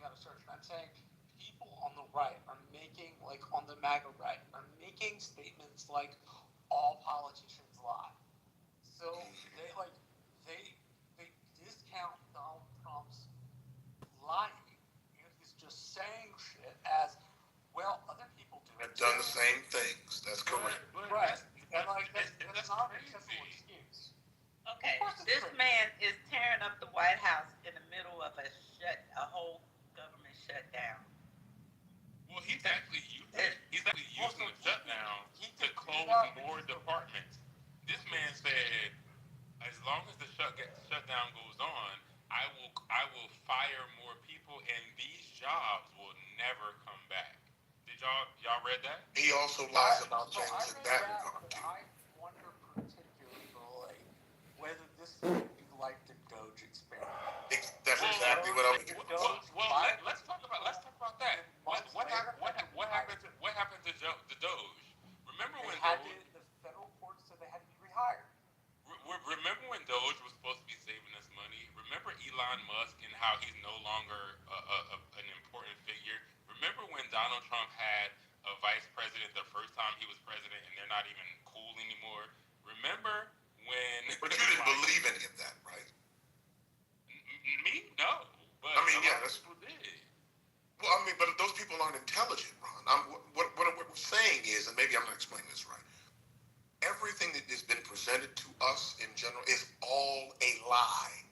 out a search, and I'm saying people on the right are making, like on the MAGA right, are making statements like all politicians lie. So they discount Donald Trump's lying and he's just saying shit as well. Other people do it. Have done the same things. That's correct. Right. And like that's not an acceptable excuse. Okay, this man is tearing up the White House in the middle of a whole government shutdown. Well, he's actually using the shutdown to close more departments. This man said, as long as the shutdown goes on, I will fire more people, and these jobs will never come back. Did y'all read that? He also lies about things in that regard too. I wonder particularly whether this is going to be like the Doge experiment. That's exactly what I'm thinking. Let's talk about that. What happened to the Doge? Remember when the federal court said they had to be rehired? Remember when Doge was supposed to be saving us money? Remember Elon Musk and how he's no longer an important figure? Remember when Donald Trump had a vice president the first time he was president and they're not even cool anymore? Remember when... But you didn't believe any of that, right? Me? No. But I mean, yeah, that's... people did. Well, I mean, but those people aren't intelligent, Ron. What we're saying is, and maybe I'm not explaining this right, everything that has been presented to us in general is all a lie.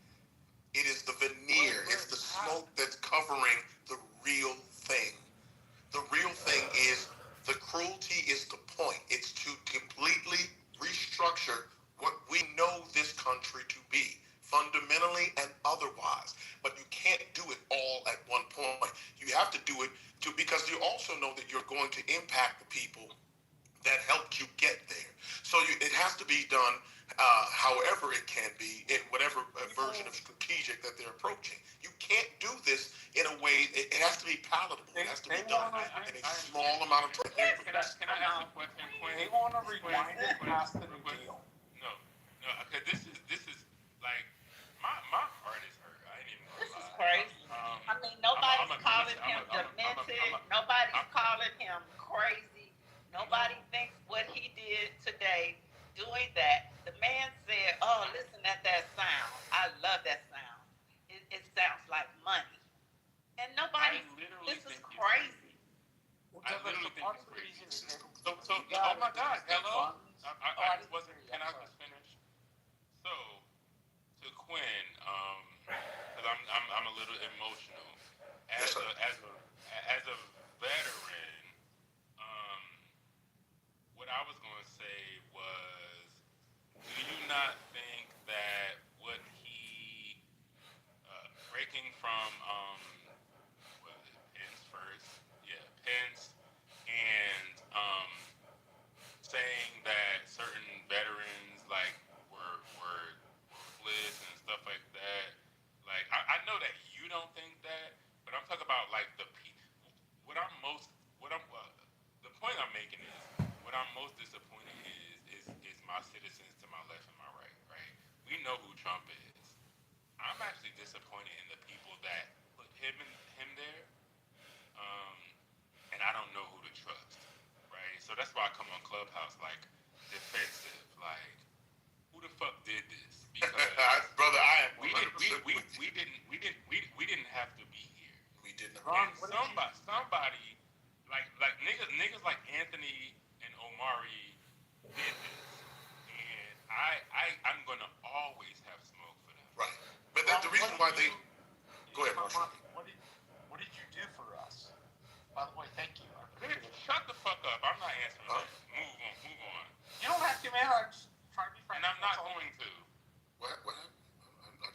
It is the veneer. It's the smoke that's covering the real thing. The real thing is the cruelty is the point. It's to completely restructure what we know this country to be, fundamentally and otherwise. But you can't do it all at one point. You have to do it because you also know that you're going to impact the people that helped you get there. So it has to be done however it can be, in whatever version of strategic that they're approaching. You can't do this in a way, it has to be palatable. It has to be done in a small amount of time. Can I ask a question, Quinn? They want to rewind it past the New Deal. No, okay, this is like, my heart is hurt. I ain't even gonna lie. This is crazy. I mean, nobody's calling him demented. Nobody's calling him crazy. Nobody thinks what he did today, doing that. The man said, oh, listen at that sound. I love that sound. It sounds like money. And nobody, this is crazy. I literally think it's crazy. So, oh my God, hello? I just wasn't, can I just finish? So, to Quinn, because I'm a little emotional. As a veteran, what I was going to say was, do you not think that what he, breaking from, what was it, Pence first? Yeah, Pence, and saying that certain veterans, like, were flips and stuff like that. Like, I know that you don't think that, but I'm talking about, like, the point I'm making is, what I'm most disappointed is my citizens to my left and my right, right? We know who Trump is. I'm actually disappointed in the people that put him there, and I don't know who to trust, right? So that's why I come on Clubhouse like defensive, like, who the fuck did this? Because brother, I am. we didn't have to be here. We didn't. And somebody like niggas like Anthony and Omari did this, and I'm gonna always have smoke for them. Right, but that's the reason why they. Go ahead, Marshall. What did you do for us? By the way, thank you. Shut the fuck up. I'm not answering that. Move on. You don't have to, man. I'm just trying to be friendly. And I'm not going to. What?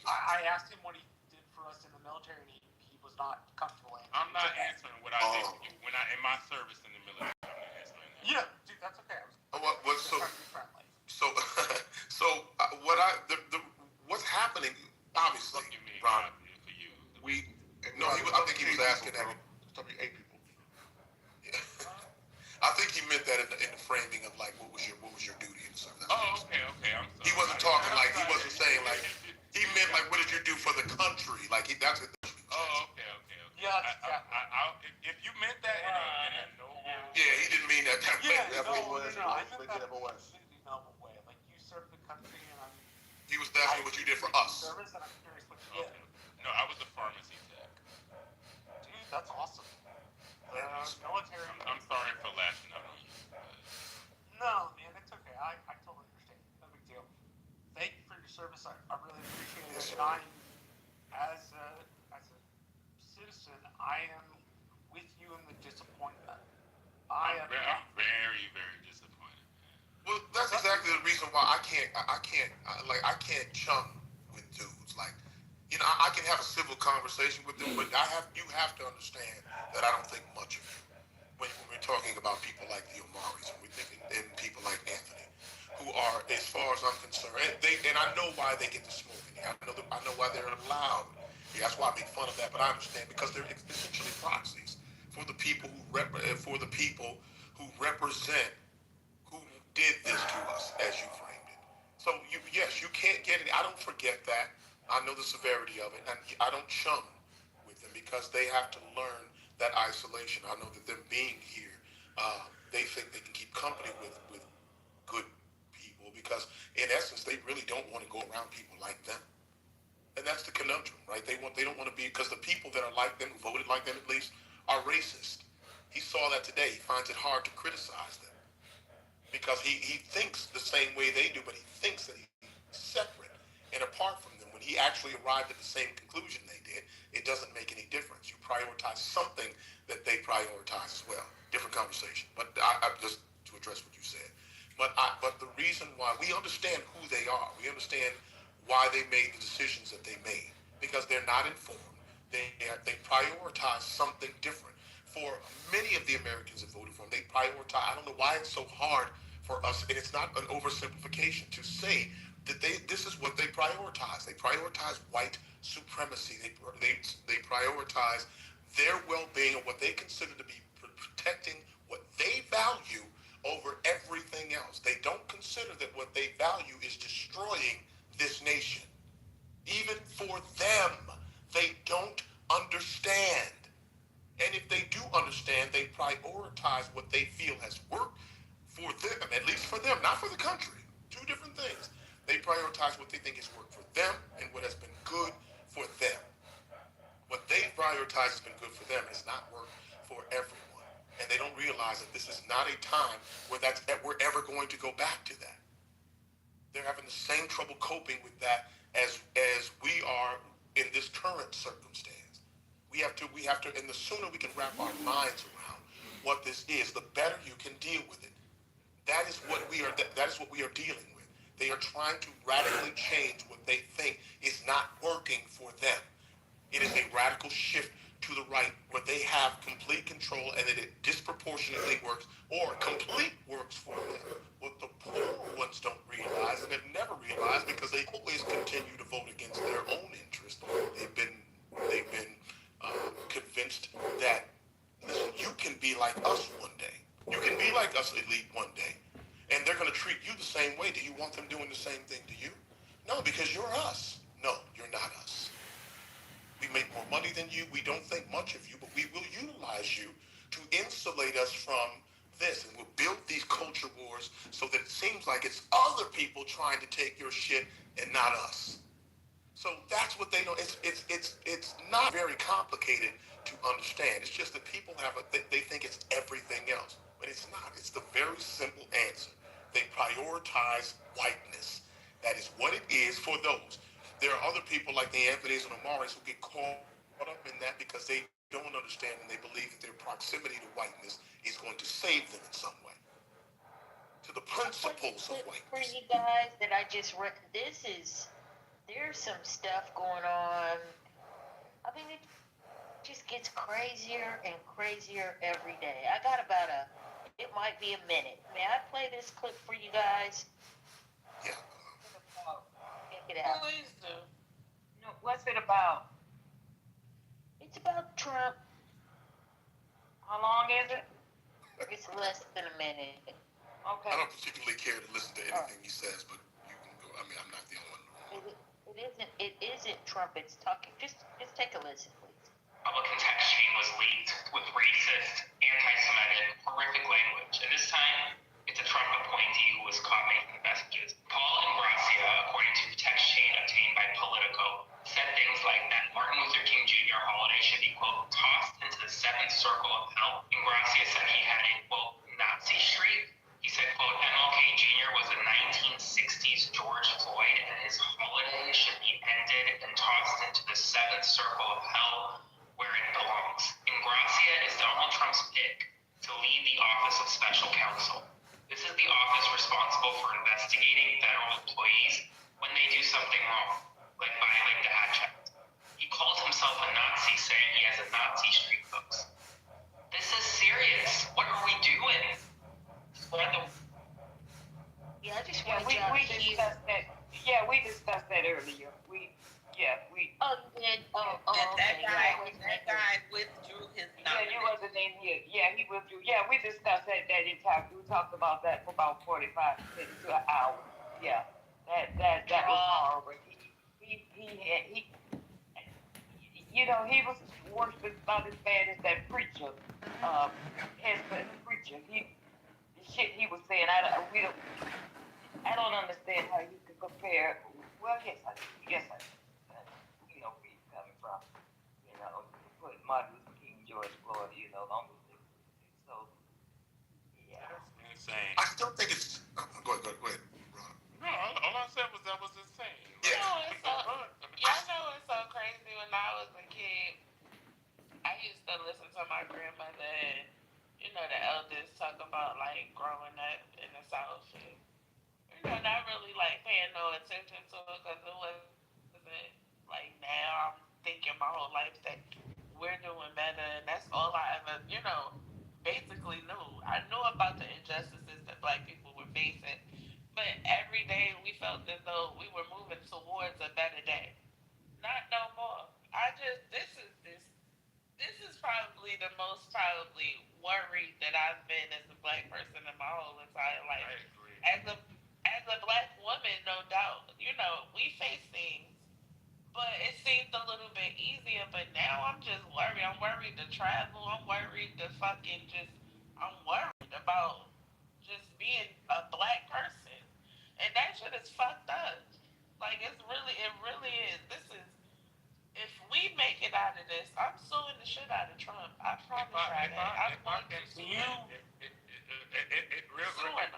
I asked him what he did for us in the military, and he was not comfortable answering. I'm not answering what I did for you when in my service in the military. I'm not answering that. Yeah, dude, that's okay. I was So trying to be friendly. What's happening? Obviously, What do you mean? Ron, For you? I think he was asking that. W8 people. Yeah. I think he meant that in the framing of like what was your duty in the service. Oh, okay. I'm sorry. He wasn't talking like he wasn't saying like he meant like what did you do for the country? Like that's what. Oh, okay. Yeah, that's exactly. If you meant that in a noble, Yeah, he didn't mean that way. Yeah, Never no, was. no, I meant that Never in a was. completely noble way. Like, you served the country, and I'm. He was asking what you did for us. Service, and I'm curious what you did. No, I was a pharmacy tech. Dude, that's awesome. Military. I'm sorry for lashing out on you. No, man, it's okay. I totally understand. No big deal. Thank you for your service. I really appreciate it. And I, as a citizen, I am with you in the disappointment. I'm very, very disappointed. Well, that's exactly the reason why I can't chum with dudes. Like, you know, I can have a civil conversation with them, but you have to understand that I don't think much of you when we're talking about people like the Omaris, and we're thinking and people like Anthony, who are, as far as I'm concerned, and I know why they get to smoking. I know why they're allowed. Yeah, that's why I make fun of that, but I understand because they're essentially proxies for the people who represent who did this to us, as you framed it. So yes, you can't get it. I don't forget that. I know the severity of it, and I don't chum with them because they have to learn that isolation. I know that them being here, they think they can keep company with good people because, in essence, they really don't want to go around people like them. And that's the conundrum, right? They don't want to be, because the people that are like them, who voted like them at least, are racist. He saw that today. He finds it hard to criticize them because he thinks the same way they do, but he thinks that he's separate and apart from them. When he actually arrived at the same conclusion they did, it doesn't make any difference. You prioritize something that they prioritize as well. Different conversation. But I just to address what you said. But the reason why we understand who they are, we understand why they made the decisions that they made, because they're not informed. They prioritize something different. For many of the Americans that voted for them, they prioritize. I don't know why it's so hard for us, and it's not an oversimplification to say that this is what they prioritize. They prioritize white supremacy. They prioritize their well-being and what they consider to be protecting what they value over everything else. They don't consider that what they value is destroying this nation. Even for them, they don't understand. And if they do understand, they prioritize what they feel has worked for them, at least for them, not for the country. Two different things. They prioritize what they think has worked for them and what has been good for them. What they prioritize has been good for them has not worked for everyone. And they don't realize that this is not a time where we're ever going to go back to that. They're having the same trouble coping with that as we are in this current circumstance. We have to, and the sooner we can wrap our minds around what this is, the better you can deal with it. That is what we are dealing with. They are trying to radically change what they think is not working for them. It is a radical shift to the right where they have complete control and that it disproportionately works or complete works for them. What the poor ones don't realize and have never realized, because they always continue to vote against their own interest. They've been convinced that, listen, you can be like us one day. You can be like us, elite, one day. And they're going to treat you the same way. Do you want them doing the same thing to you? No, because you're us. No, you're not us. We make more money than you. We don't think much of you, but we will utilize you to insulate us from this. And we'll build these culture wars so that it seems like it's other people trying to take your shit and not us. So that's what they know. It's not very complicated to understand. It's just that people they think it's everything else, but it's not. It's the very simple answer. They prioritize whiteness. That is what it is for those. There are other people like the Anthonys and Omaris who get caught up in that because they don't understand and they believe that their proximity to whiteness is going to save them in some way. To the principles of whiteness. For you guys that I just read, there's some stuff going on. I mean, it just gets crazier and crazier every day. I got it might be a minute. May I play this clip for you guys? Yeah. Check it out. Please do. No, what's it about? It's about Trump. How long is it? It's less than a minute. Okay. I don't particularly care to listen to anything he says, but you can go. I mean, I'm not the only one. It isn't Trump. It's talking. Just take a listen, please. Republican text chain was leaked with racist, anti-Semitic, horrific language. And this time, it's a Trump appointee who was caught making the messages. Paul Ingracia, according to the text chain obtained by Politico, said things like that Martin Luther King Jr. holiday should be, quote, tossed into the seventh circle of hell. Ingracia said he had a, quote, Nazi streak. He said, quote, MLK Jr. was a 1960s George Floyd, and his holiday should be ended and tossed into the seventh circle of hell where it belongs. Ingracia is Donald Trump's pick to lead the Office of Special Counsel. This is the office responsible for investigating federal employees when they do something wrong, like violate the Hatch Act. He calls himself a Nazi, saying he has a Nazi streak, folks. This is serious. What are we doing? Yeah, I just Yeah, want y'all to hear. discussed that. Yeah, we discussed that earlier. Oh, you did? And Okay. that guy withdrew his Yeah, you nomination. wasn't in here. Yeah, he withdrew. Yeah, we discussed that entire. We talked about that for about 45 minutes to an hour. Yeah, that was horrible. He you know, he was worse about as bad as that preacher. As the preacher, the shit he was saying. I don't understand how you can compare. Well, yes, I do. You know where he's coming from. You know, put Martin Luther King, George Floyd, you know, on the list. So, yeah. That's insane. I still think it's. Go ahead, Ron. No, all I said was that was insane. Yeah. Y'all know it's so crazy. When I was a kid, I used to listen to my grandmother and, you know, the elders talk about, like, growing up in the South and, you know, not really, like, paying no attention to it because it wasn't, like, now I'm thinking my whole life that we're doing better and that's all I ever, you know, basically knew. I knew about the injustices that Black people were facing, but every day we felt as though we were moving towards a better day. Not no more. This is probably the most worried that I've been as a Black person in my whole entire life. I agree. As a Black woman, no doubt, you know, we face things, but it seemed a little bit easier. But now I'm just worried. I'm worried to travel. I'm worried I'm worried about just being a Black person, and that shit is fucked up. Like it really is. If we make it out of this, I'm suing the shit out of Trump. I promise you that.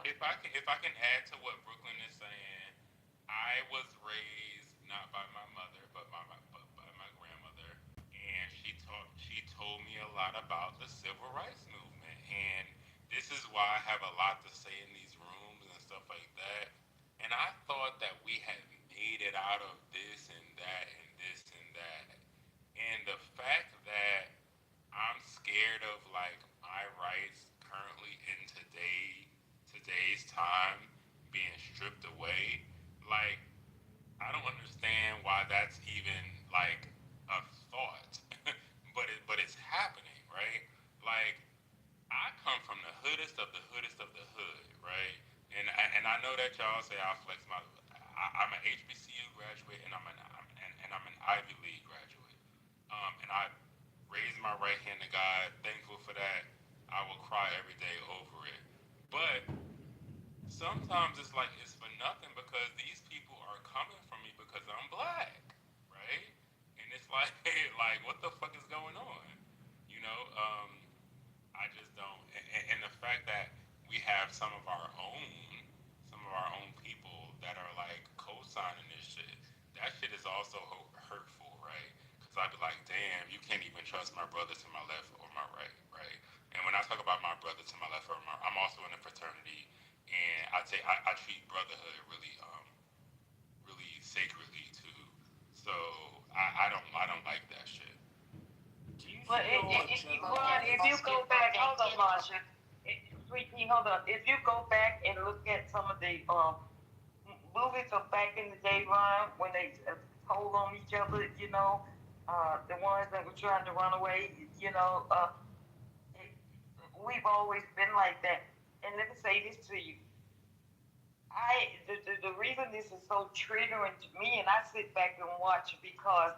If I can add to what Brooklyn is saying, I was raised not by my mother, but by my grandmother, and she told me a lot about the civil rights movement, and this is why I have a lot to say in these rooms and stuff like that. And I thought that we had made it out of this and that and this and that. And the fact that I'm scared of like my rights currently in today's time being stripped away, like I don't understand why that's even like a thought. but it's happening, right? Like I come from the hoodest of the hoodest of the hood, right? And I know that y'all say I flex my. I'm an HBCU graduate and I'm an Ivy League graduate. And I raised my right hand to God, thankful for that. I will cry every day over it. But sometimes it's like it's for nothing because these people are coming from me because I'm Black, right? And it's like, like what the fuck is going on? You know, I just don't. And the fact that we have some of our own people that are like co-signing this shit, that shit is also hurtful, right? Because I'd be like, damn, you can't even trust my brother to my left or my right, right? And when I talk about my brother to my left or my, I'm also in a fraternity, and I treat brotherhood really sacredly too. So I don't like that shit. But if you go back, hold on, Marsha. Sweetie, hold on. If you go back and look at some of the movies of back in the day, Ron, when they told on each other, you know, the ones that were trying to run away, you know, we've always been like that. And let me say this to you. The reason this is so triggering to me, and I sit back and watch because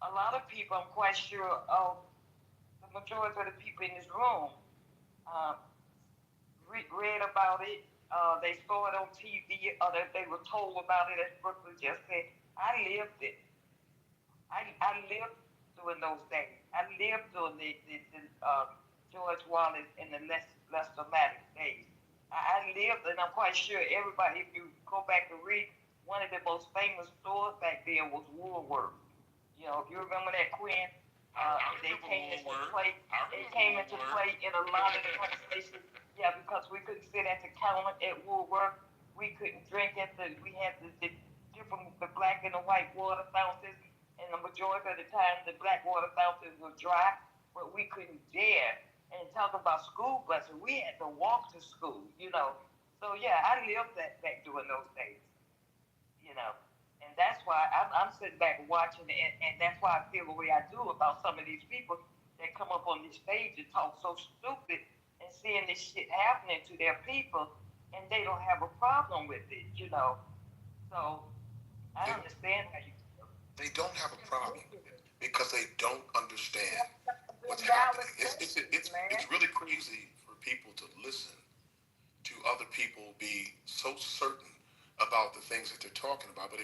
a lot of people, I'm quite sure, the majority of the people in this room uh, read about it. They saw it on TV, or they were told about it, as Brooklyn just said. I lived it. I lived during those days. I lived during the George Wallace and the Lester Maddox days. I lived, and I'm quite sure everybody, if you go back and read, one of the most famous stores back then was Woolworth. You know, if you remember that, Quinn, they came into play. They came into play in a lot of the conversations. Yeah, because we couldn't sit at the counter at Woolworth. We couldn't drink at the. We had the different the black and the white water fountains, and the majority of the time the black water fountains were dry, but we couldn't dare. And talk about school buses, we had to walk to school. You know, so yeah, I lived that back during those days. You know. And that's why I'm sitting back watching it, and that's why I feel the way I do about some of these people that come up on this stage and talk so stupid and seeing this shit happening to their people, and they don't have a problem with it, you know. So I understand how you feel. They don't have a problem with it because they don't understand what's happening. It's really crazy for people to listen to other people be so certain about the things that they're talking about. But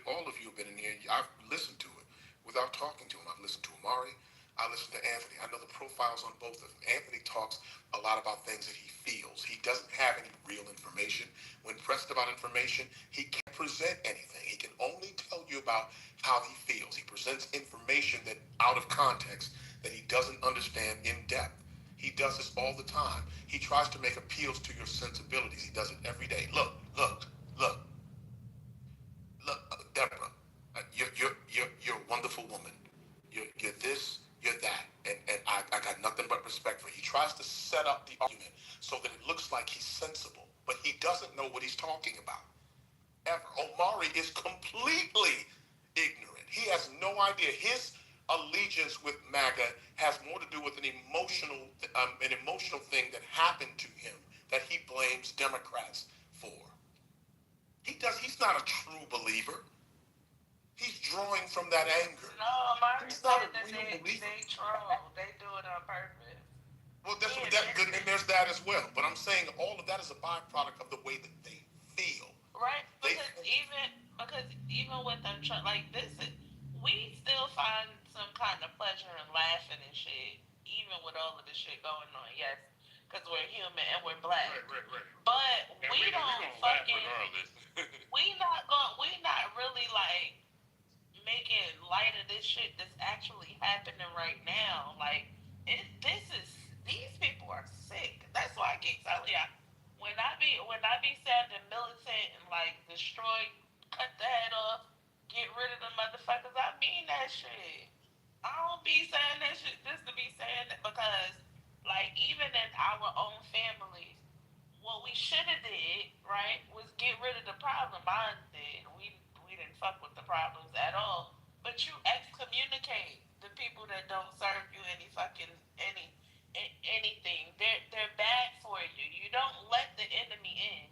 all of you have been in here. I've listened to it without talking to him. I've listened to Amari. I listened to Anthony. I know the profiles on both of them. Anthony talks a lot about things that he feels. He doesn't have any real information. When pressed about information, he can't present anything. He can only tell you about how he feels. He presents information that out of context that he doesn't understand in depth. He does this all the time. He tries to make appeals to your sensibilities. He does it every day. Look, Deborah. You're a wonderful woman. You're this, you're that, and I got nothing but respect for you. He tries to set up the argument so that it looks like he's sensible, but he doesn't know what he's talking about. Ever. Omari is completely ignorant. He has no idea. His allegiance with MAGA has more to do with an emotional thing that happened to him that he blames Democrats for. He's not a true believer. He's drawing from that anger. No, Marty He's not said a that real believer. they troll. They do it on purpose. Well, and there's that as well. But I'm saying all of that is a byproduct of the way that they feel. Right, because even with them, like this, we still find some kind of pleasure in laughing and shit, even with all of this shit going on. Yes, because we're human and we're black. Right. But And we don't fucking. we not really like making light of this shit that's actually happening right now. Like these people are sick. That's why I keep telling y'all. When I be sounding militant and like destroy, cut the head off, get rid of the motherfuckers, I mean that shit. I don't be saying that shit just to be saying it because, like, even in our own families, what we should have did, right, was get rid of the problem. Mine did. We didn't fuck with the problems at all. But you excommunicate the people that don't serve you anything. They're bad for you. You don't let the enemy in.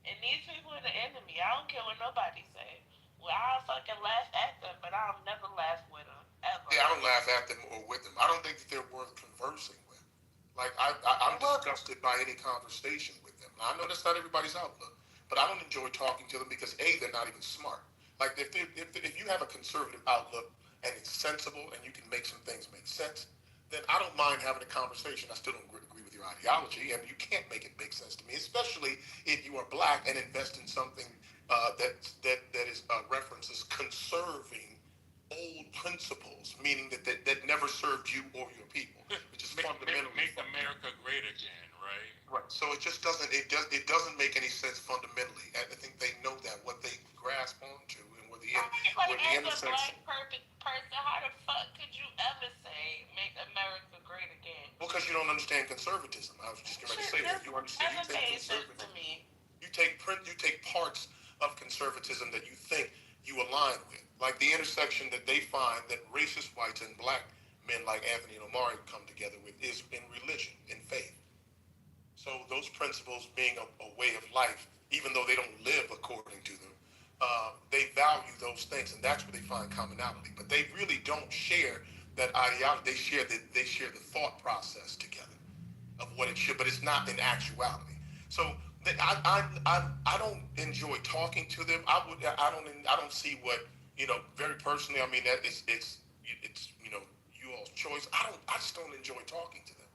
And these people are the enemy. I don't care what nobody says. Well, I'll fucking laugh at them, but I'll never laugh with them ever. Yeah, I don't laugh at them or with them. I don't think that they're worth conversing with. Like I'm disgusted by any conversation with them. Now, I know that's not everybody's outlook, but I don't enjoy talking to them because they're not even smart. Like if you have a conservative outlook and it's sensible and you can make some things make sense, then I don't mind having a conversation. I still don't agree with your ideology, and you can't make it make sense to me, especially if you are black and invest in something that is references conserving old principles, meaning that never served you or your people, which is fundamentally make America great again, right? Right. So it just doesn't make any sense fundamentally. I think they know that what they grasp onto and where the As intersection. a black person, how the fuck could you ever say make America great again? Well, because you don't understand conservatism. I was just going to say that you understand. You take conservatism. You take parts of conservatism that you think you align with, like the intersection that they find that racist whites and black men like Anthony and Omari come together with is in religion, in faith. So those principles being a way of life, even though they don't live according to them, they value those things, and that's where they find commonality. But they really don't share that ideology. They share the thought process together of what it should, but it's not in actuality. So I don't enjoy talking to them. I don't see what, very personally. I mean, that it's you all's choice. I just don't enjoy talking to them.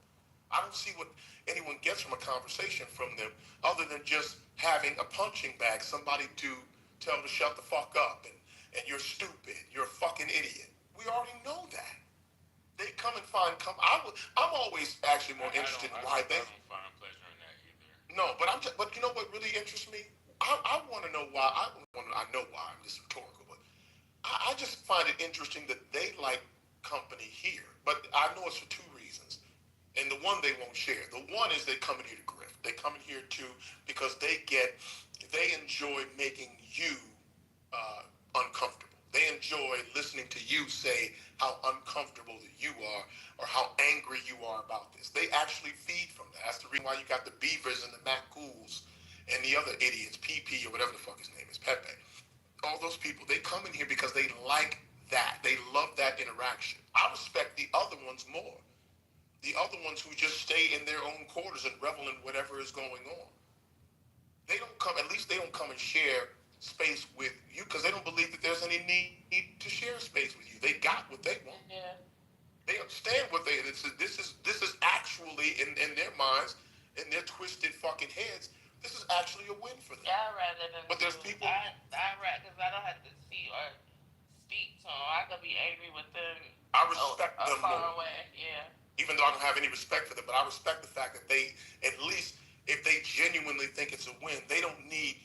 I don't see what anyone gets from a conversation from them other than just having a punching bag, somebody to tell to shut the fuck up and you're stupid, you're a fucking idiot. We already know that. They come and I'm always actually more interested in why they. I don't find pleasure in that either. No, but you know what really interests me? I want to know why. I know why. This is rhetorical, but I just find it interesting that they like company here. But I know it's for two reasons. And the one they won't share. The one is they come in here to grift. They come in here too because they enjoy making you uncomfortable. They enjoy listening to you say how uncomfortable that you are or how angry you are about this. They actually feed from that. That's the reason why you got the Beavers and the Matt Cools and the other idiots, PP or whatever the fuck his name is, Pepe. All those people, they come in here because they like that. They love that interaction. I respect the other ones more. The other ones who just stay in their own quarters and revel in whatever is going on. They don't come, at least they don't come and share space with you because they don't believe that there's any need to share space with you. They got what they want. Yeah. They understand what this is actually in their minds, in their twisted fucking heads. This is actually a win for them. Yeah, I'd rather than. But there's people. I'd rather because I don't have to see or speak to them. I could be angry with them. I respect them far more. away. Yeah. Even though I don't have any respect for them, but I respect the fact that they, at least if they genuinely think it's a win, they don't need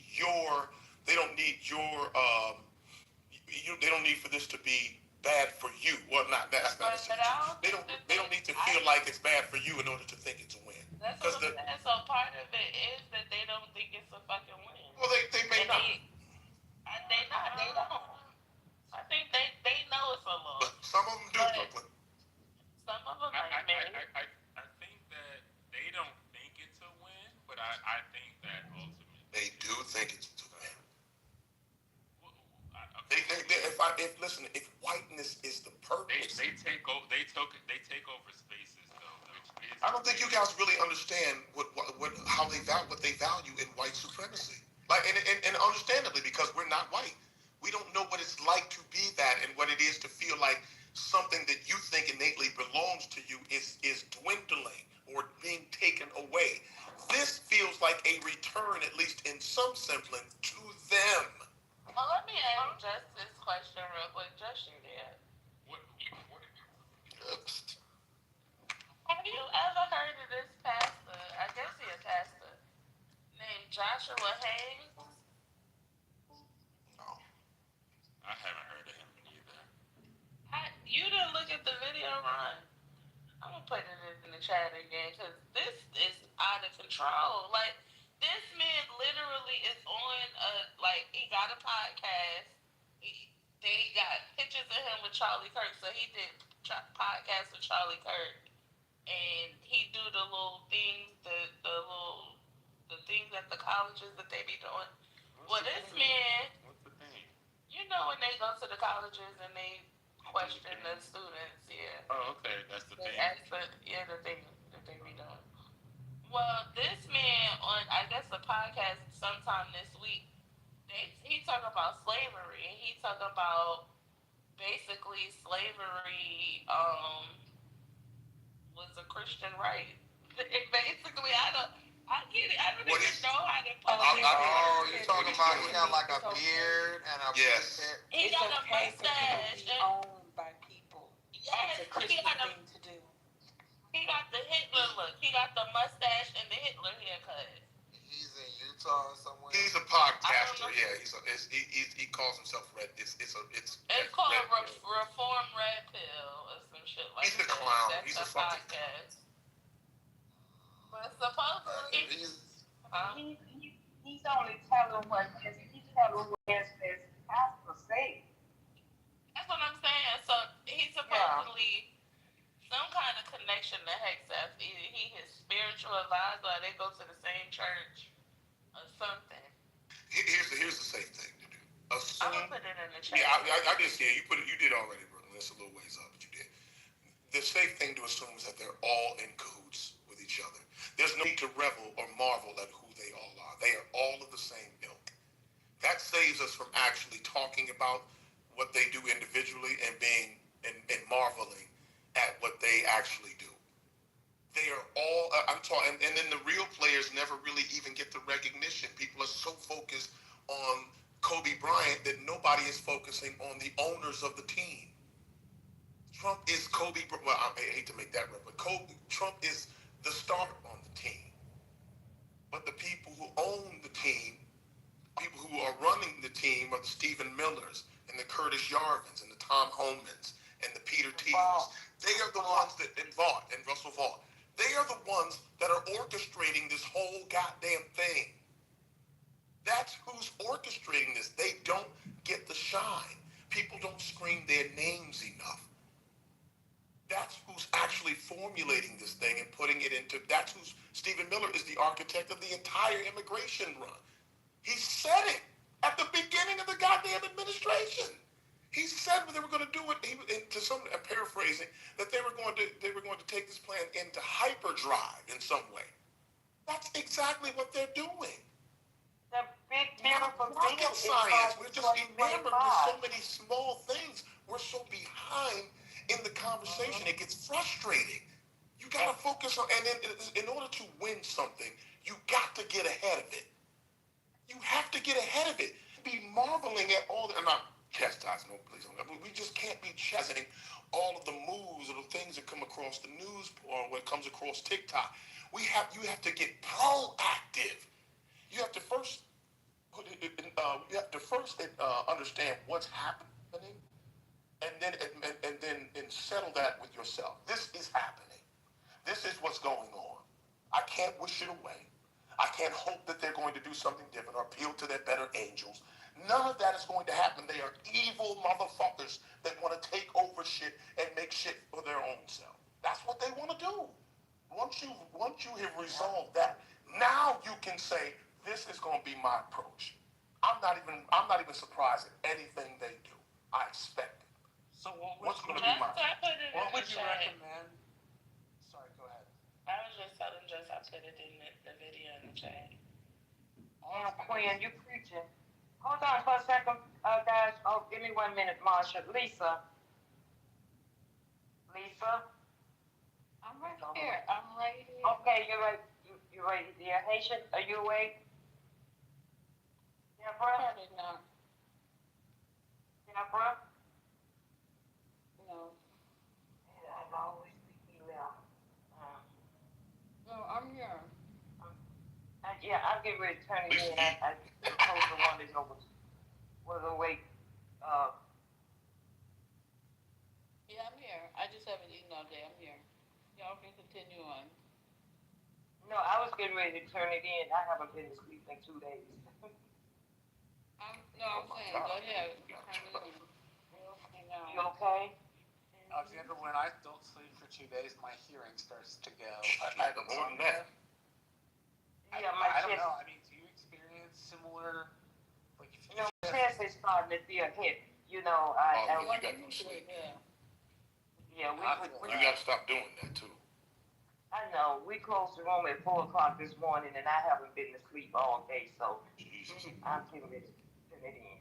they don't need for this to be bad for you. Well, that's not necessarily. They don't need to feel like it's bad for you in order to think it's a win. That's what I'm saying. So part of it is that they don't think it's a fucking win. Well, they may not. They don't. I think they know it's a loss. But some of them do, Brooklyn. Some of them I think that they don't think it's a win, but I think that ultimately they do think it's a win. Listen, if whiteness is the purpose, they take over spaces though. I don't think you guys really understand what they value in white supremacy. Like and understandably, because we're not white, we don't know what it's like to be that and what it is to feel like something that you think innately belongs to you is dwindling or being taken away. This feels like a return, at least in some semblance, to them. Well, let me ask just this question real quick. Just you there. Have you ever heard of this pastor? I guess he's a pastor named Joshua Hayes. No, I haven't heard of him either. You didn't look at the video, Ron. I'm gonna put it in the chat again because this is out of control. Like this man literally is on he got a podcast. They got pictures of him with Charlie Kirk, so he did podcast with Charlie Kirk, and he do the little things, the things at the colleges that they be doing. What's the thing? You know when they go to the colleges and they question the students, yeah. Oh, okay, that's the thing. The thing that they be doing. Well, this man on, I guess, a podcast sometime this week, he talking about slavery, and he talking about basically slavery was a Christian right. Basically, I get it. I don't even know how to put it. You're talking about he got like a beard and a He got a mustache. Owned by people. Yes, it's a Christian thing to do. He got the Hitler look. He got the mustache and the Hitler haircut. He's in Utah or somewhere. He's a podcaster. Yeah, he calls himself Red. It's called Reform Red Pill or some shit like that. He's a clown. That's He's a podcast. fucking clown. But supposedly, he's only telling what his pastor say. That's what I'm saying. So he's supposedly some kind of connection to Hexaf. Either he his spiritual advisor, or they go to the same church, or something. Here's the safe thing to do. A I'm gonna put it in the chat. Yeah, I did see it. You did already, Brooklyn. It's a little ways up, but you did. The safe thing to assume is that they're all in cahoots with each other. There's no need to revel or marvel at who they all are. They are all of the same ilk. That saves us from actually talking about what they do individually and being and marveling at what they actually do. They are all, I'm talking, and then the real players never really even get the recognition. People are so focused on Kobe Bryant that nobody is focusing on the owners of the team. Trump is Kobe, well, I hate to make that right, but Trump is the star on the team. But the people who own the team, people who are running the team are the Stephen Millers and the Curtis Yarvins and the Tom Homans and the Peter Thiels. They are the ones that, and Vaught and Russell Vaught. They are the ones that are orchestrating this whole goddamn thing. That's who's orchestrating this. They don't get the shine. People don't scream their names enough. That's who's actually formulating this thing and putting it into, that's who's, Stephen Miller is the architect of the entire immigration run. He said it at the beginning of the goddamn administration. He said they were going to do it. I'm paraphrasing, that they were going to take this plan into hyperdrive in some way. That's exactly what they're doing. The big beautiful thing Rocket is science. We're just enamored with so 2025. many small things. We're so behind in the conversation. It gets frustrating. You got to focus on, and then in order to win something, you got to get ahead of it. You have to get ahead of it. Be marveling at all the, I'm not chastising, no, please don't. We just can't be chastising all of the moves or the things that come across the news or what comes across TikTok. You have to get proactive. You have to first put it in, understand what's happening, and then settle that with yourself. This is happening. This is what's going on. I can't wish it away. I can't hope that they're going to do something different or appeal to their better angels. None of that is going to happen. They are evil motherfuckers that want to take over shit and make shit for their own self. That's what they want to do. Once you have resolved that, now you can say, this is going to be my approach. I'm not even surprised at anything they do. I expect it. So What's going to be my? What would you recommend? Sorry, go ahead. I was just telling Jess I put it in the video in the chat. Damn, Quinn, you preaching. Hold on for a second, guys. Oh, give me 1 minute, Marsha. Lisa. I'm right here. I'm right here. Okay, you're right. You're right. Yeah, Haitian, are you awake? Deborah? Probably not. Deborah? No. Yeah, I always be email. No, I'm here. Yeah, I'll get ready to turn it in. I close the one that was awake. Yeah, I'm here. I just haven't eaten all day. I'm here. Y'all can continue on. No, I was getting ready to turn it in. I haven't been to sleep in 2 days. I'm saying, go ahead. Turn it in. You okay? Alexander, when I don't sleep for 2 days, my hearing starts to go. I had more than that. Yeah, I don't know. I mean, do you experience similar? Like, if You know, chest is starting to feel hit. You know, I You got no sleep. yeah, we You got to stop doing that too. I know. We closed the room at 4 o'clock this morning, and I haven't been to sleep all day, so Jesus. I'm getting ready to turn it in.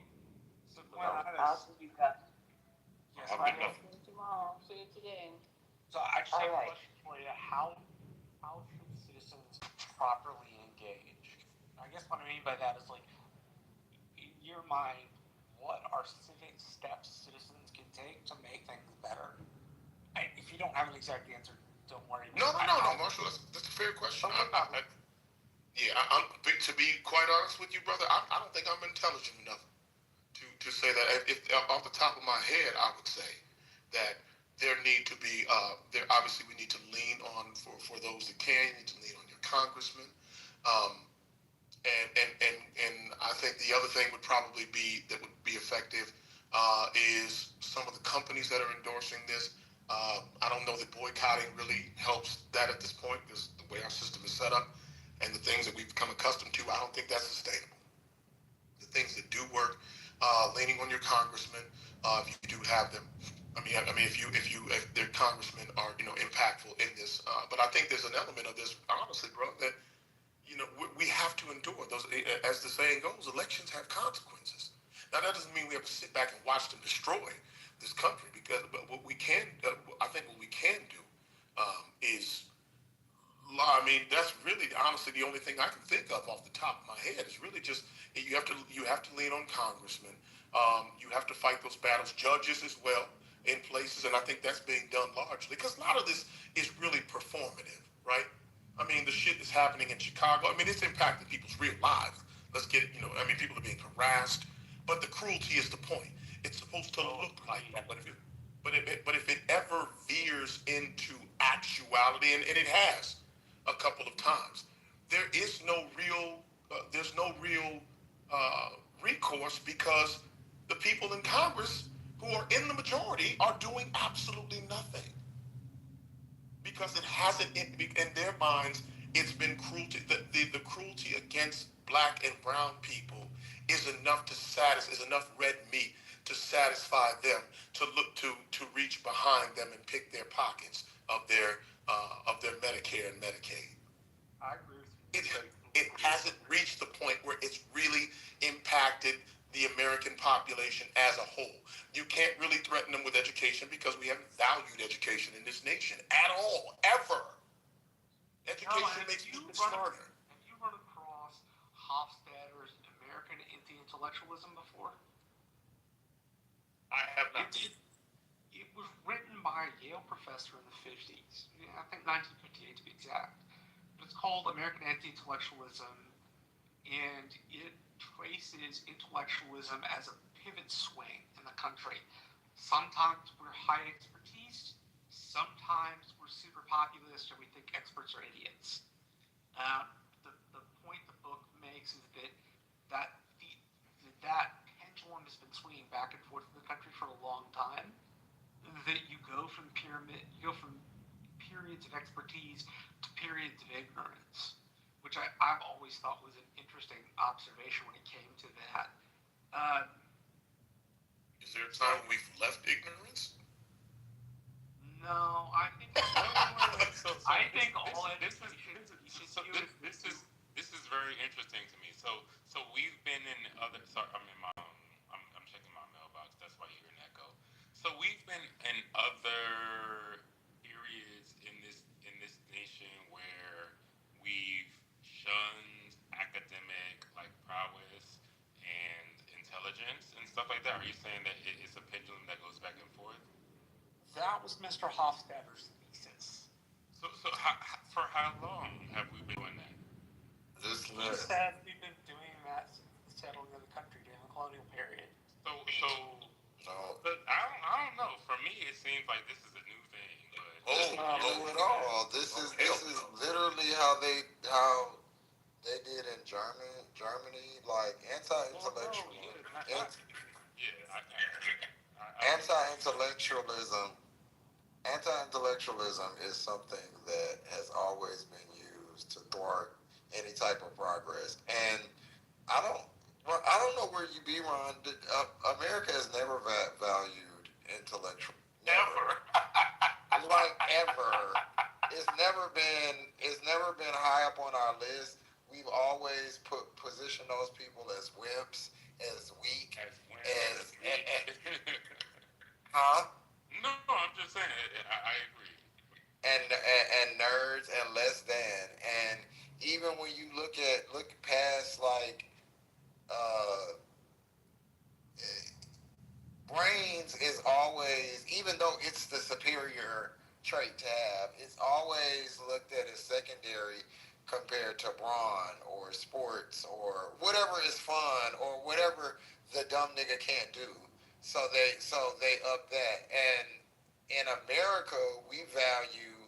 So, I'll see you guys. yes, Have a good night. Tomorrow. See you today. So I just have a Alright. question for you. How should citizens properly engage? I guess what I mean by that is, like, in your mind, what are civic steps citizens can take to make things better? If you don't have an exact answer, don't worry. No, Marshall. That's a fair question. To be quite honest with you, brother, I don't think I'm intelligent enough to say that. If off the top of my head, I would say that there need to be obviously we need to lean on for those that can. You need to lean on your congressman, and I think the other thing would probably be that would be effective is some of the companies that are endorsing this. I don't know that boycotting really helps that at this point because the way our system is set up and the things that we've become accustomed to, I don't think that's sustainable. The things that do work, leaning on your congressman if you do have them. If their congressmen are impactful in this, but I think there's an element of this, honestly, bro, that we have to endure those. As the saying goes, elections have consequences. Now that doesn't mean we have to sit back and watch them destroy this country, but what we can, I think, what we can do is that's really honestly the only thing I can think of off the top of my head is really just you have to lean on congressmen. You have to fight those battles, judges as well in places, and I think that's being done largely because a lot of this is really performative, right? I mean, the shit is happening in Chicago. I mean, it's impacting people's real lives. Let's get people are being harassed, but the cruelty is the point. It's supposed to look like that, but if it ever veers into actuality, and it has a couple of times, there is no real there's no real recourse because the people in Congress who are in the majority are doing absolutely nothing because it hasn't in their minds it's been cruelty. The cruelty against black and brown people is enough is enough red meat to satisfy them, to look to reach behind them and pick their pockets of their Medicare and Medicaid. I agree with you. It hasn't reached the point where it's really impacted the American population as a whole. You can't really threaten them with education because we haven't valued education in this nation at all, ever. Education makes people smarter. Have you run across Hofstadter's American Anti-Intellectualism before? I have not. It was written by a Yale professor in the 50s. I think 1958 to be exact. But it's called American Anti-Intellectualism, and it traces intellectualism as a pivot swing in the country. Sometimes we're high expertise, sometimes we're super populist, and we think experts are idiots. The point the book makes is that pendulum has been swinging back and forth in the country for a long time. That you go from periods of expertise to periods of ignorance, which I've always thought was an interesting observation when it came to that. Is there a time we've left ignorance? No, I think this is very interesting to me. So we've been in other. Sorry, I'm checking my mailbox. That's why you're hearing an echo. So we've been in other areas in this nation where we've shunned academic prowess and intelligence and stuff like that. Are you saying that it's a pendulum that goes back and forth? That was Mr. Hofstadter's thesis. So for how long have we been doing that? He said we've been doing that since the settling of the country during the colonial period. But I don't know. For me, it seems like this is a new thing. Not new at all. This is literally how they did in Germany, like anti-intellectual. Anti-intellectualism is something that has always been used to thwart any type of progress. And I don't know where you be, Ron. America has never valued intellectual. Never. Ever. It's never been high up on our list. We've always positioned those people as wimps, as weak, as huh? No, I'm just saying. I agree. And nerds and less than. And even when you look past brains is always, even though it's the superior trait to have, it's always looked at as secondary compared to brawn or sports or whatever is fun or whatever the dumb nigga can't do. So they up that. And in America, we value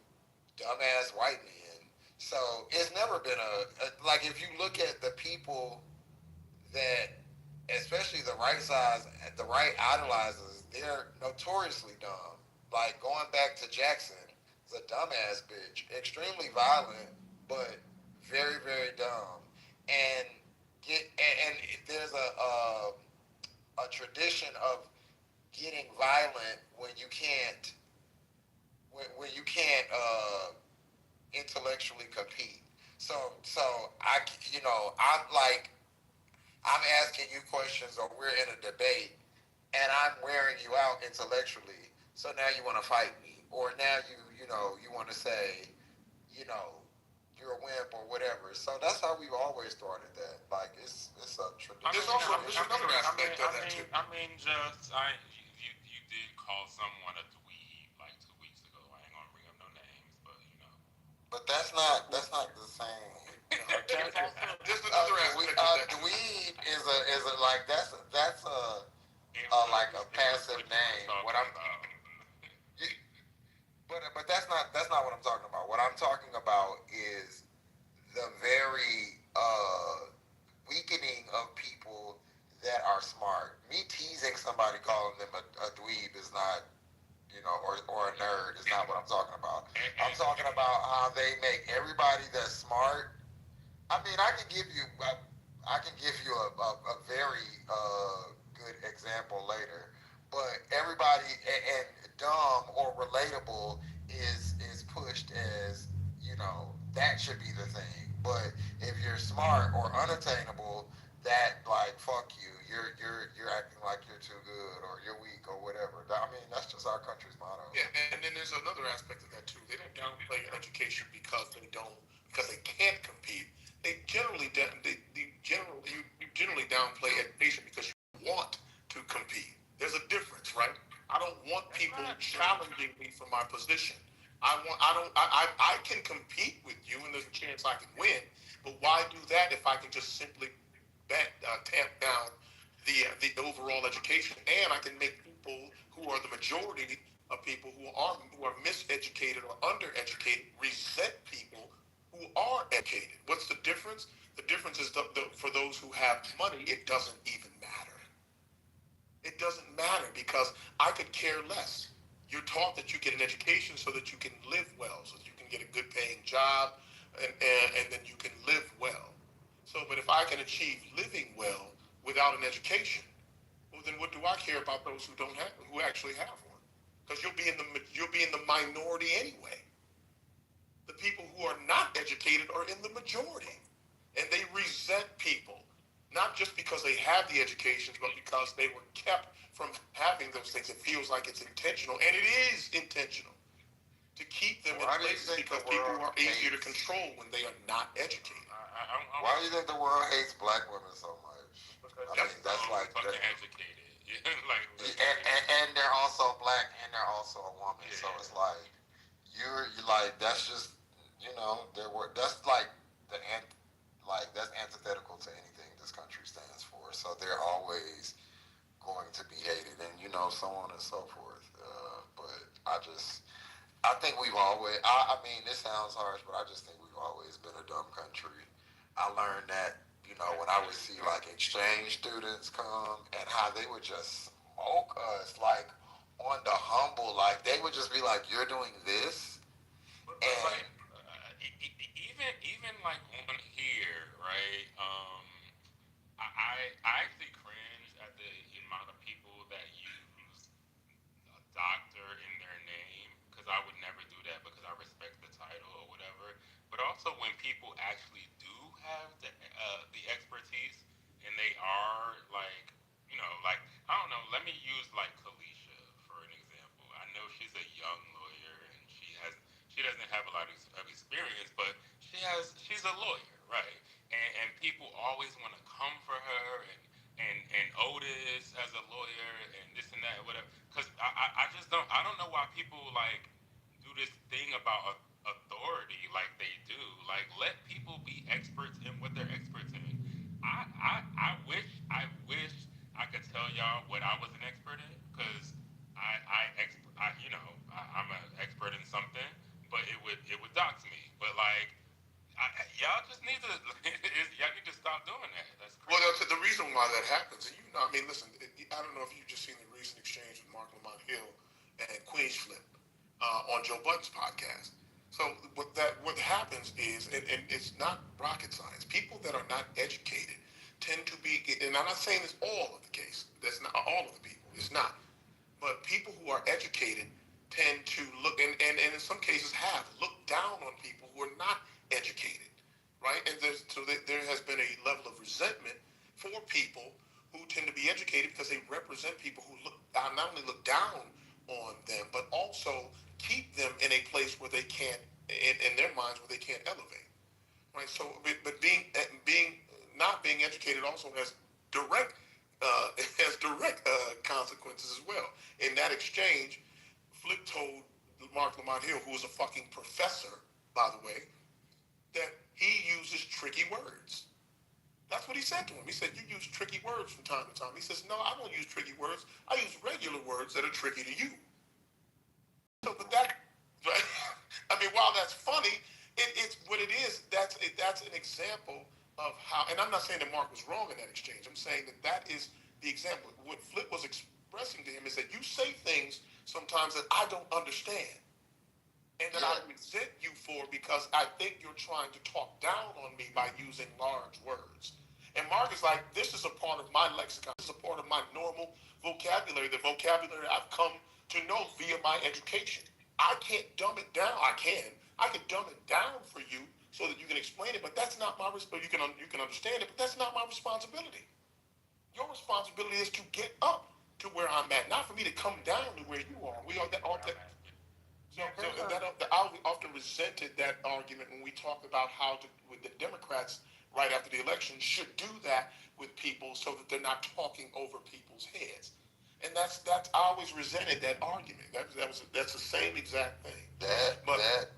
dumbass white men. So it's never been if you look at the people that, especially the right idolizes, they're notoriously dumb. Like going back to Jackson, it's a dumbass bitch, extremely violent, but very, very dumb. And there's a tradition of getting violent when you can't intellectually compete. So I'm like I'm asking you questions or we're in a debate and I'm wearing you out intellectually. So now you want to fight me, or now you want to say, you know, you're a wimp or whatever. So that's how we've always started that. Like it's a tradition. There's another aspect of that too. You did call someone a dweeb like 2 weeks ago. I ain't gonna bring up no names, but you know. But that's not the same. There's another aspect of that. Dweeb is a like that's like a passive name. What I'm but that's not what I'm talking about. What I'm talking about is the very weakening of people that are smart. Me teasing somebody calling them a dweeb is not, or a nerd is not what I'm talking about. I'm talking about how they make everybody that's smart. I mean, I can give you a very good example later, but everybody and dumb or relatable is pushed as that should be the thing. But if you're smart or unattainable, that like fuck you. You're acting like you're too good or you're weak or whatever. I mean, that's just our country's motto. Yeah, and then there's another aspect of that too. They don't downplay education because they can't compete. You generally downplay education because you want to compete. There's a difference, right? I don't want people challenging me for my position. I can compete with you and there's a chance I can win, but why do that if I can just simply tamp down the overall education, and I can make people who are the majority of people who are miseducated or undereducated resent people who are educated. What's the difference? The difference is for those who have money, it doesn't even matter. It doesn't matter because I could care less. You're taught that you get an education so that you can live well, so that you can get a good paying job, and then you can live well. So, but if I can achieve living well without an education, well, then what do I care about those who actually have one? Because you'll be in the minority anyway. The people who are not educated are in the majority, and they resent people, not just because they have the educations, but because they were kept from having those things. It feels like it's intentional, and it is intentional to keep them in place because people are easier to control when they are not educated. Why do you think the world hates black women so much? I mean, that's like fucking educated. and they're also black and they're also a woman. Yeah. So it's like you're like that's just that's like that's antithetical to anything this country stands for. So they're always going to be hated, and so on and so forth. But I think we've always. I mean, this sounds harsh, but I just think we've always been a dumb country. I learned that when I would see like exchange students come and how they would just smoke us like on the humble, like they would just be like, "You're doing this," and like, even like on here, right? I actually cringe at the amount of people that use a doctor in their name because I would never do that because I respect the title or whatever. But also when people actually do have the expertise and they are like like I don't know. Let me use like Kalisha for an example. I know she's a young lawyer and she doesn't have a lot of experience, but she's a lawyer, right? And people always want to come for her and Otis as a lawyer and this and that whatever. Because I just don't know why people like do this thing about authority like they do. Like let people be experts in what they're experts in. I wish I could tell y'all what I was an expert in because I'm an expert in something, but it would dox me. But like y'all just need to y'all need to stop doing that. That's crazy. Well, the reason why that happens, and I mean, listen, I don't know if you've just seen the recent exchange with Mark Lamont Hill and Queens Flip on Joe Budden's podcast. So what happens is, and it's not rocket science. People that are not educated tend to be, and I'm not saying it's all of the case. That's not all of the people. It's not. But people who are educated tend to look, and in some cases have looked down on people who are not educated, right? And there has been a level of resentment for people who tend to be educated because they represent people who not only look down on them, but also keep them in a place where they can't, in their minds, where they can't elevate, right? So, but being not being educated also has direct consequences as well. In that exchange, Flip told Mark Lamont Hill, who was a fucking professor, by the way, that he uses tricky words. That's what he said to him. He said, you use tricky words from time to time. He says, no, I don't use tricky words. I use regular words that are tricky to you. So, but that, I mean, while that's funny, it's what it is. That's an example of how, and I'm not saying that Mark was wrong in that exchange. I'm saying that is the example. What Flip was expressing to him is that you say things sometimes that I don't understand. And that I resent you for because I think you're trying to talk down on me by using large words. And Mark is like, this is a part of my lexicon. This is a part of my normal vocabulary, the vocabulary I've come to know via my education. I can't dumb it down. I can dumb it down for you so that you can explain it, but that's not my responsibility. You can understand it, but that's not my responsibility. Your responsibility is to get up to where I'm at, not for me to come down to where you are. We are that. I often resented that argument when we talked about how with the Democrats right after the election should do that with people so that they're not talking over people's heads. And that's I always resented that argument. That's the same exact thing. That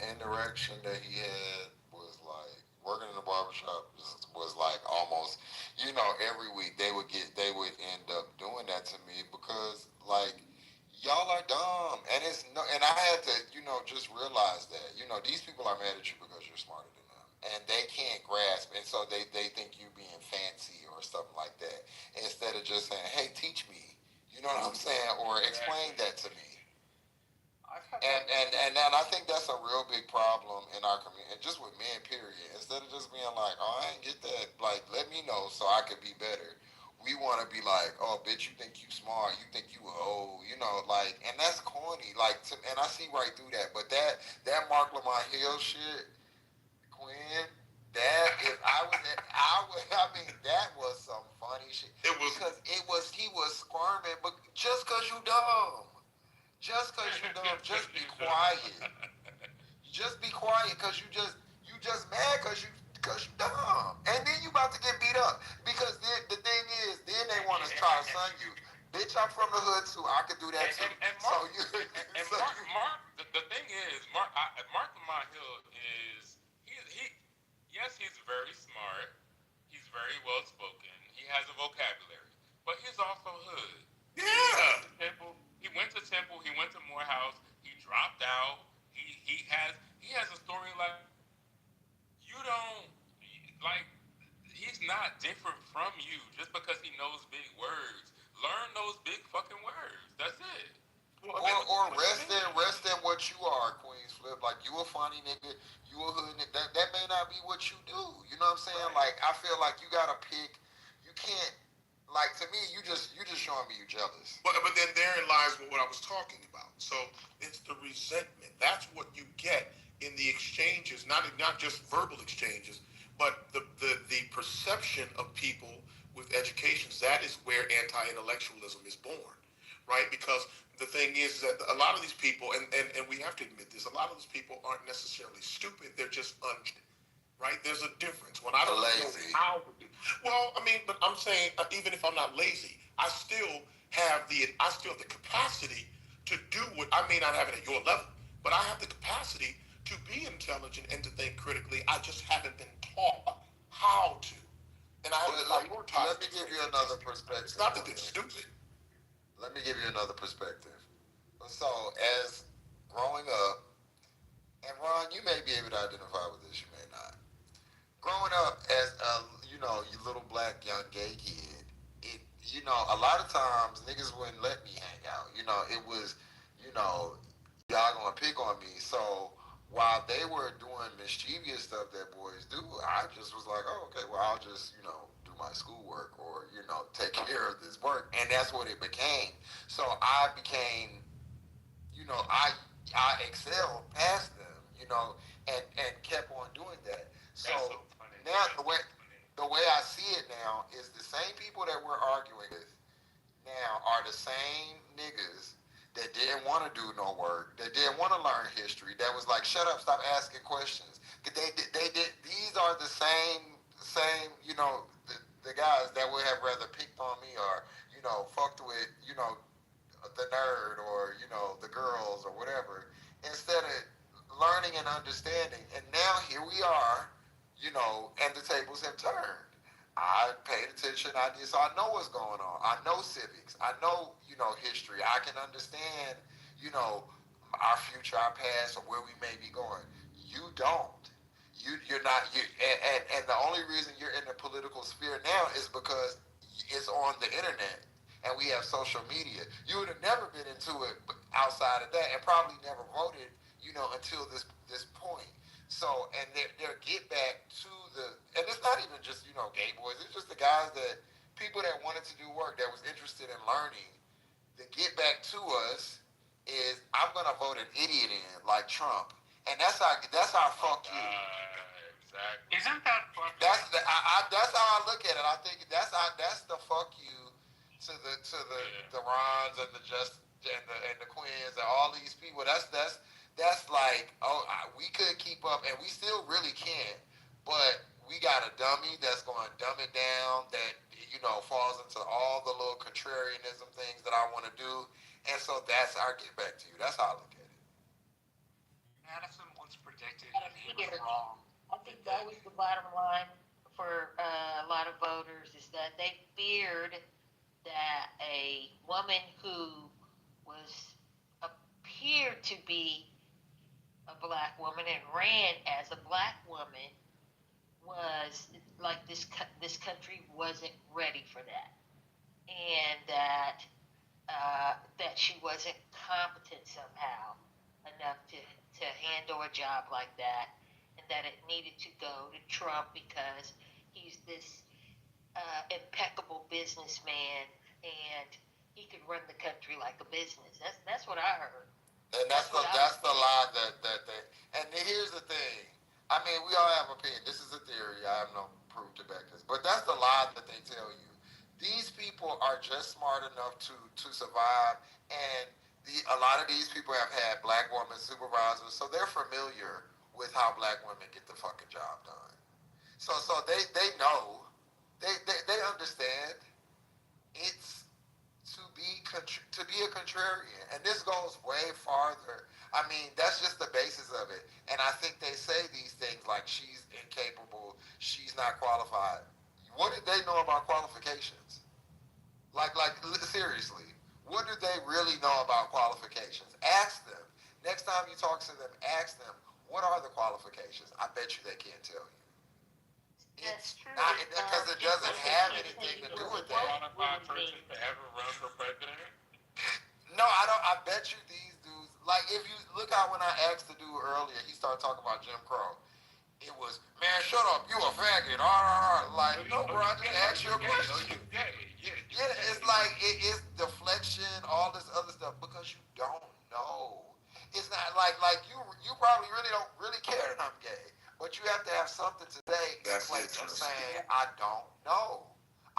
interaction that he had was like working in the barbershop was like almost, every week they would end up doing that to me because like y'all are dumb, and and I had to, just realize that, these people are mad at you because you're smarter than them, and they can't grasp, and so they think you being fancy or something like that, instead of just saying, hey, teach me, you know what I'm saying, or explain that to me. And I think that's a real big problem in our community, just with men, period. Instead of just being like, oh, I ain't get that, like, let me know so I could be better. We want to be like, oh, bitch, you think you smart, you think you old, like, and that's corny, like, and I see right through that. But that Mark Lamont Hill shit, Quinn, that if I mean, that was some funny shit. Because he was squirming, but just cause you dumb. Just cause you dumb, just be quiet. Just be quiet, cause you just mad cause you dumb. And then you about to get beat up. Because then the thing is, then they want to try to son you. Bitch, I'm from the hood too. I could do that too. Mark, the thing is, Mark Lamont Hill is yes, he's very smart. He's very well spoken. He has a vocabulary, but he's also hood. Yeah. He went to Temple. He went to Morehouse. He dropped out. He has a story like you don't like. He's not different from you just because he knows big words. Learn those big fucking words. That's it. Or rest in what you are, Queens Flip. Like, you a funny nigga, you a hood nigga. That may not be what you do. You know what I'm saying? Right. Like, I feel like you gotta pick. You can't. Like, to me, you just showing me you jealous. But then therein lies what I was talking about. So it's the resentment. That's what you get in the exchanges, not just verbal exchanges, but the perception of people with educations. That is where anti-intellectualism is born, right? Because the thing is that a lot of these people, and we have to admit this, a lot of these people aren't necessarily stupid. They're just right? There's a difference. When I don't lazy. know how to do. Well, I mean, but I'm saying even if I'm not lazy, I still have the capacity to do what I may not have it at your level, but I have the capacity to be intelligent and to think critically. I just haven't been taught how to. And I haven't prioritized. Let me give you another perspective. It's not that they're stupid. Let me give you another perspective. So, as growing up, and Ron, you may be able to identify with this, you may not. Growing up as a, you little black young gay kid, a lot of times niggas wouldn't let me hang out. It was, y'all gonna pick on me. So while they were doing mischievous stuff that boys do, I just was like, oh, okay, well, I'll just, do my schoolwork or, take care of this work. And that's what it became. So I became, I excelled past them, and kept on doing that. So now the way I see it now is the same people that we're arguing with now are the same niggas that didn't want to do no work, that didn't want to learn history, that was like, shut up, stop asking questions. They did. These are the same, the guys that would have rather picked on me or, fucked with, the nerd or, the girls or whatever, instead of learning and understanding. And now here we are, and the tables have turned. I paid attention. So I know what's going on. I know civics. I know, history. I can understand, our future, our past, or where we may be going. You don't. You're not. And the only reason you're in the political sphere now is because it's on the internet and we have social media. You would have never been into it outside of that, and probably never voted, until this point. So, and their get back to and it's not even just, gay boys. It's just the guys people that wanted to do work, that was interested in learning. The get back to us is, I'm going to vote an idiot in, like Trump. And that's how fuck you. Exactly. Isn't that fucking... That's how I look at it. I think that's the fuck you to the Rons and the and the Quins and all these people. That's like, we could keep up, and we still really can't. But we got a dummy that's going to dumb it down, that, falls into all the little contrarianism things that I want to do. And so that's our get back to you. That's how I look at it. Madison once predicted that he was wrong. I think that was the bottom line for a lot of voters, is that they feared that a woman who appeared to be a black woman and ran as a black woman was like, this country wasn't ready for that, and that she wasn't competent somehow enough to handle a job like that, and that it needed to go to Trump because he's this impeccable businessman and he could run the country like a business. That's what I heard. And that's the lie that and here's the thing. I mean, we all have opinion. This is a theory. I have no proof to back this. But that's the lie that they tell you. These people are just smart enough to survive, and a lot of these people have had black women supervisors, so they're familiar with how black women get the fucking job done. So they know, they understand. It's to be a contrarian, and this goes way farther. I mean, that's just the basis of it. And I think they say these things like, she's incapable, she's not qualified. What did they know about qualifications? Like seriously, what do they really know about qualifications? Ask them. Next time you talk to them, ask them, what are the qualifications? I bet you they can't tell you. That's true. Not because it doesn't have anything to do with that. Qualified person to ever run for president? No, I don't. I bet you these dudes, like, if you look out when I asked the dude earlier, he started talking about Jim Crow. It was, man, shut up, you a faggot. Like, no, bro, I just asked you a question. Yeah, it's like, it's deflection, all this other stuff, because you don't know. It's not like you probably don't really care that I'm gay, but you have to have something to say in place of saying, I don't know.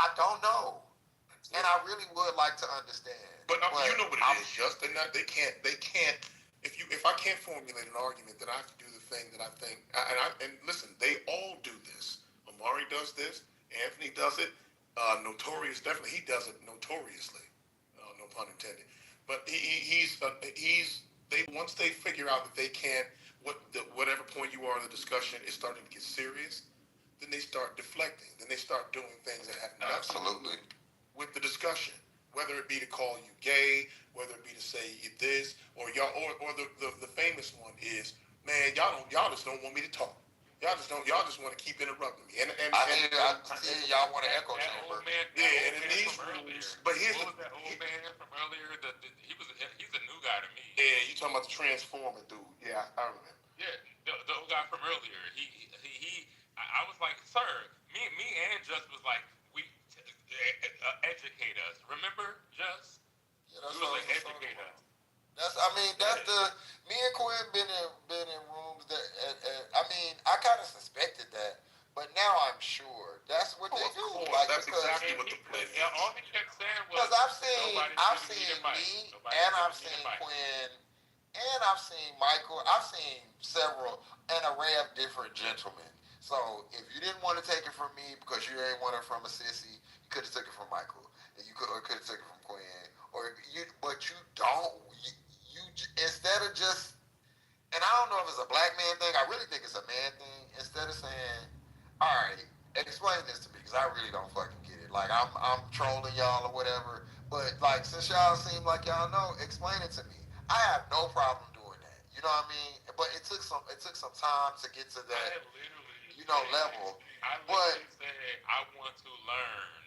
I don't know. And I really would like to understand. But you know what it is, Just. They can't. If I can't formulate an argument, then I have to do the thing that I think. And listen, they all do this. Amari does this. Anthony does it. Notorious, definitely, he does it notoriously. No pun intended. But once they figure out that they can't, whatever point you are in the discussion is starting to get serious, then they start deflecting. Then they start doing things that have nothing to do with the discussion, whether it be to call you gay, whether it be to say you this, or the famous one is, man, y'all just don't want me to talk. Y'all just want to keep interrupting me. And y'all want an echo chamber. And in these rooms, but here's what was that old man from earlier? He's a new guy to me. Yeah, you talking about the transformer dude? Yeah, I remember. Yeah, the old guy from earlier. I was like, sir, me and Just was like, That's exactly what the plan is. All he kept saying was, because I've seen me, and I've seen Quinn, and I've seen Michael. I've seen an array of different gentlemen. So if you didn't want to take it from me because you ain't want it from a sissy, you could have took it from Michael, and you could have took it from Quinn, but you don't. You instead of just, and I don't know if it's a black man thing. I really think it's a man thing. Instead of saying, all right, explain this to me because I really don't fucking get it. Like I'm trolling y'all or whatever, but like since y'all seem like y'all know, explain it to me. I have no problem doing that. You know what I mean? But it took some time to get to that level. I literally said I want to learn.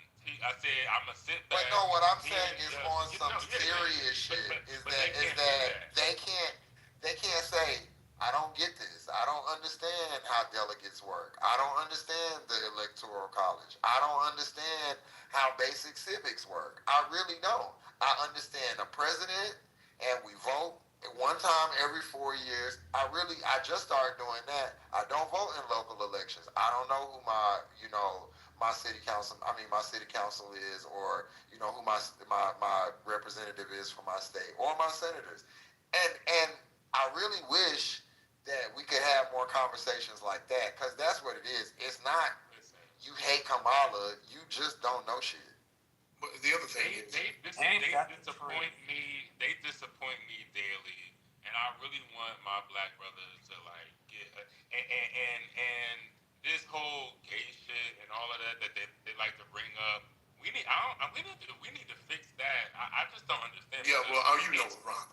I said I'm gonna sit back. But no, what I'm saying is on some serious shit. Is that they can't say, I don't get this. I don't understand how delegates work. I don't understand the electoral college. I don't understand how basic civics work. I really don't. I understand a president and we vote one time every 4 years. I just started doing that. I don't vote in local elections. I don't know who my city council is, or who my representative is for my state or my senators. And I really wish that we could have more conversations like that, because that's what it is. It's not you hate Kamala, you just don't know shit. But the other thing is, they disappoint me. They disappoint me daily, and I really want my black brothers to like get and this whole gay shit and all of that they like to bring up. We need to fix that. I just don't understand. Yeah, well, you know what, Ron.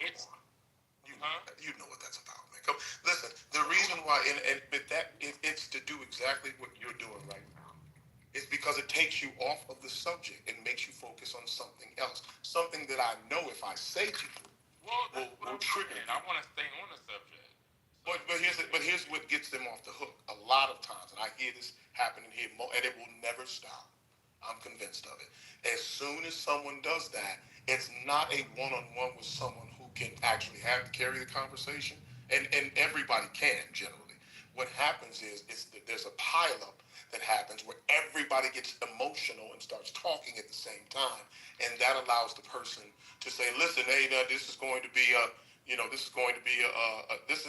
You know what that's about, man. Come, listen, the reason why, it's to do exactly what you're doing right now. It's because it takes you off of the subject and makes you focus on something else. Something that I know if I say to you will trigger you. I want to stay on the subject. But here's what gets them off the hook. A lot of times, and I hear this happening here, and it will never stop. I'm convinced of it. As soon as someone does that, it's not a one-on-one with someone who can actually carry the conversation, and everybody can generally. What happens is that there's a pileup that happens where everybody gets emotional and starts talking at the same time, and that allows the person to say, "Listen, hey, this is going to be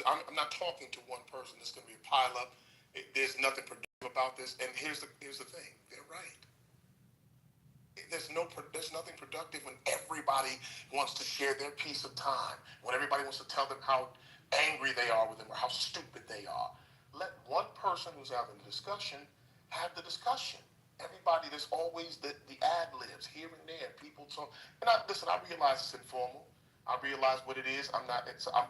I'm not talking to one person. This is going to be a pileup. There's nothing productive about this." And here's the thing: they're right. There's nothing productive when everybody wants to share their piece of time, when everybody wants to tell them how angry they are with them or how stupid they are. Let one person who's having the discussion have the discussion. Everybody, there's always the ad-libs here and there. People talk. And I realize it's informal. I realize what it is. I'm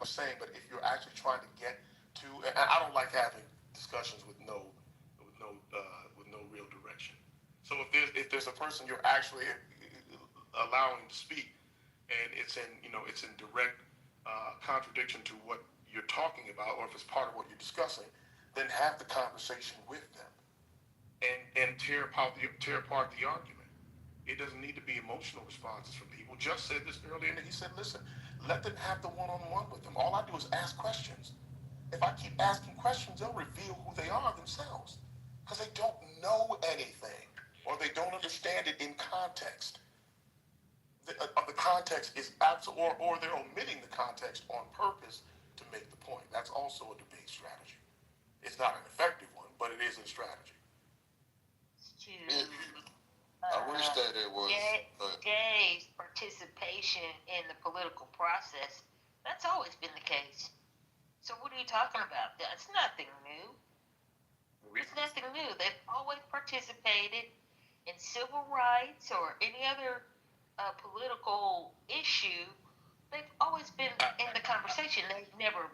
saying, but if you're actually trying to get to, and I don't like having discussions with no real direction. So if there's a person you're actually allowing to speak, and it's in direct contradiction to what you're talking about, or if it's part of what you're discussing, then have the conversation with them, and tear apart the argument. It doesn't need to be emotional responses from people. Just said this earlier, and he said, "Listen, let them have the one-on-one with them. All I do is ask questions. If I keep asking questions, they'll reveal who they are themselves, because they don't know anything, or they don't understand it in context. The context is absolute, or they're omitting the context on purpose to make the point. That's also a debate strategy. It's not an effective one, but it is a strategy." I wish that it was gay participation in the political process. That's always been the case. So what are you talking about? That's nothing new. It's nothing new. They've always participated in civil rights or any other political issue. They've always been in the conversation. They've never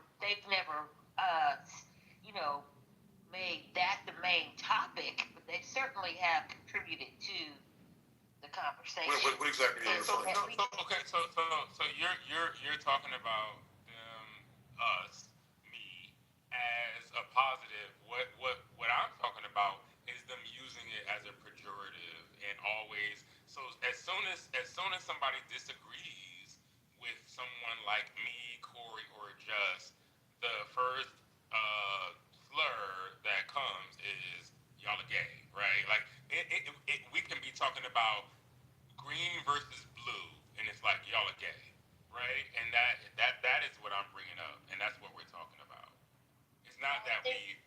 made that the main topic, but they certainly have contributed to the conversation. What exactly are you referring to? So you're talking about us, me, as a positive. What I'm talking about is them using it as a pejorative and always. So as soon as somebody disagrees with someone like me, Corey, or Just, the first slur that comes is y'all are gay, right? Like we can be that we.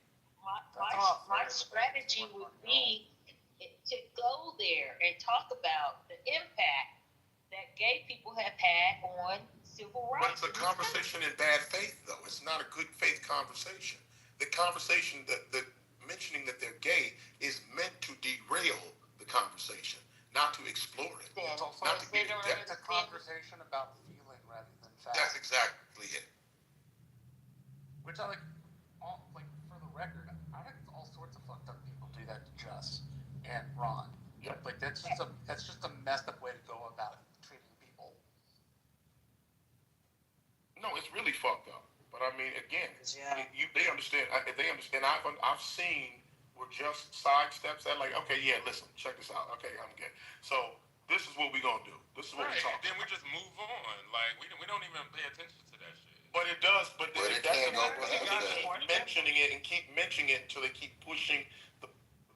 My strategy would be to go there and talk about the impact that gay people have had on civil But rights. it's a conversation in bad faith, though. It's not a good faith conversation. The conversation that mentioning that they're gay is meant to derail the conversation, not to explore it. Yeah, so not to get in it's depth. a conversation about feeling rather than fact. That's exactly it. Which I like, for the record, I think all sorts of fucked up people do that to Just and Ron. Yep. Like that's just a messed up way to go about treating people. No, it's really fucked up. But I mean, again, Yeah. they understand. They understand. I've seen where Just sidesteps that. Like, okay, yeah, listen, check this out. Okay, I'm good. So this is what we're gonna do. This is what we're talking. Then we just move on. Like we don't even pay attention to that shit. But it does. But it that's can't go you gotta past keep that. mentioning it and keep mentioning it until they keep pushing the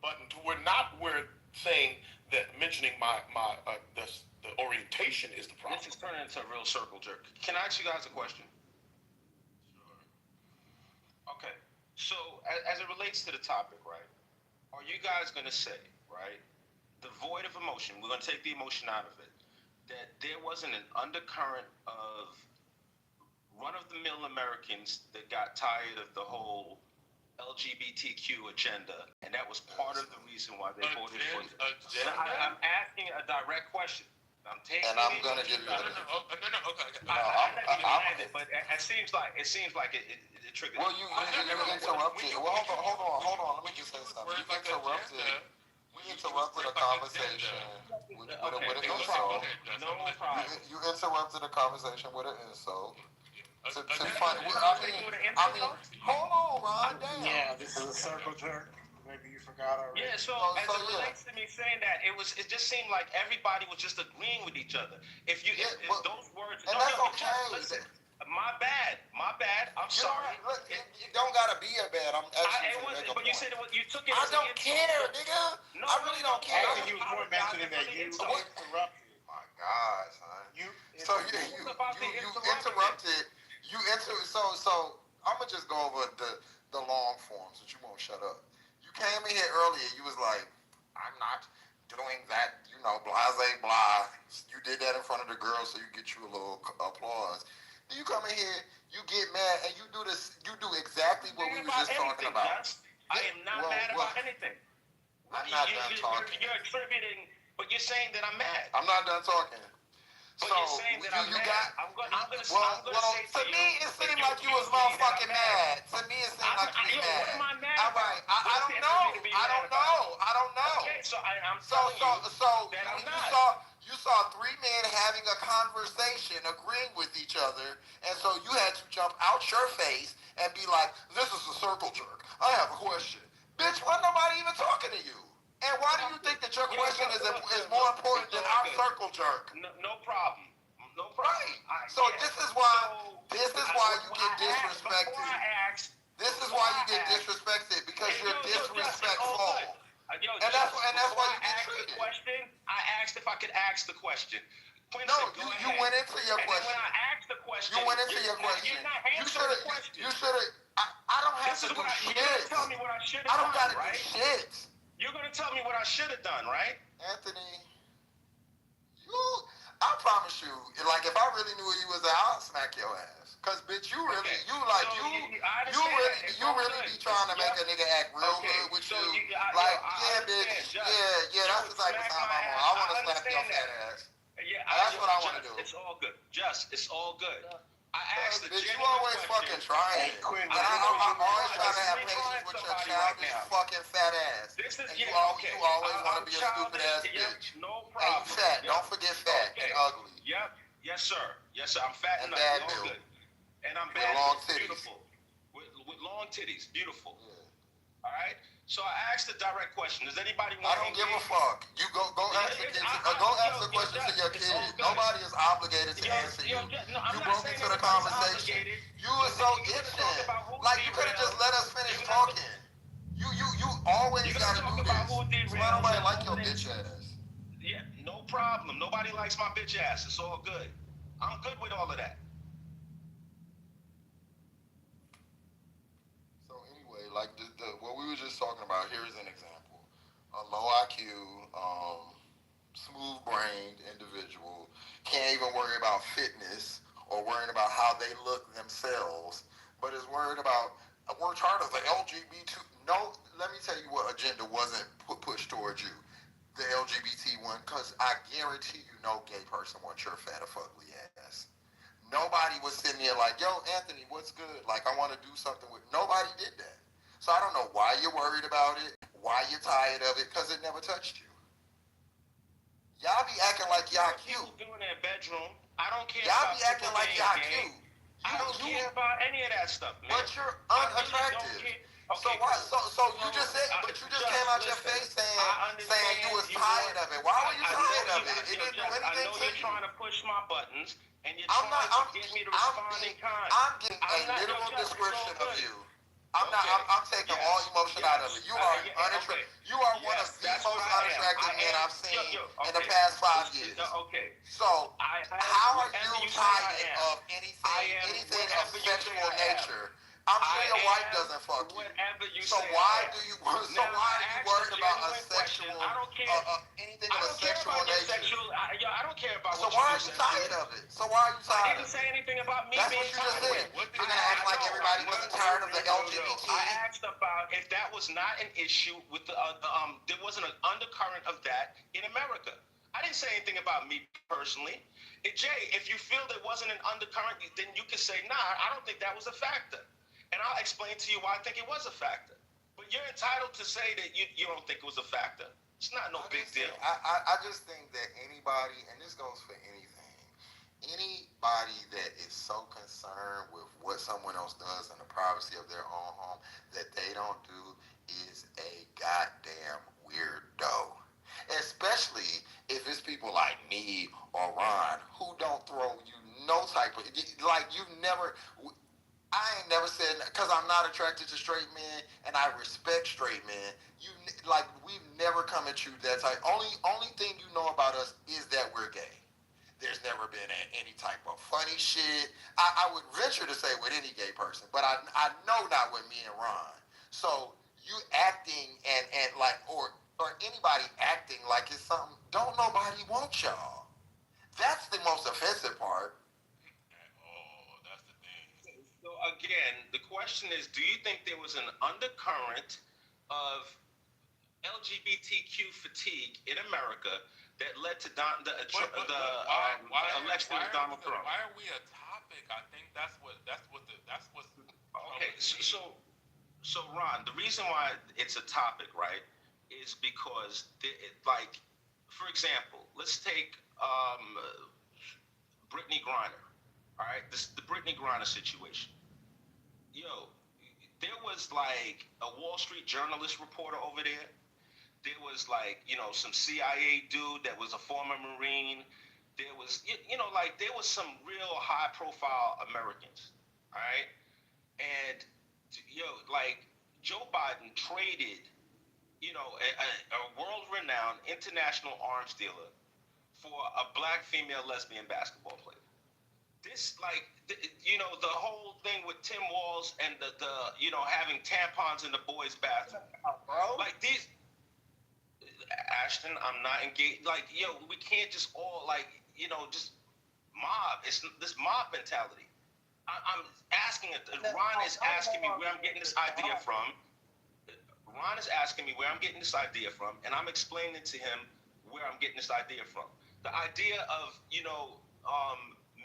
button to where not where saying that mentioning the orientation is the problem. This is turning into a real circle jerk. Can I ask you guys a question? Okay, so as it relates to the topic, right, are you guys going to say, right, the void of emotion, we're going to take the emotion out of it, that there wasn't an undercurrent of run-of-the-mill Americans that got tired of the whole LGBTQ agenda, and that was part of the reason why they voted for it? I'm asking a direct question. I'm taking And I'm gonna give you No, the. okay. But it seems like it triggered. Well, you interrupted. Well, hold on. Let me just say something. You interrupted a conversation with an insult. No problem. You interrupted a conversation with an insult. To find, I mean, hold on, Ron. Damn. Yeah, this is a circle jerk. Maybe you forgot already. Yeah, so as it relates to me saying that, it just seemed like everybody was just agreeing with each other. If those words, and that's okay. Listen, my bad. I'm sorry. Look, it don't gotta be a bad. I'm actually. But you said you took it. I don't care, nigga. I really don't care. He was more mentioning that you interrupted. My God, son. You interrupted. So I'm gonna just go over the long forms, but you won't shut up. You came in here earlier. You was like, I'm not doing that. Blase blah. You did that in front of the girls, so you get you a little applause. Then you come in here, you get mad, and you do this. You do exactly what we were just talking about. I am not mad about anything. I'm not done talking. You're attributing, but you're saying that I'm mad. I'm not done talking. But So you're saying that I'm mad. I'm gonna say to me, it seemed like you was motherfucking mad. To me, it seemed like you was mad. What am I mad All right, I don't know. I don't know. Okay, so I'm So that I'm not. you saw three men having a conversation, agreeing with each other, and so you had to jump out your face and be like, "This is a circle jerk. I have a question." Bitch, why nobody even talking to you? And why do you think that your question is more important than our circle jerk? No problem. No problem. Right. So this is why you get disrespected. This is why you get disrespected, because you're disrespectful. And that's why you get treated. I asked if I could ask the question. Quincy, No, you went into your question. When I asked the question, You went into your question. You're not You answering should the question. have. I don't have to do You're gonna shit. tell me what I should I have don't done, gotta right? do shit. You're gonna tell me what I should have done, right? Anthony, I promise you, like if I really knew who you was, I'll smack your ass. Cause bitch, you really be trying to make a nigga act real good with you. Bitch, yeah, that's the type of time I'm on. I want to slap your fat ass. Yeah, that's what I want to do. It's all good. It's all good. I asked the bitch, you genuine always question. fucking trying. But I'm always trying to have patience with your childish fucking fat ass. And you always want to be a stupid ass bitch. No And problem. you fat. Don't forget fat and ugly. Yep. Yes, sir. I'm fat And and bad ugly. All build. good. And I'm With bad. long titties. Beautiful. With long titties. Beautiful. Yeah. All right. So I asked a direct question. Does anybody want? I don't give a fuck. You go ask the kids. Go ask the question to your kid. Nobody is obligated to answer you. You broke into the conversation. You were so itching. Like you could have just let us finish talking. You always gotta do this. Why nobody like your bitch ass? Yeah, no problem. Nobody likes my bitch ass. It's all good. I'm good with all of that. So anyway. like what we were just talking about. Here's an example: a low IQ, smooth-brained individual can't even worry about fitness or worrying about how they look themselves, but is worried about worked hard as the LGBT. No, let me tell you what agenda wasn't pushed towards you. The LGBT one, because I guarantee you no gay person wants your fat or fugly ass. Nobody was sitting there like, yo, Anthony, what's good? Like, I want to do something with. Nobody did that. So I don't know why you're worried about it, why you're tired of it, because it never touched you. Y'all be acting like y'all cute. People do in their bedroom. I don't care. Y'all be acting like y'all cute. I don't care about any of that stuff, man. But you're unattractive. So why? So you just said, but you just came out your face saying you was tired of it. Why were you tired of it? It didn't do anything to you. I know you're trying to push my buttons, and you're trying to get me to respond in kind. I'm getting a literal description of you. I'm taking all emotion out of it. You are unattractive. You are one of the most unattractive men I've seen in the past 5 years. Okay. So how are you tired of anything of sexual nature? I'm sure your wife doesn't fuck you. So why are you worried about a sexual anything of a sexual nature? I don't care about. So why are you tired of it? So why are you tired? I didn't say anything about me being tired. That's what you just said. You're gonna act like everybody wasn't tired of the LGBT. I asked about if that was not an issue with the there wasn't an undercurrent of that in America. I didn't say anything about me personally. Jay, if you feel there wasn't an undercurrent, then you can say, nah, I don't think that was a factor. And I'll explain to you why I think it was a factor. But you're entitled to say that you don't think it was a factor. It's not no big deal. I just think that anybody, and this goes for anything, anybody that is so concerned with what someone else does in the privacy of their own home that they don't do is a goddamn weirdo. Especially if it's people like me or Ron who don't throw you no type of, like you've never... I ain't never said, because I'm not attracted to straight men and I respect straight men. We've never come at you that type. Only thing you know about us is that we're gay. There's never been any type of funny shit. I would venture to say with any gay person, but I know not with me and Ron. So you acting and like, or anybody acting like it's something, don't nobody want y'all. That's the most offensive part. So again, the question is, do you think there was an undercurrent of LGBTQ fatigue in America that led to the election of Donald Trump? Why are we a topic? I think that's what's okay. So Ron, the reason why it's a topic, right, is because for example, let's take Brittany Griner. All right, the Brittany Griner situation. Yo, there was like a Wall Street journalist reporter over there. There was some CIA dude that was a former Marine. There was, there was some real high-profile Americans. All right, and Joe Biden traded, a world-renowned international arms dealer for a black female lesbian basketball player. This, the whole thing with Tim Walz and the having tampons in the boys' bathroom. Bro. Like these, Ashton, I'm not engaged. We can't just all just mob. It's this mob mentality. I'm asking it. Ron is asking me where I'm getting this idea from. Ron is asking me where I'm getting this idea from, and I'm explaining to him where I'm getting this idea from. The idea of,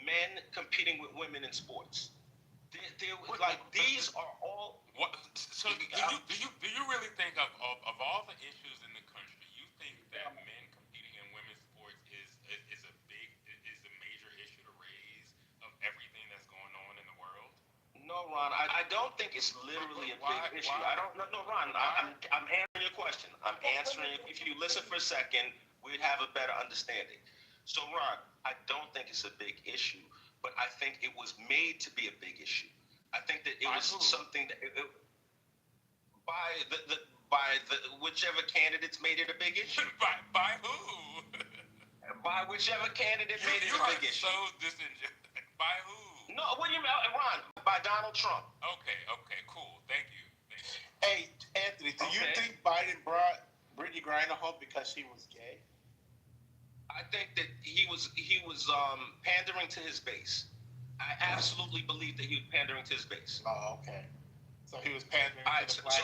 men competing with women in sports. These are all. What? So do you really think of all the issues in the country, you think that men competing in women's sports is a major issue to raise of everything that's going on in the world? No, Ron, I don't think it's literally a big issue. I don't. No, Ron, I'm answering your question. I'm answering it. If you listen for a second, we'd have a better understanding. So, Ron, I don't think it's a big issue, but I think it was made to be a big issue. I think that it was something that by the whichever candidates made it a big issue. by who? By whichever candidate made it a big issue. So disingenuous. By who? No, what do you mean, Ron? By Donald Trump. Okay, cool. Thank you. Hey, Do you think Biden brought Brittany Griner home because she was gay? I think that he was pandering to his base. I absolutely believe that he was pandering to his base. Oh, okay. So he was pandering to the black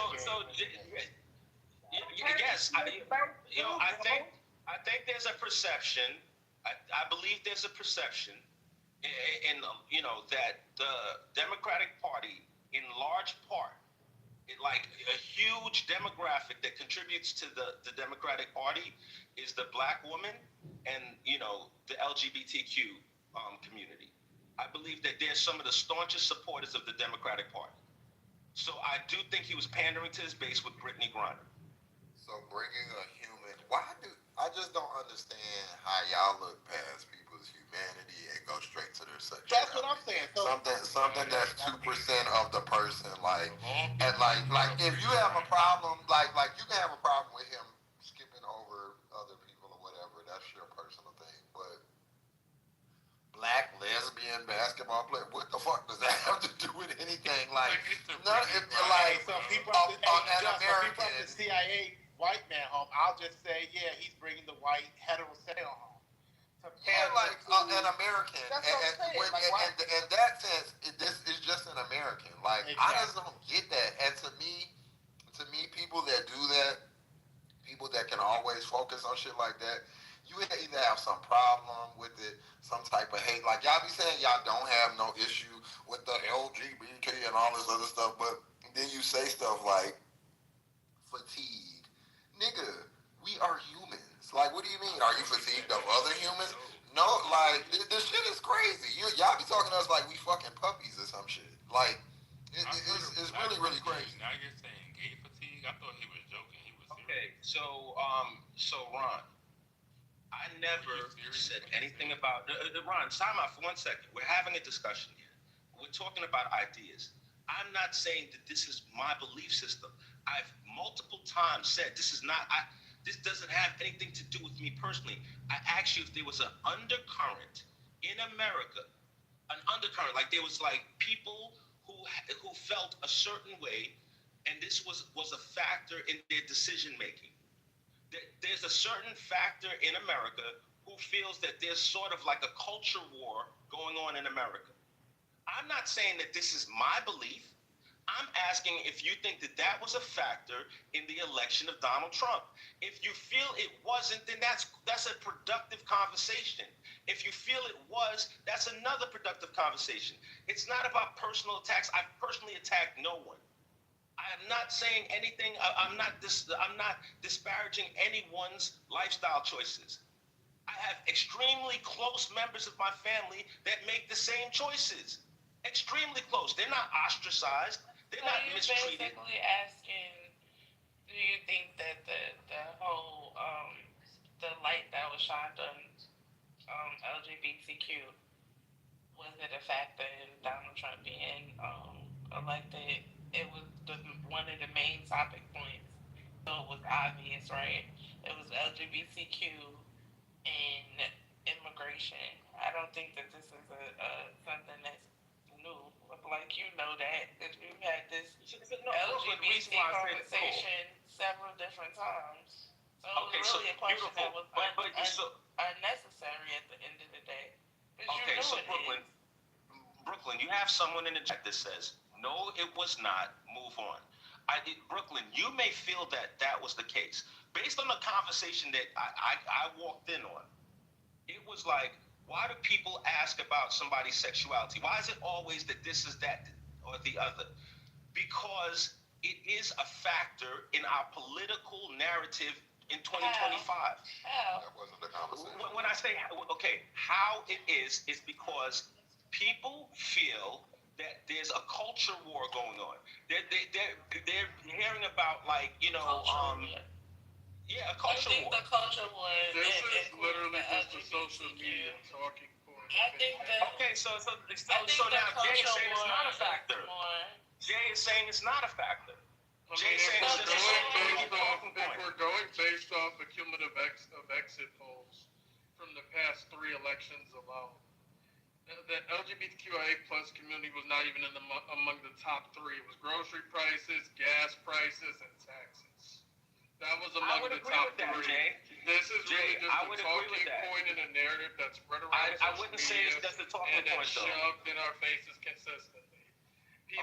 yes, I think there's a perception. I believe there's a perception, in that the Democratic Party, in large part, like a huge demographic that contributes to the Democratic Party is the black woman and the LGBTQ community. I believe that they're some of the staunchest supporters of the Democratic Party. So I do think he was pandering to his base with Brittany Griner. So bringing a human, I just don't understand how y'all look past people's humanity and go straight to their sexuality. That's what I'm saying. So, something that's 2% of the person, and if you have a problem, like you can have a problem with him skipping over other people or whatever. That's your personal thing, but black lesbian basketball player, what the fuck does that have to do with anything? So people from the CIA white man home, I'll just say, yeah, he's bringing the white heterosexual home. An American. In that sense, this is just an American. Exactly. I just don't get that. And to me, people that do that, people that can always focus on shit like that, you either have some problem with it, some type of hate. Like y'all be saying y'all don't have no issue with the LGBT and all this other stuff, but then you say stuff like fatigue. Nigga, we are humans. Like, what do you mean? Are you fatigued of other humans? No, this shit is crazy. Y'all be talking to us like we fucking puppies or some shit. It's really, really crazy. Now you're saying gay fatigue? I thought he was joking. He was serious. Okay, so Ron, I never said anything about Ron. Time out for 1 second. We're having a discussion here. We're talking about ideas. I'm not saying that this is my belief system. I've multiple times said this doesn't have anything to do with me personally. I asked you if there was an undercurrent in America, like there was people who felt a certain way, and this was a factor in their decision making. There's a certain factor in America who feels that there's sort of like a culture war going on in America. I'm not saying that this is my belief. I'm asking if you think that was a factor in the election of Donald Trump. If you feel it wasn't, then that's a productive conversation. If you feel it was, that's another productive conversation. It's not about personal attacks. I've personally attacked no one. I am not saying anything. I'm not disparaging anyone's lifestyle choices. I have extremely close members of my family that make the same choices. Extremely close. They're not ostracized. They're not mistreated. Basically asking, do you think that the whole the light that was shined on LGBTQ, was it a factor in Donald Trump being elected? It was one of the main topic points. So it was obvious, right? It was LGBTQ and immigration. I don't think that this is something that's new. Like, that, because we've had this LGBT conversation several different times. So it was really a question that was unnecessary at the end of the day. Okay, so Brooklyn, you have someone in the chat that says, no, it was not, move on. Brooklyn, you may feel that was the case. Based on the conversation that I walked in on, it was like, why do people ask about somebody's sexuality? Why is it always that this is that or the other? Because it is a factor in our political narrative in 2025. How? That wasn't the conversation. When I say, how it is because people feel that there's a culture war going on. They're hearing about a culture war. The culture war. This is literally just a social media talking point. I think that. Okay, so now Jay is saying it's not a factor. Jay is saying it's not a factor. Jay is saying it's just a talking point. If we're going based off the cumulative of exit polls from the past 3 elections alone, the LGBTQIA plus community was not even among the top 3. It was grocery prices, gas prices, and taxes. That was I among would the agree top with that, three. Jay. This is Jay, really just I a would agree with talking that. point in a narrative that's spread around I social wouldn't say media it's just a talking and then point, though. shoved in our faces consistently.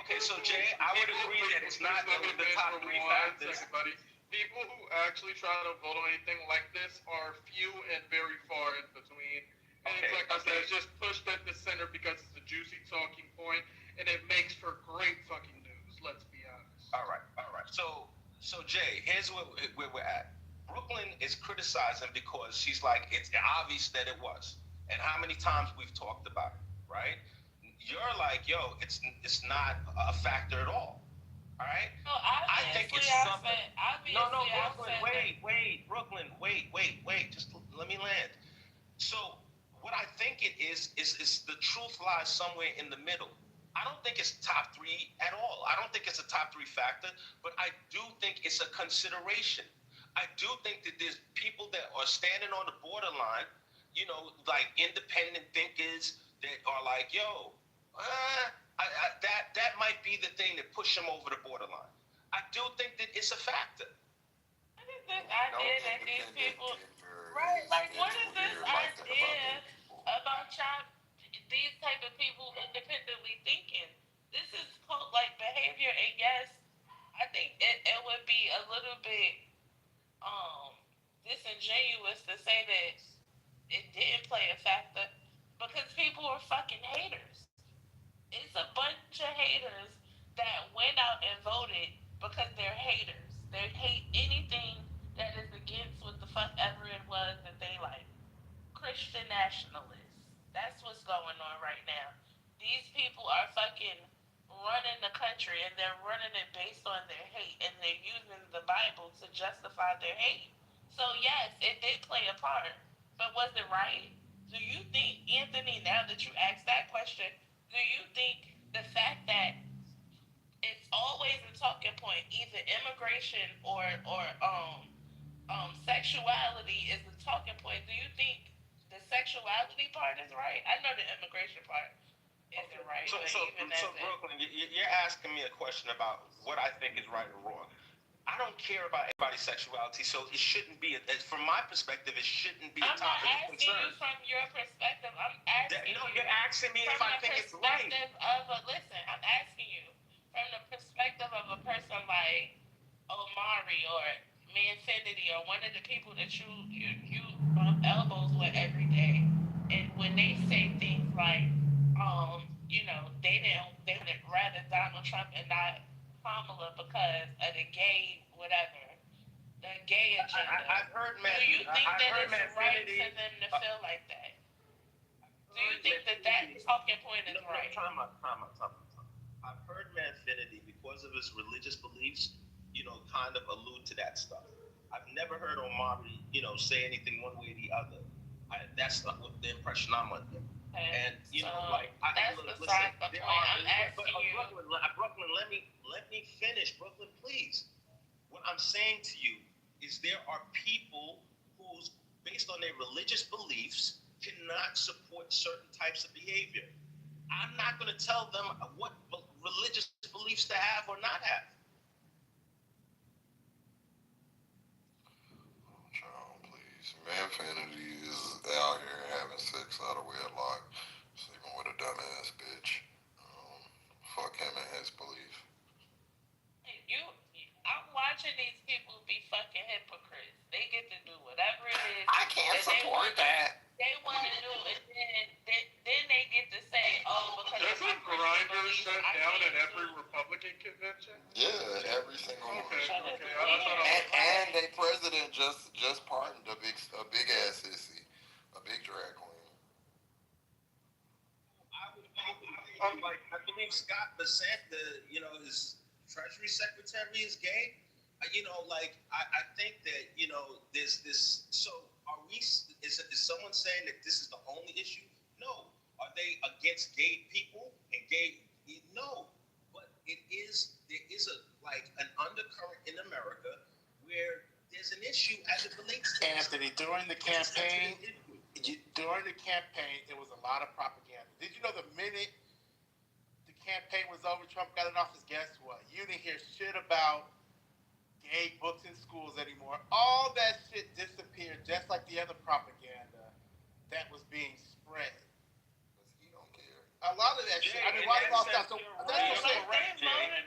Okay, so Jay, I would agree that it's not the top three factors. Buddy. People who actually try to vote on anything like this are few and very far in between. And it's like I said, it's just pushed at the center because it's a juicy talking point, and it makes for great fucking news. Let's be honest. All right. So Jay, here's where we're at. Brooklyn is criticizing because she's like, it's obvious that it was, and how many times we've talked about it, right? You're like, yo, it's not a factor at all. All right. No, I think it's something. No, Brooklyn, Brooklyn, wait. Just let me land. So what I think it is the truth lies somewhere in the middle. I don't think it's top three at all. I don't think it's a top three factor, but I do think it's a consideration. I do think that there's people that are standing on the borderline, like independent thinkers that are like, yo, that might be the thing that push them over the borderline. I do think that it's a factor. What is this idea that these people, right? Like, what is this idea about these type of people independently thinking? This is cult-like behavior, and yes, I think it would be a little bit disingenuous to say that it didn't play a factor because people are fucking haters. It's a bunch of haters that went out and voted because they're haters. They hate anything that is against what the fuck ever it was that they like. Christian nationalists. That's what's going on right now. These people are fucking running the country and they're running it based on their hate and they're using the Bible to justify their hate. So yes, it did play a part. But was it right? Do you think, Anthony, now that you asked that question, do you think the fact that it's always a talking point, either immigration or sexuality is the talking point? Do you think the sexuality part is right? I know the immigration part isn't right. So Brooklyn, you're asking me a question about what I think is right or wrong. I don't care about everybody's sexuality, so it shouldn't be, from my perspective, it shouldn't be a topic of concern. I'm not asking you from your perspective. I'm asking you're asking me if I think it's right. Listen, I'm asking you from the perspective of a person like Omari or Manfinity or one of the people that you bump elbows with every day, and when they say things like, they would rather Donald Trump and not Kamala because of the gay whatever, the gay agenda. I've heard Do you think that it's right for them to feel like that? Do you think that talking point is right? Time out. I've heard Manfinity, because of his religious beliefs, kind of allude to that stuff. I've never heard Omari, say anything one way or the other. That's the impression I'm under. Okay. And that's beside the point. I'm asking you. Brooklyn, let me finish. Brooklyn, please. What I'm saying to you is there are people who's based on their religious beliefs cannot support certain types of behavior. I'm not going to tell them what religious beliefs to have or not have. Please, Manfinity is out here having sex out of wedlock, sleeping with a dumbass bitch. Fuck him and his belief. I'm watching these people be fucking hypocrites. They get to do whatever it is. I can't support that. They want to do it, and then they get to say, "Oh, because doesn't Grindr shut down at every Republican convention?" Yeah, every single one. Okay. And their president just pardoned a big ass sissy, a big drag queen. I believe Scott Bessent, his Treasury Secretary is gay. I think that, there's this. So are we? Is someone saying that this is the only issue? No. Are they against gay people and gay? No. But there is an undercurrent in America where there's an issue as it relates to Anthony, during the campaign, it was a lot of propaganda. Did you know the minute the campaign was over, Trump got in office, guess what? You didn't hear shit about gay books in schools anymore. All that shit disappeared, just like the other propaganda that was being spread. He don't care. A lot of that shit. I mean, why did all stop? So that's what I'm saying.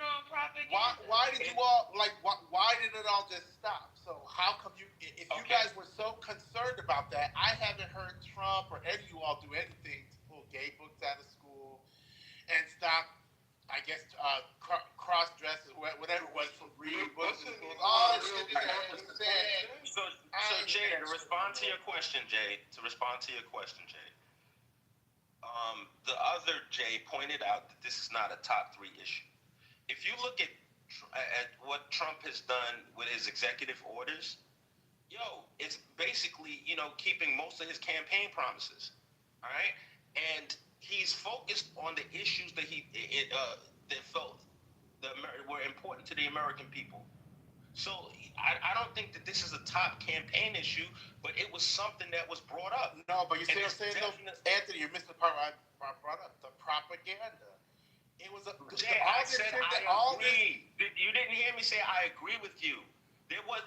Why did you all like? Why did it all just stop? So how come you? If you guys were so concerned about that, I haven't heard Trump or any of you all do anything to pull gay books out of school and stop. I guess cross dressers, whatever it was, from reading books in schools. All that shit that was said. So Jay, to respond to your question, Jay. The other Jay pointed out that this is not a top 3 issue. If you look at what Trump has done with his executive orders, it's basically, keeping most of his campaign promises. All right? And he's focused on the issues that that felt were important to the American people. So I don't think that this is a top campaign issue, but it was something that was brought up. No, but you see what I'm saying, though, Anthony, you're missing the part I brought up, the propaganda. It was a. Jay, I said I agree. You didn't hear me say I agree with you. It was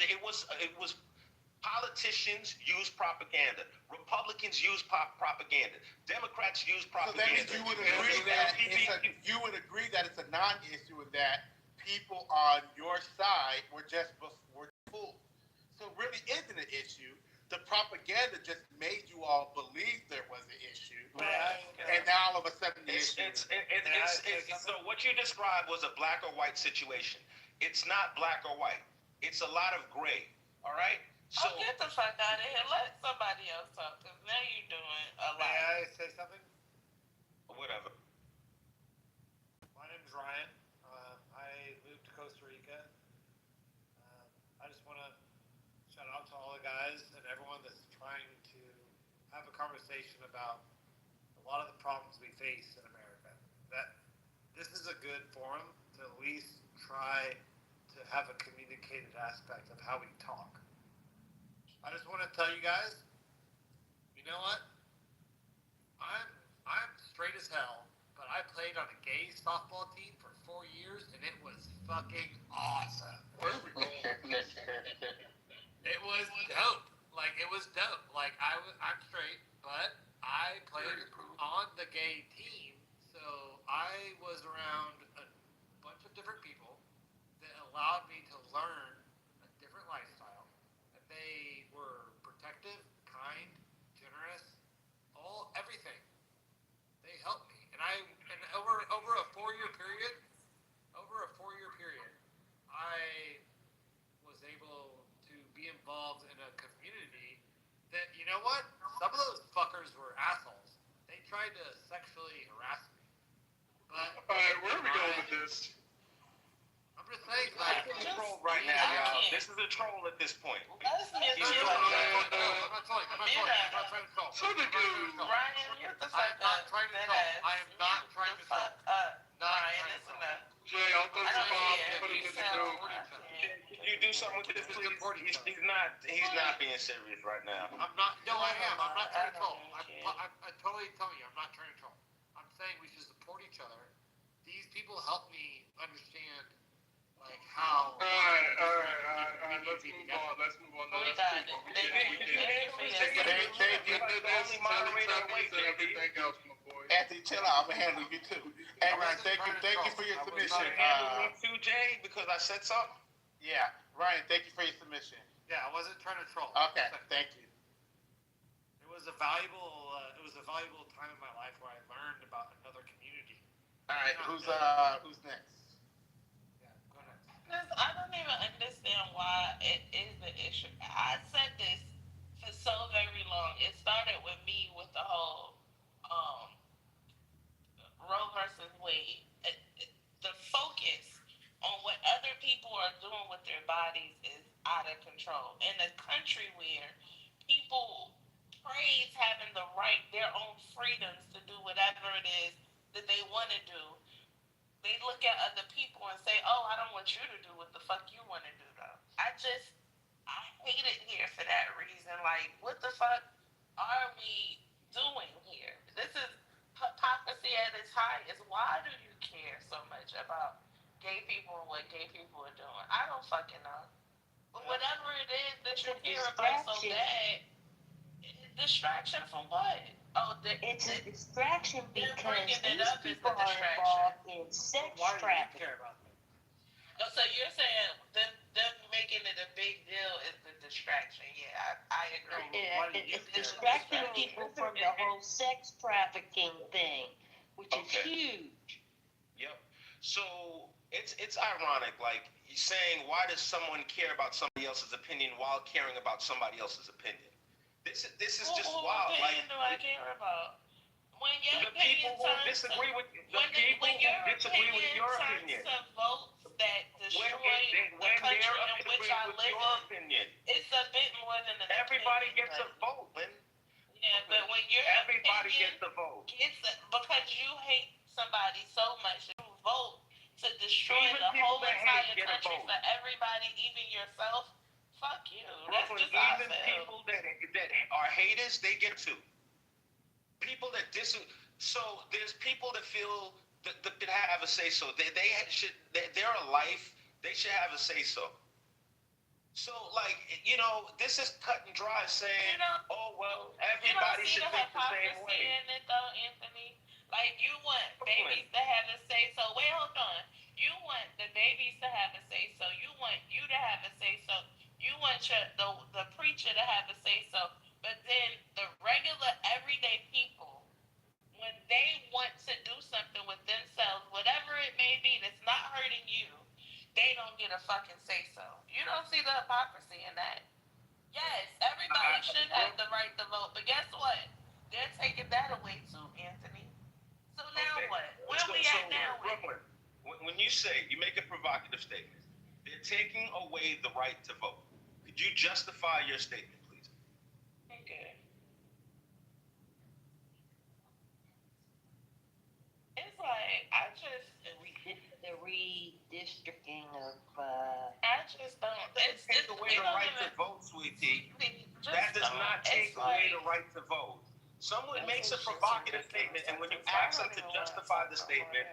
politicians use propaganda. Republicans use propaganda. Democrats use propaganda. So that means you would agree that it's a non-issue and that people on your side were fooled. So it really isn't an issue. The propaganda just made you all believe there was an issue, and now all of a sudden the issue. So what you described was a black or white situation. It's not black or white. It's a lot of gray. All right. So get the fuck out of here. Let somebody else talk, because now you're doing a lot. May I say something? Whatever. My name is Ryan. I moved to Costa Rica. I just want to shout out to all the guys and everyone that's trying to have a conversation about a lot of the problems we face in America. That this is a good forum to at least try to have a communicated aspect of how we talk. I just want to tell you guys, you know what? I'm straight as hell, but I played on a gay softball team for 4 years, and it was fucking awesome. It was dope. It was dope. I'm straight, but I played on the gay team, so I was around a bunch of different people that allowed me to learn a different lifestyle. They were protective, kind, generous, everything. They helped me, and over a 4-year period, I was able to be involved in a community that, you know what? Some of those fuckers were assholes. They tried to sexually harass me. But all right, where are we going with this? I'm just saying, this is a troll right now, y'all. This is a troll at this point. I'm not trolling. I'm not trying to troll. Ryan, you have to fuck up. I am not trying to troll. Ryan, listen up. Jay, I'll go to Bob and put him in the group. Can you do something with this, please? He's not being serious right now. I'm not. No, I am. I'm not trying to troll. I totally tell you, I'm not trying to troll. I'm saying we should support each other. These people help me understand, how. All right. Let's move on. We got it. Everything else, my boy. Anthony, chill out. I'm gonna handle you too. Hey, Ryan, thank you for your submission. Handle me too, Jay, because I said something. Yeah, Ryan, thank you for your submission. Yeah, I wasn't trying to troll. Okay, thank you. It was a valuable time in my life where I learned about another community. All right, who's next? Yeah, go ahead. Because I don't even understand why it is the issue. I said this for so very long. It started with me with the whole Roe versus Wade. The focus on what other people are doing with their bodies is out of control. In a country where people praise having the right, their own freedoms to do whatever it is that they want to do, they look at other people and say, oh, I don't want you to do what the fuck you want to do, though. I hate it here for that reason. What the fuck are we doing here? This is hypocrisy at its highest. Why do you care so much about gay people and what gay people are doing? I don't fucking know. it is that you care about so bad, distraction from what? Oh, it's a distraction because bringing it these up as people a are distraction. involved in sex Why do you trafficking. care about that? Oh, so you're saying them making it a big deal is the distraction? Yeah, I agree. Why do you It's care distracting about that? people from the whole sex trafficking thing, which is huge. Yep. So it's ironic, like you're saying, why does someone care about somebody else's opinion while caring about somebody else's opinion? This is just wild. Like, do I care about? When your the people who disagree with your opinion. To votes that destroy the country in which I live in, it's a bit more than an everybody opinion, gets a vote, man. Yeah, but when your everybody gets a vote, because you hate somebody so much, you vote to destroy even the whole entire country for everybody, even yourself. Fuck you. That's just how I even feel. people that are haters, they get too. People that so there's people that feel that have a say so. They're a life. They should have a say so. So like this is cut and dry saying, oh well, everybody should think the same way. In it though, Anthony. Like you want babies to have a say so. Wait, hold on. You want the babies to have a say so. You want you to have a say so. You want the preacher to have a say so. But then the regular everyday people, when they want to do something with themselves, whatever it may be that's not hurting you, they don't get a fucking say so. You don't see the hypocrisy in that. Yes, everybody should have the right to vote, but guess what? They're taking that away too, Anthony. So now what? Where we at now? Brooklyn, when you say, you make a provocative statement, they're taking away the right to vote. Could you justify your statement, please? Okay. It's like, The redistricting of, I just don't. It's take away the right to vote, sweetie. That does not take away the right to vote. Someone makes a provocative statement, and when you ask them to justify the statement,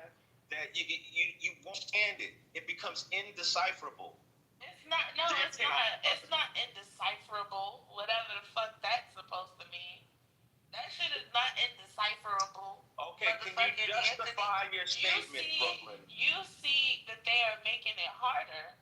that you won't stand it. It becomes indecipherable. It's not. No, it's not. It's not indecipherable. Whatever the fuck that's supposed to mean. That shit is not indecipherable. Okay, can you justify your statement, Brooklyn? You see that they are making it harder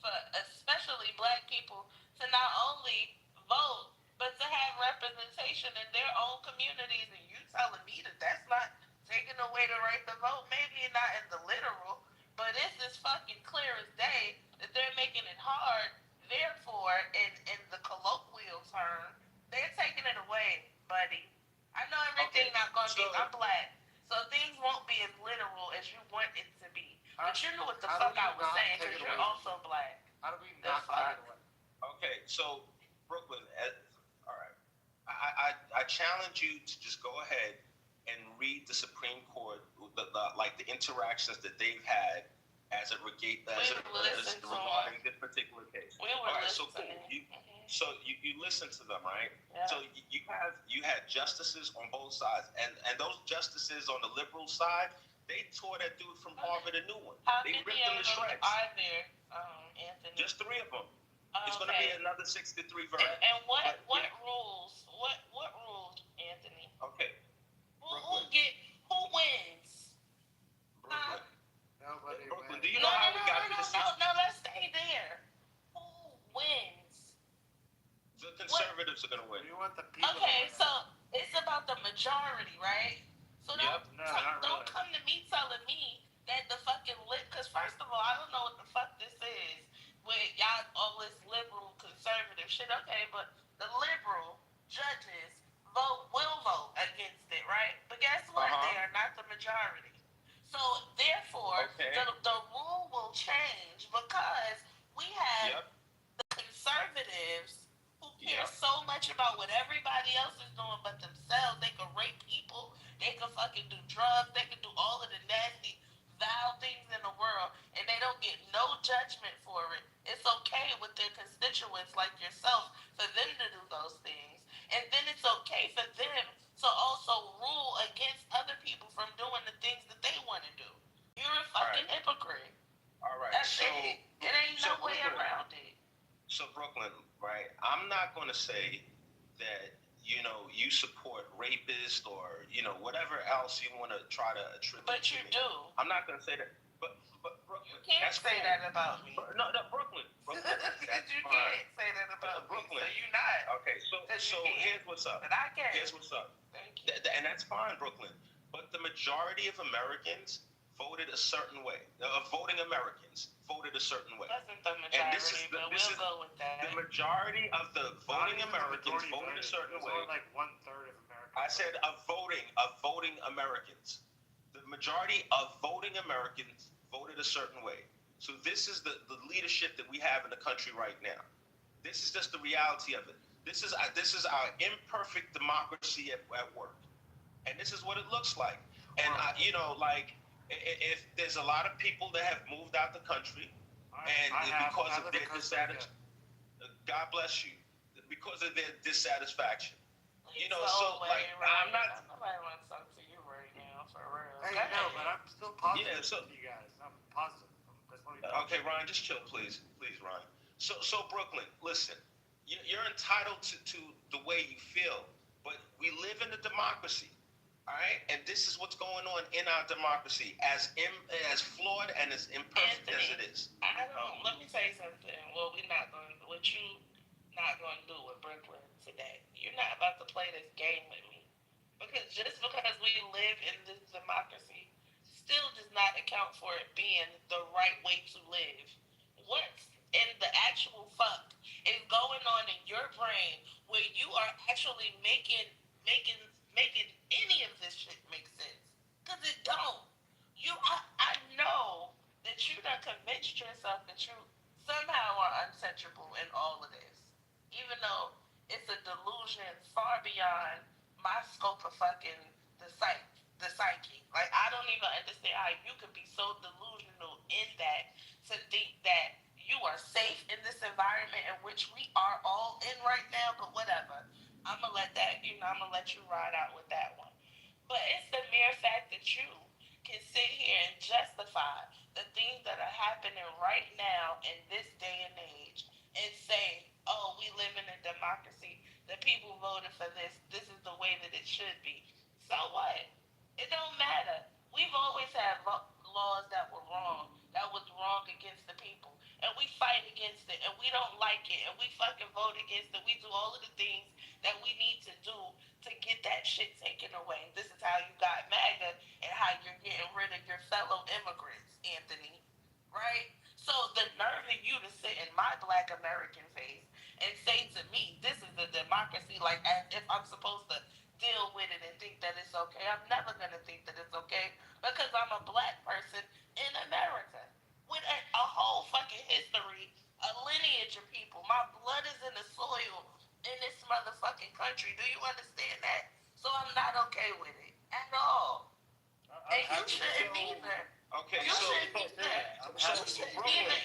for especially black people to not only vote, but to have representation in their own communities. And you telling me that that's not taking away the right to vote? Maybe not in the literal, but it's as fucking clear as day that they're making it hard. Therefore, in the colloquial term, they're taking it away, buddy. I know everything not going to be. I'm black, so things won't be as literal as you want it to be. But you knew what the fuck I was saying because you're also black. How do we not take it away? Okay, so Brooklyn, all right. I challenge you to just go ahead and read the Supreme Court, like the interactions that they've had as it regarding this particular case. All right, so cool. So you listen to them, right? Yeah. So you had justices on both sides, and those justices on the liberal side, they tore that dude from Harvard a new one. They ripped him to shreds. Are there, Anthony? Just 3 of them. It's going to be another 63 verdict. And what rules? What rules, Anthony? Okay. Who wins? Brooklyn. Nobody. Brooklyn. Do you know how we got to this? No, let's stay there. Who wins? The conservatives are going to win. You want the people? Okay, so it's about the majority, right? So don't come to me telling me that the fucking because first of all, I don't know what the fuck this is with y'all all this liberal conservative shit. Okay, but the liberal judges will vote against it, right? But guess what? They are not the majority. So therefore, the rule will change because we have the conservatives who care so much about what everybody else is doing but themselves. They can rape people, they can fucking do drugs, they can do all of the nasty, vile things in the world, and they don't get no judgment for it. It's okay with their constituents like yourself for them to do those things. And then it's okay for them to also rule against other people from doing the things that they want to do. You're a fucking hypocrite. All right. That's it. It ain't no way around it. So Brooklyn, right? I'm not going to say that, you know, you support rapists or, you know, whatever else you want to try to attribute But you to me. do. I'm not going to say that. But Brooklyn, you can't say that about me. No, Brooklyn. Because you can't say that about Brooklyn. me. So you're not. Okay, so here's what's up. But I can. Here's what's up. Thank you. And that's fine, Brooklyn. But the majority of Americans voted a certain way. Voting Americans voted a certain way. Wasn't the majority, but we'll go with that. The majority of the voting Americans voted a certain way. Like 1/3 of America. I said of voting Americans. The majority of voting Americans voted a certain way. So this is the leadership that we have in the country right now. This is just the reality of it. This is our imperfect democracy at work, and this is what it looks like. And you know, like, if there's a lot of people that have moved out the country, because of their dissatisfaction, God bless you, because of their dissatisfaction. You know, so like I'm not. Nobody wants to talk to you right now, for real. Hey, no, but I'm still positive. Yeah, so you guys, I'm positive. Okay, Ryan, just chill, please, Ryan. So Brooklyn, listen, you're entitled to the way you feel, but we live in a democracy, all right? And this is what's going on in our democracy, as flawed and as imperfect as it is. Let me say something. What you not going to do with Brooklyn today? You're not about to play this game with me, because just because we live in this democracy still does not account for it being the right way to live. What's in the actual fuck is going on in your brain where you are actually making any of this shit make sense? Because it don't. I know that you done convinced yourself that you somehow are untouchable in all of this, even though it's a delusion far beyond my scope of fucking the psyche. Like, I don't even understand how you could be so delusional in that to think that you are safe in this environment in which we are all in right now. But whatever, I'm gonna let you ride out with that one. But it's the mere fact that you can sit here and justify the things that are happening right now in this day and age and say, oh, we live in a democracy, the people voted for this, this is the way that it should be. So what? It don't matter. We've always had laws that were wrong against the people. And we fight against it, and we don't like it, and we fucking vote against it. We do all of the things that we need to do to get that shit taken away. This is how you got MAGA and how you're getting rid of your fellow immigrants, Anthony. Right? So the nerve of you to sit in my Black American face and say to me, this is a democracy, like as if I'm supposed to deal with it and think that it's okay. I'm never going to think that it's okay because I'm a Black person in America with a whole fucking history, a lineage of people. My blood is in the soil in this motherfucking country. Do you understand that? So I'm not okay with it at all. And you shouldn't either. Okay, you shouldn't either.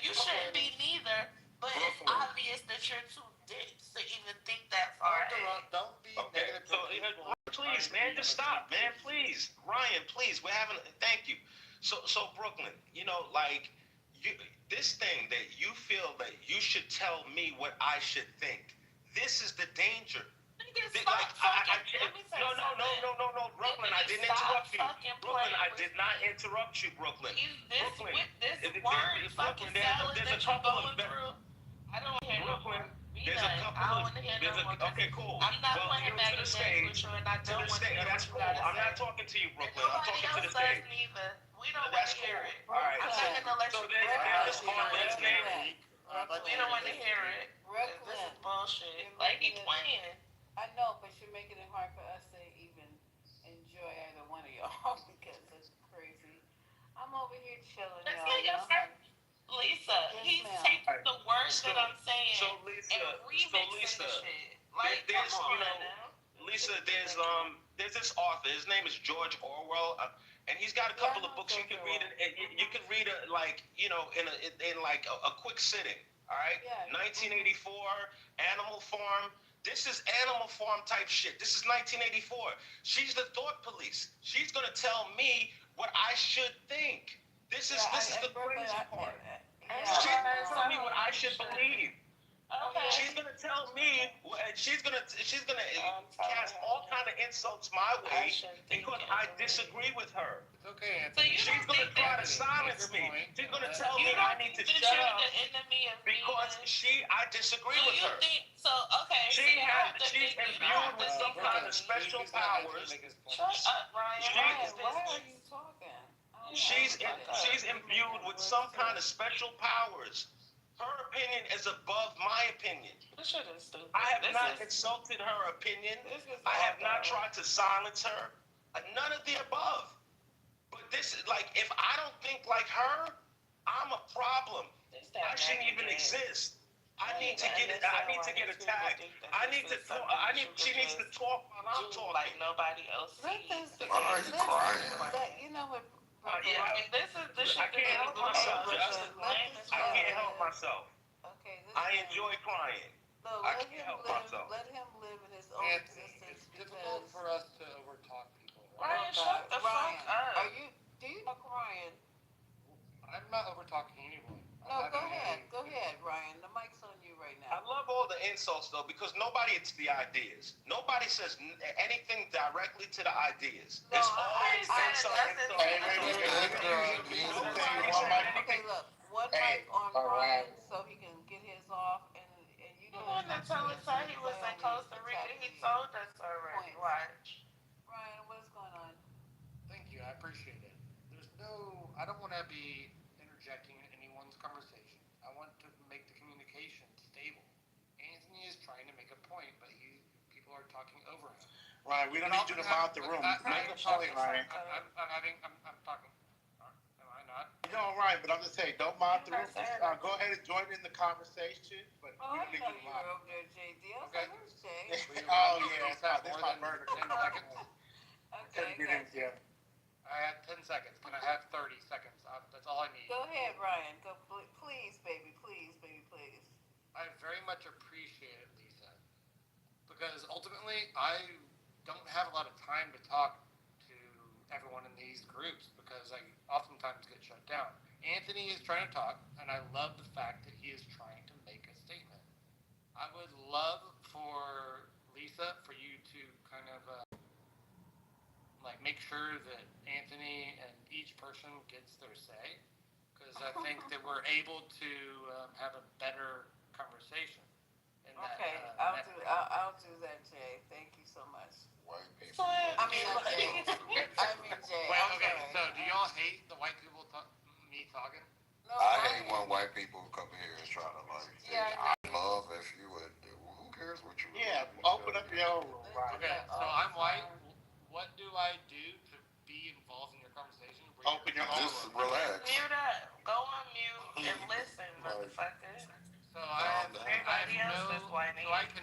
You shouldn't be neither. But it's obvious that you're too dicks to even think that far. Don't be negative. So please, man, just stop, man. Please, Ryan, please. Thank you. So Brooklyn, you know, like this thing that you feel that you should tell me what I should think. This is the danger. No, Brooklyn, I didn't interrupt you. Brooklyn, I did not interrupt you, Brooklyn. Brooklyn, with this word fucking salad that you're going through, I don't want to hear no more. Okay, cool. I'm not playing back with you, and I don't want to hear That's cool. I'm not talking to you, Brooklyn. I'm talking to the stage. We don't want to hear it. All right. I'm not going to let you we don't want to hear it. This is bullshit. Like, he's playing. I know, but you're making it hard for us to even enjoy either one of y'all because it's crazy. I'm over here chilling, That's y'all. not your first. Lisa, he's taking the words that I'm saying and remixing the shit. Like, come on now. Lisa, there's this author. His name is George Orwell, and he's got a couple of books you can read. You can read it like, you know, in a quick sitting. All right. Yeah, 1984, Animal Farm. This is Animal Farm type shit. This is 1984. She's the thought police. She's gonna tell me what I should think. This is the crazy part. She's gonna tell me what I should believe. Okay, She's gonna tell me, and she's gonna cast all kind of insults my way because I disagree with her. It's okay, Anthony. So she's gonna try to silence me. She's gonna tell me I need to shut up because I disagree with her. She's imbued with some kind of special powers. Shut up, Ryan. Why are you talking? She's imbued with some kind of special powers. Her opinion is above my opinion. This shit is stupid. I have not insulted her opinion. I have not tried to silence her. None of the above. But this is like, if I don't think like her, I'm a problem. I shouldn't even exist. I need to get attacked. She needs to talk while I'm talking. Like nobody else. Why are you crying? You know what? This shit. I can't help myself. I can't help myself. Okay. I enjoy crying. No, I can't help myself. Let him live in his own Anthony, existence. it's difficult for us to overtalk people. Ryan, shut the fuck up. Do you talk Ryan? I'm not overtalking anyone. No, go ahead, Ryan. The mic's on you right I now. love all the insults though because nobody hits the ideas. Nobody says anything directly to the ideas. No, It's always insult. Okay, look. One mic on Ryan so he can get his off, and you The know one that told us how he was in Costa Rica, he told us already. Watch. Ryan, what's going on? Thank you. I appreciate it. I don't want to be interjecting in anyone's conversation. I want to make the communication stable. Anthony is trying to make a point, but people are talking over him. Ryan, we don't need you to mount the room. Make a point, Ryan. I'm talking. Am I not? No, Ryan, but I'm just saying, don't mount the room. Go ahead and join in the conversation, but Oh, you I don't need know to you were mount. over there, JD. I was Okay. like, where's Jay? Oh, yeah, this is my burner. 10 seconds. Okay, Get in, gotcha. I have 10 seconds. Can I have 30 seconds? That's all I need. Go ahead, Ryan. Go, please, baby. Please, baby, please. I very much appreciate it, Lisa, because ultimately I don't have a lot of time to talk to everyone in these groups because I oftentimes get shut down. Anthony is trying to talk, and I love the fact that he is trying to make a statement. I would love for Lisa, for you to kind of make sure that Anthony and each person gets their say, because I think that we're able to have a better conversation. Okay, I'll do that, Jay. Thank you so much. White people. I mean, Jay. Jay. Well, I'm okay, sorry. so do y'all hate the white people me talking? No, I hate when white people come here and try to I love if you would. Who cares what you? Yeah, open up your own room, Ryan. Okay, so I'm white. What do I do to be involved in your conversation? Open your own Just room. relax. Mute up. Go on mute and listen, motherfucker. So I can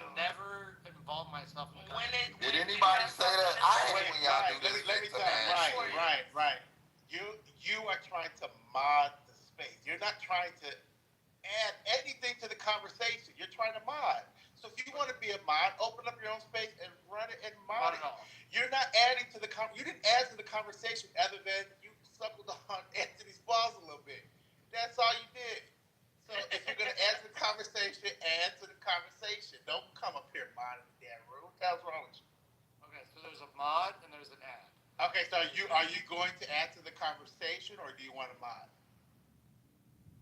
Let never involve myself in the conversation. Did anybody say that? I hate when y'all do this. Let me tell you, Ryan. You are trying to mod the space. You're not trying to add anything to the conversation. You're trying to mod. So if you want to be a mod, open up your own space and run it and mod it. You're not adding to the you didn't add to the conversation other than you suckled on Anthony's balls a little bit. That's all you did. So if you're gonna add to the conversation, add to the conversation. Don't come up here modding the damn room. What the hell's wrong with you? Okay, so there's a mod and there's an ad. Okay, so are you going to add to the conversation or do you want to mod?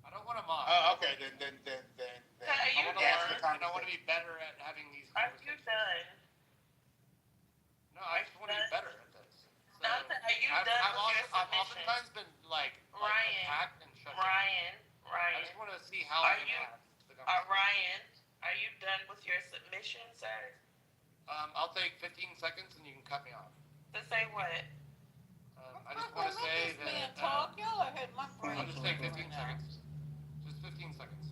I don't want to mod. Okay, then. Are you I want to be better at having these Are conversations. you done? No, I just want to be better at this. So Are you done with your I've submission? oftentimes been attacked and shut down. I just want to see how I can add to the conversation. Ryan, are you done with your submission, sir? I'll take 15 seconds and you can cut me off. To say what? I just want to say that. Talk. Y'all are hitting my brain. I'll just take 15 seconds. Just 15 seconds.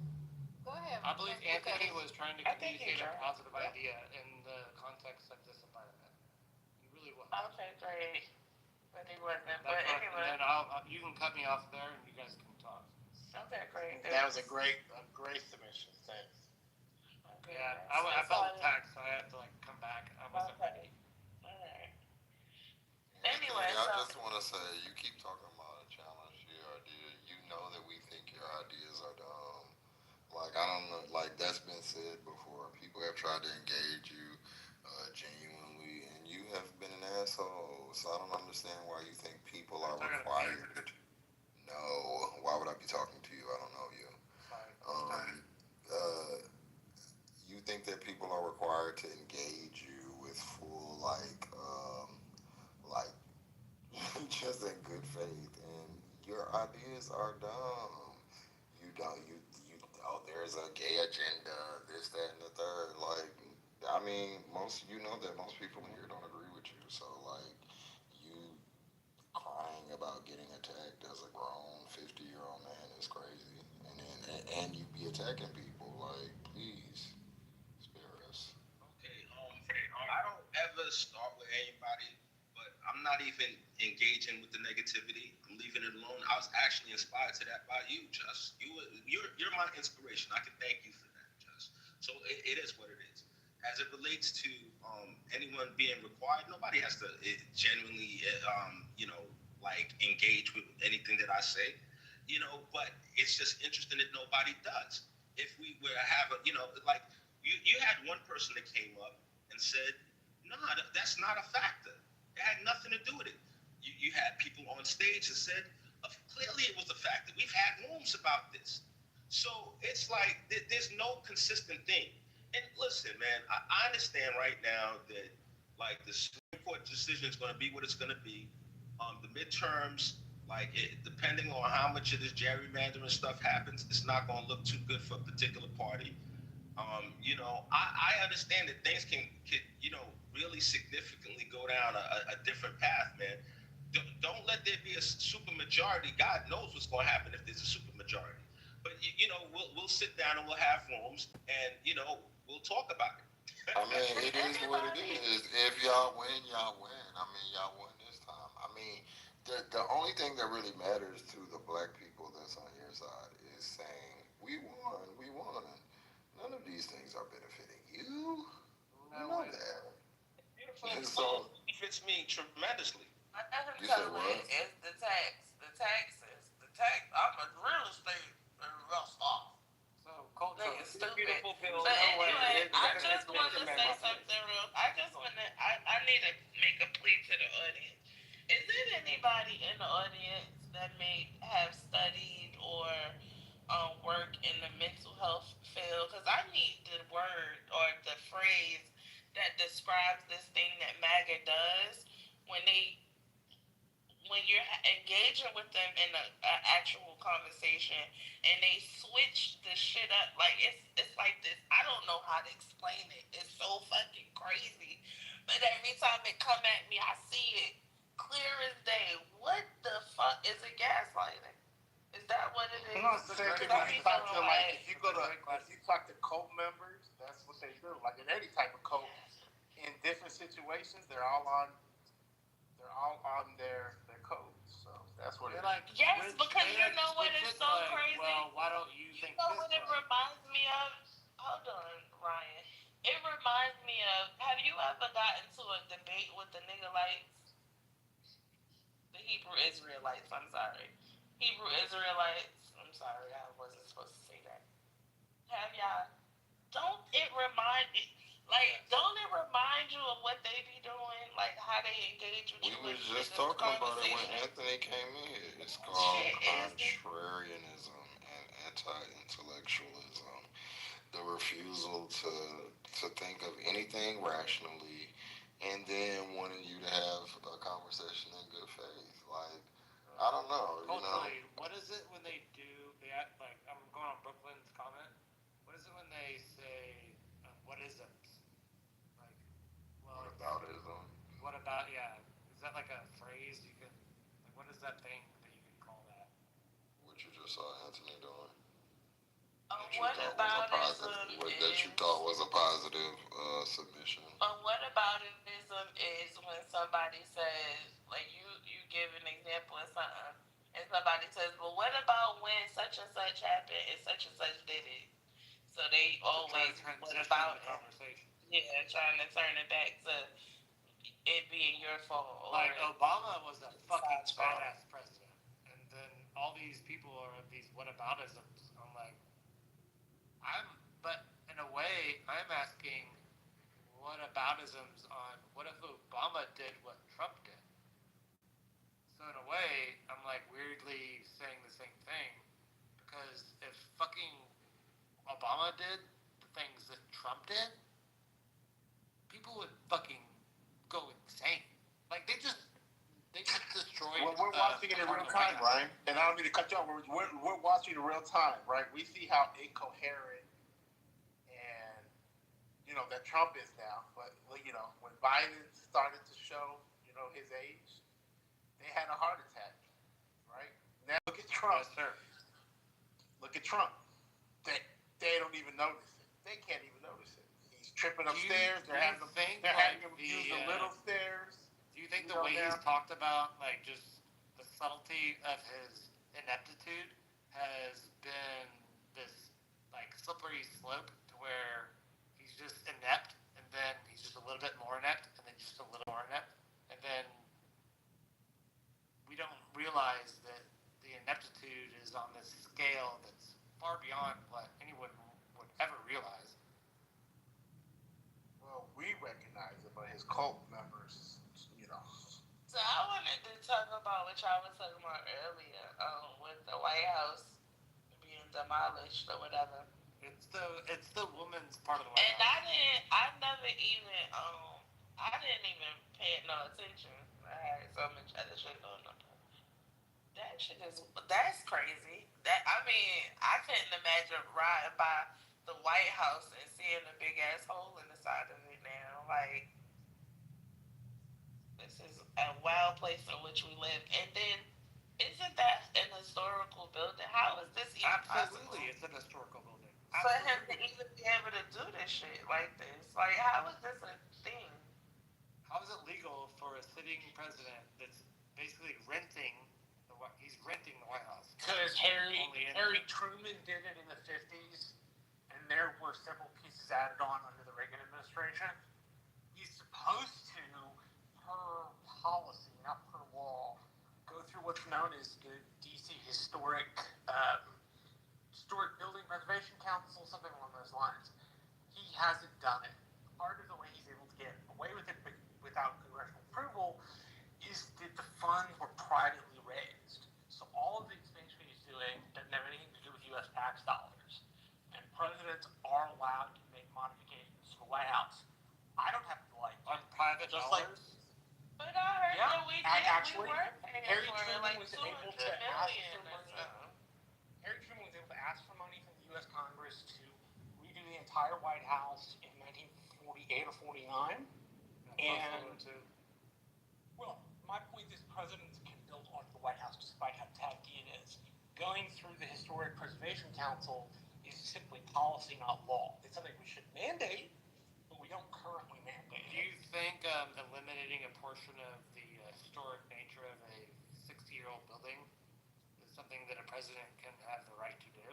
Go ahead. I believe Anthony was trying to I think communicate you're a right. positive idea in the context of this environment. He really was. Okay, great. But he wasn't. That's But right. anyway. And then you can cut me off there and you guys can talk. Okay, great. That was a great submission. Thanks. Okay, Yeah, nice. I felt attacked, so I had to come back. I wasn't ready. Alright. Anyway, I so just want to say, you keep talking about a challenge your idea. You know that we think your ideas are dumb. I don't know, that's been said before. tried to engage you genuinely, and you have been an asshole. So I don't understand why you think people are required. No, why would I be talking to you? I don't know you. You think that people are required to engage you with full like just in good faith, and your ideas are dumb. You don't you oh there's a gay agenda, this that and the third. Like I mean, most you know that most people in here don't agree with you. So like you crying about getting attacked as a grown 50-year-old man is crazy, and you be attacking people. Like please spare us. Okay, I don't ever start with anybody, but I'm not even engaging with the negativity. I'm leaving it alone. I was actually inspired to that by you, Just. You're my inspiration. I can thank you for that, Just. So it is what it is. As it relates to anyone being required, nobody has to genuinely, like engage with anything that I say, But it's just interesting that nobody does. If we were to have a, like you had one person that came up and said, "No, that's not a factor. It had nothing to do with it." You had people on stage that said, "Clearly it was a factor. We've had rooms about this." So it's like there's no consistent thing. And listen, man, I understand right now that like the Supreme Court decision is going to be what it's going to be. The midterms, depending on how much of this gerrymandering stuff happens, it's not going to look too good for a particular party. I understand that things can really significantly go down a different path, man. Don't let there be a super majority. God knows what's going to happen if there's a super majority. But we'll sit down and we'll have rooms, and we'll talk about it. I mean, it is what it is. If y'all win, y'all win. I mean, y'all won this time. I mean, the only thing that really matters to the black people that's on your side is saying, we won, we won. None of these things are benefiting you. You know that. Beautiful. Benefits me tremendously. You say what? It's the taxes. I'm a real estate investor. So culture is stupid. But anyway, I just want to say something real. I need to make a plea to the audience. Is there anybody in the audience that may have studied or work in the mental health field? Because I need the word or the phrase that describes this thing that MAGA does when you're engaging with them in an actual conversation and they switch the shit up. Like it's like this. I don't know how to explain it. It's so fucking crazy. But every time it come at me, I see it clear as day. What the fuck is it? Gaslighting? Is that what it is? You know, when you talk to if you talk to cult members, that's what they do. Like in any type of cult, in different situations, they're all on their codes. So that's what they're like. Yes, because you know what is so crazy. Well, why don't you think? You know what it reminds me of? Hold on, Ryan. It reminds me of. Have you ever gotten into a debate with the nigga-lights? The Hebrew Israelites. I'm sorry. Hebrew Israelites. I'm sorry. I wasn't supposed to say that. Have y'all? Don't it remind me? Like, don't it remind you of what they be doing? Like, how they engage with you? We was just talking about it when Anthony came in. It's called contrarianism and anti-intellectualism. The refusal to think of anything rationally, and then wanting you to have a conversation in good faith. Like, I don't know. Culturally, what is it when they do? They act like I'm going on Brooklyn's comment. What is it when they say, "What is it?" Like, well, what aboutism? What about? Yeah, is that like a phrase you can? Like, what is that thing that you can call that? What you just saw Anthony doing. What aboutism that you thought was a positive submission. What aboutism is when somebody says, like you give an example of something, and somebody says, "Well, what about when such and such happened and such did it?" So they always what about the conversation? Yeah, trying to turn it back to it being your fault. Like Obama was a fucking badass president, and then all these people are these whataboutisms. I'm like, but in a way, I'm I'm asking, what aboutisms on what if Obama did what Trump did? So in a way, I'm like weirdly saying the same thing, because if fucking Obama did the things that Trump did, people would fucking go insane. Like they just destroyed. Well, we're watching it in real time, Ryan. And I don't mean to cut you off. We're watching in real time, right? We see how incoherent and that Trump is now. But when Biden started to show his age, they had a heart attack, right? Now look at Trump. Yes, sir. Look at Trump. They don't even notice it. They can't even notice it. He's tripping upstairs. They're having him use the little stairs. Do you think the way he's talked about, like just the subtlety of his ineptitude, has been this like slippery slope to where he's just inept, and then he's just a little bit more inept, and then just a little more inept, and then we don't realize that the ineptitude is on this scale that's far beyond what anyone would ever realize. Well, we recognize it, but his cult members, So I wanted to talk about what y'all was talking about earlier, with the White House being demolished or whatever. It's the woman's part of the White And House. I didn't even pay no attention. I had so much other shit going on. That's crazy. I couldn't imagine riding by the White House and seeing a big ass hole in the side of it now. Like, this is a wild place in which we live. And then, isn't that an historical building? How is this even possible? Absolutely, it's an historical building. For him to even be able to do this shit like this. Like, how is this a thing? How is it legal for a sitting president that's basically renting the White House? Because Harry Truman did it in the 50s, and there were several pieces added on under the Reagan administration. He's supposed to, per policy, not per law, go through what's known as the DC Historic Building Preservation Council, something along those lines. He hasn't done it. Part of the way he's able to get away with it without congressional approval is that the funds were privately raised. So all of the expansion he's doing doesn't have anything to do with U.S. tax dollars. And presidents are allowed to make modifications to the White House. I don't have to like on private just dollars. But I heard that we were paying Harry for Truman like was $200 able to ask million for or money. something. Harry Truman was able to ask for money from the U.S. Congress to redo the entire White House in 1948 or 49. Well, my point is presidents can build onto the White House despite how tacky it is. Going through the Historic Preservation Council is simply policy, not law. It's something we should mandate, but we don't currently mandate. Do you think eliminating a portion of the historic nature of a 60-year-old building is something that a president can have the right to do?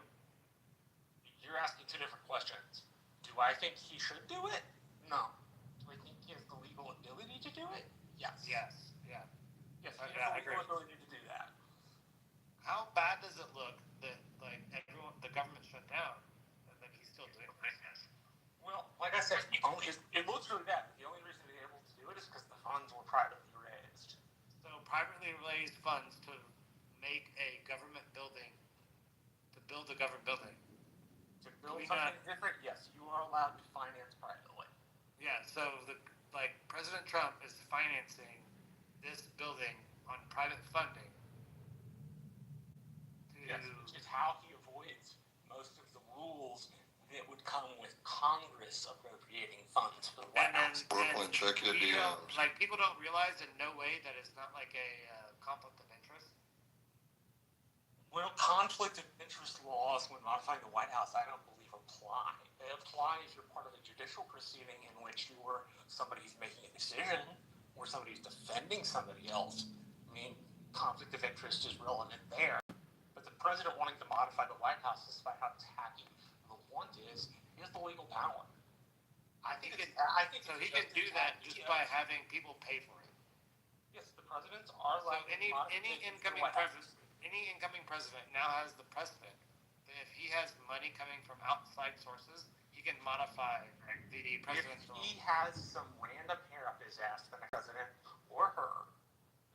You're asking two different questions. Do I think he should do it? No. Do I think he has the legal ability to do it? Yes. Yes. Yeah. Yes, I he has the agree. legal ability to do that. How bad does it look that the government shut down and that he's still doing business? Well, like I said, it looks really bad. The only reason they're able to do it is because the funds were privately raised. So privately raised funds to make a government building, to build a government building. To build something different, yes, you are allowed to finance privately. Yeah, so President Trump is financing this building on private funding. Yes, which is how he avoids most of the rules that would come with Congress appropriating funds for the White House. Brooklyn, check your DMs. People don't realize in no way that it's not like a conflict of interest. Well, conflict of interest laws when modifying the White House, I don't believe apply. They apply if you're part of a judicial proceeding in which somebody's making a decision or somebody's defending somebody else. I mean, conflict of interest is relevant there. But the president wanting to modify the White House, despite how tacky the want is, he has the legal power. He can do that just by having people pay for it. Yes, the presidents are allowed. So any incoming president now has the precedent that if he has money coming from outside sources, he he can modify the presidential. If he has some random hair up his ass, then the president or her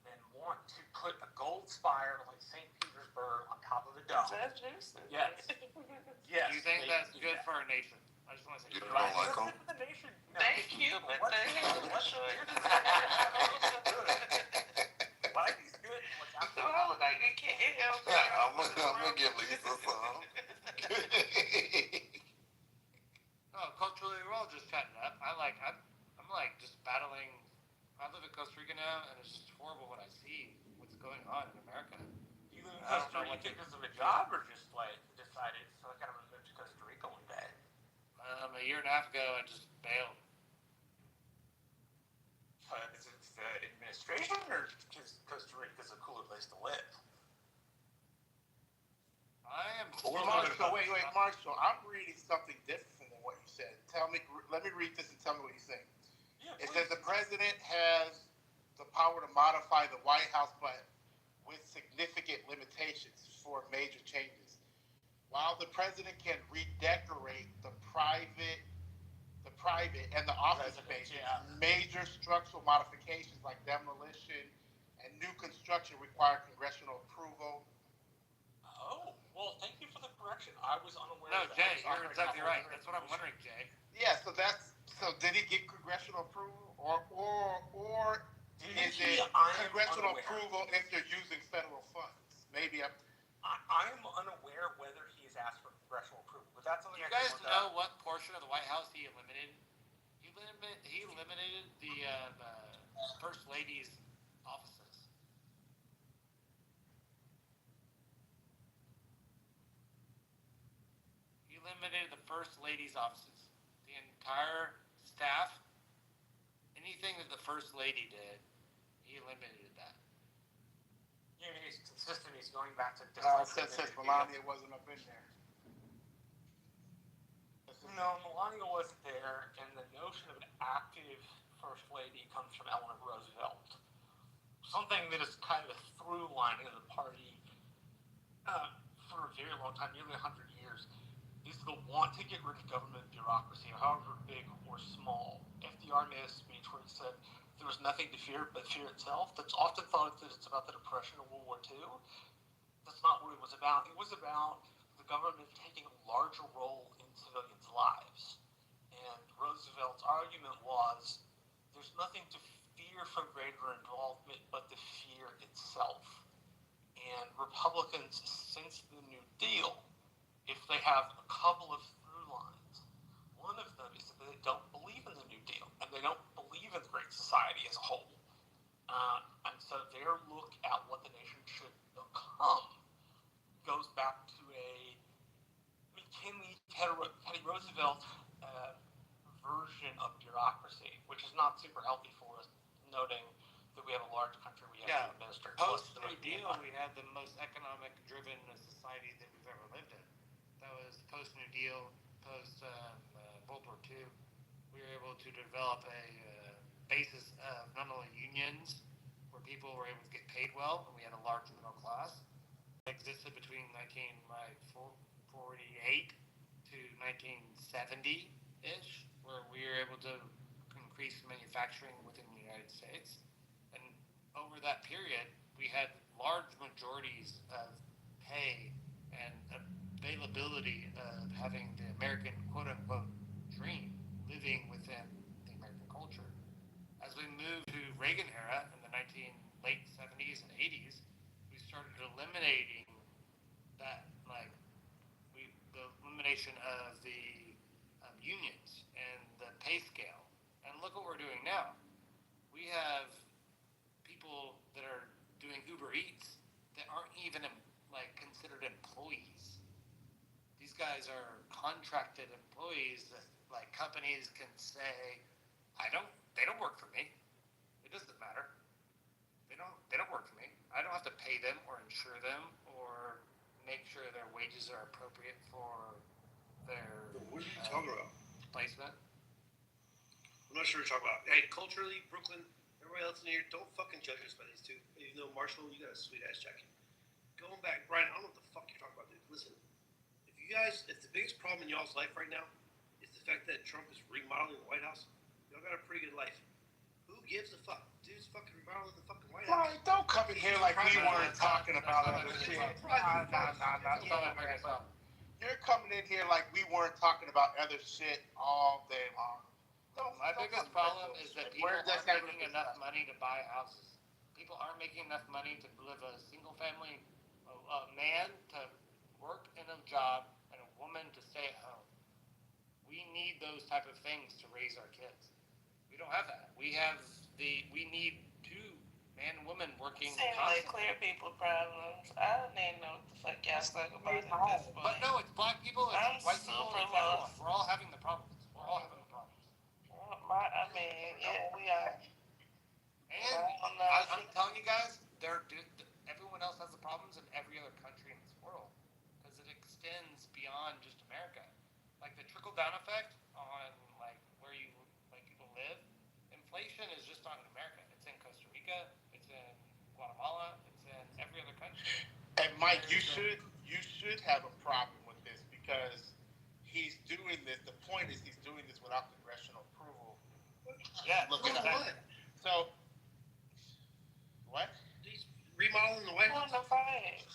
then want to put a gold spire like St. Petersburg on top of the dome. That's just Yes. Yes. Do you think that's good for our nation? I just want to say. You don't like them? The nation. No. They cute, but What they what's good? What I think is good. What's So absolutely I was like, it can't help. Yeah, I'm gonna give Lisa some. No, culturally, we're all just chatting up. I'm like just battling. I live in Costa Rica now, and it's just horrible when I see what's going on in America. You in Costa Rica because of a job, or just like decided so I kind of moved to Costa Rica one day? A year and a half ago, I just bailed. Is it the administration, or because Costa Rica is a cooler place to live? I am. Marshall, I'm reading something different than what you said. Let me read this and tell me what you think. Yeah, it says the president has the power to modify the White House, but with significant limitations for major changes. While the president can redecorate the private and the office space, major structural modifications like demolition and new construction require congressional approval. Oh, well, thank you for the correction. I was unaware No, of that. Jay, you're exactly right. That's what I'm wondering, Jay. Yeah, so did he get congressional approval or is it congressional approval if they're using federal funds? Maybe I'm unaware whether he has asked for congressional approval, but that's something you guys know what portion of the White House he eliminated? He eliminated the First Lady's offices. He eliminated the First Lady's offices. The entire staff, anything that the First Lady did, he eliminated that. Yeah, he's consistent. He's going back to. Since Melania wasn't up in there. No, Melania wasn't there, and the notion of an active First Lady comes from Eleanor Roosevelt. Something that is kind of a through line in the party for a very long time, nearly 100 years, is the want to get rid of government bureaucracy, however big or small. FDR made a speech where he said there was nothing to fear but fear itself. That's often thought that it's about the Depression of World War II. That's not what it was about. It was about the government taking a larger role in civilians' lives. And Roosevelt's argument was there's nothing to fear from greater involvement but the fear itself. And Republicans, since the New Deal, if they have a couple of through lines, one of them is that they don't believe in the New Deal, and they don't believe in the Great Society as a whole. And so their look at what the nation should become goes back to a Teddy Roosevelt version of bureaucracy, which is not super healthy for us, noting that we have a large country we have to administer. Post-New Deal, we had the most economic-driven society that we've ever lived in. That was post-New Deal, post-World War II. We were able to develop a basis of not only unions, where people were able to get paid well, and we had a large middle class. It existed between 1948 to 1970-ish, where we were able to increase manufacturing within the United States. And over that period, we had large majorities of pay and availability of having the American quote-unquote dream living within the American culture. As we moved to Reagan era in the late 70s and 80s, we started eliminating that, the elimination of the unions and the pay scale. And look what we're doing now. We have people that are doing Uber Eats that aren't even considered employees. These guys are contracted employees that companies can say, they don't work for me. It doesn't matter. They don't work for me. I don't have to pay them or insure them or make sure their wages are appropriate for their what are you talking about? Placement. I'm not sure what you're talking about. Hey, culturally, Brooklyn, everybody else in here, don't fucking judge us by these two. Even though Marshall, you got a sweet ass jacket. Going back, Brian, I don't know what the fuck you're talking about, dude. Listen, if the biggest problem in y'all's life right now is the fact that Trump is remodeling the White House? Y'all got a pretty good life. Who gives a fuck? Dude's fucking remodeling the fucking White House. Right, don't come in here like we weren't talking about other shit. Nah. You're coming in here like we weren't talking about other shit all day long. My biggest problem is that people aren't making enough money to buy houses. People aren't making enough money to live a single family, a man to work in a job and a woman to stay at home. We need those type of things to raise our kids. We don't have that. We need two man and woman working. Seems like clear people problems. I don't even know what the fuck y'all talk about at this point. But no, it's black people, it's white people, it's everyone. We're all having the problems. We are. And I'm telling you guys, everyone else has the problems in every other country in this world because it extends beyond just America. Like the trickle down effect on like where people live. Inflation is just not in America. It's in Costa Rica. It's in Guatemala. It's in every other country. And Mike, you should have a problem with this because he's doing this. The point is he's doing this without congressional approval. Yeah. Look at that. So, what? He's remodeling the White House.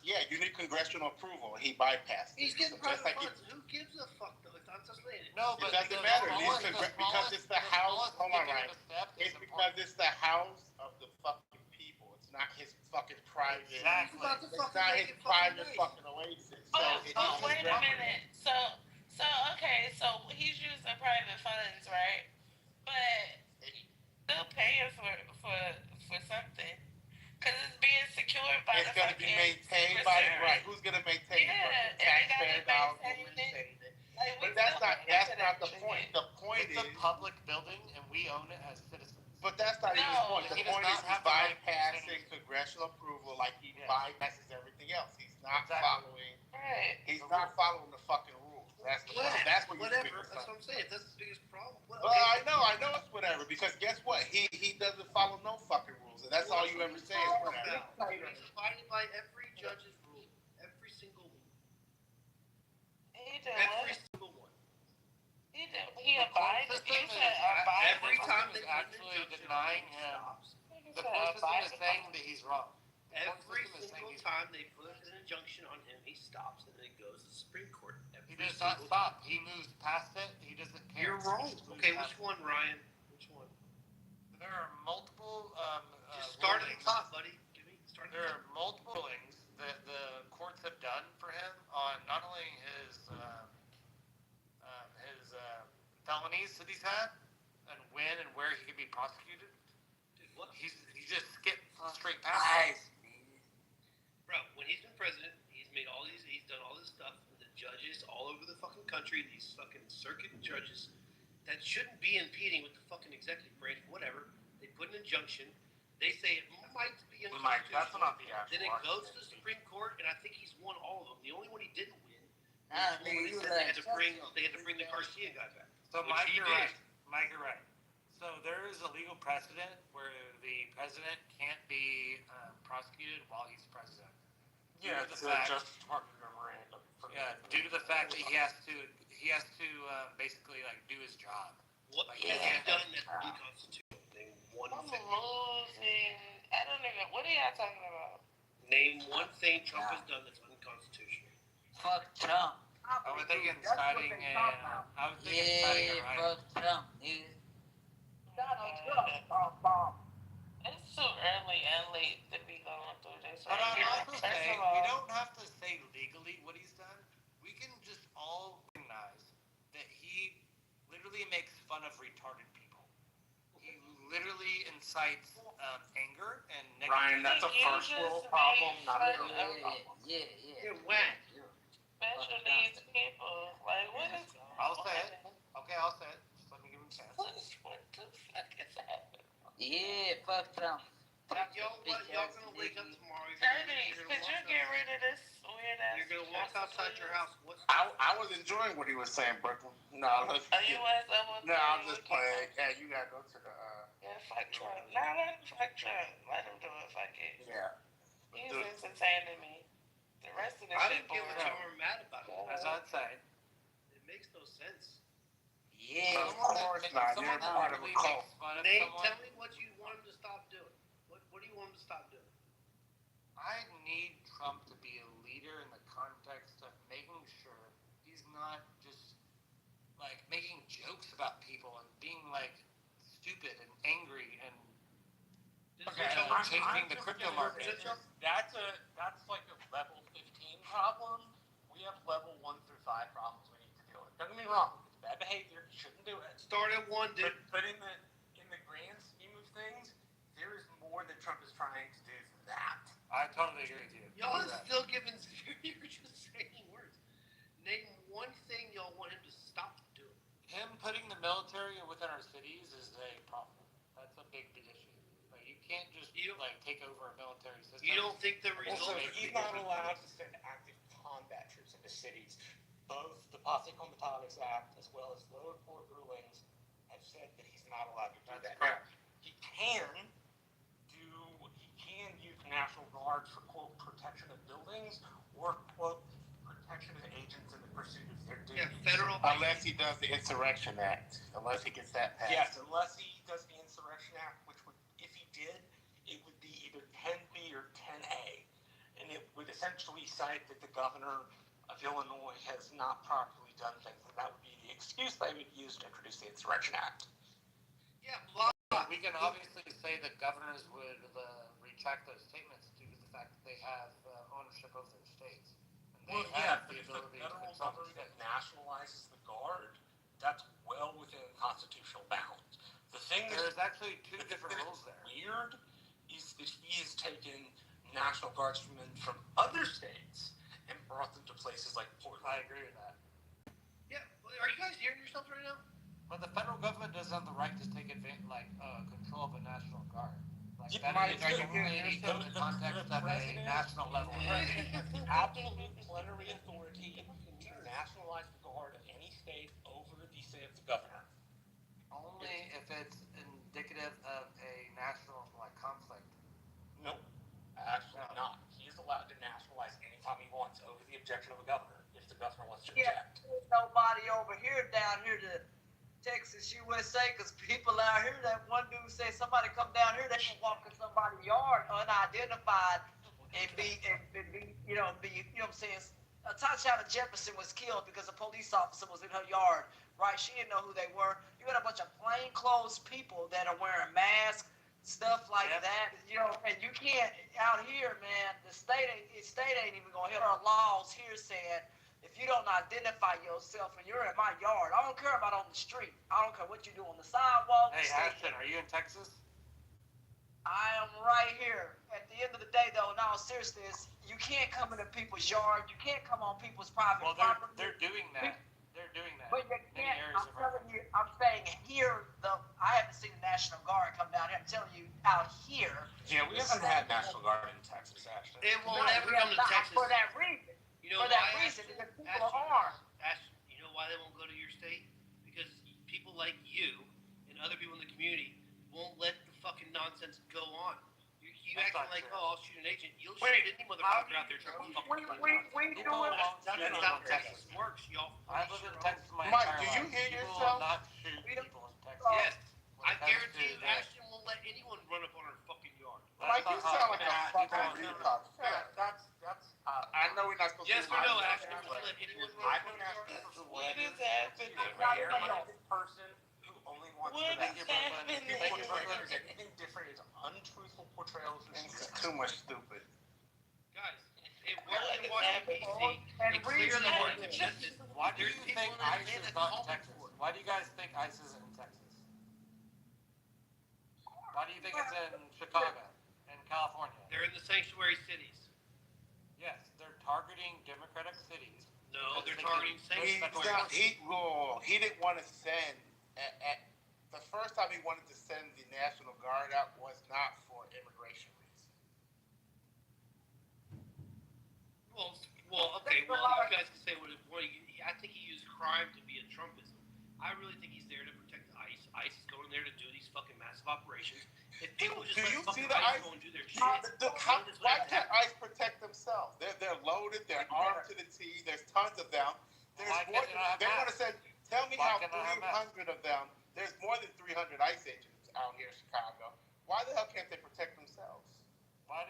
Yeah, you need congressional approval. He bypassed it. He's getting just private funds. Who gives a fuck though? It's unsustainable. No, but it doesn't matter. Because it's the house. Hold on, Ryan. It's because it's the house of the fucking people. It's not his fucking private. Exactly. It's not his private fucking oasis. Oh, wait a minute. So he's using private funds, right? But still paying for something. Because it's being secured by it's going to be maintained by who's going to maintain it? Taxpayer dollars will maintain it. But that's not the point. The point is it's a public building and we own it as citizens. But that's not even the point. The point is he's bypassing congressional approval like he bypasses everything else. He's not following. Right. He's not following the fucking rules. That's the point. That's what whatever. That's what I'm saying. That's the biggest problem. Well, I know it's whatever because guess what? He doesn't follow no fucking rules, and that's all you ever say is whatever. He's abiding by every judge's rule, every single one. Every single one. He abides. Every time they actually denying him. The court system is saying that he's wrong. Every single time they put an injunction on him, he stops and then it goes to the Supreme Court. He does not stop. He moves past it. He doesn't care. You're wrong. Okay, which one, Ryan? Which one? There are multiple. Just start at the top, buddy. There are multiple rulings that the courts have done for him on not only his felonies that he's had and when and where he could be prosecuted. Dude, what? He just skipped straight past it. Bro, when he's been president, he's done all this stuff with the judges all over the fucking country, these fucking circuit judges that shouldn't be impeding with the fucking executive branch, whatever. They put an injunction. They say it might be unconstitutional. Mike, that's not the actual. Then it goes to the Supreme Court, and I think he's won all of them. The only one he didn't win They had to bring the Garcia guy back. So Mike, you're right. So there is a legal precedent where the president can't be prosecuted while he's president. Yeah, it's the Justice Department memorandum. Yeah, due to the fact that he has to basically like do his job. What has he done that's unconstitutional? Name one thing. I don't even. What are y'all talking about? Name one thing Trump has done that's unconstitutional. Fuck Trump. I was thinking citing a right. Fuck Trump, dude. It's too early and late to be going through this. But I'm also saying we don't have to say legally what he's done. We can just all recognize that he literally makes fun of retarded people. He literally incites anger and negativity. Ryan, that's a first world problem, not a third world problem. You're whack. Special needs people. Like, what is going on? I'll say it. Okay, I'll say it. Just let me give him a chance. What the fuck is happening? Yeah, fuck Trump. Y'all gonna wake up tomorrow. Could you get rid of this weird ass? You're gonna walk outside your house. I was enjoying what he was saying, Brooklyn. No, Are you I'm just playing. Yeah, you gotta go to the. Yeah, fuck Trump. Nah, let him fuck Trump. Let him do it. Fuck it. Yeah. He's entertaining me. The rest of the I shit don't get what y'all are mad about. As I'd say. It makes no sense. Yeah, of course not. You're part of a cult. Tell me what you want him to stop doing. What do you want him to stop doing? I need Trump to be a leader in the context of making sure he's not just like making jokes about people and being like stupid and angry and changing the crypto market. That's like a level 15 problem. We have level 1 through 5 problems we need to deal with. Don't get me wrong, it's bad behavior. You shouldn't do it. Start at 1, dude. But in the grand scheme of things, there is more that Trump is trying to do than that. I totally agree with you. Y'all are still giving. You're just saying words. Name one thing y'all want him to stop doing. Him putting the military within our cities is a problem. That's a big issue. Like you can't just take over a military system. You don't think the result? Also, he's not allowed to send active combat troops into cities. Both the Posse Comitatus Act as well as lower court rulings have said that he's not allowed to do that. Now, he can use National Guard for quote protection of buildings or quote protection of agents in the pursuit of their duties. Yeah, federal. Unless he does the Insurrection Act. Unless he gets that passed. Yes, unless he does the Insurrection Act, which would, if he did, it would be either 10B or 10A. And it would essentially cite that the governor of Illinois has not properly done things, and that would be the excuse they would use to introduce the Insurrection Act. Yeah, we can obviously say that governors would retract those statements due to the fact that they have ownership of their states. And they have the ability to control the state. Nationalizes the Guard, that's well within constitutional bounds. The thing there's actually two different rules there. Weird is that he has taken National Guardsmen from other states and brought them to places like Portland. I agree with that. Yeah, are you guys hearing yourselves right now? But the federal government doesn't have the right to take advantage, control of a National Guard. Like that is only in the context of a national level. Absolute plenary authority to nationalize the Guard of any state over the say of the governor. Only if it's indicative of a national conflict. Nope, actually not. He is allowed to nationalize anytime he wants over the objection of a governor, if the governor wants to object. There's nobody over here down here to Texas, USA, because people out here, that one dude say somebody come down here, they can walk in somebody's yard unidentified and be, you know what I'm saying? Tatiana Jefferson was killed because a police officer was in her yard, right? She didn't know who they were. You got a bunch of plainclothes people that are wearing masks, stuff like that, and you can't, out here, man, the state ain't even gonna help. There are laws here saying, if you don't identify yourself and you're in my yard, I don't care about on the street. I don't care what you do on the sidewalk. Hey, Ashton, are you in Texas? I am right here. At the end of the day, though, in all seriousness, you can't come into people's yard. You can't come on people's private property. They're doing that. They're doing that. But you can't. I'm telling you, I'm saying here, though, I haven't seen the National Guard come down here. I'm telling you, out here. Yeah, we haven't had National Guard in Texas, actually. It won't ever come to Texas. For that reason. You know for that reason, because people are armed. You know why they won't go to your state? Because people like you and other people in the community won't let the fucking nonsense go on. You acting like, I'll shoot an agent. You'll shoot any motherfucker out there trying to fucking we do it. That's how Texas works, y'all. I live in Texas my Mike, entire life. do you hear People yourself? will not shoot people in Texas. Yes. I guarantee you, Ashton won't let anyone run up on her fucking yard. Mike, you sound like a fucking retard. I know we're not supposed to. Yes or no, Ashton? Will let anyone run up on her yard? What is happening? Person who only wants What to is happening? anything different is untruthful portrayals of It's too much stupid. Guys, it works in Washington, D.C. It clears the market. Why do you think ICE is not in Texas? Why do you guys think ICE isn't in Texas? Why do you think it's in Chicago and California? They're in the sanctuary cities. Yes, they're targeting Democratic cities. No, they're targeting sanctuary cities. He didn't want to send. The first time he wanted to send the National Guard out was not for immigration reasons. Well, okay. Well, you guys can say what I think he used crime to be a Trumpism. I really think he's there to protect the ICE. ICE is going there to do these fucking massive operations. If people just let fucking ICE go and do their shit, Why can't ICE protect themselves? They're loaded. They're armed to the teeth. There's tons of them. They're going to send Tell me how 300 of them, there's more than 300 ICE agents out here in Chicago. Why the hell can't they protect themselves? Why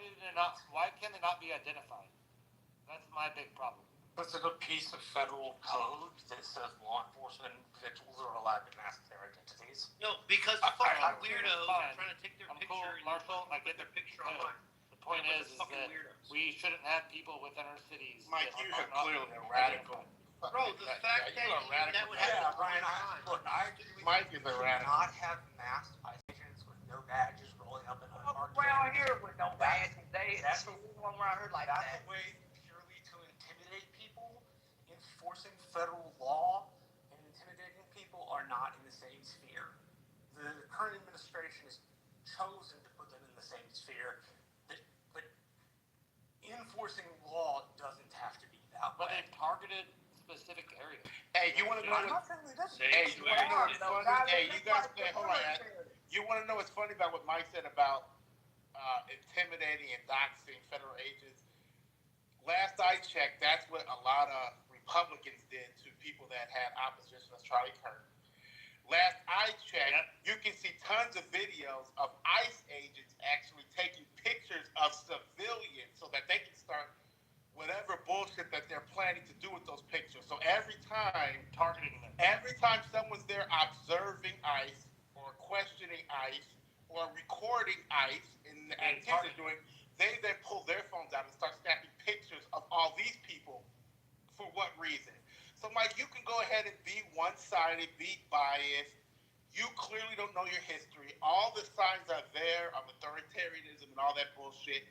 can they not be identified? That's my big problem. This is a piece of federal code that says law enforcement individuals are allowed to mask their identities. No, because fucking weirdos are trying to take their picture cool, and Marshall, I get their picture online. The point is that we shouldn't have people within our cities. Mike, you are clearly a radical. Bro, the fact that that would happen. Yeah, Brian, I agree with Mike is a radical. Not have masked ICE agents with no badges rolling up in unmarked Around here with no badge, that's the one around here like that's that. a way purely to intimidate people. Enforcing federal law and intimidating people are not in the same sphere. The current administration has chosen to put them in the same sphere, but enforcing law doesn't have to be that way. But they've targeted specific areas. Hey, you want to know what's funny? Hey, you guys play. Hold on. You want to know what's funny about what Mike said about intimidating and doxing federal agents? Last I checked, that's what a lot of Republicans did to people that had opposition to Charlie Kirk. Last I checked, you can see tons of videos of ICE agents actually taking pictures of civilians so that they can start whatever bullshit that they're planning to do with those pictures. So every time someone's there observing ICE or questioning ICE or recording ICE in the activity they're doing, they then pull their phones out and start snapping pictures of all these people. For what reason? So, Mike, you can go ahead and be one-sided, be biased. You clearly don't know your history. All the signs are there of authoritarianism and all that bullshit.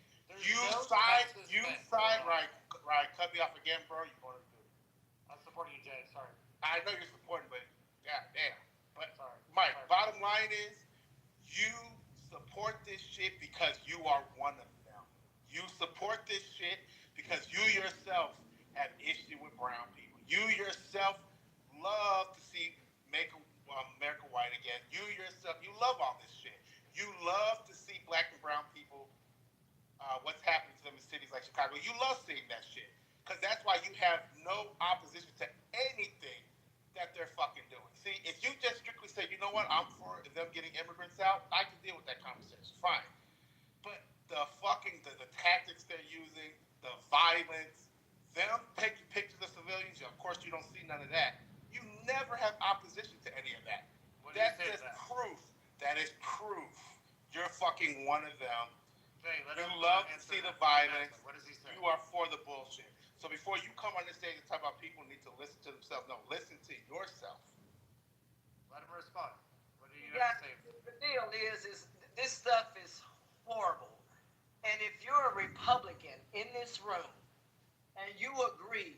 Right, cut me off again, bro. You want to do it. I'm supporting you, Jay. Sorry. I know you're supporting, but goddamn. But sorry. Mike, bottom line is, you support this shit because you are one of them. You support this shit because you yourself have issue with brown people. You yourself love to see make America white again. You yourself, you love all this shit. You love to see black and brown people, what's happening to them in cities like Chicago. You love seeing that shit. Because that's why you have no opposition to anything that they're fucking doing. See, if you just strictly say, you know what, I'm for them getting immigrants out, I can deal with that conversation. Fine. But the tactics they're using, the violence, them taking pictures of civilians, of course you don't see none of that. You never have opposition to any of that. That's just proof. That is proof. You're fucking one of them. Jay, you love to see the violence. What does he say? You are for the bullshit. So before you come on this stage and talk about people need to listen to themselves, no, listen to yourself. Let him respond. What do you have to say? The deal is this stuff is horrible. And if you're a Republican in this room and you agree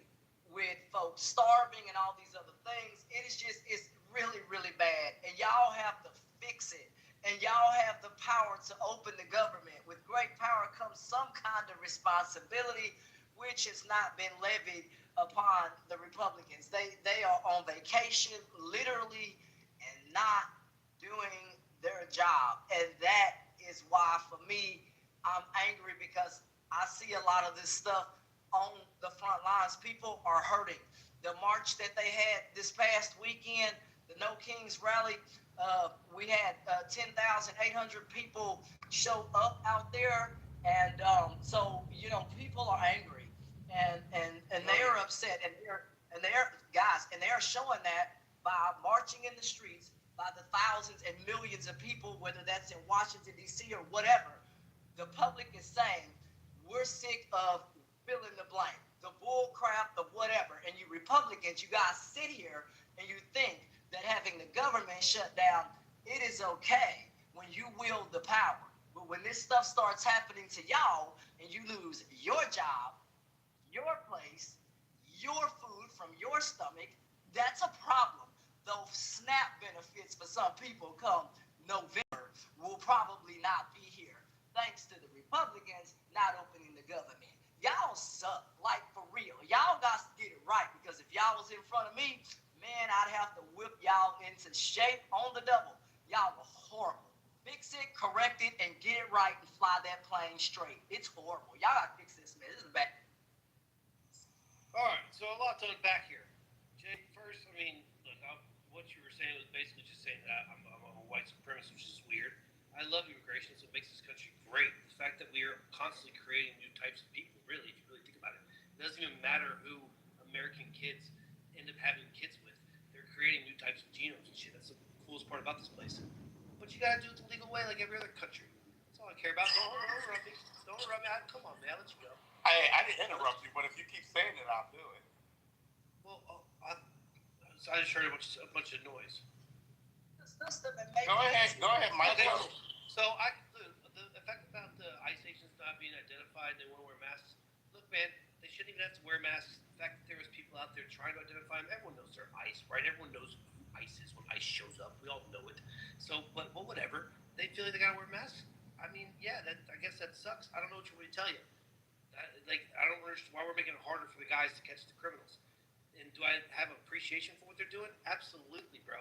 with folks starving and all these other things, it's really, really bad. And y'all have to fix it. And y'all have the power to open the government. With great power comes some kind of responsibility, which has not been levied upon the Republicans. They are on vacation, literally, and not doing their job. And that is why, for me, I'm angry because I see a lot of this stuff on the front lines. People are hurting. The march that they had this past weekend, the No Kings rally, we had 10,800 people show up out there. And so, people are angry and they're upset and they're showing that by marching in the streets, by the thousands and millions of people, whether that's in Washington, D.C. or whatever. The public is saying, we're sick of fill in the blank, the bull crap, the whatever. And you Republicans, you guys sit here and you think that having the government shut down, it is okay when you wield the power. But when this stuff starts happening to y'all and you lose your job, your place, your food from your stomach, that's a problem. Though SNAP benefits for some people come November will probably not be here, thanks to the Republicans not opening the government. Y'all suck, like for real. Y'all got to get it right, because if y'all was in front of me, man, I'd have to whip y'all into shape on the double. Y'all were horrible. Fix it, correct it, and get it right and fly that plane straight. It's horrible. Y'all got to fix this, man. This is bad. All right, so a lot to unpack here. Jay, first, look, saying was basically just saying that I'm a white supremacist, which is weird. I love immigration, so it makes this country great. The fact that we are constantly creating new types of people, really, if you really think about it. It doesn't even matter who American kids end up having kids with. They're creating new types of genomes and shit. That's the coolest part about this place. But you gotta do it the legal way like every other country. That's all I care about. Don't interrupt me. Don't interrupt me. Come on, man. I'll let you go. I didn't interrupt you, but if you keep saying it, I'll do it. Well, I just heard a bunch of noise. Go ahead, Mike. Okay. So the fact about the ICE agents not being identified, they want to wear masks. Look, man, they shouldn't even have to wear masks. The fact that there was people out there trying to identify them, everyone knows they're ICE, right? Everyone knows who ICE is when ICE shows up. We all know it. So, but whatever. They feel like they gotta wear masks. I mean, yeah, I guess that sucks. I don't know what you want me to tell you. I don't understand why we're making it harder for the guys to catch the criminals. And do I have appreciation for what they're doing? Absolutely, bro.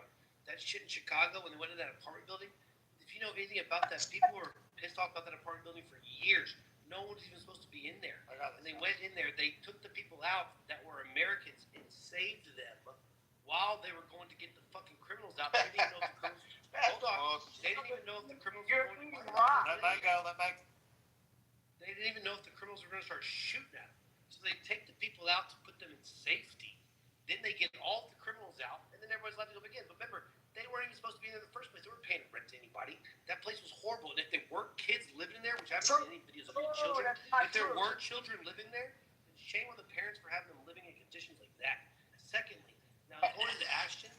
That shit in Chicago when they went into that apartment building, if you know anything about that, people were pissed off about that apartment building for years. No one was even supposed to be in there. And they went in there, they took the people out that were Americans and saved them while they were going to get the fucking criminals out. They didn't even know if the criminals hold on. They didn't even know if the criminals were going to They didn't even know if the criminals were going to start shooting at them. So they take the people out to put them in safety. Then they get all the criminals out, and then everybody's allowed to go again. But remember, they weren't even supposed to be in there in the first place. They weren't paying rent to anybody. That place was horrible. And if there weren't kids living in there, which I haven't seen any videos of any children, if there were children living there, then shame on the parents for having them living in conditions like that. Secondly, now according to Ashton,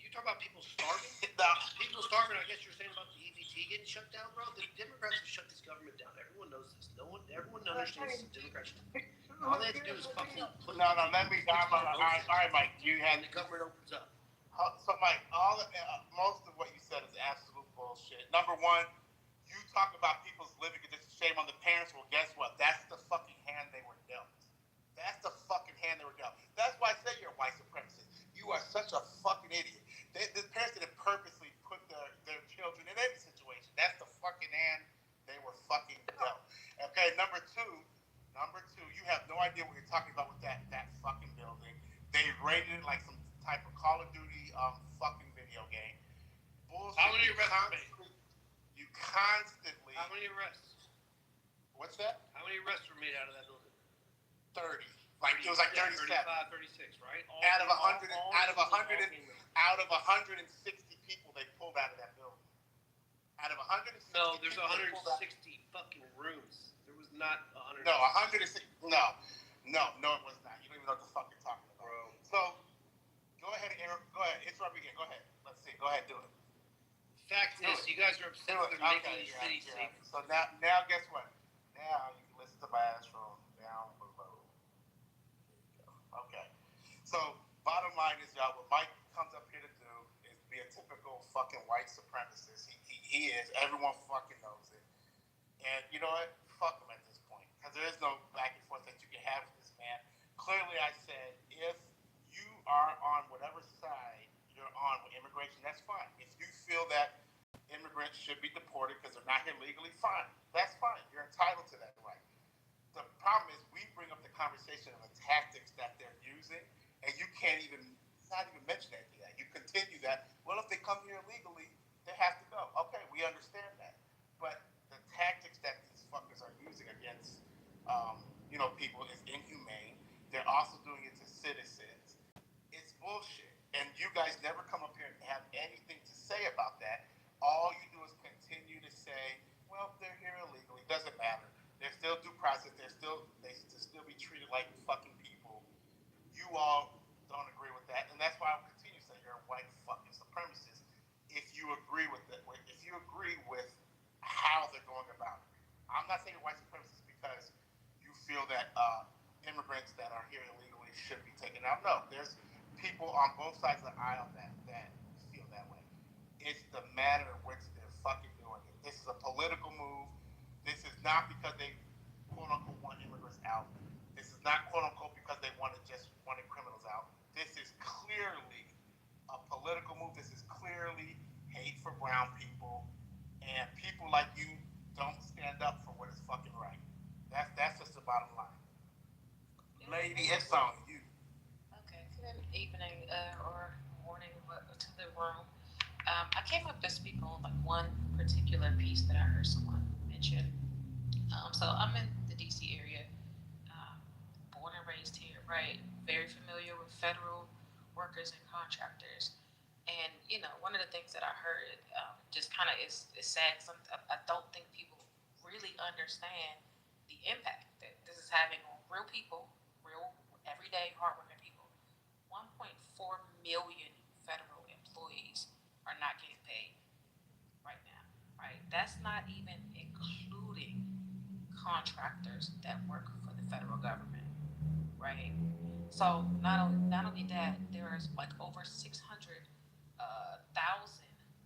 you talk about people starving. People starving. I guess you're saying about the EBT getting shut down, bro. The Democrats have shut this government down. Everyone knows this. Everyone understands the Democrats. All they have to do is fucking put. No, let me. All right, Mike. You had the government opens up. So, Mike, most of what you said is absolute bullshit. Number one, you talk about people's living conditions. Shame on the parents. Well, guess what? That's the fucking hand they were dealt. That's the fucking hand they were dealt. That's why I say you're a white supremacist. You are such a fucking idiot. The parents didn't purposely put their children in any situation. That's the fucking hand they were fucking dealt. Okay, number two, you have no idea what you're talking about with that fucking building. They rated it like some type of Call of Duty fucking video game. Bullshit. How many arrests You constantly. How many arrests? What's that? How many arrests were made out of that building? 30. It was like 37. 35, 36, right? Out of 160 people they pulled out of that building. Out of 160. No, there's 160 fucking rooms. There was not 100. No, 160. No, it was not. You don't even know what the fuck you're talking about. Bro. So, go ahead, Aaron. Go ahead. Interrupt again. Go ahead. Let's see. Go ahead. Do it. Fact is, you guys are upset with making the city safe. So now, guess what? Now you can listen to my ass from down below. Okay. So, bottom line is, y'all, what Mike comes up here to do is be a typical fucking white supremacist. He is. Everyone fucking knows it. And you know what? Fuck him at this point. Because there is no back and forth that you can have with this man. Clearly, I said, if you are on whatever side you're on with immigration, that's fine. If you feel that immigrants should be deported because they're not here legally, fine. That's fine. You're entitled to that right. The problem is we bring up the conversation of the tactics that they're using, and you can't even, not even mention anything like that. You continue that. Well, if they come here illegally, they have to go. Okay, we understand that. But the tactics that these fuckers are using against, people is inhumane. They're also doing it to citizens. It's bullshit. And you guys never come up here and have anything to say about that. All you do is continue to say, well, they're here illegally. Doesn't matter. There's still due process. They should still be treated like fucking people. You all don't agree with that, and that's why I'll continue to say you're a white fucking supremacist. If you agree with that, if you agree with how they're going about it, I'm not saying you're white supremacist because you feel that immigrants that are here illegally should be taken out. No, there's people on both sides of the aisle that feel that way. It's the matter in which they're fucking doing it. This is a political move. This is not because they quote unquote want immigrants out. This is not quote unquote because they wanted criminals out. This is clearly a political move. This is clearly hate for brown people, and people like you don't stand up for what is fucking right. That's just the bottom line. Lady, it's on you. Okay, good evening or morning I came up to speak on like one particular piece that I heard someone mention. So I'm in the DC area, um, born and raised here, right? Very familiar with federal workers and contractors. And one of the things that I heard just kind of is sad because I don't think people really understand the impact that this is having on real people, real everyday hardworking people. 1.4 million federal employees are not getting paid right now, right? That's not even including contractors that work for the federal government, right? So not only that, there's like over 600,000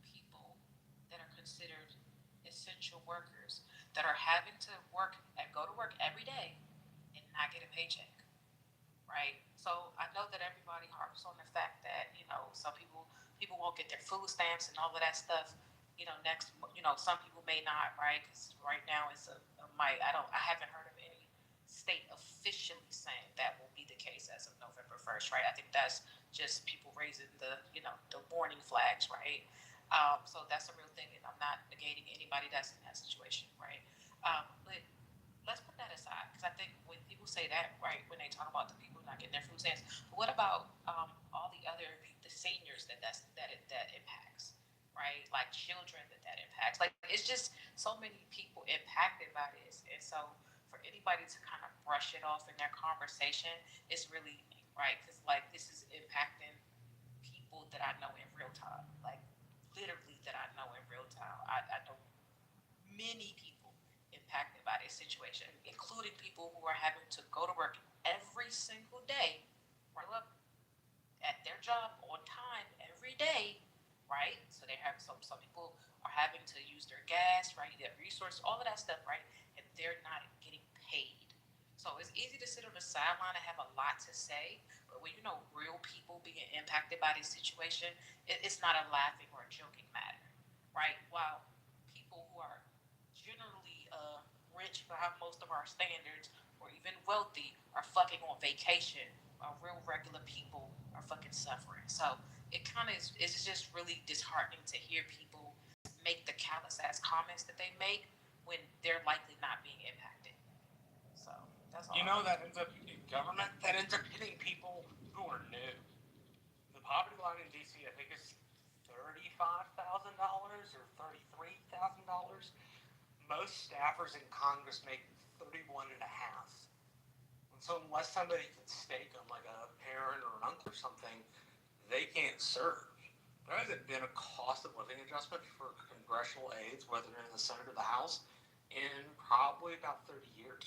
people that are considered essential workers that are having to work and go to work every day and not get a paycheck, right? So I know that everybody harps on the fact that some people won't get their food stamps and all of that stuff. Next, some people may not, right? Because right now it's I haven't heard of any state officially saying that will be the case as of November 1st, right? I think that's just people raising the warning flags, right? So that's a real thing, and I'm not negating anybody that's in that situation, right? But let's put that aside because I think when people say that, right, when they talk about the people not getting their food stamps, but what about all the other the seniors that impacts, right? Like children that impacts. Like it's just so many people impacted by this, and so for anybody to kind of brush it off in their conversation, it's really right because like this is impacting people that I know in real time, like literally that I know in real time. I know many people impacted by this situation, including people who are having to go to work every single day, roll up at their job on time every day, right? So they have some people are having to use their gas, right? Their resources, all of that stuff, right? And they're not getting paid. So it's easy to sit on the sideline and have a lot to say, but when real people being impacted by this situation, it's not a laughing or a joking matter, right? While people who are generally rich by most of our standards or even wealthy are fucking on vacation while real regular people are fucking suffering. So it kind of is it's just really disheartening to hear people make the callous ass comments that they make when they're likely not being impacted. So that's all. That ends up in government that ends up hitting people who are new. The poverty line in DC, I think, is $35,000 or $33,000. Most staffers in Congress make 31 and a half. And so unless somebody can stake them like a parent or an uncle or something, they can't serve. There hasn't been a cost of living adjustment for congressional aides, whether they're in the Senate or the House, in probably about 30 years.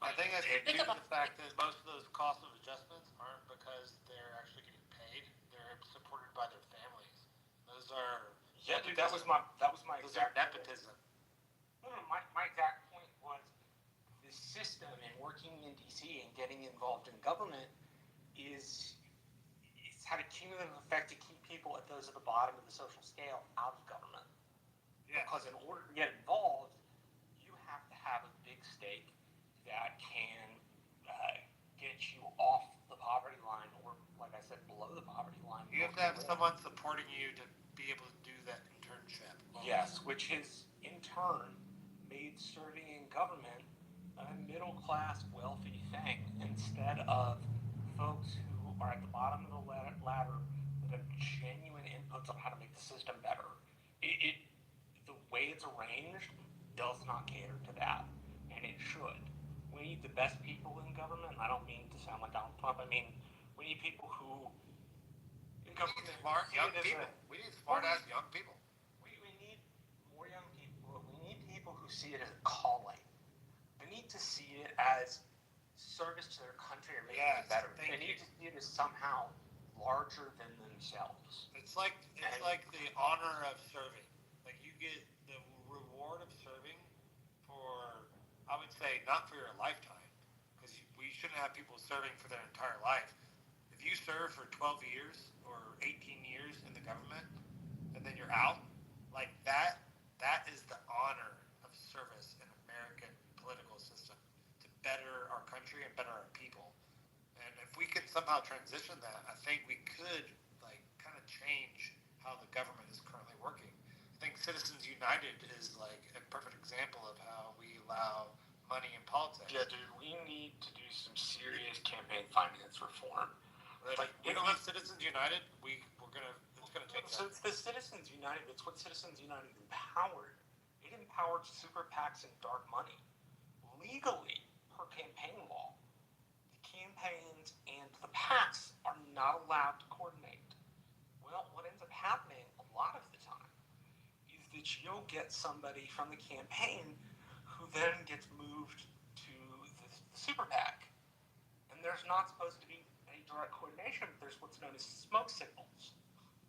I think that's due to the fact that most of those cost of adjustments aren't because they're actually getting paid; they're supported by their families. Those are dude. That was my those are nepotism. No, my exact point was the system and working in DC and getting involved in government it's had a cumulative effect to keep people at those at the bottom of the social scale out of government. Yeah. Because in order to get involved, you have to have a big stake that can get you off the poverty line, or like I said, below the poverty line. You have to have someone supporting you to be able to do that internship. Yes, which has in turn made serving in government a middle class, wealthy thing instead of folks who are at the bottom of the ladder that have genuine inputs on how to make the system better. The way it's arranged does not cater to that, and it should. We need the best people in government, and I don't mean to sound like Donald Trump. I mean, we need people who in government smart young people. We need smart-ass young people. We need more young people. We need people who see it as a calling. They need to see it as service to their country or making it better. They need to see it as somehow larger than themselves. It's like the honor of serving. Like you get the reward of serving for, I would say, not for your lifetime, because we shouldn't have people serving for their entire life. If you serve for 12 years or 18 years in the government, and then you're out, like that is the honor of service in American political system to better our country and better our people. And if we could somehow transition that, I think we could like kind of change how the government is currently United is like a perfect example of how we allow money in politics. Yeah, dude, we need to do some serious campaign finance reform. Like, we don't have Citizens United. It's gonna take. So it's the Citizens United. It's what Citizens United empowered. It empowered super PACs and dark money legally per campaign law. The campaigns and the PACs are not allowed to coordinate. Well, what ends up happening a lot of the time is that you'll get somebody from the campaign who then gets moved to the super PAC, and there's not supposed to be any direct coordination, but there's what's known as smoke signals.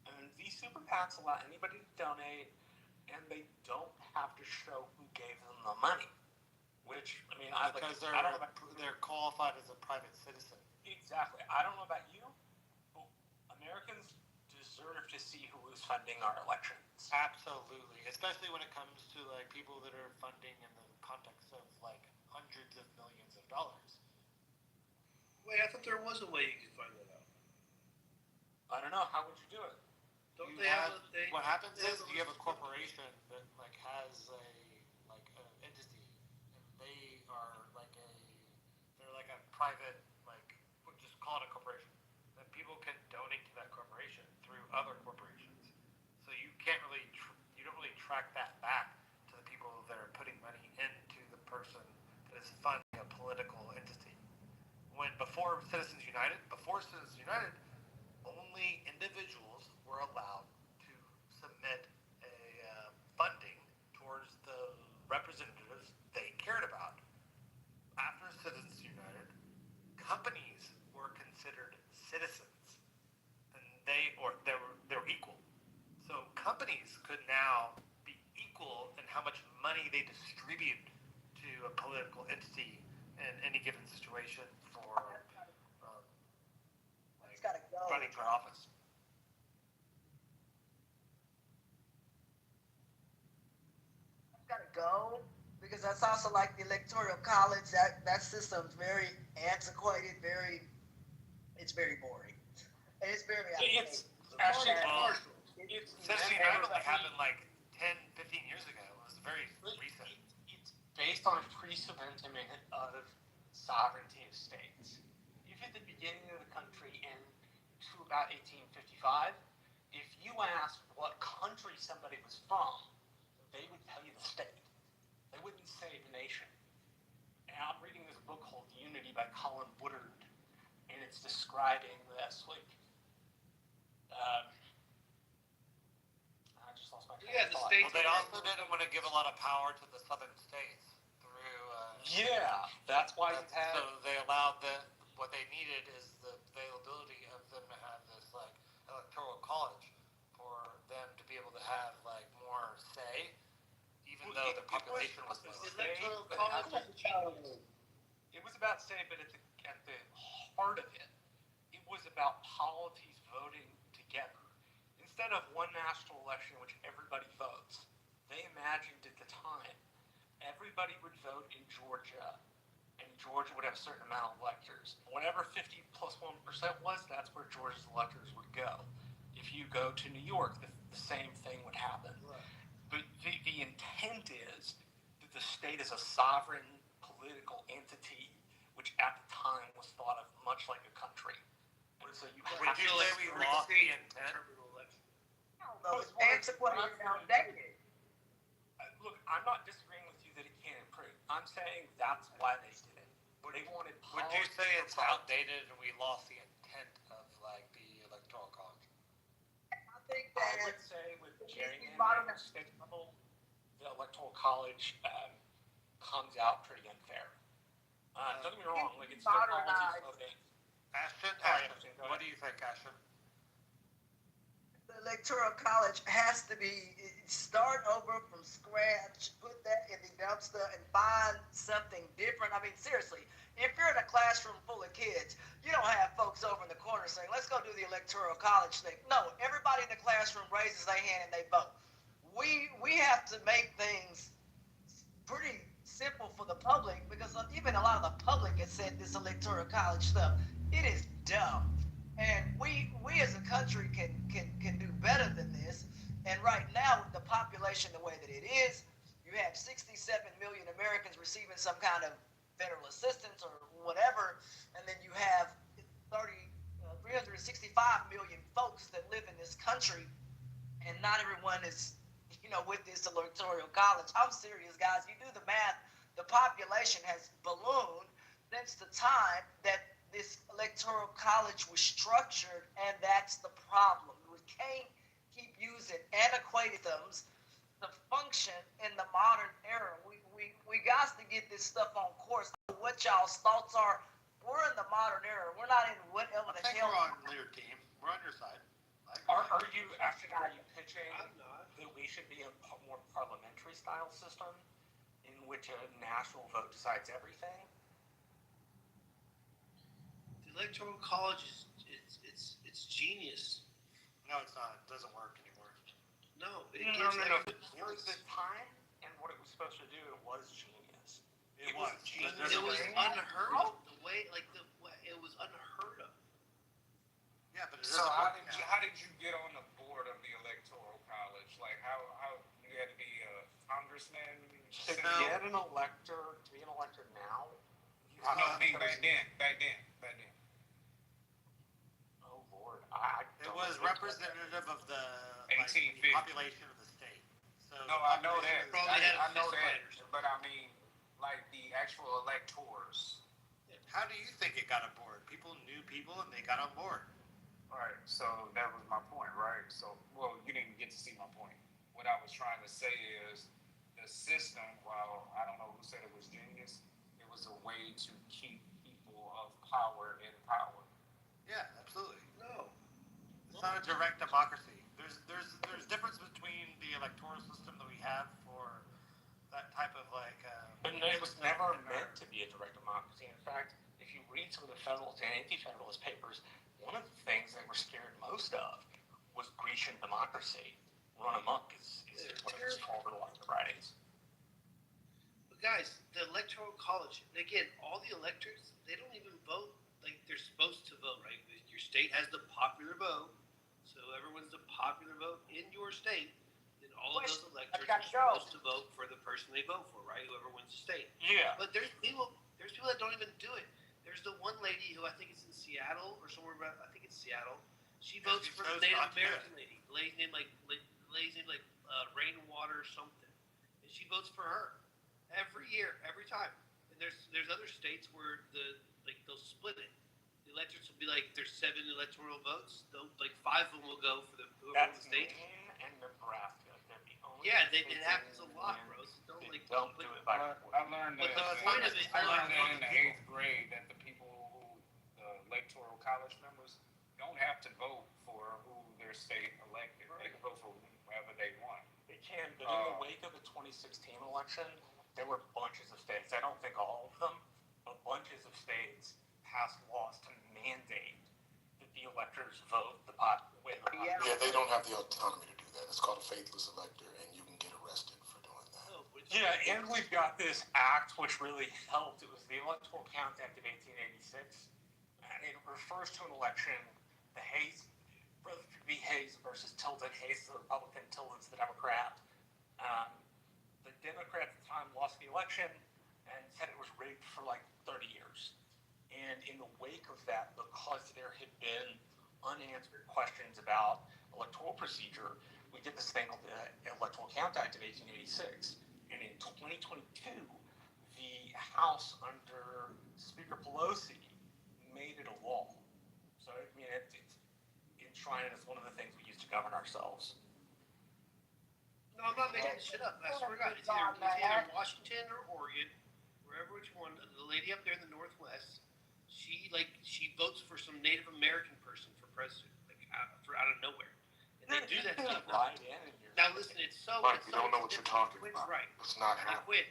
And these super PACs allow anybody to donate, and they don't have to show who gave them the money. Which, I mean, they're qualified as a private citizen. Exactly. I don't know about you, but Americans deserve to see who is funding our elections. Absolutely, especially when it comes to like people that are funding in the context of like hundreds of millions of dollars. Wait, I thought there was a way you could find that out. I don't know. How would you do it? What happens is you have a corporation that like has an entity, and they are they're like a private, like, we'll just call it a corporation. And people can donate to that corporation through other corporations. So you can't really you don't really track that back to the people that are putting money into the person that is funding a political entity. Before Citizens United, only individuals were allowed to submit a funding towards the representatives they cared about. After Citizens United, companies were considered citizens, and they're equal. So companies could now be equal in how much money they distribute to a political entity in any given situation for running for office. I've got to go because that's also like the electoral college. That system's very antiquated, it's very boring, and it's very outdated. It's actually Citizens United happened like 10, 15 years ago. It was very recent. It's based on a presentiment of sovereignty of states. If at the beginning of the country and to about 1855, if you asked what country somebody was from, they would tell you the state. They wouldn't say the nation. And I'm reading this book called Unity by Colin Woodard, and it's describing this I just lost my train of thought. Well, they also didn't want to give a lot of power to the southern states through. That's why so they allowed what they needed is the availability of them to have this like electoral college for them to be able to have like more say, even though the population was low. Electoral college. It was about say, but at the heart of it, it was about polities voting together. Instead of one national election in which everybody votes, they imagined at the time everybody would vote in Georgia, and Georgia would have a certain amount of electors. Whatever 50 plus 1% was, that's where Georgia's electors would go. If you go to New York, the same thing would happen. Right. But the intent is that the state is a sovereign political entity, which at the time was thought of much like a country. So you would you say we lost the intent? It's antiquated and outdated. Look, I'm not disagreeing with you that it can't improve. I'm saying that's why they did it. They wanted. Would you say it's outdated and we lost the intent of like the electoral college? I think that I would say with gerrymandering at state level, the electoral college comes out pretty unfair. Don't get me wrong, like it's still policies voting. Ashton, what do you think, Ashton? The electoral college has to start over from scratch, put that in the dumpster, and find something different. I mean, seriously, if you're in a classroom full of kids, you don't have folks over in the corner saying, let's go do the electoral college thing. No, everybody in the classroom raises their hand and they vote. We have to make things pretty simple for the public, because even a lot of the public has said this electoral college stuff, it is dumb. And we as a country can do better than this. And right now, with the population population the way that it is, you have 67 million Americans receiving some kind of federal assistance or whatever, and then you have 365 million folks that live in this country, and not everyone is, with this electoral college. I'm serious, guys. You do the math, the population has ballooned since the time that this electoral college was structured, and that's the problem. We can't keep using antiquated systems to function in the modern era. We got to get this stuff on course. What y'all's thoughts are? We're in the modern era. We're not in whatever the hell. We're on your team. We're on your side. Are you pitching that we should be a more parliamentary style system in which a national vote decides everything? The electoral college it's genius. No, it's not. It doesn't work anymore. No, No. For the time and what it was supposed to do, it was genius. It was genius. It was unheard of. It was unheard of. Yeah, but so how did you get on the board of the electoral college? Like how you had to be a congressman? To be an elector now. Back then. Oh Lord, it was representative of the population of the state. So no, I know that. I know that. But I mean, like the actual electors. How do you think it got on board? People knew people and they got on board. Right, so that was my point, right? So, well, you didn't get to see my point. What I was trying to say is the system, while I don't know who said it was genius, it was a way to keep people of power in power. Yeah, absolutely. No. It's not a direct democracy. There's difference between the electoral system that we have for that type of But it was never meant to be a direct democracy. In fact, if you read some of the Federalist and Anti-Federalist papers, one of the things they were scared most of was Grecian democracy. Run amok is what it was called in a lot of the writings. But guys, the electoral college, and again, all the electors, they don't even vote like they're supposed to vote, right? Your state has the popular vote, so everyone's the popular vote in your state. Then all of those electors are supposed to vote for the person they vote for, right? Whoever wins the state. Yeah. But there's people that don't even do it. There's the one lady who I think it's in Seattle or somewhere around. I think it's Seattle. She votes for the Native American lady. Lady's name like Rainwater or something, and she votes for her every year, every time. And there's other states where they'll split it. The electors will be like there's 7 electoral votes. They'll 5 of them will go for whoever wins the state. Maine and Nebraska. They're the only. Yeah, it happens a lot, bro. So don't do it by. I learned that. But the point of it, I learned that in the 8th grade that the people the electoral college members don't have to vote for who their state elected. They can vote for whoever they want. They can, but in the wake of the 2016 election, there were bunches of states. I don't think all of them, but bunches of states passed laws to mandate that the electors vote the way the Yeah, they don't have the autonomy to do that. It's called a faithless elector, and you can get arrested for doing that. Yeah, and we've got this act which really helped. It was the Electoral Count Act of 1886, and it refers to an election, the Hayes, Rutherford B. Hayes versus Tilden. Hayes is the Republican, Tilden's the Democrat. The Democrat at the time lost the election and said it was rigged for 30 years. And in the wake of that, because there had been unanswered questions about electoral procedure, we did this thing called the Electoral Count Act of 1886. And in 2022, the House under Speaker Pelosi made it a law. So, I mean, it's enshrined as one of the things we use to govern ourselves. No, I'm not making this shit up. I swear to God, it's either Washington or Oregon, wherever which one. The lady up there in the Northwest, she votes for some Native American person for president, out of nowhere. And they do that stuff. Now listen, it's so. Mike, you don't know what you're talking about. Right. It's not happening.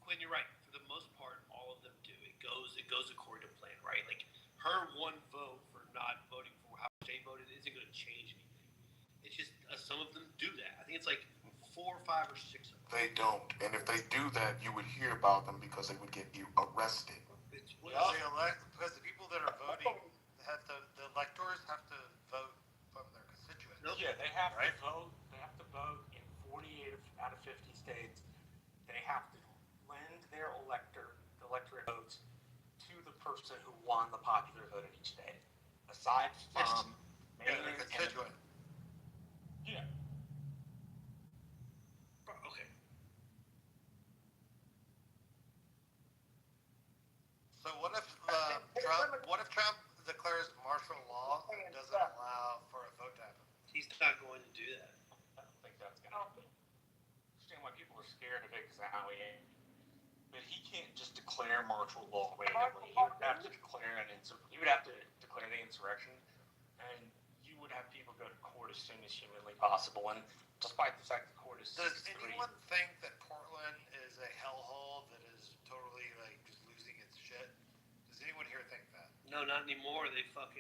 Quinn, you're right. For the most part, all of them do. It goes according to plan, right? Like her one vote for not voting for how they voted isn't going to change anything. It's just some of them do that. I think it's 4 or 5 or 6 of them. They don't. And if they do that, you would hear about them because they would get you arrested. Because the people that are voting the electors have to vote from their constituents. Yeah, they have to vote. They have to vote in 48 of out of 50 states, they have to lend their electorate votes to the person who won the popular vote in each state. Aside from the constituent. Yeah. Okay. So what if Trump declares martial law and doesn't allow for a vote to happen? He's not going to do that. I don't think that's going to happen. I understand why people are scared of it exactly. But he can't just declare martial law randomly. He would have to declare the insurrection, and you would have people go to court as soon as humanly possible. And despite the fact the court is Does anyone think that Portland is a hellhole that is totally just losing its shit? Does anyone here think that? No, not anymore. They started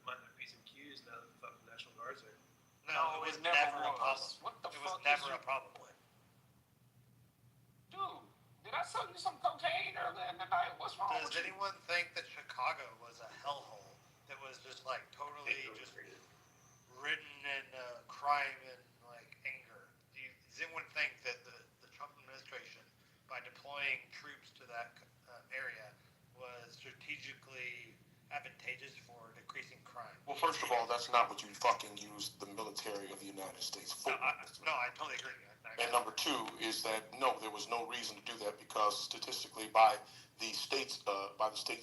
mind their P's and Q's now that the fucking National Guard's there. No, it was never a problem. What the It fuck? was never a problem. Dude, did I sell you some cocaine earlier in the night? What's wrong with you? Does anyone think that Chicago was a hellhole that was just totally just ridden in crime and anger? Does anyone think that the Trump administration, by deploying troops to that area, was strategically advantageous for decreasing crime? Well, first of all, that's not what you fucking use the military of the United States for. No, I totally agree. And number two is that no, there was no reason to do that because statistically, by the state's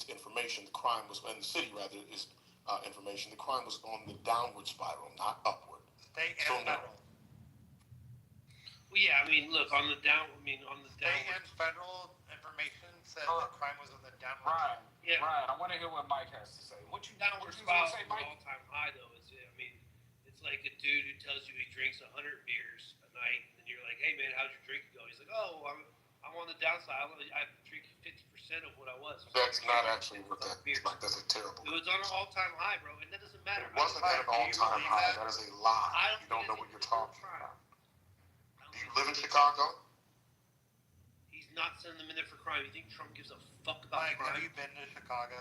information, the crime was, and the city rather is information, the crime was on the downward spiral, not upward. State and federal. Well, yeah, I mean, look on the down. State and federal information said that crime was on the downward. Right. Yeah. Right. I want to hear what Mike has to say. What you downward spiral is all-time high though. It's like a dude who tells you he drinks 100 beers a night, and you're like, hey man, how's your drink go? He's like, oh, I'm on the downside. I drink 50% of what I was. That's not actually what that is. That's a terrible. It was on an all-time high, bro, and that doesn't matter. It wasn't at an all-time high. That is a lie. You don't know what you're talking about. Do you live in Chicago? He's not sending them in there for crime. You think Trump gives a fuck about Mike, crime? have you been to Chicago?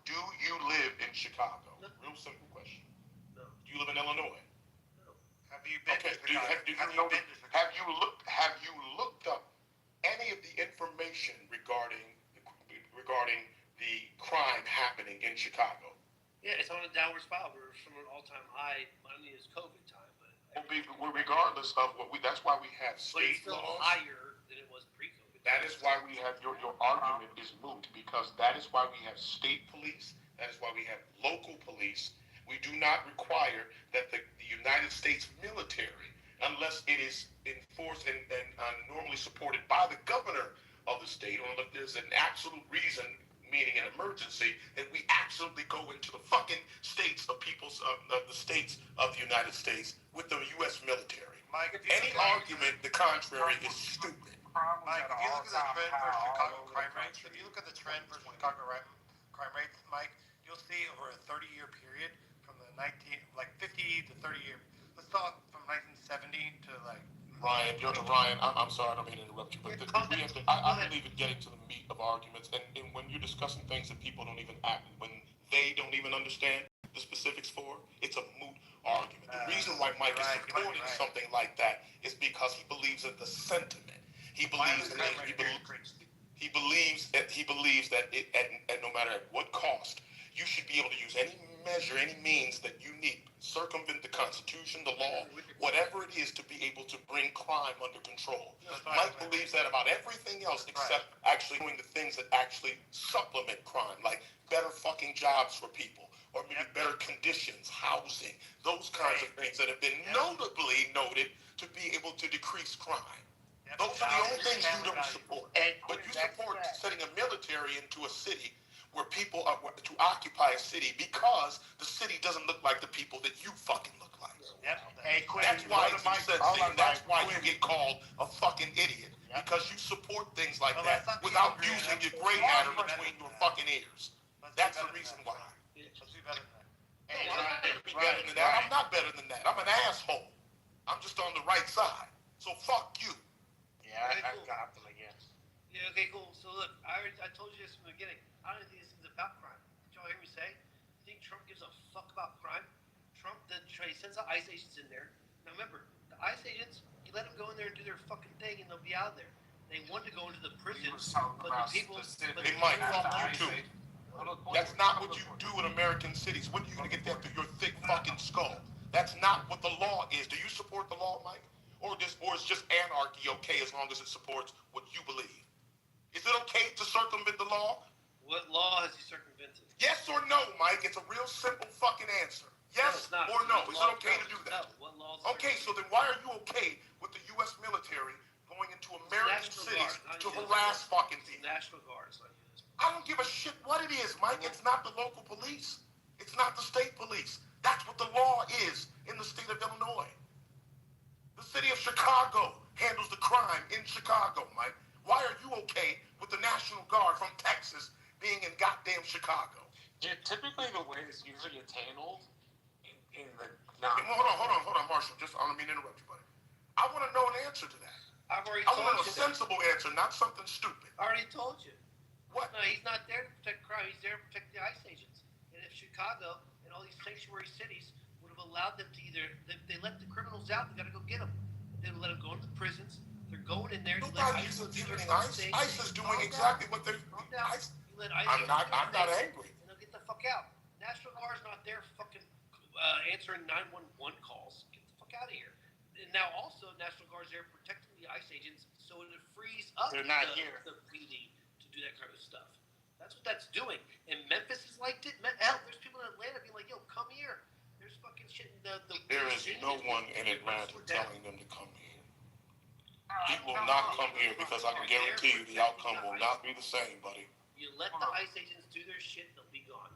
Do you live in Chicago? No. Real simple question. No. Do you live in Illinois? No. Have you been to Chicago? Have you looked up any of the information regarding the crime happening in Chicago? Yeah, it's on a downward spiral. We're from an all-time high. Money is COVID time, but regardless of that's why we have state it's still laws. higher than it was pre-COVID. That is why we have your argument is moot, because that is why we have state police. That is why we have local police. We do not require that the United States military, unless it is enforced and normally supported by the governor of the state, or if there's an absolute reason, meaning an emergency, that we absolutely go into the fucking states of the states of the United States with the U.S. military. Mike, Any argument the contrary is stupid. Mike, if you look at the trend for Chicago crime rates, Mike, you'll see over a 30-year period from the 50 to 30 year. Let's talk from 1970 to Ryan, I'm sorry, I don't mean to interrupt you, but I believe in getting to the meat of arguments, and when you're discussing things that people don't even when they don't even understand the specifics for, it's a moot argument. The reason why Mike is supporting something like that is because he believes in the sentiment. He believes that no matter at what cost, you should be able to use any measure, any means that you need, circumvent the Constitution, the law, whatever it is, to be able to bring crime under control. Mike believes that about everything else except actually doing the things that actually supplement crime, like better fucking jobs for people, or maybe better conditions, housing, those kinds of things that have been notably noted to be able to decrease crime. Those are the only things you don't support. But you support sending a military into a city where people are to occupy a city because the city doesn't look like the people that you fucking look like. That's why that's why you get called a fucking idiot. Because you support things like that without using your gray matter between your fucking ears. That's the reason why. Let's be better than that. I'm not better than that. I'm an asshole. I'm just on the right side. So fuck you. Yeah, I got them again. Yeah, okay, cool. So look, I told you this from the beginning. I don't think this is about crime. Did y'all hear me say? You think Trump gives a fuck about crime? Trump he sends the ICE agents in there. Now remember, the ICE agents, he there and do their fucking thing, and they'll be out there. They want to go into the prisons, but the people. They might fuck you too. That's not what you do in American cities. When are you gonna get that through your thick fucking skull? That's not what the law is. Do you support the law, Mike? Or is just anarchy okay as long as it supports what you believe? Is it okay to circumvent the law? What law has he circumvented? Yes or no, Mike? It's a real simple fucking answer. Yes or no? Is it okay to do that? No. What laws? Okay, so then why are you okay with the U.S. military going into American cities to harass fucking people? National Guards. I don't give a shit what it is, Mike. It's not the local police. It's not the state police. That's what the law is in the state of Illinois. The city of Chicago handles the crime in Chicago, Mike. Why are you okay with the National Guard from Texas being in goddamn Chicago? Yeah, typically the way it's usually gets handled in the Hold on, Marshall. I don't mean to interrupt you, buddy. I want to know an answer to that. I want a sensible answer, not something stupid. I already told you. What? No, he's not there to protect crime. He's there to protect the ICE agents. And if Chicago and all these sanctuary cities would have allowed them to they let the criminals out, they got to go get them. They would let them go into the prisons. They're going in there. Nobody is abusing ICE. ICE is doing exactly what they're doing. I'm not angry. And they'll get the fuck out. National Guard's not there fucking answering 911 calls. Get the fuck out of here. And now also National Guard's there protecting the ICE agents, so it frees up the PD to do that kind of stuff. That's what that's doing. And Memphis has liked it. Hell, there's people in Atlanta being like, yo, come here. There's fucking shit in the there is no one in Atlanta telling them to come here. People will not come here because I can guarantee you the outcome will not be the same, buddy. You let the ICE agents do their shit, they'll be gone.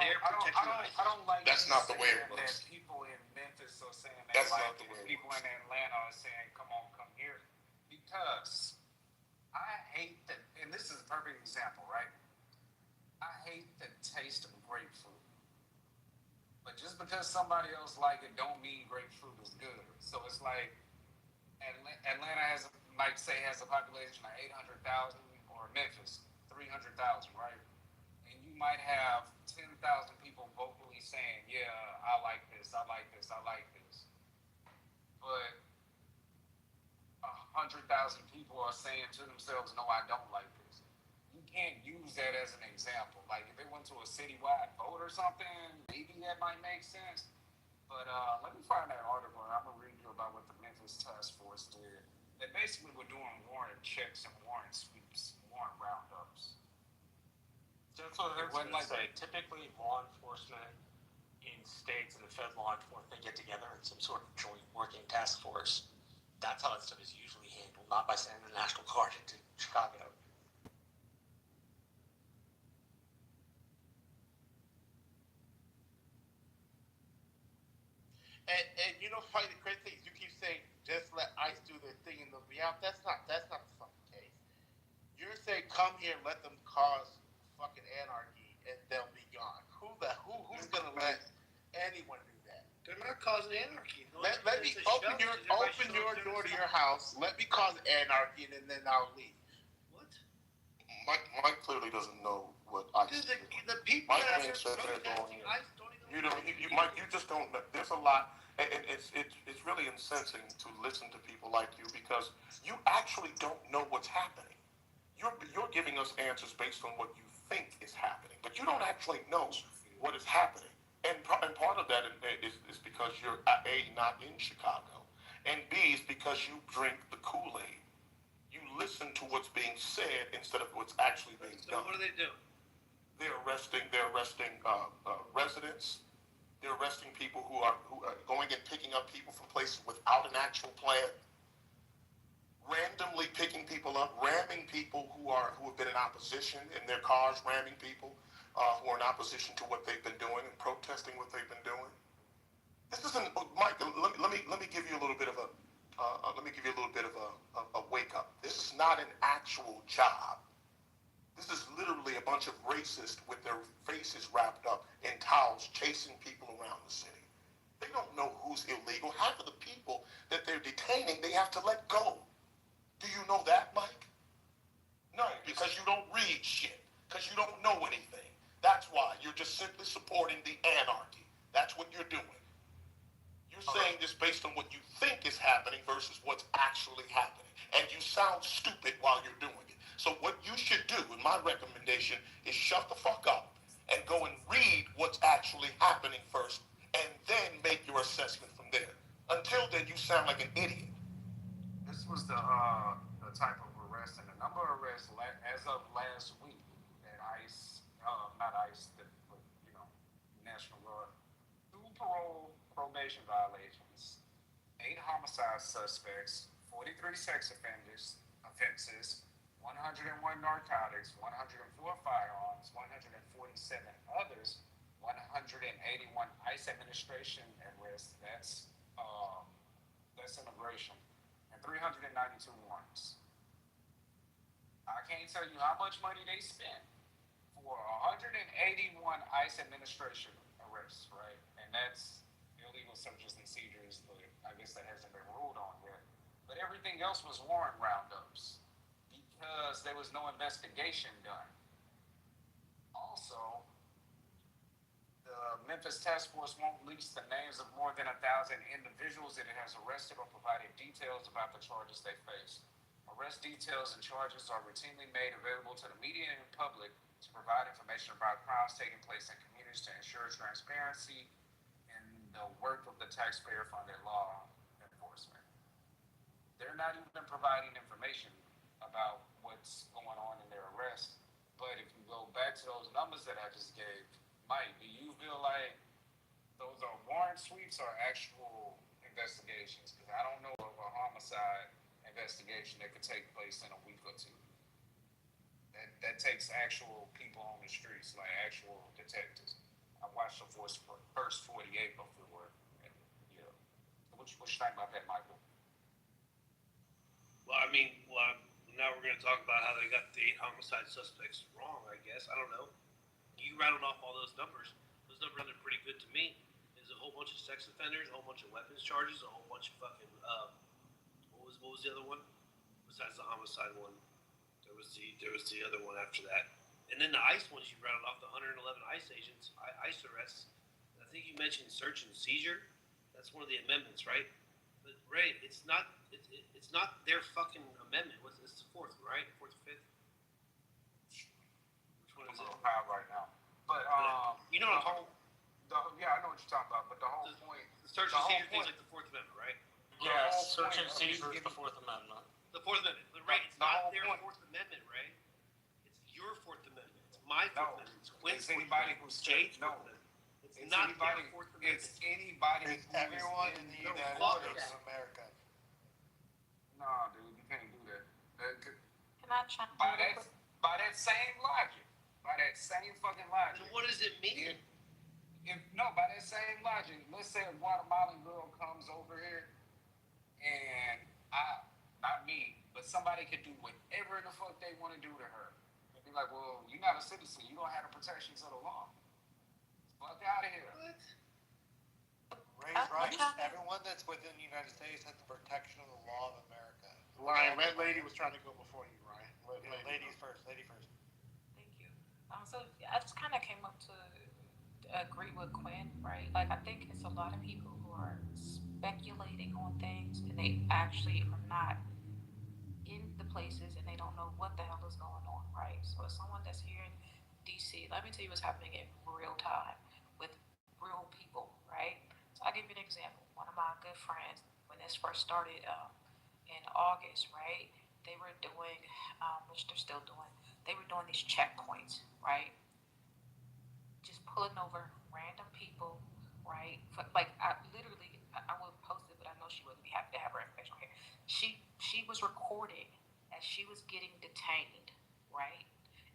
They're protecting the ICE. I don't like that's not the way it works. That people in Memphis are saying that. That's not the way it people works. in Atlanta are saying, come on, come here. Because I hate that, and this is a perfect example, right? I hate the taste of grapefruit. But just because somebody else like it don't mean grapefruit is good. So it's like Atlanta has a population of 800,000, or Memphis 300,000, right? And you might have 10,000 people vocally saying, yeah, I like this, I like this, I like this. But 100,000 people are saying to themselves, no, I don't like this. You can't use that as an example. Like if it went to a citywide vote or something, maybe that might make sense. But let me find that article. I'm going to read you about what the Memphis Task Force did. They basically were doing warrant checks and warrant sweeps, warrant roundups. That's what I was going to say. Typically, law enforcement in states and the fed law enforcement, they get together in some sort of joint working task force. That's how that stuff is usually handled, not by sending the National Guard into Chicago. And you know, probably the crazy thing is you keep saying just let ICE do their thing and they'll be out. That's not the fucking case. You're saying come here, let them cause fucking anarchy, and they'll be gone. Who's gonna let anyone do that? They're not causing anarchy. Let me open your door to your house. Let me cause anarchy, and then I'll leave. What? Mike clearly doesn't know what ICE is. The people Mike that are thinks that they're protesting going. ICE don't even. Mike, you just don't. There's a lot, and it's really incensing to listen to people like you because you actually don't know what's happening. You're giving us answers based on what you think is happening, but you don't actually know what is happening. And part of that is because you're A, not in Chicago, and B is because you drink the Kool-Aid. You listen to what's being said instead of what's actually being done. So what do they do? They're arresting residents. They're arresting people who are going and picking up people from places without an actual plan. Randomly picking people up, ramming people who have been in opposition in their cars, ramming people who are in opposition to what they've been doing and protesting what they've been doing. This isn't, Mike. Let me give you a little bit of a wake up. This is not an actual job. This is literally a bunch of racists with their faces wrapped up in towels chasing people around the city. They don't know who's illegal. Half of the people that they're detaining, they have to let go. Do you know that, Mike? No, because you don't read shit. Because you don't know anything. That's why. You're just simply supporting the anarchy. That's what you're doing. You're saying this based on what you think is happening versus what's actually sound stupid while you're doing it. So what you should do, and my recommendation, is shut the fuck up and go and read what's actually happening first, and then make your assessment from there. Until then, you sound like an idiot. This was the type of arrest and the number of arrests as of last week at ICE, not ICE, but National Guard. 2 probation violations, 8 homicide suspects, 43 sex offenses, 101 narcotics, 104 firearms, 147 others, 181 ICE administration arrests. That's immigration, and 392 warrants. I can't tell you how much money they spent for 181 ICE administration arrests, right? And that's illegal searches and seizures, but I guess that hasn't been ruled on yet. But everything else was warrant roundups because there was no investigation done. Also, the Memphis Task Force won't release the names of more than 1,000 individuals that it has arrested or provided details about the charges they face. Arrest details and charges are routinely made available to the media and public to provide information about crimes taking place in communities to ensure transparency in the work of the taxpayer-funded law enforcement. They're not even providing information about what's going on in their arrest. But if you go back to those numbers that I just gave, Mike, do you feel like those are warrant sweeps or actual investigations? Because I don't know of a homicide investigation that could take place in a week or two. That takes actual people on the streets, like actual detectives. I watched the first 48 before. And, yeah. What you think about that, Michael? Well, now we're going to talk about how they got the 8 homicide suspects wrong, I guess. I don't know. You rattled off all those numbers. Those numbers are pretty good to me. There's a whole bunch of sex offenders, a whole bunch of weapons charges, a whole bunch of fucking, what was the other one? Besides the homicide one, there was the other one after that. And then the ICE ones you rattled off, the 111 ICE agents, ICE arrests. And I think you mentioned search and seizure. That's one of the amendments, right? But Ray, it's not their fucking amendment. It's the 4th, right? 4th or 5th? Which one is it? Right now. But you know what I'm talking about? Yeah, I know what you're talking about. But the whole point, the search and seizure thing's like the 4th Amendment, right? Yes, search and seizure is the 4th Amendment. The 4th Amendment, but Ray, it's not their 4th Amendment, Ray. It's your 4th Amendment. It's my 4th Amendment. It's Quinn's 4th Amendment. It's Jade's 4th Amendment. It's not their 4th Amendment. It's anybody. It's everyone in the United States of America. Nah, dude, you can't do that. Can I chime in? By that same logic, by that same fucking logic. So what does it mean? By that same logic, let's say a Guatemalan girl comes over here, and not me, but somebody could do whatever the fuck they want to do to her. They'd be like, well, you're not a citizen. You don't have the protections of the law. Fuck out of here. What? Raise rights. Everyone that's within the United States has the protection of the law of America. Ryan, Red Lady was trying to go before you, Ryan. Ladies first. Lady first. Thank you. So I just kind of came up to agree with Quinn, right? Like, I think it's a lot of people who are speculating on things and they actually are not in the places and they don't know what the hell is going on, right? So as someone that's here in DC, let me tell you what's happening in real time with real people, right? So I'll give you an example. One of my good friends, when this first started in August, right? They were doing, which they're still doing, they were doing these checkpoints, right? Just pulling over random people, right? I will post it, but I know she wouldn't be happy to have her information here. She was recording as she was getting detained, right?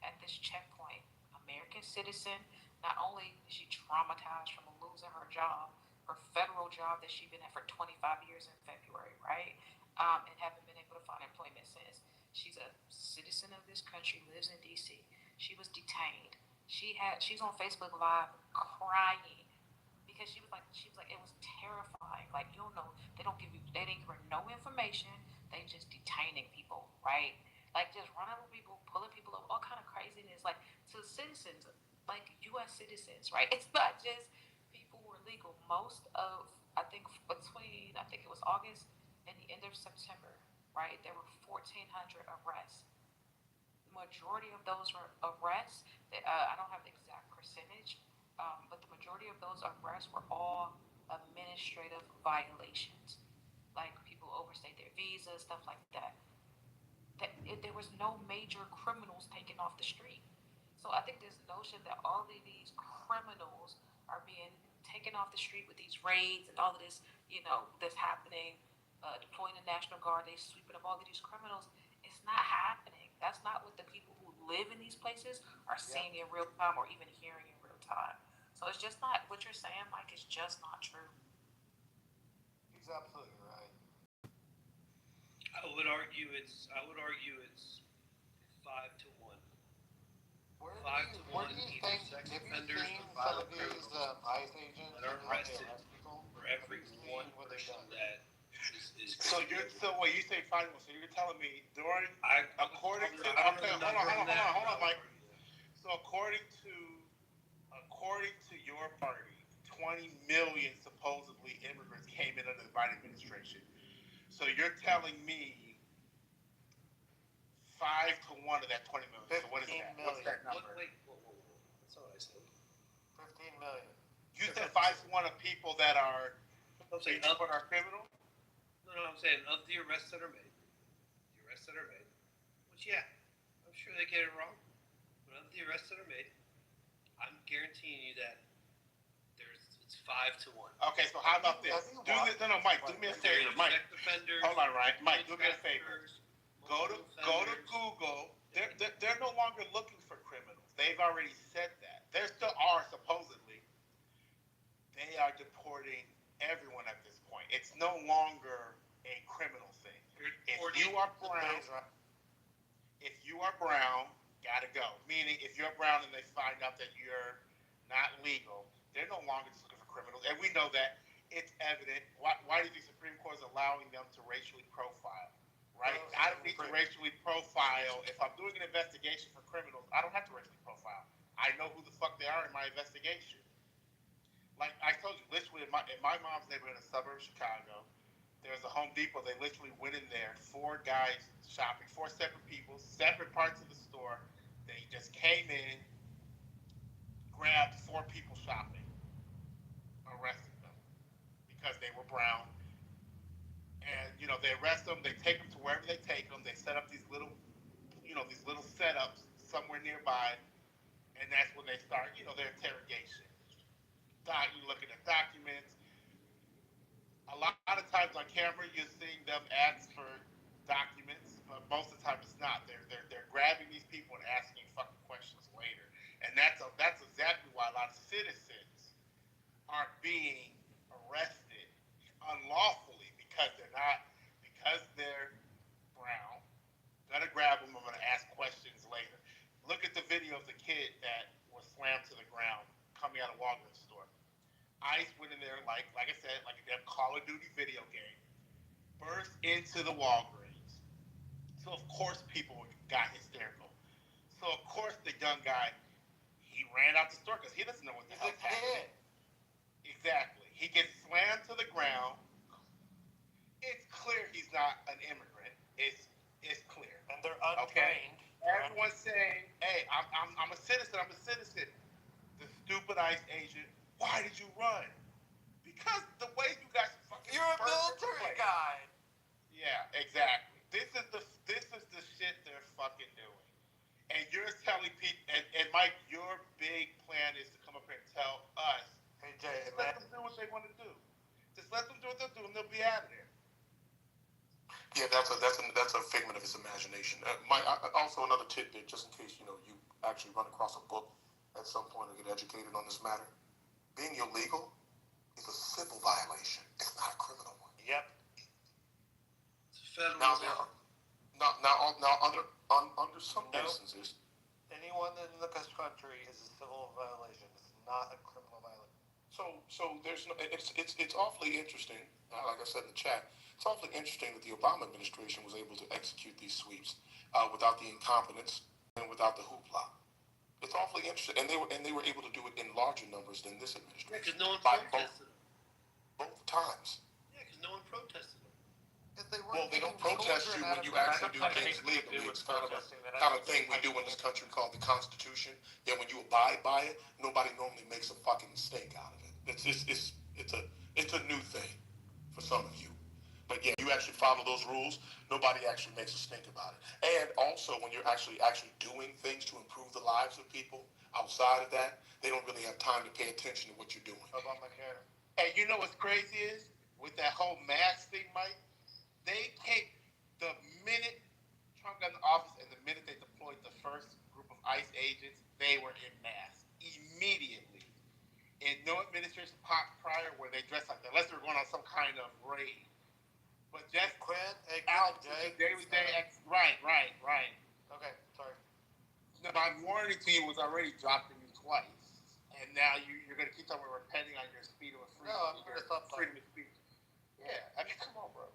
At this checkpoint, American citizen. Not only is she traumatized from losing her job, her federal job that she'd been at for 25 years in February, right? And haven't been able to find employment since. She's a citizen of this country, lives in DC. She was detained. She's on Facebook Live crying because she was like, it was terrifying. Like, you don't know, they didn't give her no information. They just detaining people, right? Like, just running over people, pulling people over, all kind of craziness. Like, to citizens, like U.S. citizens, right? It's not just people who are legal. Most of, I think it was August and the end of September, right? There were 1,400 arrests. Majority of those arrests, I don't have the exact percentage, but the majority of those arrests were all administrative violations, like people overstayed their visas, stuff like that. There was no major criminals taken off the street. So I think this notion that all of these criminals are being taken off the street with these raids and all of this, that's happening, deploying the National Guard, they sweeping up all of these criminals. It's not happening. That's not what the people who live in these places are seeing in real time or even hearing in real time. So it's just not what you're saying, Mike. It's just not true. He's absolutely right. I would argue it's 5-1. 5-1. Either sex offenders or violent criminals ICE agents that are arrested for every one person that is. So what you say 5-1? So you're telling me during according to hold on, Mike. So according to your party, 20 million supposedly immigrants came in under the Biden administration. So you're telling me 5-1 of that 20 million. So what is that? Million. What's that number? Wait. That's not what I said. 15 million. You said 5-1 of people that are I'm saying are criminal? No, I'm saying of the arrests that are made. Which, yeah, I'm sure they get it wrong. But of the arrests that are made, I'm guaranteeing you that it's 5-1. Okay, so how about this? Mike, do me a favor. Mike, hold on, right? Mike, do me a favor. Go to Google. They're no longer looking for criminals. They've already said that. There still are, supposedly. They are deporting everyone at this point. It's no longer a criminal thing. If you are brown, gotta go. Meaning, if you're brown and they find out that you're not legal, they're no longer just looking for criminals. And we know that. It's evident. Why do you think the Supreme Court is allowing them to racially profile? Right? I don't need to racially profile. If I'm doing an investigation for criminals, I don't have to racially profile. I know who the fuck they are in my investigation. Like I told you, literally in my mom's neighborhood in the suburb of Chicago, there's a Home Depot. They literally went in there, 4 guys shopping, 4 separate people, separate parts of the store. They just came in, grabbed 4 people shopping, arrested them because they were brown. And they arrest them. They take them to wherever they take them. They set up these little setups somewhere nearby, and that's when they start, their interrogation. You're looking at documents. A lot of times on camera, you're seeing them ask for documents, but most of the time it's not. They're grabbing these people and asking fucking questions later, and that's exactly why a lot of citizens are being arrested unlawfully because they're brown. Gonna grab them. I'm gonna ask questions later. Look at the video of the kid that was slammed to the ground coming out of Walgreens store. ICE went in there like I said, like a damn Call of Duty video game, burst into the Walgreens. So of course people got hysterical. So of course the young guy, he ran out the store because he doesn't know what the hell's happening. Exactly. He gets slammed to the ground. It's clear he's not an immigrant. It's clear. And they're untrained. Okay? Everyone's saying, "Hey, I'm a citizen. I'm a citizen." The stupid ICE agent. Why did you run? Because the way you guys fucking. You're a military guy. Yeah, exactly. This is the shit they're fucking doing. And you're telling people, and Mike, your big plan is to come up here and tell us, hey Jay, let them do what they want to do. Just let them do what they'll do, and they'll be out of there. Yeah, that's a figment of his imagination. Mike, also another tidbit, just in case you actually run across a book at some point or get educated on this matter. Being illegal is a civil violation. It's not a criminal one. Yep. It's a federal law. Under some instances, anyone in the country is a civil violation. It's not a criminal violation. So there's no. It's awfully interesting. Like I said in the chat, it's awfully interesting that the Obama administration was able to execute these sweeps without the incompetence and without the hoopla. It's awfully interesting, and they were able to do it in larger numbers than this administration. Yeah, because no one protested them. Both times. Yeah, because no one protested them. Well, they don't protest you when you actually do things legally. It's kind of a thing we do in this country called the Constitution. That when you abide by it, nobody normally makes a fucking mistake out of it. It's a new thing for some of you. But yeah, you actually follow those rules. Nobody actually makes a stink about it. And also, when you're actually doing things to improve the lives of people outside of that, they don't really have time to pay attention to what you're doing. Obamacare. And you know what's crazy is with that whole mask thing, Mike. They came the minute Trump got in office and the minute they deployed the first group of ICE agents, they were in masks immediately. And no administration prior where they dressed like that, unless they were going on some kind of raid. But just Quinn, Jay. Right. Okay, sorry. No, my warning to you was already dropping you twice, and now you're going to keep talking about repenting on your speed of freedom. No, I'm going to stop talking. Freedom of speech. Yeah, I mean, come on, bro.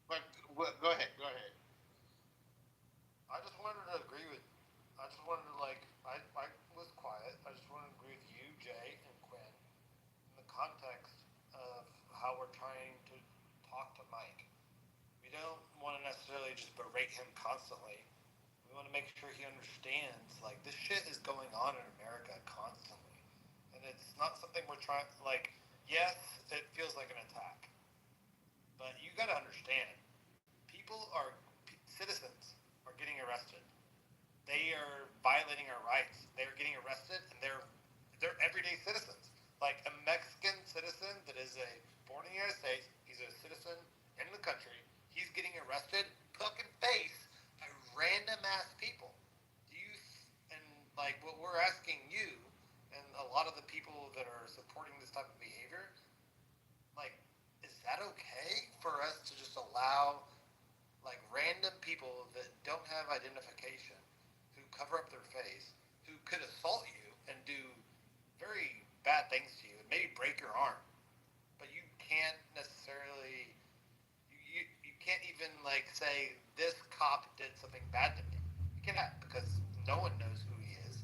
But go ahead. I just wanted to agree with. I was quiet. I just wanted to agree with you, Jay, and Quinn, in the context of how we're trying to talk to Mike. We don't want to necessarily just berate him constantly. We want to make sure he understands, like, this shit is going on in America constantly. And it's not something we're trying, like, yes, it feels like an attack. But you got to understand, citizens are getting arrested. They are violating our rights. They're getting arrested, and they're everyday citizens. Like a Mexican citizen that is born in the United States, he's a citizen in the country, he's getting arrested, fucking face by random ass people. What we're asking you, and a lot of the people that are supporting this type of behavior, like, is that okay for us to just allow, like, random people that don't have identification, who cover up their face, who could assault you and do very bad things to you and maybe break your arm, but you can't necessarily, you can't even, like, say, this cop did something bad to me. You cannot, because no one knows who he is.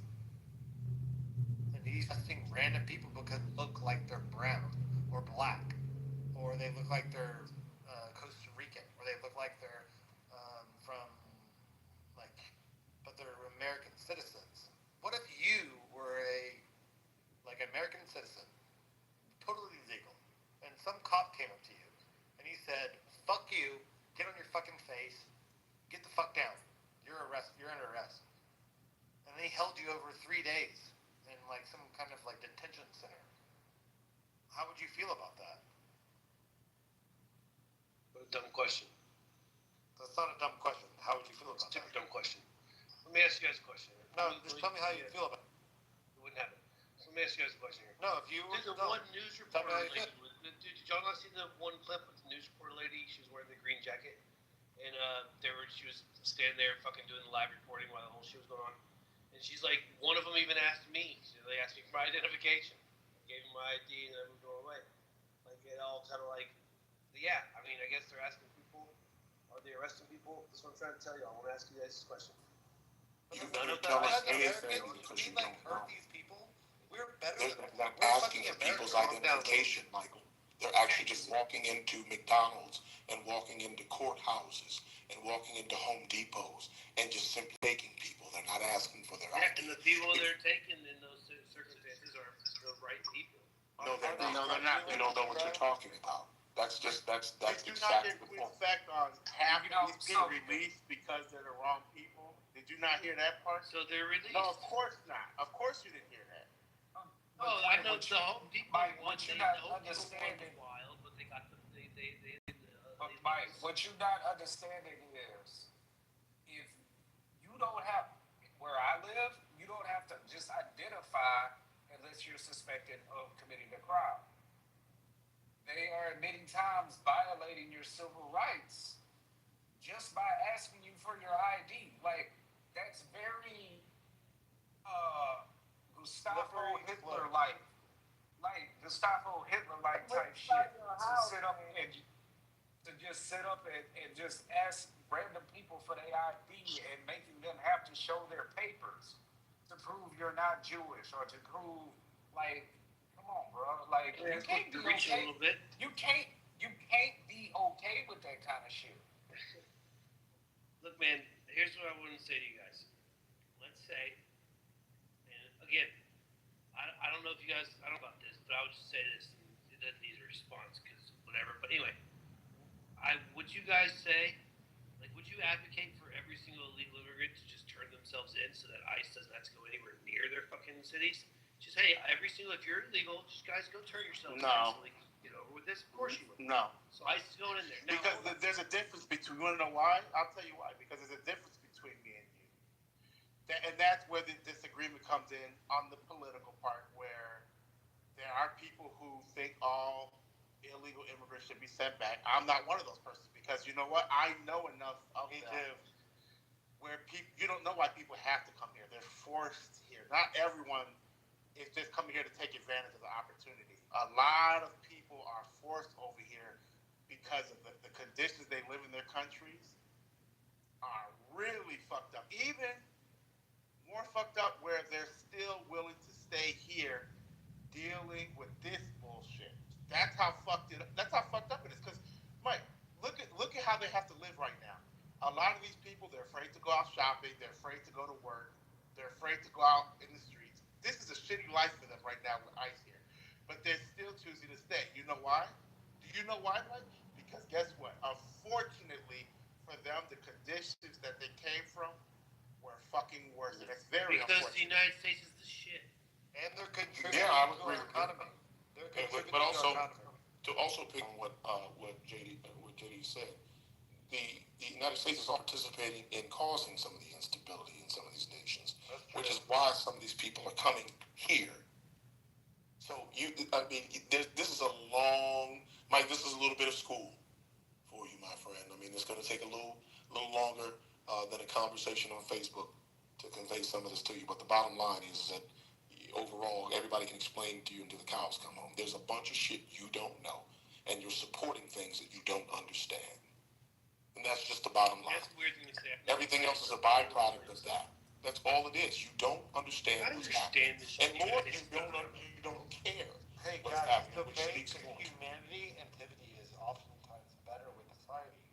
And he's arresting random people because they look like they're brown or black, or they look like they're Costa Rican, or they look like they're but they're American citizens. What if you were an American citizen, totally legal, and some cop came up to you and he said, "Fuck you, get on your fucking face, get the fuck down. You're under arrest." And they held you over 3 days in like some kind of like detention center. How would you feel about that? Dumb question. That's not a dumb question. How would you feel about that? Super dumb question. Let me ask you guys a question. No, just tell me how you feel about it. It wouldn't happen. So let me ask you guys a question here. No, if you were... There's one news reporter lady. Did y'all not see the one clip with the news reporter lady? She was wearing the green jacket. And she was standing there fucking doing the live reporting while the whole shit was going on. And she's like, one of them even asked me. They asked me for my identification. I gave them my ID and I moved on away. Like, it all kind of like... Yeah, I mean, I guess they're asking people. Are they arresting people? That's what I'm trying to tell y'all. I want to ask you guys this question. You can't tell us anything because you don't know. These people, we're better. They're not asking for people's identification, Michael. They're actually just walking into McDonald's and walking into courthouses and walking into Home Depots and just simply taking people. They're not asking for their ID. And the people they're taking in those circumstances are the right people. No, they're not. You don't know what you're talking about. That's exactly the point. Effect on half of these people released because they're the wrong people. Did you not hear that part? So they're released? No, of course not. Of course you didn't hear that. Oh, I know the Home Depot what you're not understanding. Wild, but they got the But Mike, what you're not understanding is, if you don't have where I live, you don't have to just identify unless you're suspected of committing a crime. They are many times violating your civil rights just by asking you for your ID. Like, that's very Gustavo Hitler-like. Like, Gustavo Hitler-like type shit. To sit up and just ask random people for their ID and making them have to show their papers to prove you're not Jewish or to prove, like, come on, bro. Like, you can't be okay. You can't be be okay with that kind of shit. Look, man, here's what I want to say to you guys. Let's say, and again, I don't know if you guys, I don't know about this, but I would just say this, and it doesn't need a response because whatever. But anyway, would you guys say, like, would you advocate for every single illegal immigrant to just turn themselves in so that ICE doesn't have to go anywhere near their fucking cities? Just, hey, if you're illegal, just guys go turn yourselves in so we can get over with this. Of course you would. No. So ICE is going in there. Now, because there's a difference between, you want to know why? I'll tell you why. Because there's a difference between me and you. And that's where the disagreement comes in on the political part, where there are people who think all illegal immigrants should be sent back. I'm not one of those persons because you know what? I know enough of them where you don't know why people have to come here. They're forced here. Not everyone is just coming here to take advantage of the opportunity. A lot of people are forced over here because of the conditions they live in their countries are really fucked up. Even more fucked up where they're still willing to stay here dealing with this bullshit. That's how fucked up it is. Because, Mike, look at how they have to live right now. A lot of these people, they're afraid to go out shopping. They're afraid to go to work. They're afraid to go out in the streets. This is a shitty life for them right now with ICE here. But they're still choosing to stay. You know why? Do you know why, Mike? Because guess what? Unfortunately for them, the conditions that they came from were fucking worse. And it's very because unfortunate. the United States is the shit. And they're contributing to our economy. They're contributing but also, to our economy. to also pick on what JD said, the United States is participating in causing some of the instability in some of these nations, which is why some of these people are coming here. So this is a long, Mike. This is a little bit of school for you, my friend. I mean, it's going to take a little longer than a conversation on Facebook to convey some of this to you. But the bottom line is that overall, everybody can explain to you until the cows come home. There's a bunch of shit you don't know, and you're supporting things that you don't understand. And that's just the bottom line. That's a weird thing to say. Everything else is a byproduct of that. That's all it is. You don't understand what's happening. And more, you don't care. Hey what's guys, happening, the which base speaks of more. humanity and activity is oftentimes better with society.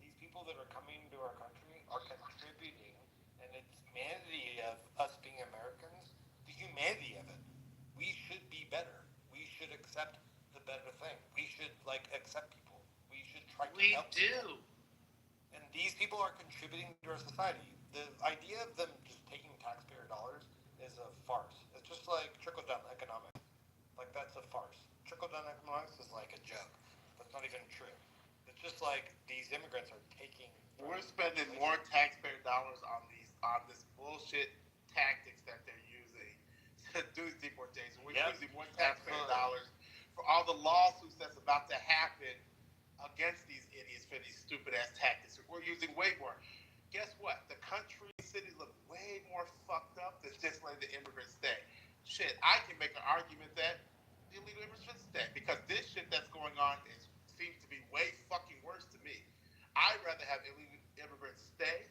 These people that are coming to our country are contributing, and it's humanity of us being Americans, the humanity of it. We should be better. We should accept the better thing. We should accept people. We should try to help people. And these people are contributing to our society. The idea of them just taking taxpayer dollars is a farce. It's just like trickle-down economics. Like, that's a farce. Trickle-down economics is like a joke. That's not even true. It's just like these immigrants are taking... We're spending more taxpayer dollars on this bullshit tactics that they're using to do deportation. We're using more taxpayer dollars for all the lawsuits that's about to happen against these idiots for these stupid ass tactics. We're using way more. Guess what? The country, cities look way more fucked up than just letting the immigrants stay. Shit, I can make an argument that the illegal immigrants should stay because this shit that's going on seems to be way fucking worse to me. I'd rather have illegal immigrants stay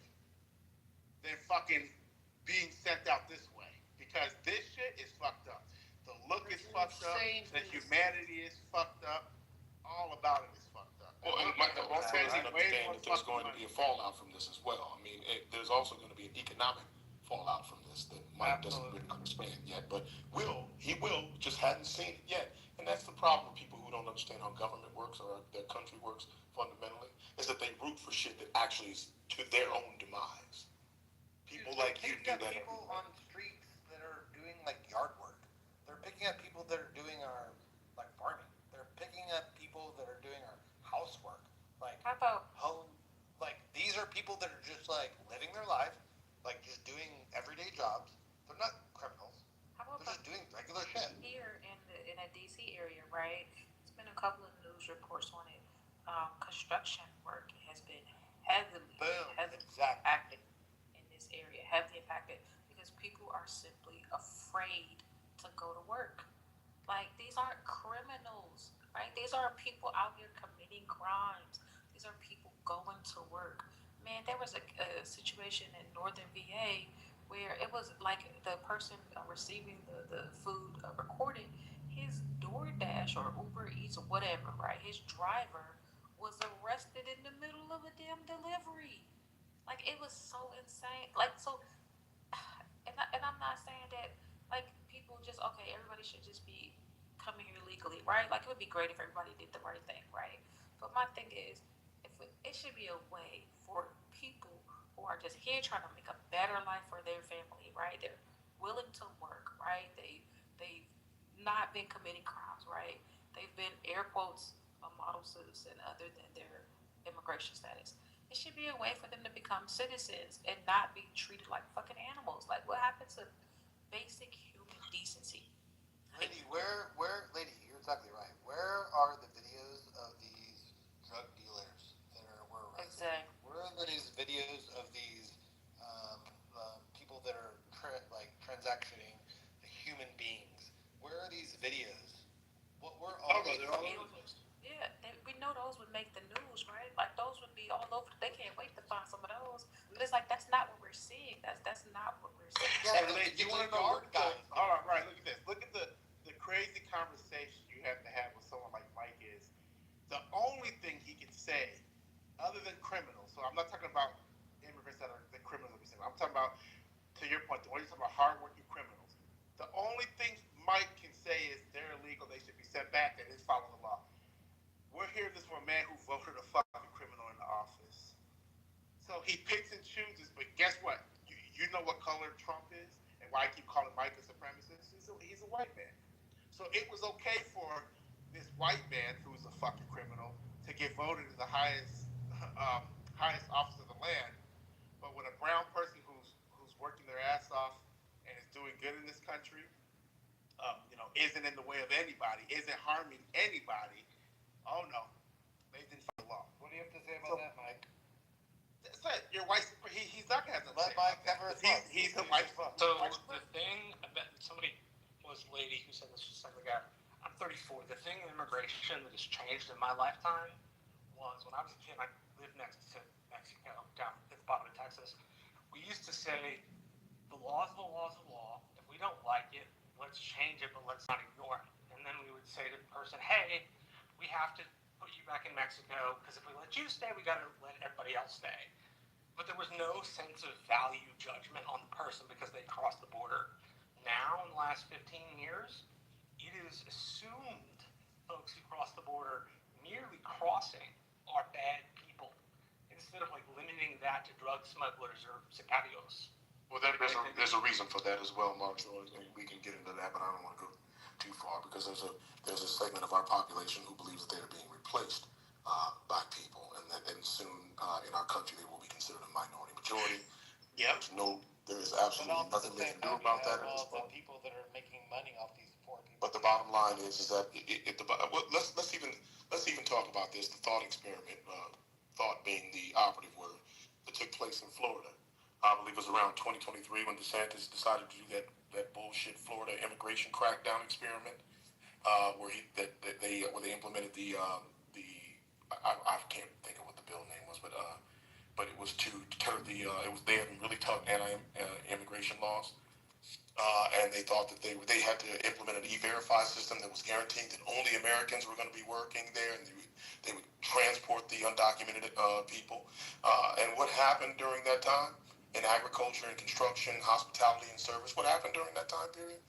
than fucking being sent out this way because this shit is fucked up. The look is fucked up. The humanity is fucked up. All about it is fucked up. Well, and Mike, I also understand that there's going to be a fallout from this as well. I mean, there's also going to be an economic fallout from this that Mike doesn't really understand yet. But he will, just hadn't seen it yet. And that's the problem with people who don't understand how government works or their country works fundamentally, is that they root for shit that actually is to their own demise. People like you do that. People on streets that are doing yard work. They're picking up people that are doing our farming. They're picking up people that are doing our housework. How about home? These are people that are just living their life, just doing everyday jobs. They're not criminals. They're just doing regular shit. Here in the DC area, right? There's been a couple of news reports on it. Construction work has been heavily impacted in this area. Heavily impacted because people are simply afraid to go to work. These aren't criminals, right? These are people out here committing crimes. These are people going to work. Man, there was a situation in northern VA where it was the person receiving the food recorded his DoorDash or Uber Eats or whatever, right? His driver was arrested in the middle of a damn delivery. Like it was so insane. Like so, and I'm not saying that like people just okay. Everybody should just be coming here legally, right? Like it would be great if everybody did the right thing, right? But my thing is, if it should be a way for people who are just here trying to make a better life for their family, right? They're willing to work, right? They've not been committing crimes, right? They've been air quotes a model citizen other than their immigration status. It should be a way for them to become citizens and not be treated like fucking animals. Like what happened to basic human decency? Lady, lady, you're exactly right. Where are the videos of these drug dealers that were arrested? Exactly. Where are these videos of these people that are transactioning the human beings? Where are these videos? Where are these? They're all over the place. Yeah, we know those would make the news, right? Like those would be all over. They can't wait to find some of those. But it's like that's not what we're seeing. That's not what we're seeing. Yeah, you want to know what guys? All right, look at this. Look at the crazy conversation you have to have with someone like Mike is the only thing he can say other than criminals. So I'm not talking about immigrants that are the criminals that we say. I'm talking about, to your point, when you're talking about hardworking criminals. The only thing Mike can say is they're illegal, they should be sent back, and just follow the law. We're hearing this from a man who voted a fucking criminal in the office. So he picks and chooses, but guess what? You know what color Trump is and why I keep calling Mike a supremacist? He's a white man. So it was okay for this white man who's a fucking criminal to get voted as the highest office of the land. But when a brown person who's working their ass off and is doing good in this country, isn't in the way of anybody, isn't harming anybody, oh no, they didn't follow the law. What do you have to say about that, Mike? That's it. You're white. He's not gonna have to let say Mike cover his thoughts. He's a white. So the thing, I bet somebody was a lady who said this just a second ago. I'm 34. The thing in immigration that has changed in my lifetime was when I was a kid. I lived next to Mexico, down at the bottom of Texas. We used to say, the law is the law is the law. If we don't like it, let's change it, but let's not ignore it. And then we would say to the person, hey, we have to put you back in Mexico because if we let you stay, we got to let everybody else stay. But there was no sense of value judgment on the person because they crossed the border. Now, in the last 15 years, it is assumed folks who cross the border merely crossing are bad people instead of like limiting that to drug smugglers or sicarios. Well, there's a reason for that as well, Mark. So we can get into that, but I don't want to go too far because there's a segment of our population who believes that they're being replaced by people, and soon in our country they will be considered a minority majority. Yep. There is absolutely nothing they can do about that. All the people that are making money off these poor people. But the bottom line is that let's even talk about this. The thought experiment, thought being the operative word, that took place in Florida. I believe it was around 2023 when DeSantis decided to do that bullshit Florida immigration crackdown experiment, where they implemented I can't think of what the bill name was, but it was to deter they had really tough anti-immigration laws, and they thought that they had to implement an E-Verify system that was guaranteeing that only Americans were going to be working there, and they would transport the undocumented people. And what happened during that time? In agriculture and construction, hospitality and service. What happened during that time period?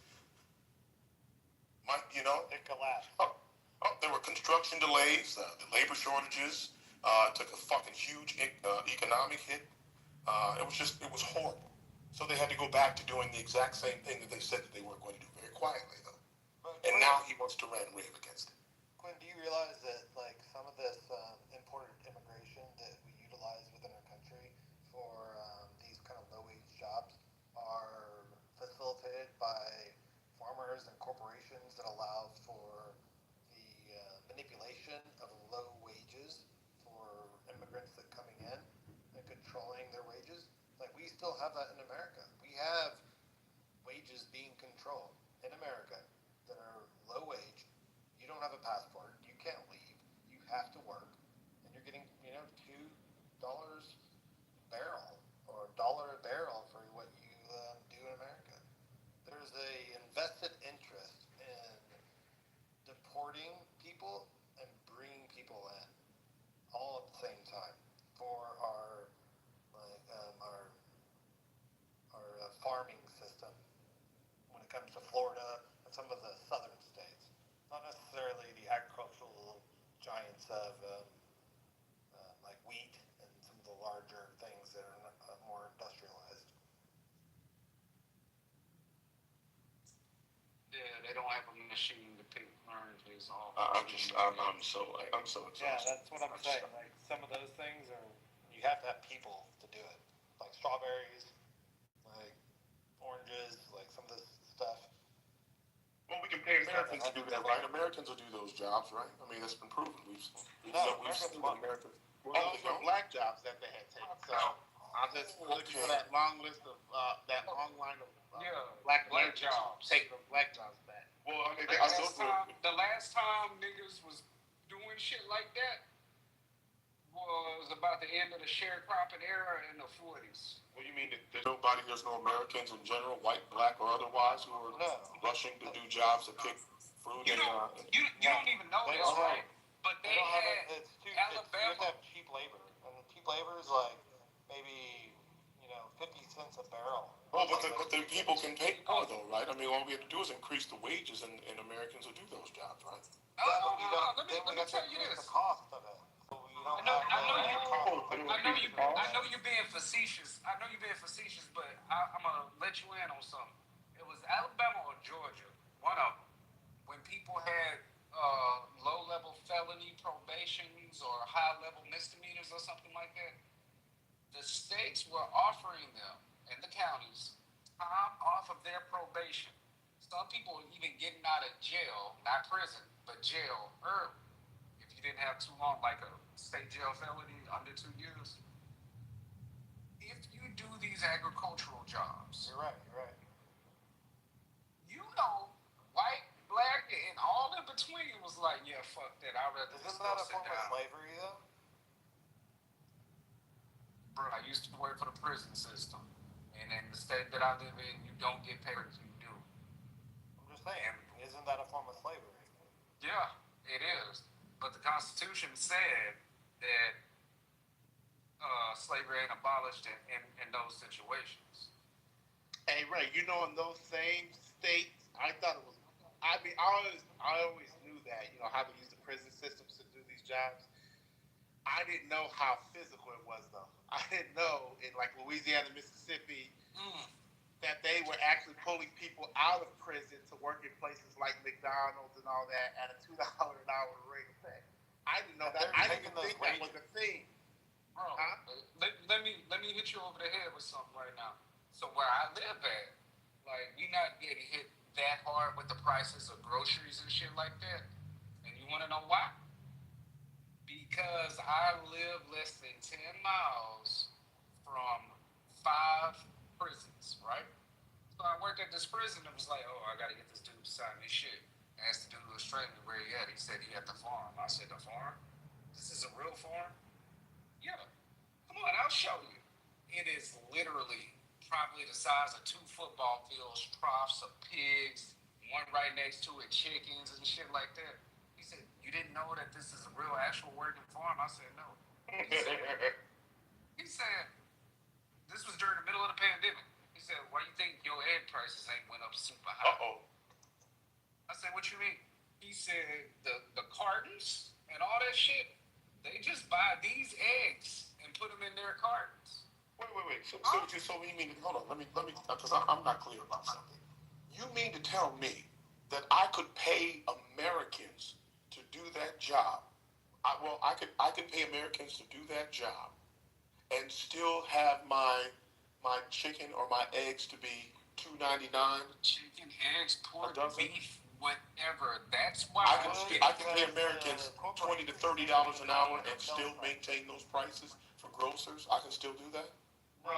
Mike, It collapsed. There were construction delays, the labor shortages, took a fucking huge economic hit. It was horrible. So they had to go back to doing the exact same thing that they said that they weren't going to do, very quietly though. And now he wants to rant and rave against it. Quinn, do you realize that some of this imported immigration that we utilize within our country for these kind of low-wage jobs are facilitated by farmers and corporations that allow for the manipulation of low wages for immigrants that coming in and controlling their wages? Like, we still have that in America. We have wages being controlled in America that are low wage. You don't have a passport. You can't leave. You have to work. And you're getting, $2 a barrel or $1 a barrel for what you do in America. There's a invested interest in deporting people and bringing people in. it comes to Florida and some of the southern states. Not necessarily the agricultural giants of like wheat and some of the larger things that are more industrialized. Yeah, they don't have a machine to pick oranges off. I'm so exhausted. Yeah, that's what I'm saying. Like some of those things are, you have to have people to do it. Like strawberries, like oranges, like some of this stuff. Well, we can pay Americans to do that, right? Americans will do those jobs, right? I mean, that's been proven. We've seen Americans. Well, those were black jobs that they had taken. So I'm just looking for that long list of that long line of black jobs, taking those black jobs back. Well, I mean, the last time niggas was doing shit like that was about the end of the sharecropping era in the 40s. What do you mean that there's no Americans in general, white, black, or otherwise, who are rushing to do jobs to pick fruit? You don't even know this, right? But they had Alabama. You have cheap labor, and cheap labor is like maybe 50 cents a barrel. Oh, but the people can pay more, though, right? I mean, all we have to do is increase the wages, and Americans will do those jobs, right? Let me tell you this. The cost of it. So I know you're being facetious. But I'm gonna let you in on something. It was Alabama or Georgia, one of them, when people had low-level felony probations or high-level misdemeanors or something like that. The states were offering them in the counties time off of their probation. Some people were even getting out of jail, not prison, but jail early. If you didn't have too long, like a state jail felony under 2 years. If you do these agricultural jobs. You're right. You know, white, black, and all in between was like, yeah, fuck that. I'd rather Isn't that a form of slavery, though? Bro, I used to work for the prison system. And in the state that I live in, you don't get paid as you do. I'm just saying, isn't that a form of slavery? Yeah, it is. But the Constitution said that slavery ain't abolished in those situations. Hey, Ray, in those same states, I thought it was. I always knew that, how they use the prison systems to do these jobs. I didn't know how physical it was, though. I didn't know in like Louisiana, Mississippi, that they were actually pulling people out of prison to work in places like McDonald's and all that at a $2 an hour rate of pay. I didn't know that. I didn't think that was a thing. Bro, let me hit you over the head with something right now. So where I live at, like, we not getting hit that hard with the prices of groceries and shit like that. And you want to know why? Because I live less than 10 miles from 5 prisons, right? So I worked at this prison and was like, oh, I got to get this dude to sign this shit. I asked the dude who was training me where he at. He said he at the farm. I said, the farm? This is a real farm? Yeah. Come on, I'll show you. It is literally probably the size of 2 football fields, troughs of pigs, one right next to it, chickens and shit like that. He said, you didn't know that this is a real actual working farm? I said, no. He said, this was during the middle of the pandemic. He said, why you think your egg prices ain't went up super high? I said, what you mean? He said, the cartons and all that shit, they just buy these eggs and put them in their cartons. Wait. So you mean, hold on, let me, because I'm not clear about something. You mean to tell me that I could pay Americans to do that job? I could pay Americans to do that job and still have my chicken or my eggs to be $2.99. Chicken, eggs, pork, beef, whatever. That's why I can pay Americans $20 to $30 an hour and still maintain those prices for grocers. I can still do that. Bro,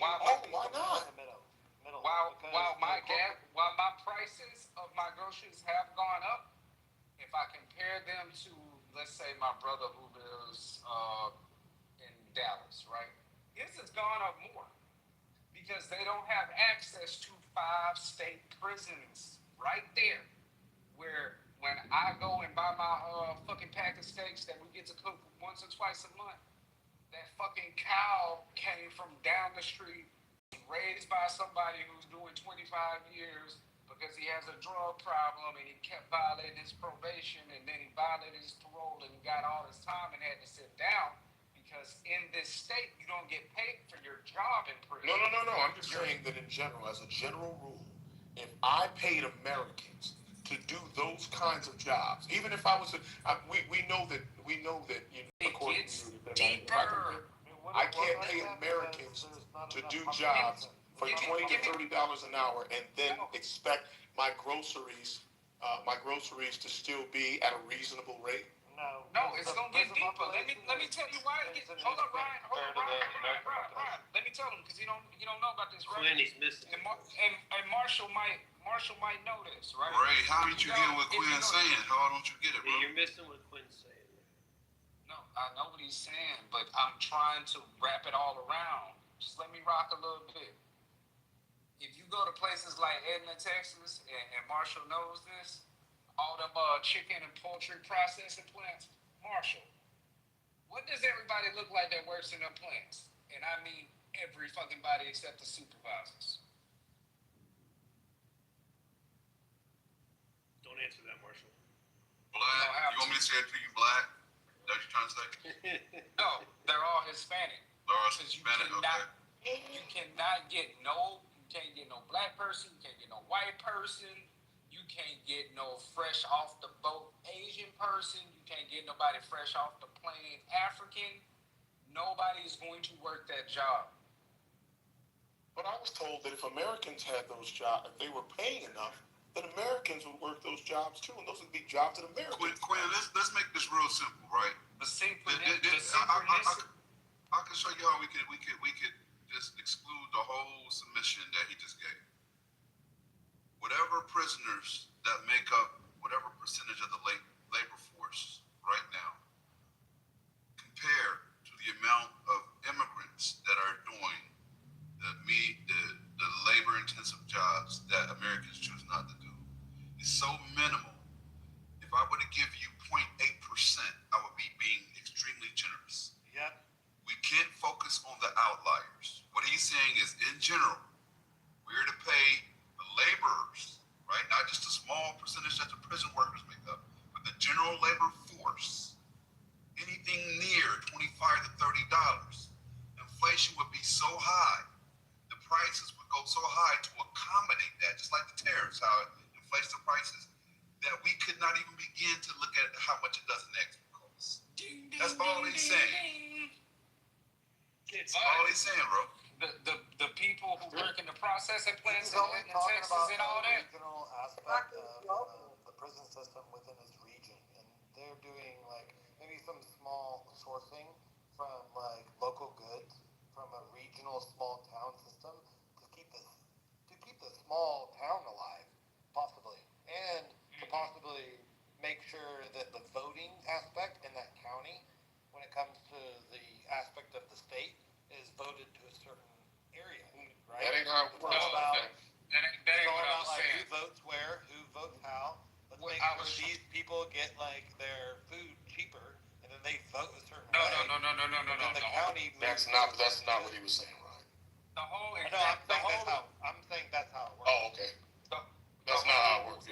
why not? While my prices of my groceries have gone up, if I compare them to, let's say, my brother who lives in Dallas, right? His has gone up more because they don't have access to 5 state prisons right there, where when I go and buy my fucking pack of steaks that we get to cook once or twice a month, that fucking cow came from down the street, raised by somebody who's doing 25 years because he has a drug problem and he kept violating his probation and then he violated his parole and he got all his time and had to sit down because in this state you don't get paid for your job in prison. No. I'm just saying that in general, as a general rule, if I paid Americans to do those kinds of jobs, even if I was, we know that you know, according to you, deeper. I can't pay Americans to do jobs for $20 to $30 an hour and then expect my groceries to still be at a reasonable rate. No, it's gonna get deeper. Let me tell you why it gets. Hold up, Ryan. Ryan. Let me tell him because you don't know about this, right? Quinn, he's missing. And Marshall might know this, right? Ray, how did you get what Quinn's saying? How don't you get it, bro? Yeah, you're missing what Quinn's saying. No, I know what he's saying, but I'm trying to wrap it all around. Just let me rock a little bit. If you go to places like Edna, Texas, and Marshall knows this, all them chicken and poultry processing plants, Marshall, what does everybody look like that works in them plants? And I mean every fucking body except the supervisors. Don't answer that, Marshall. Black? You want me to say it to you, black? That's what you're trying to say? No, they're all Hispanic. They're all Hispanic, okay. You can't get no black person, you can't get no white person, you can't get no fresh off the boat Asian person, you can't get nobody fresh off the plane African. Nobody is going to work that job. But I was told that if Americans had those jobs, if they were paying enough, that Americans would work those jobs too, and those would be jobs that Americans. Quinn, let's make this real simple, right? I can show you how we could just exclude the whole submission that he just gave. Whatever prisoners that make up whatever percentage of the labor force right now, compared to the amount of immigrants that are doing the labor-intensive jobs that Americans choose not to do, is so minimal. If I were to give you 0.8%, I would be being extremely generous. Yep. We can't focus on the outliers. What he's saying is, in general, we're to pay the laborers, right? Not just a small percentage that the prison workers make up, but the general labor force, anything near $25 to $30. Inflation would be so high, the prices would go so high to accommodate that, just like the tariffs, how it inflates the prices, that we could not even begin to look at how much it does in export costs. That's all he's saying. That's all he's saying, bro. The people who work in the processing plants He's only in talking Texas about and all the that. regional aspect of the prison system within his region, and they're doing like maybe some small sourcing from like local goods from a regional small town system to keep the small town alive, possibly, and to possibly make sure that the voting aspect in that county, when it comes to the aspect of the state, is voted to a certain area, right? That ain't how it works. That ain't what I was like saying. who votes where, who votes how. Let's make sure these people get like their food cheaper, and then they vote a certain way. No. And the county. That's not what he was saying, Ryan. The whole. I'm saying that's how it works. Oh, okay. That's not how it works.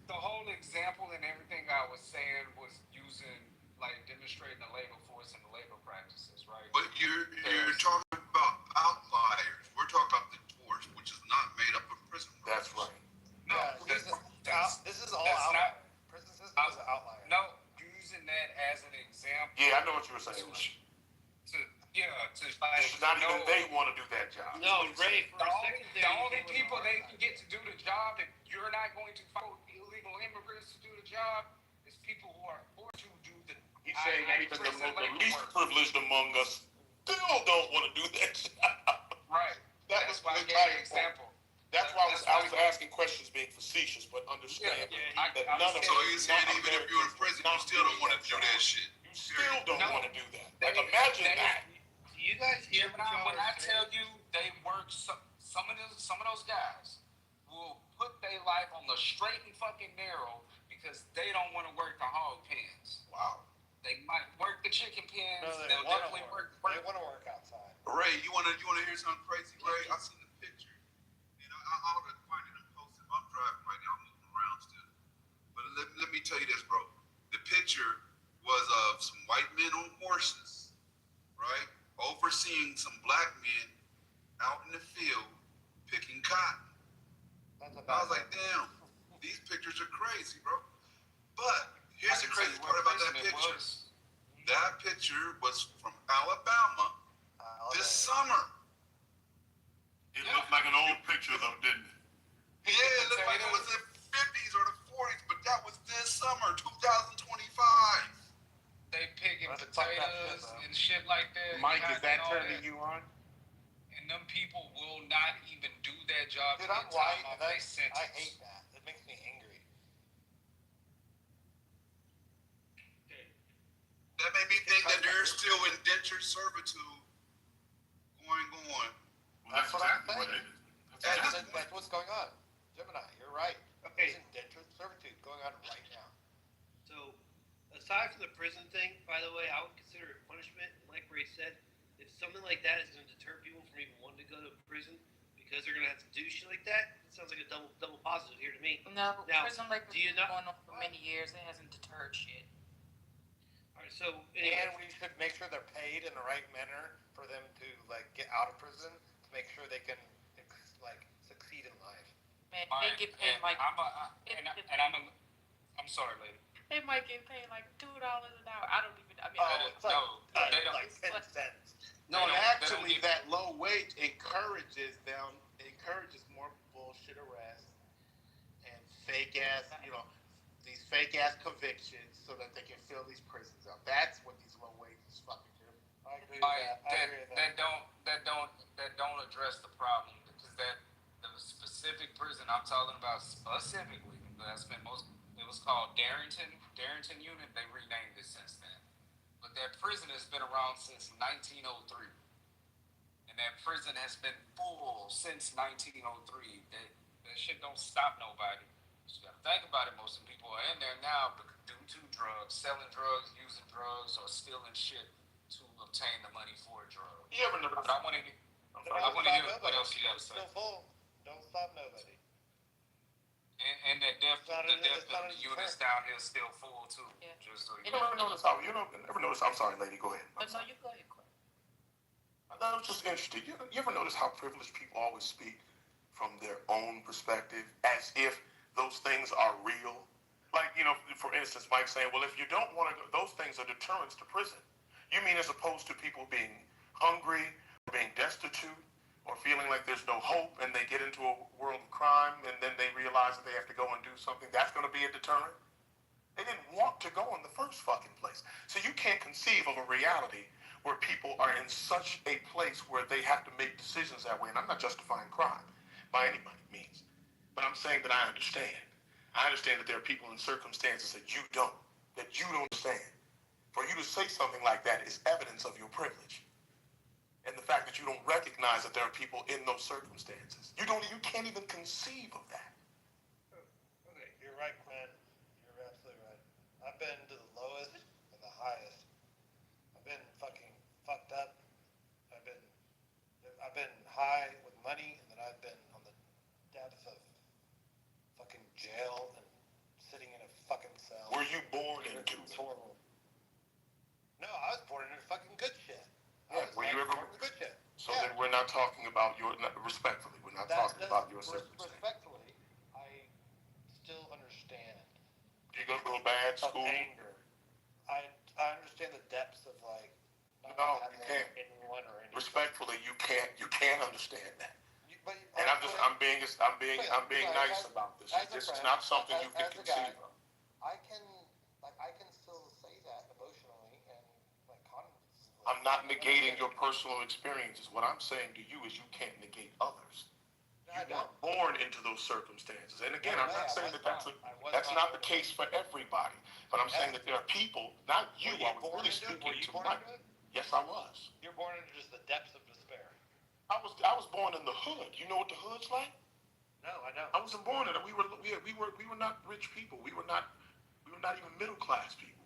The whole example and everything I was saying was using, like, demonstrating the labor force and the labor practices, right? But you're talking about outliers. We're talking about the force, which is not made up of prison workers. That's right. No, this is all outlier. Prison system is an outlier. No, using that as an example. Yeah, I know what you were saying. Not even they want to do that job. No, Ray, the only people they can get to do the job, if you're not going to fight illegal immigrants to do the job, is people who are forced to do the. He's saying even the least privileged among us still don't want to do that job. Right. That's why I gave an example. That's why I was asking questions being facetious, but understand that none of So he's saying even if you're in prison, you still don't want to do that shit. You still don't want to do that. Like, imagine that. You guys hear when I tell you they work, some of those guys will put their life on the straight and fucking narrow because they don't want to work the hog pens. Wow. They might work the chicken pens. No, They'll definitely work. They want to work outside. Ray, you want to hear something crazy, Ray? I seen the picture, and I seeing some black men out in the field picking cotton. I was like, damn, these pictures are crazy, bro. But here's the crazy part about that picture. That picture was from Alabama this summer. It looked like an old picture, though, didn't it? Yeah, it looked like it was in the 50s or the 40s, but that was this summer, 2025. They picking potatoes and shit like that. Mike, is that turning you on? And them people will not even do that job. Dude, I'm white, and I hate that. It makes me angry. That made me think that there's still indentured servitude going on. That's what I'm saying. That's what's going on. Gemini, you're right. Okay. There's indentured servitude going on right now. So, aside from the prison thing, by the way, I would consider it punishment. Like Ray said, if something like that is going to deter people from even wanting to go to prison because they're going to have to do shit like that, it sounds like a double positive here to me. No, now, prison labor do you has been not? going on for many years. It hasn't deterred shit. All right, so and we should make sure they're paid in the right manner for them to like get out of prison to make sure they can like succeed in life. Man, they get paid like. I'm sorry, lady. They might get paid like $2 an hour. I don't even. I mean, they don't. Like 10 cents. No, They and don't- actually, that low wage encourages more bullshit arrests and fake ass, these fake ass convictions, so that they can fill these prisons up. That's what these low wages fucking do. I agree with that. That don't address the problem, because the specific prison I'm talking about specifically, that's been it was called Darrington Unit. They renamed it since then. But that prison has been around since 1903. And that prison has been full since 1903. That shit don't stop nobody. You gotta think about it. Most of the people are in there now due to drugs, selling drugs, using drugs, or stealing shit to obtain the money for a drug. You ever notice? I want to hear what else you got to say. Still full. Don't stop nobody. And the depth of the units down here is still full too. Yeah. Just so You ever notice how? I'm sorry, lady. Go ahead. But no, you go ahead, Quinn. I was just interested. You ever notice how privileged people always speak from their own perspective, as if those things are real? Like, for instance, Mike saying, well, if you don't want to go, those things are deterrents to prison. You mean as opposed to people being hungry, being destitute, or feeling like there's no hope, and they get into a world of crime, and then they realize that they have to go and do something, that's going to be a deterrent? They didn't want to go in the first fucking place. So you can't conceive of a reality where people are in such a place where they have to make decisions that way. And I'm not justifying crime by any means, but I'm saying that I understand. I understand that there are people in circumstances that you don't understand. For you to say something like that is evidence of your privilege. And the fact that you don't recognize that there are people in those circumstances. You can't even conceive of that. Okay, you're right, Quinn. You're absolutely right. I've been to the lowest and the highest. I've been fucking fucked up. I've been high with money, and then I've been on the depths of fucking jail and sitting in a fucking cell. Were you born into it? It's horrible. No, I was born into fucking good shit. Yeah, were you ever? Good shit. So then we're not talking about respectfully, we're not talking about your circumstances. Respectfully, I still understand. Do you go to a bad school? Anger. I understand the depths of like. No, you can't. Anyone or anything. Respectfully, you can't understand that. And I'm being nice about this. This is not something you can conceive of. I can still say that emotionally and like cognitively. I'm not negating your personal experiences. What I'm saying to you is you can't negate others. You weren't born into those circumstances. And again, I'm not saying that's not the case for everybody. But I'm saying that there are people, not you, I was really speaking to Mike. Yes, I was. You're born into just the depths of despair. I was born in the hood. You know what the hood's like? No, I know. I wasn't born in it. We were not rich people. We were not even middle class people.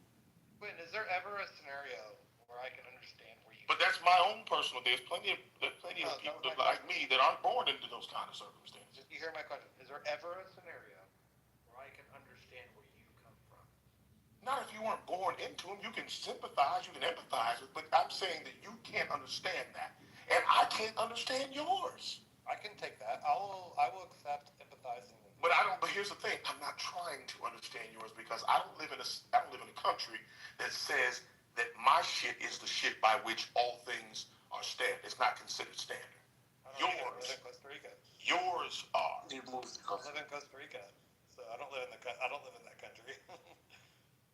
Quinn, is there ever a scenario where I can understand where you? But that's my own personal. There's plenty of people like me that aren't born into those kind of circumstances. You hear my question? Is there ever a scenario where I can understand where you come from? Not if you weren't born into them. You can sympathize, you can empathize with, but I'm saying that you can't understand that. And I can't understand yours. I can take that. I will accept empathizing. But here's the thing. I'm not trying to understand yours because I don't live in a country that says that my shit is the shit by which all things are standard. It's not considered standard. I live in Costa Rica. Yours are. I live in Costa Rica, so I don't live in that country.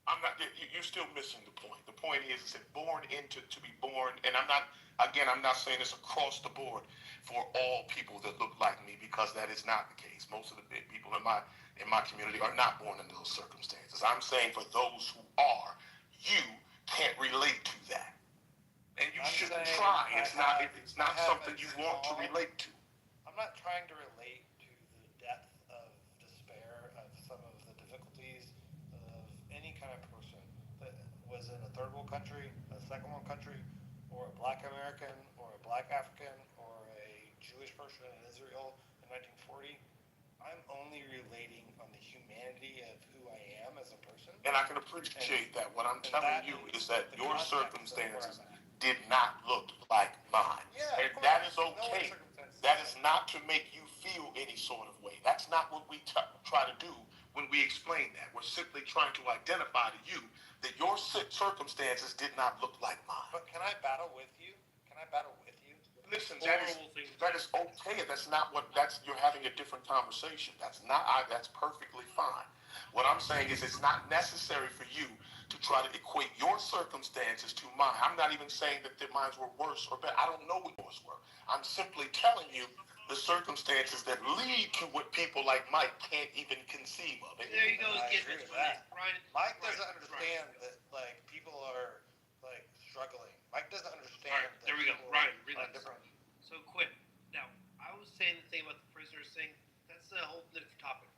I'm not. You're still missing the point. The point is that to be born, and I'm not saying this across the board for all people that look like me, because that is not the case. Most of the big people in my community are not born in those circumstances. I'm saying for those who are, you can't relate to that, and you shouldn't try. It's not something you want to relate to. I'm not trying to relate to the depth of despair of some of the difficulties of any kind of person that was in a third world country, a second world country, or a black American, or a black African, or a Jewish person in Israel in 1940. I'm only relating on the humanity of who I am as a person. And I can appreciate that. What I'm telling you is that your circumstances did not look like mine. Yeah, and that is okay. That is not to make you feel any sort of way. That's not what we try to do when we explain that. We're simply trying to identify to you that your circumstances did not look like mine. But can I battle with you? Listen, that is okay. You're having a different conversation. That's perfectly fine. What I'm saying is it's not necessary for you to try to equate your circumstances to mine. I'm not even saying that mine were worse or better. I don't know what yours were. I'm simply telling you the circumstances that lead to what people like Mike can't even conceive of. There you go. I agree with that. Mike doesn't understand that people are struggling. Mike doesn't understand. All right, there we go. Ryan, relax. So quick. Now, I was saying the thing about the prisoners thing. That's a whole different topic.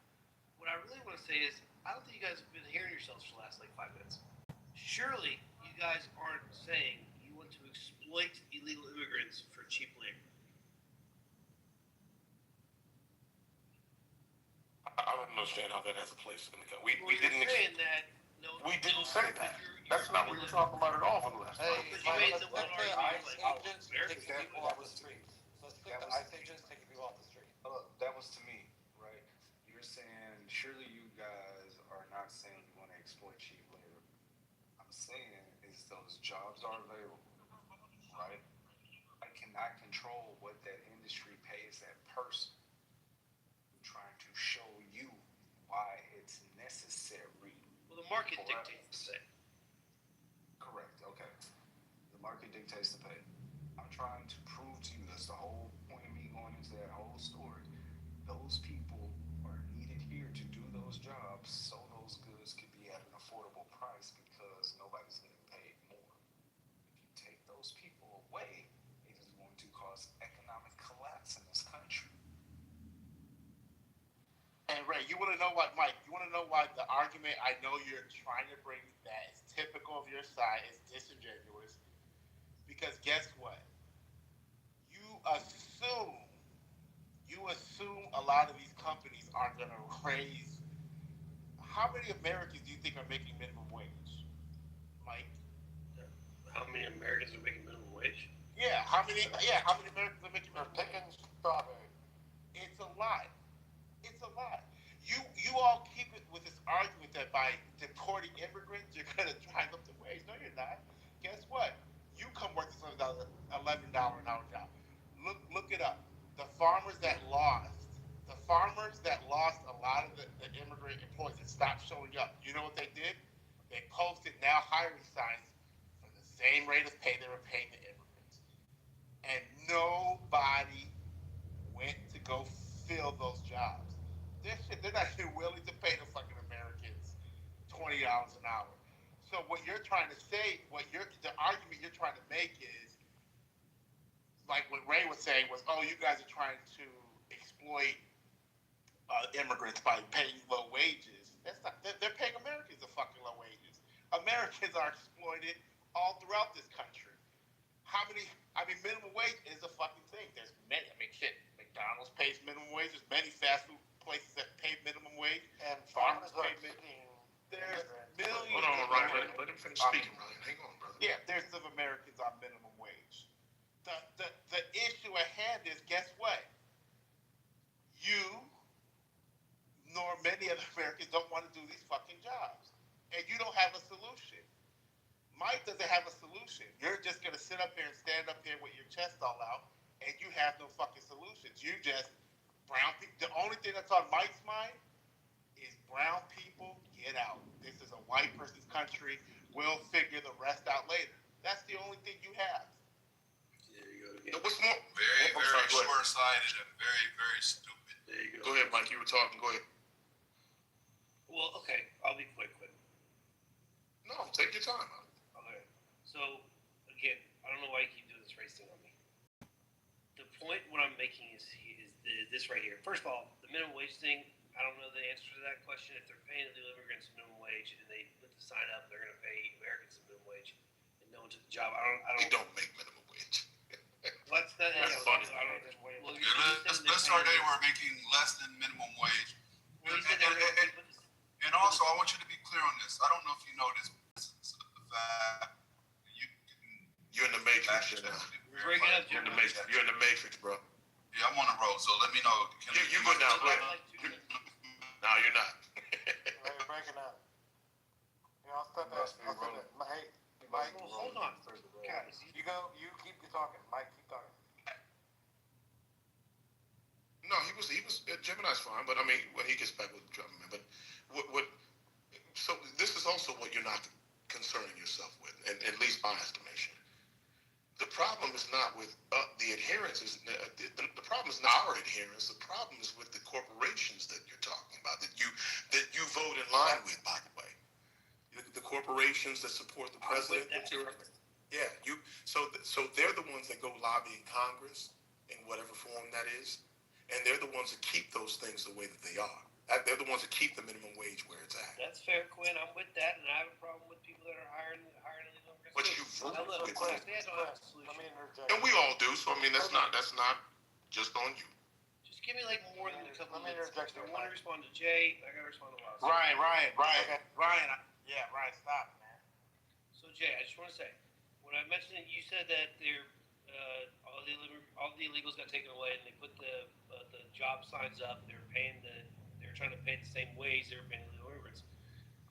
What I really want to say is, I don't think you guys have been hearing yourselves for the last 5 minutes. Surely, you guys aren't saying you want to exploit illegal immigrants for cheap labor. I don't understand how that has a place in the country. We didn't say that. No, we didn't say that. That's not what we were talking about at all for the last time. Let's take the ICE agents taking people off the streets. Let's take the ICE agents taking people off the street. That was to me, right? You're saying, surely you guys are not saying you want to exploit cheap labor. I'm saying is those jobs are available, right? I cannot control what that industry pays that person. I'm trying to show you why it's necessary. Well, the market dictates the pay. Correct, okay. The market dictates the pay. I'm trying to prove to you, that's the whole point of me going into that whole story. Those people are needed here to do those jobs so those goods can be at an affordable price because nobody's getting paid more. If you take those people away, it is going to cause economic collapse in this country. And Ray, you want to know what, Mike? You want to know why the argument I know you're trying to bring that is typical of your side is disingenuous? Because guess what? You assume a lot of these companies aren't going to raise. How many Americans do you think are making minimum wage, Mike? How many Americans are making minimum wage? Yeah, how many Americans are making minimum wage? Picking strawberry. It's a lot. It's a lot. You all keep it with this argument that by deporting immigrants, you're going to drive up the wage. No, you're not. Guess what? You come work this $11 an hour job. Look it up. The farmers that lost a lot of the immigrant employees that stopped showing up, you know what they did? They posted now hiring signs for the same rate of pay they were paying the immigrants. And nobody went to go fill those jobs. They're not even willing to pay the fucking Americans $20 an hour. So what you're trying to say, the argument you're trying to make is, like what Ray was saying was, oh, you guys are trying to exploit immigrants by paying low wages. That's not. They're paying Americans the fucking low wages. Americans are exploited all throughout this country. Minimum wage is a fucking thing. There's many. McDonald's pays minimum wage. There's many fast food places that pay minimum wage. And farmers are there's millions. Hold on, Ryan. Let him finish speaking, Ryan. Hang on, brother. Yeah, there's some Americans on minimum wage. sit up here and stand up here with your chest all out, and you have no fucking solutions. You just brown people. The only thing that's on Mike's mind is brown people get out. This is a white person's country. We'll figure the rest out later. That's the only thing you have. There you go again. What's more? Very, very short-sighted and very, very stupid. There you Go ahead, Mike. You were talking. Go ahead. Well, okay, I'll be quick. No, take your time. Okay. So, again, I don't know why you keep doing this race thing on me. The point what I'm making is this right here. First of all, the minimum wage thing, I don't know the answer to that question. If they're paying illegal immigrants minimum wage and they put the sign up, they're going to pay Americans minimum wage, and no one took the job. I don't. They don't make minimum wage. What's that? That's funny. Well, let's start anywhere making less than minimum wage. Well, you said they were going to put this. And also, I want you to be clear on this. I don't know if you know this, but the fact you're in the matrix. You're breaking up, You're in the matrix. You're in the matrix, bro. Yeah, I'm on the road, so let me know. You go down. Go ahead. No, you're not. You're breaking up. I'll step that. Hey, Mike. Hold on, guys. You go. You keep talking, Mike. Keep talking. No, he was Gemini's fine, but I mean when he gets back with Gemini, but what so this is also what you're not concerning yourself with, and at least my estimation. The problem is not with the adherence. The problem is not our adherence. The problem is with the corporations that you're talking about, that you vote in line with. By the way, the corporations that support the president. So they're the ones that go lobby in Congress in whatever form that is, and they're the ones that keep those things the way that they are. They're the ones that keep the minimum wage where it's at. That's fair, Quinn. I'm with that, and I have a problem with people that are hiring illegal immigrants. But you vote with Quinn, let me interject. And we all do. So I mean, that's not just on you. Just give me like more than a couple minutes. Interject. I want to respond to Jay. I got to respond to Ross. Ryan. Yeah, Ryan, stop, man. So Jay, I just want to say, when I mentioned that you said that they're all the illegals got taken away, and they put the job signs up. They're trying to pay the same wage they were paying illegal immigrants.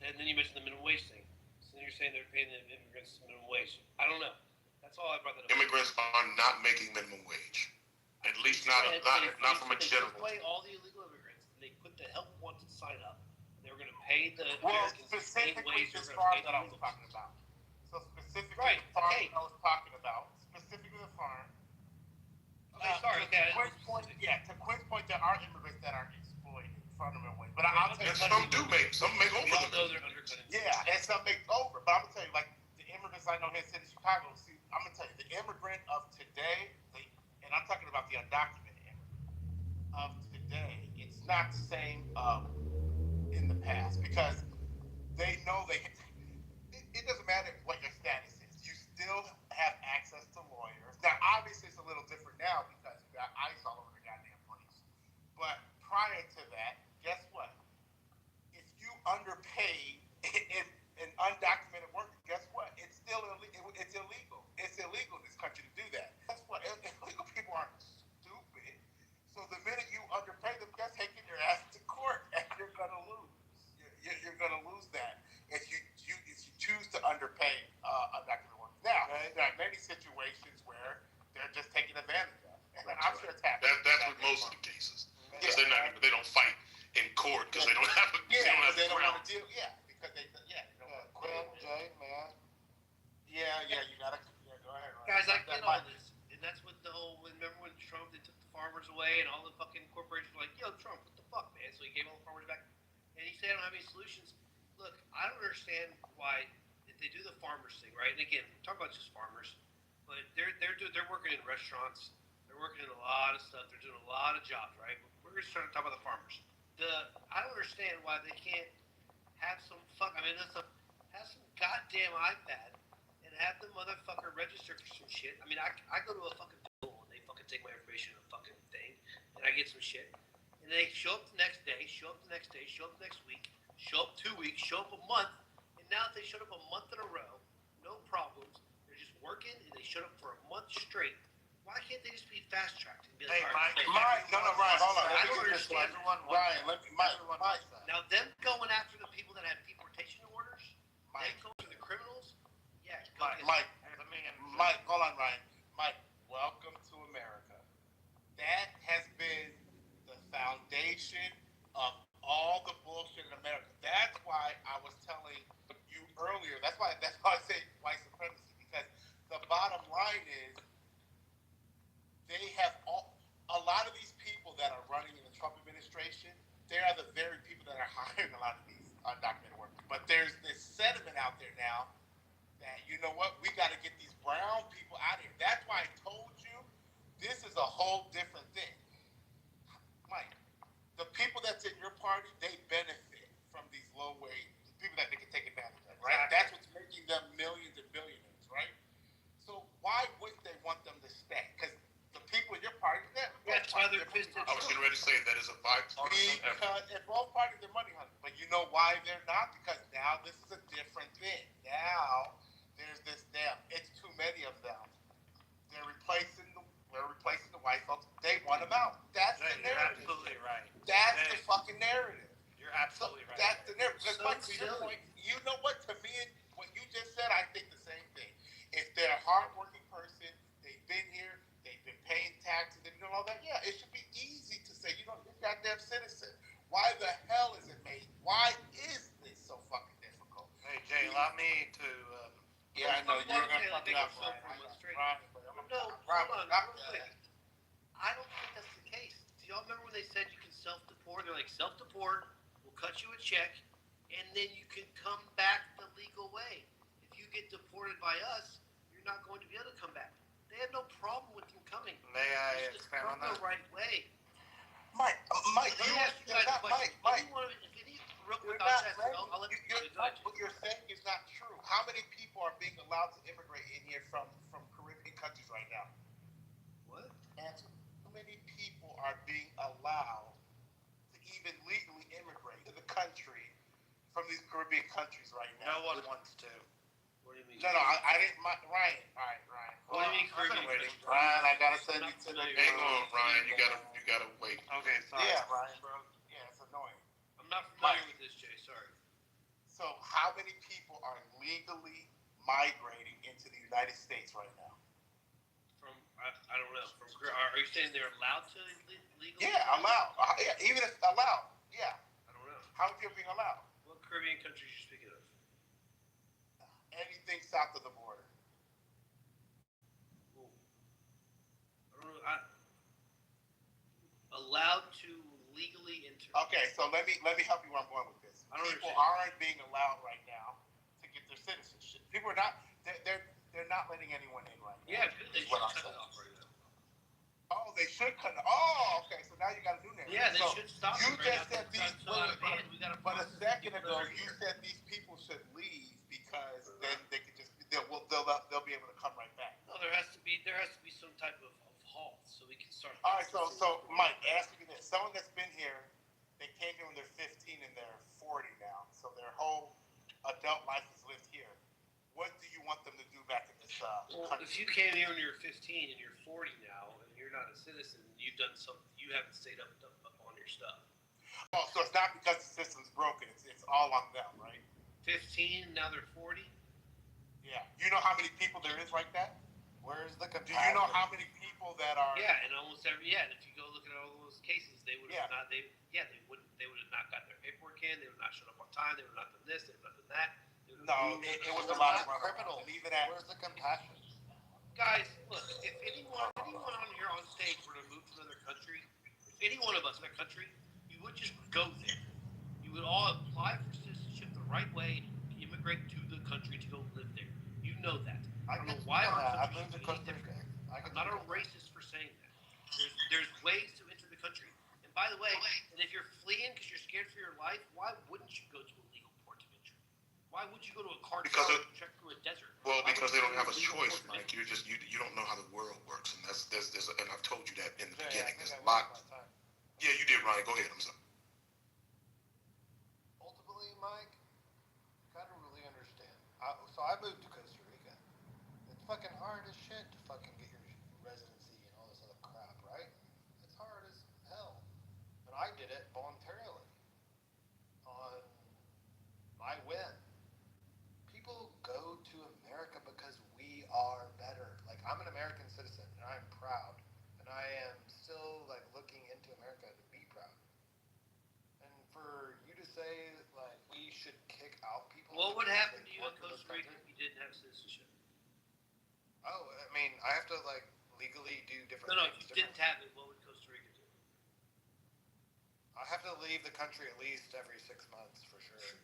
And then you mentioned the minimum wage thing. So then you're saying they're paying the immigrants minimum wage. I don't know. That's all I brought that up. Immigrants are not making minimum wage. At least not from a general. They took away all the illegal immigrants, and they put the help wanted sign up. They were going to pay the Americans the same wage this they're farm going to that pay I was the talking about. So specifically the farm that I was talking about, specifically the farm. Okay, sorry. Okay. To Quinn's point, there are immigrants that are exploited fundamentally. But I'll tell you, some make over them. Yeah, and some make over. But I'm gonna tell you, like the immigrants I know here in the city of Chicago. See, I'm gonna tell you, the immigrant of today, and I'm talking about the undocumented immigrant of today. It's not the same in the past because they know it doesn't matter what your status is. You still have access to lawyers. Now, obviously, it's a little different now because you got ICE all over the goddamn place. But prior to that, guess what? If you underpaid an undocumented worker, guess what? It's still illegal. It's illegal. It's illegal in this country to do that. Guess what? Illegal people aren't stupid. So the minute you underpay them, guess taking your ass to court, and you're gonna lose. You're gonna lose that if you choose to underpay undocumented workers. Now, there are many situations where they're just taking advantage of. And I'm sure it's happening. That's with most of the cases. Because they don't fight in court because they don't have a they don't want to deal. Yeah, because they don't want to. Quinn, Jay, man. Yeah, you gotta. Yeah, go ahead. Right. Guys, I get all this, and that's what the whole. Remember when Trump they took the farmers away, and all the fucking corporations were like, "Yo, Trump, what the fuck, man?" So he gave all the farmers back, and he said, "I don't have any solutions." Look, I don't understand why if they do the farmers thing, right? And again, talk about just farmers, but they're working in restaurants. They're working in a lot of stuff. They're doing a lot of jobs, right? We're just trying to talk about the farmers. I don't understand why they can't have some have some goddamn iPad and have the motherfucker register for some shit. I mean, I go to a fucking pool and they fucking take my information in a fucking thing, and I get some shit, and they show up the next day, show up the next day, show up the next week, show up 2 weeks, show up a month, and now if they showed up a month in a row, no problems. They're just working, and they showed up for a month straight. Why can't they just be fast tracked and be like, Ryan, hold on. I don't understand. Ryan, Mike. Now, them going after the people that have deportation orders, them going after the criminals, yeah. Mike, Mike, hold on, Ryan. Mike, welcome to America. That has been the foundation of all the bullshit in America. That's why I was telling you earlier. That's why I say white supremacy, because the bottom line is they have a lot of these people that are running in the Trump administration. They are the very people that are hiring a lot of these undocumented workers. But there's this sentiment out there now that, you know what, we got to get these brown people out of here. That's why I told you this is a whole different thing. Mike, the people that's in your party, they benefit from these low wage, the people that they can take advantage of, right? Exactly. That's what's making them millions and billionaires, right? So why wouldn't they want them to stay? Because the people in your party, that's why they're pissed at I was getting ready to say that is a bipartisan effort. Because both parties are money hungry. But you know why they're not? Because now this is a different thing. Now there's this it's too many of them. They're replacing the white folks. They want them out. That's the narrative. You're absolutely right. That's the fucking narrative. You're absolutely right. That's the narrative. Because Mike, to your point, you know what? To me, what you just said, I think the same thing. If they're a hardworking person, they've been here, they've been paying taxes, and all that, yeah, it should be easy to say, you know, you're a goddamn citizen. Why the hell is it made? Why is this so fucking difficult? Hey, Jay, allow me to... yeah, I know. You're going to fuck it up, Ryan. I don't think that's the case. Do y'all remember when they said you can self-deport? They're like, self-deport, we'll cut you a check, and then you can come back the legal way. If you get deported by us, you're not going to be able to come back. They have no problem with them coming. May I expand on that? The right way. Mike, Let me ask you guys a question. Mike, real quick, I'll let you what you're saying is not true. How many people are being allowed to immigrate in here from Caribbean countries right now? What? Answer. How many people are being allowed to even legally immigrate to the country from these Caribbean countries right now? No one wants to. What do you mean? No, I didn't. Ryan. All right, Ryan. What do you mean Caribbean countries? Ryan, I gotta send you to the. Hang on, Ryan. You gotta wait. Okay, sorry. Yeah, Ryan, bro. Yeah, it's annoying. I'm not familiar with this, Jay. Sorry. So, how many people are legally migrating into the United States right now? I don't know. Are you saying they're allowed to legally? Yeah, allowed. Yeah, even if allowed. Yeah. I don't know. How many people are being allowed? What Caribbean countries are you speaking of? Anything south of the border. Ooh. I don't know. Allowed to legally enter. Okay, so let me help you where I'm going with this. People aren't being allowed right now to get their citizenship. People are not. They're not letting anyone in right now. Yeah, they should cut it off right now. Oh, they should cut it. Oh, okay. So now you got a new narrative. Yeah, they should stop. You it right just said these. But a second ago, you said these people should leave because then they could just they'll be able to come right back. No, there has to be some type of halt so we can start. All right, so Mike, ask me this: someone that's been here, they came here when they're 15 and they're 40 now, so their whole adult life is lived here. What do you want them to do back in this country? If you came here when you're 15 and you're 40 now and you're not a citizen, you've done something. You haven't stayed up on your stuff. Oh, so it's not because the system's broken. It's all on them, right? 15, now they're 40. Yeah. You know how many people there is like that? Where's the compassion? Do you know how many people that are? Yeah, and almost every and if you go look at all those cases, they would have not. They would have not got their paperwork in. They would not showed up on time. They would not done this. They would not done that. No, it was a lot of criminals. Leave it at. Where's the compassion? Guys, look. If anyone on here on stage were to move to another country, if any one of us in a country, you would just go there. You would all apply for citizenship the right way, immigrate to the country to go live there. You know that. I don't know why our country is any different. I'm not a racist for saying that. There's ways to enter the country. And by the way, and if you're fleeing because you're scared for your life, why wouldn't you go to a legal port of entry? Why would you go to a cartel and trek through a desert? Well, because they don't have a choice, Mike. You don't know how the world works, and and I've told you that in the beginning. There's a lot. Yeah, you did, Ryan. Go ahead. I'm sorry. Ultimately, Mike, you gotta really understand. So I moved to Costa Rica. It's fucking hard as shit to fucking get your residency and all this other crap, right? It's hard as hell. But I did it voluntarily on my whim. People go to America because we are better. I'm an American citizen, and I'm proud, and I am still like looking into America to be proud. And for you to say like we should kick out people. What would happen to you in Costa Rica if you didn't have citizenship? Oh, I mean, I have to like legally do different. No, if you didn't have it, what would Costa Rica do? I have to leave the country at least every 6 months for sure.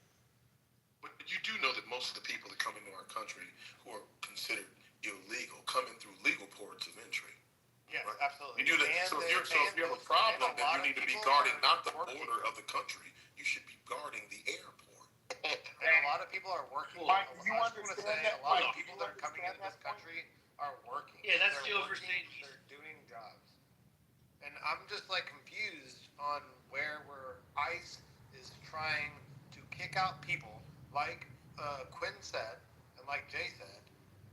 But you do know that most of the people that come into our country who are considered illegal come in through legal ports of entry. Yes, right? absolutely. You do that. So if you have a problem, then you need to be guarding not the border of the country. You should be guarding the airport. And a lot of people are working. Mike, I you just want to say understand that? a lot Mike, of people that are coming into this country are working. Yeah, that's They're the overstated. They're doing jobs. And I'm just like confused on where ICE is trying to kick out people like Quinn said and like Jay said.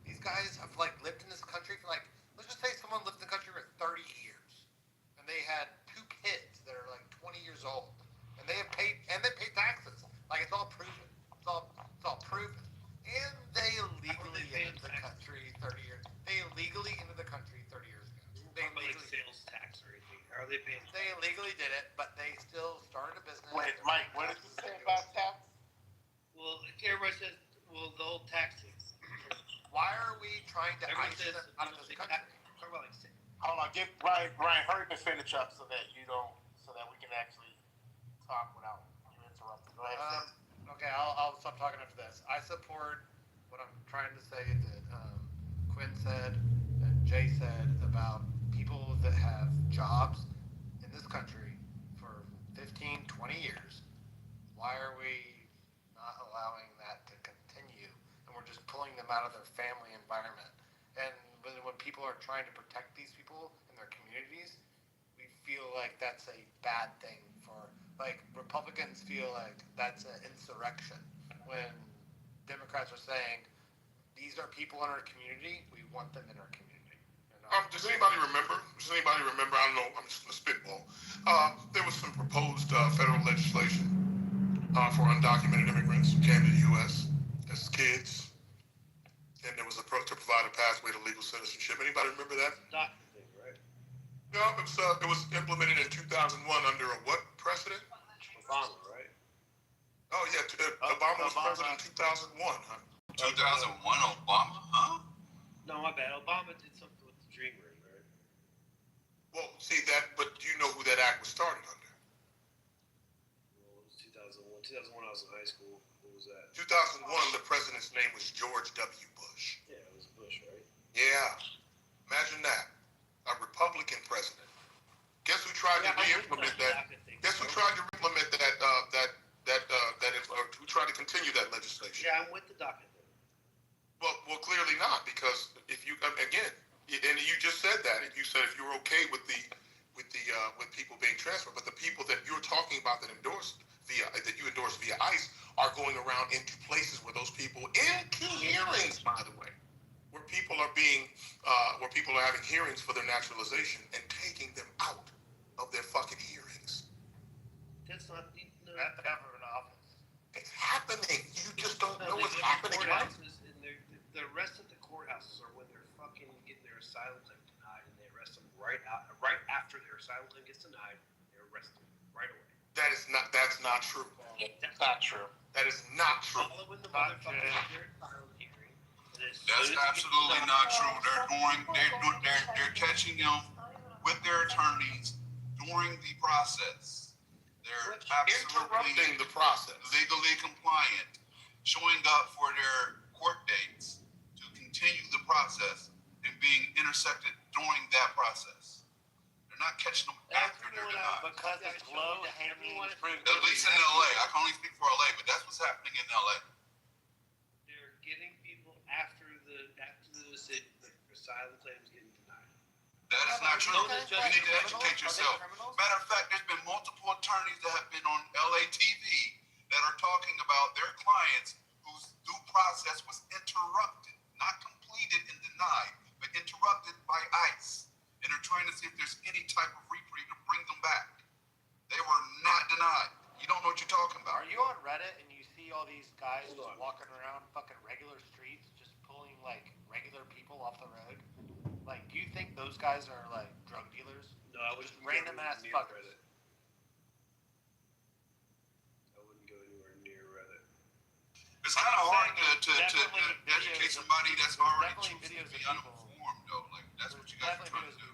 These guys have like lived in this country for like, let's just say someone lived in the country for 30 years and they had 2 kids that are like 20 years old and they pay taxes. Like it's all proven. It's all proven. And they illegally entered the country 30 years. They illegally entered the country 30 years ago. They like sales tax or anything. How are they paying? They illegally did it, but they still started a business. Wait, Mike, what did you say about tax? Well, everybody says, well, the whole tax things. Why are we trying to ice them out of this country? Talk about like Hold on, give Brian hurry to finish up so that we can actually talk without you interrupting. Go ahead. Okay, I'll stop talking after this. I support what I'm trying to say that Quinn said and Jay said about people that have jobs in this country for 15, 20 years. Why are we not allowing that to continue? And we're just pulling them out of their family environment. And when people are trying to protect these people in their communities, we feel like that's a bad thing for, like, Republicans feel like that's an insurrection. When Democrats are saying, these are people in our community, we want them in our community. Does anybody remember? I don't know. I'm just going to spitball. There was some proposed federal legislation for undocumented immigrants who came to the U.S. as kids, and there was to provide a pathway to legal citizenship. Anybody remember that? Document thing, right? No, it was implemented in 2001 under a what precedent? Obama, right? Oh yeah, Obama was president in 2001. Huh? 2001 Obama, huh? No, my bad. Obama did something with the Dream Ring, right? Well, see that, but do you know who that act was started under? Well, it was 2001. 2001, I was in high school. What was that? 2001, the president's name was George W. Bush. Yeah, it was Bush, right? Yeah, imagine that, a Republican president. Guess who tried to re-implement that? Guess who tried to implement who tried to continue that legislation? Yeah, I'm with the docket thing. Well, clearly not, because if you again, and you just said that, you said if you're okay with people being transferred, but the people that you're talking about that you endorse via ICE are going around into places where those people into hearings, by the way, where people are having hearings for their naturalization and taking them out of their fucking hearings. That's not At the government office. It's happening. You just don't know what's happening. The rest of the courthouses are when they're fucking getting their asylum claim denied, and they arrest them right after their asylum claim gets denied. They arrest them right away. That's not true. That's not true. That is not true. Following the motherfucking asylum hearing. That's absolutely not true. They're catching them with their attorneys during the process. They're absolutely interrupting the process. Legally compliant, showing up for their court dates to continue the process and being intersected during that process. They're not catching them after they're denied. Because it's low-hanging fruit. At least in LA. I can only speak for LA, but that's what's happening in LA. They're getting people after the asylum claims getting denied. That is not true. You need to educate yourself. Matter of fact, there's been multiple attorneys that have been on LA TV that are talking about their clients whose due process was interrupted, not completed and denied, but interrupted by ICE. And they're trying to see if there's any type of reprieve to bring them back. They were not denied. You don't know what you're talking about. Are you on Reddit and you see all these guys just walking around fucking regular streets, just pulling like regular people off the road? think those guys are like drug dealers? No, I wouldn't Just go random anywhere ass near fuckers. Reddit. I wouldn't go anywhere near Reddit. It's kind of hard to educate somebody that's already choosing to be uninformed, though. Like, that's what you guys are trying to do.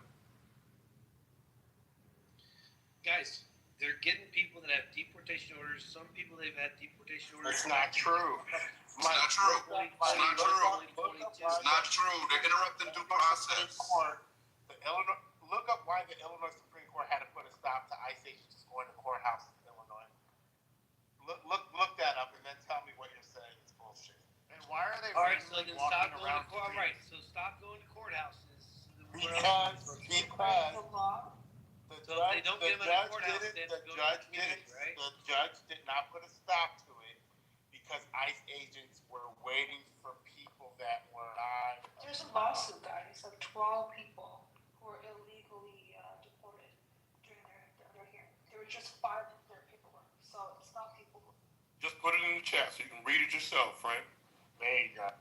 Guys, they're getting people that have deportation orders. Some people they've had deportation orders. It's not true. It's not true. It's not true. It's not true. They're interrupting due process. Look up why the Illinois Supreme Court had to put a stop to ICE agents going to courthouses in Illinois. Look that up and then tell me what you're saying is bullshit. And why are they All right, so then walking stop going around? to court. All right, so stop going to courthouses. Because so if they don't get them in a courthouse, then the judge did not put a stop to it because ICE agents were waiting for people that were on. There's a lawsuit, guys, of 12 people who were illegally deported during their hearing. They were just filing their paperwork, so it's not people. Just put it in the chat so you can read it yourself, Frank. There you go.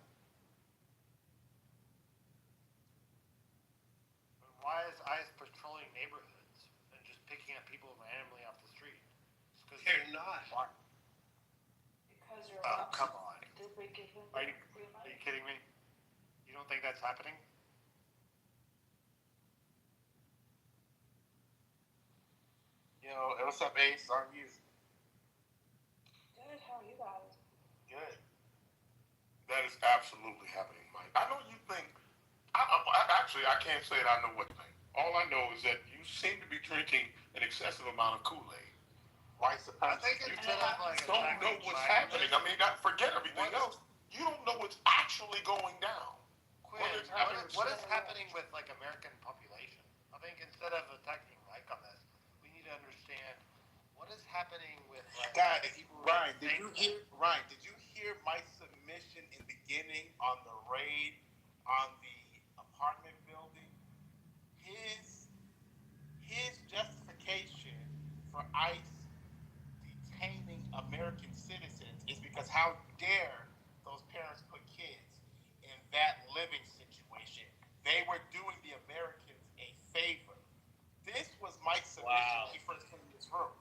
Why is ICE patrolling neighborhoods and just picking up people randomly off the street? They're not. Why? Because you're Oh, come on. Are you kidding me? You don't think that's happening? Yo, what's up, Ace? How are you? Good, how are you guys? Good. That is absolutely happening, Mike. I know you think. Actually, I can't say that I know what to think. All I know is that you seem to be drinking an excessive amount of Kool-Aid. Why I think instead of like don't know what's happening. I mean, forget everything else. You don't know what's actually going down. Quinn, what is happening with like American population? I think instead of attacking Mike on this, we need to understand what is happening with like guys. people. Ryan, did you hear my submission in the beginning on the raid on the apartment building? His justification for ICE detaining American citizens is because how dare those parents put kids in that living situation? They were doing the Americans a favor. This was Mike's submission when he first came in this room.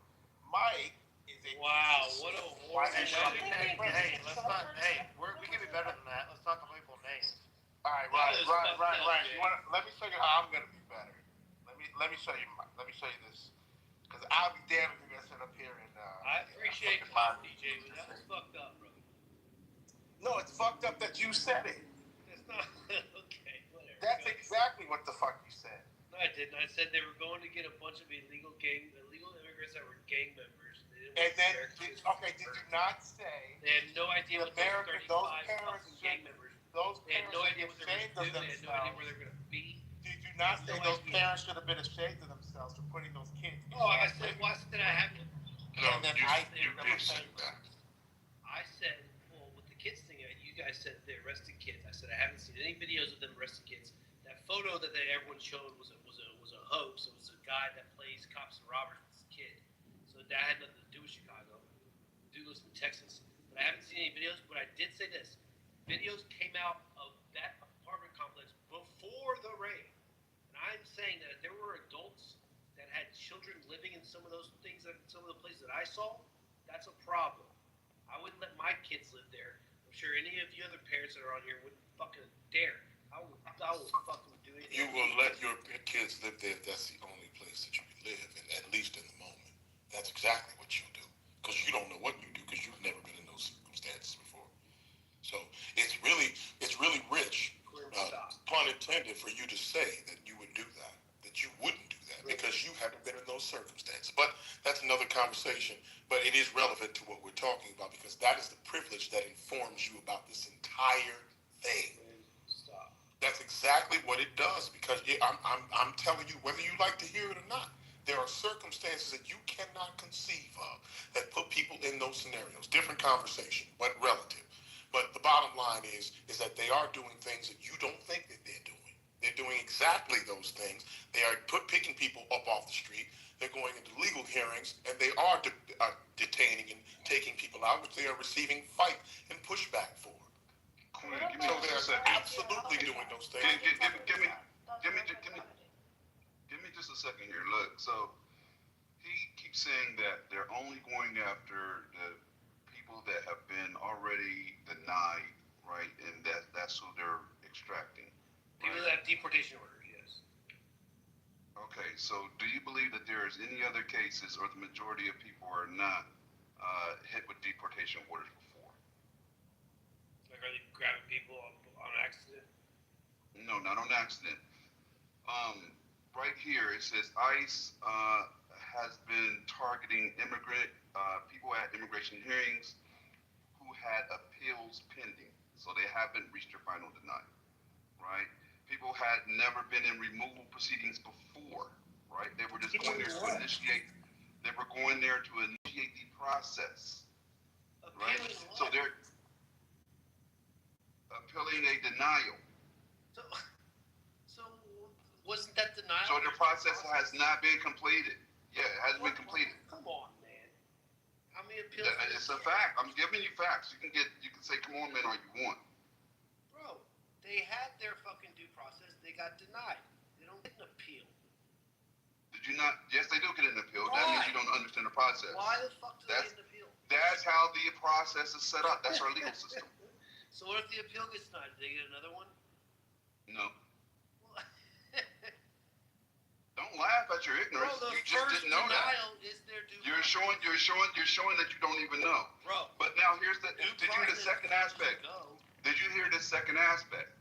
Mike is a what a horrible. Hey, let's not. Hey, we can be better than that. Let's talk about people's names. All right, right. Let me show you how I'm gonna be better. Let me show you. Let me show you this. Because I'll be damned if you're gonna sit up here and. I appreciate that, DJ, but that was fucked up, bro. No, it's fucked up that you said it. It's not okay. Whatever. That's exactly what the fuck you said. No, I didn't. I said they were going to get a bunch of illegal immigrants that were gang members. And then, did you not say? They had no idea what those parents gang members. Those they had no idea what they were ashamed of doing. They had no idea where they were going to be. Did you not say those parents should have been ashamed of themselves for putting those kids? I said, why did I have to? No, you did say that. I said, well, with the kids thing, you guys said they arrested kids. I said I haven't seen any videos of them arresting kids. That photo that everyone showed was a hoax. It was a guy that plays cops and robbers with his kid. So that had nothing to do with Chicago. Dude lives in Texas. But I haven't seen any videos. But I did say this: videos came out of that apartment complex before the raid. And I'm saying that if there were adults that had children living in some of those things, some of the places that I saw, that's a problem. I wouldn't let my kids live there. I'm sure any of you other parents that are on here wouldn't fucking dare. I will fucking do it. You will let your kids live there if that's the only place that you can live, and at least in the moment. That's exactly what you'll do. Because you don't know what you do, because you've never been in those circumstances before. So it's really rich, pun intended, for you to say that you would do that you wouldn't do that, because you haven't been in those circumstances. But that's another conversation. But it is relevant to what we're talking about, because that is the privilege that informs you about this entire thing. That's exactly what it does, because I'm telling you, whether you like to hear it or not, there are circumstances that you cannot conceive of that put people in those scenarios. Different conversation, but relative. But the bottom line is that they are doing things that you don't think that they're doing. They're doing exactly those things. They are picking people up off the street. They're going into legal hearings, and they are detaining and taking people out, which they are receiving fight and pushback for. So they're absolutely doing those things. Give me second here. Look, so he keeps saying that they're only going after the people that have been already denied, right? And that's who they're extracting. People that have deportation order, yes. Okay, so do you believe that there is any other cases, or the majority of people are not hit with deportation orders before? Like, are they grabbing people on accident? No, not on accident. Right here it says ICE has been targeting people at immigration hearings who had appeals pending, so they haven't reached their final denial, right? People had never been in removal proceedings before, right? They were just going there to initiate. They were going there to initiate the process, right? So they're appealing a denial. So wasn't that denial? So the process has not been completed. Yeah, it hasn't been completed. Come on, man. How many appeals? It's a fact. I'm giving you facts. You can say come on, man, all you want. Bro, they had their fucking due process. They got denied. They don't get an appeal. Did you not? Yes, they do get an appeal. Why? That means you don't understand the process. Why the fuck do they get an appeal? That's how the process is set up. That's our legal system. So what if the appeal gets denied? Do they get another one? No. Don't laugh at your ignorance. Bro, you just didn't know that. Is their due You're showing that you don't even know. Bro. But now here's the. Did you hear the second aspect? Did you hear the second aspect?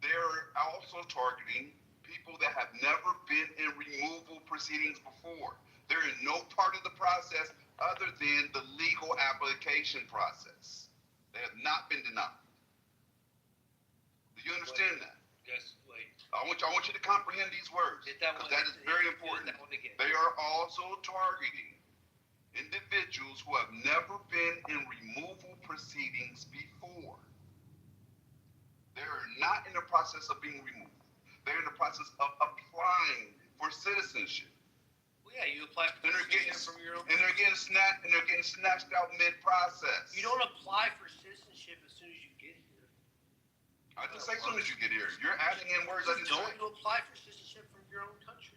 They're also targeting people that have never been in removal proceedings before. They're in no part of the process other than the legal application process. They have not been denied. Do you understand that? Yes, wait. I want you to comprehend these words, because that is very important. They are also targeting individuals who have never been in removal proceedings before. They are not in the process of being removed. They're in the process of applying for citizenship. Well, yeah, you apply for citizenship from your own. And they're getting snatched out mid-process. You don't apply for citizenship as soon as you get here. I didn't say as soon as you get here. You're adding in words I didn't say. Don't you apply for citizenship from your own country?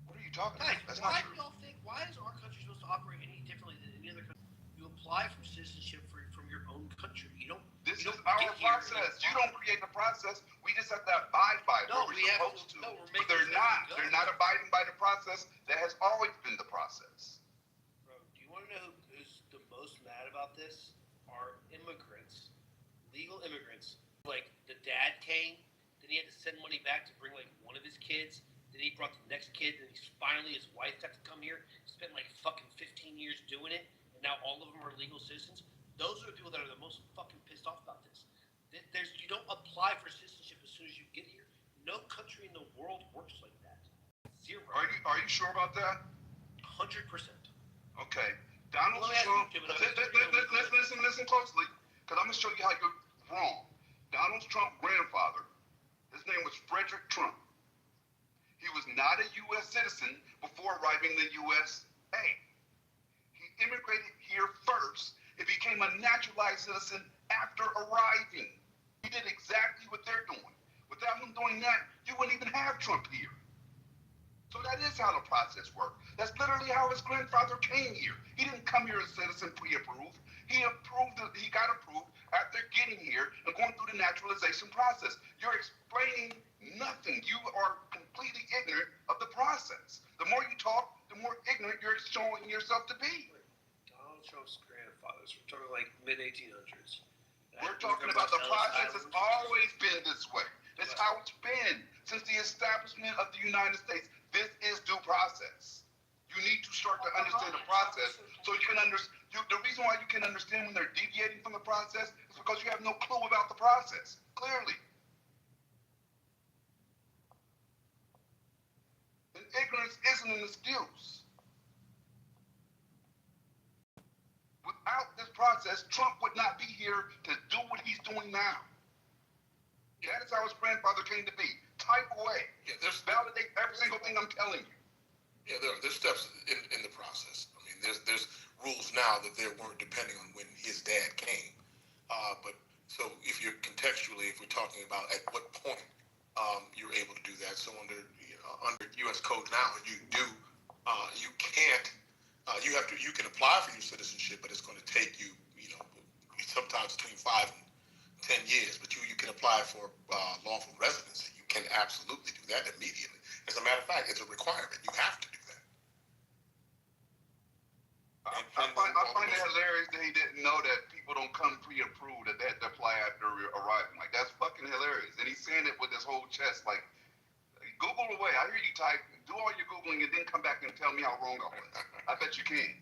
What are you talking about? That's why not true. do y'all think? Why is our country supposed to operate any differently than any other country? You apply for citizenship from your own country. You don't. This is our process. You don't create the process. We just have to abide by it. No, we're supposed to. But they're not. They're not abiding by the process that has always been the process. Bro, do you want to know who's the most mad about this? Are immigrants, legal immigrants. Like, the dad came, then he had to send money back to bring, like, one of his kids. Then he brought the next kid, and finally his wife got to come here. Spent, like, fucking 15 years doing it, and now all of them are legal citizens. Those are the people that are the most fucking pissed off about this. You don't apply for citizenship as soon as you get here. No country in the world works like that. Zero. Are you sure about that? 100%. Okay. Donald Trump. Listen closely, because I'm going to show you how you're wrong. Donald Trump's grandfather, his name was Frederick Trump. He was not a U.S. citizen before arriving in the USA. He immigrated here first and became a naturalized citizen after arriving. He did exactly what they're doing. Without him doing that, you wouldn't even have Trump here. So that is how the process worked. That's literally how his grandfather came here. He didn't come here as a citizen pre-approved. He got approved after getting here and going through the naturalization process. You're explaining nothing. You are completely ignorant of the process. The more you talk, the more ignorant you're showing yourself to be. Donald Trump's grandfathers. We're talking like mid-1800s. We're talking about the process has always been this way. That's how it's been since the establishment of the United States. This is due process. You need to start to understand the process so you can understand. The reason why you can understand when they're deviating from the process is because you have no clue about the process. Clearly. And ignorance isn't an excuse. Without this process, Trump would not be here to do what he's doing now. That is how his grandfather came to be. Type away. Yeah, validate every single thing I'm telling you. Yeah, there's steps in the process. I mean, there's rules now that there weren't depending on when his dad came. But so if you're contextually, if we're talking about at what point you're able to do that, so under under U.S. code now, and you do, you can't, you can apply for your citizenship, but it's going to take you, sometimes between 5 and 10 years, but you can apply for lawful residency. You can absolutely do that immediately. As a matter of fact, it's a requirement. You have to do that. I find it hilarious that he didn't know that people don't come pre-approved, that they have to apply after arriving. Like, that's fucking hilarious. And he's saying it with his whole chest, like, Google away. I hear you type, do all your Googling, and then come back and tell me how wrong I was. I bet you can.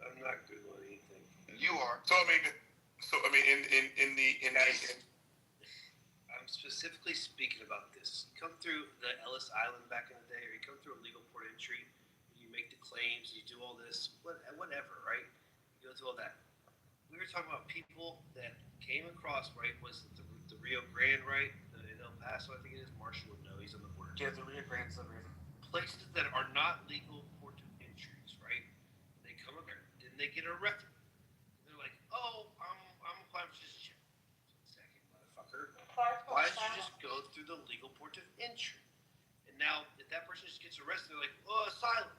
I'm not Googling anything. You are. I'm specifically speaking about this. You come through the Ellis Island back in the day, or you come through a legal port entry, you make the claims, you do all this, whatever, right? You go through all that. We were talking about people that came across, right, was the Rio Grande, right? In El Paso, I think it is. Marshall would know. He's on the border. Yeah, the Rio Grande's the river. Places that are not legal port of entries, right? They come up there, then they get arrested. They're like, oh, I'm applying for citizenship. Second, motherfucker. Why don't you just go through the legal port of entry? And now, if that person just gets arrested, they're like, oh, asylum,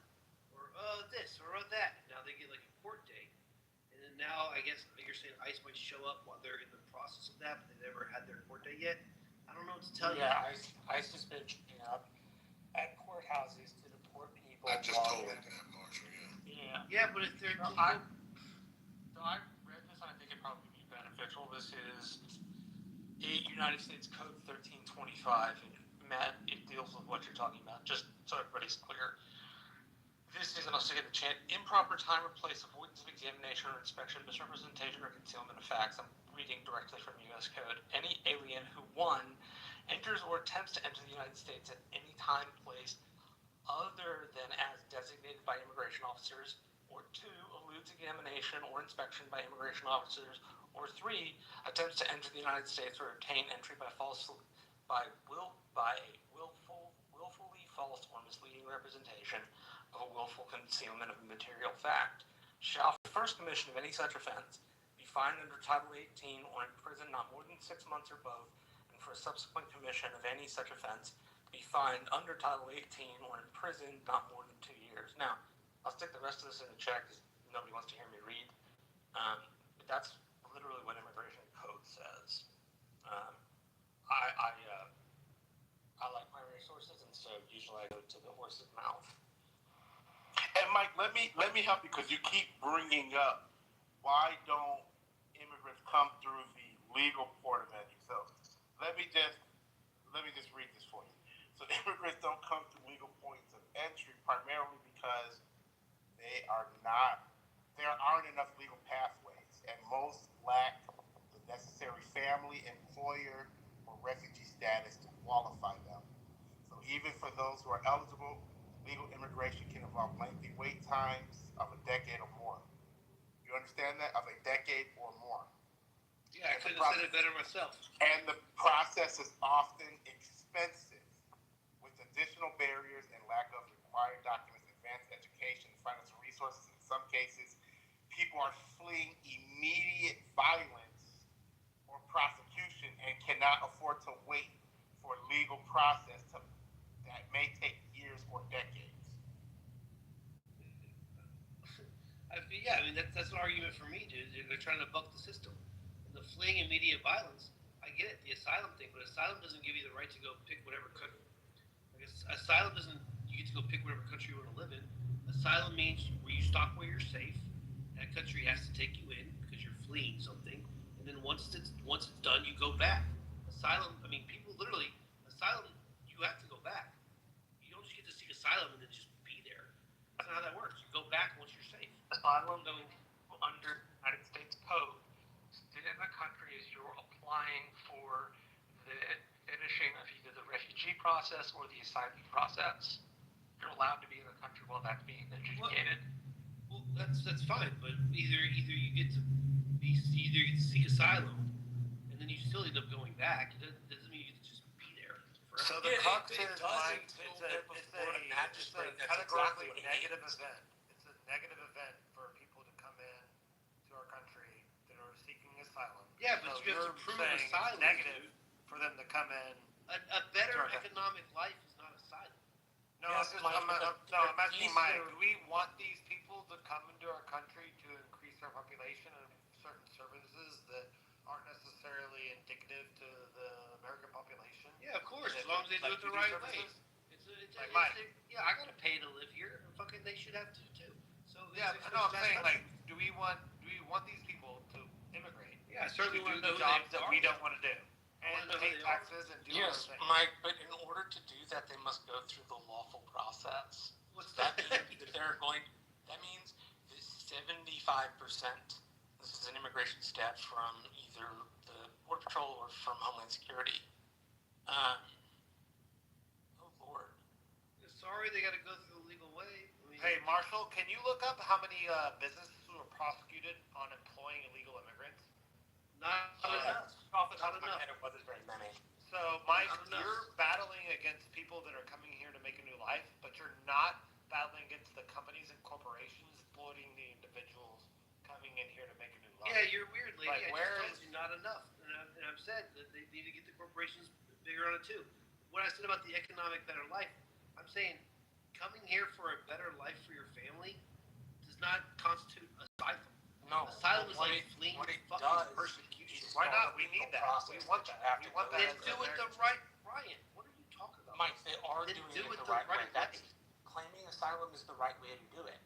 or this, or that. And now they get like a court date. And then now, I guess you're saying ICE might show up while they're in the process of that, but they never had their court date yet. I don't know what to tell you. Yeah, ICE has been showing up at courthouses to deport people. I just told him that, Marshall. Yeah. Yeah, but if they're I read this, and I think it probably be beneficial. This is United States Code 1325, and Matt, it deals with what you're talking about. Just so everybody's clear. This is, and I'll say it in the chant, improper time or place, avoidance of examination or inspection, misrepresentation or concealment of facts. I'm reading directly from U.S. Code. Any alien who, 1, enters or attempts to enter the United States at any time, place, other than as designated by immigration officers, or 2, eludes examination or inspection by immigration officers, or 3, attempts to enter the United States or obtain entry by willfully false or misleading representation of a willful concealment of a material fact, shall, for the first commission of any such offense, be fined under Title 18 or in prison not more than 6 months or both, and for a subsequent commission of any such offense, be fined under Title 18 or in prison not more than 2 years. Now, I'll stick the rest of this in the check because nobody wants to hear me read. But that's literally what immigration code says. I like my resources, and so usually I go to the horse's mouth. And Mike, let me help you because you keep bringing up why don't immigrants come through the legal port of entry. So let me just read this for you. So immigrants don't come through legal points of entry primarily because there aren't enough legal pathways, and most lack the necessary family, employer, or refugee status to qualify them. So even for those who are eligible, legal immigration can involve lengthy wait times of a decade or more. You understand that? Of a decade or more. Yeah, I couldn't have said it better myself. And the process is often expensive, with additional barriers and lack of required documents, advanced education, financial resources. In some cases, people are fleeing immediate violence or prosecution and cannot afford to wait for a legal process that may take years or decades. That's an argument for me, dude. They're trying to buck the system. And the fleeing immediate violence, I get it, the asylum thing, but asylum doesn't give you the right to go pick whatever country. Asylum doesn't, you get to go pick whatever country you want to live in. Asylum means where you stop where you're safe. That country has to take you in because you're fleeing something. And then once it's done, you go back. Asylum, people literally, asylum, you have to go back. You don't just get to seek asylum and then just be there. That's not how that works. You go back once you're safe. Asylum, under United States Code, sit in the country as you're applying for the finishing of either the refugee process or the asylum process. You're allowed to be in the country while that's being adjudicated. Well, that's fine, but either you get to seek asylum, and then you still end up going back. It doesn't mean you get to just be there forever. So the crux is, Mike, it's a categorically negative event. It's a negative event for people to come in to our country that are seeking asylum. Yeah, but you have to prove asylum. Negative for them to come in. A better economic life is not asylum. No, Yes, I'm Mike, I'm asking Mike, easier- do we want these people to come into our country to increase our population and certain services that aren't necessarily indicative to the American population? Yeah, of course, That as long as they do like it the duty right way. services? It's Like Mike. yeah, I gotta pay to live here, and fucking they should have to too. So Yeah, it's no, I'm mass saying country. like, do we want these people to immigrate? Yeah, I certainly to do want to the know who jobs they that are. we don't want to do, I wanna and know who pay they are. taxes and do Yes, other things. Mike, but in order to do that, they must go through the lawful process. What's That that? means that they're going. That means that 75%. This is an immigration stat from either the Border Patrol or from Homeland Security. Oh Lord. Sorry, they gotta go through the legal way. I mean, Hey, Marshall, can you look up how many businesses were prosecuted on employing illegal immigrants? not enough. Off the top of Not my enough. head, it wasn't very many. So, Mike, Not enough. you're battling against people that are coming here to make a new life, but you're not battling against the companies and corporations exploiting the individuals coming in here to make a new life. Yeah, you're weird, lady. Like, I where just told you not enough, and I've said that they need to get the corporations bigger on it too. What I said about the economic better life, I'm saying coming here for a better life for your family does not constitute asylum. No. Asylum is what like it- fleeing what it fucking does persecution. is Why start not? a We need legal that. process We want that that. you have We to want go that. Then through. do it the right, Ryan. What are you talking about? Mike, they are Then doing do it it the the right way. right That's way. claiming asylum is the right way to do it.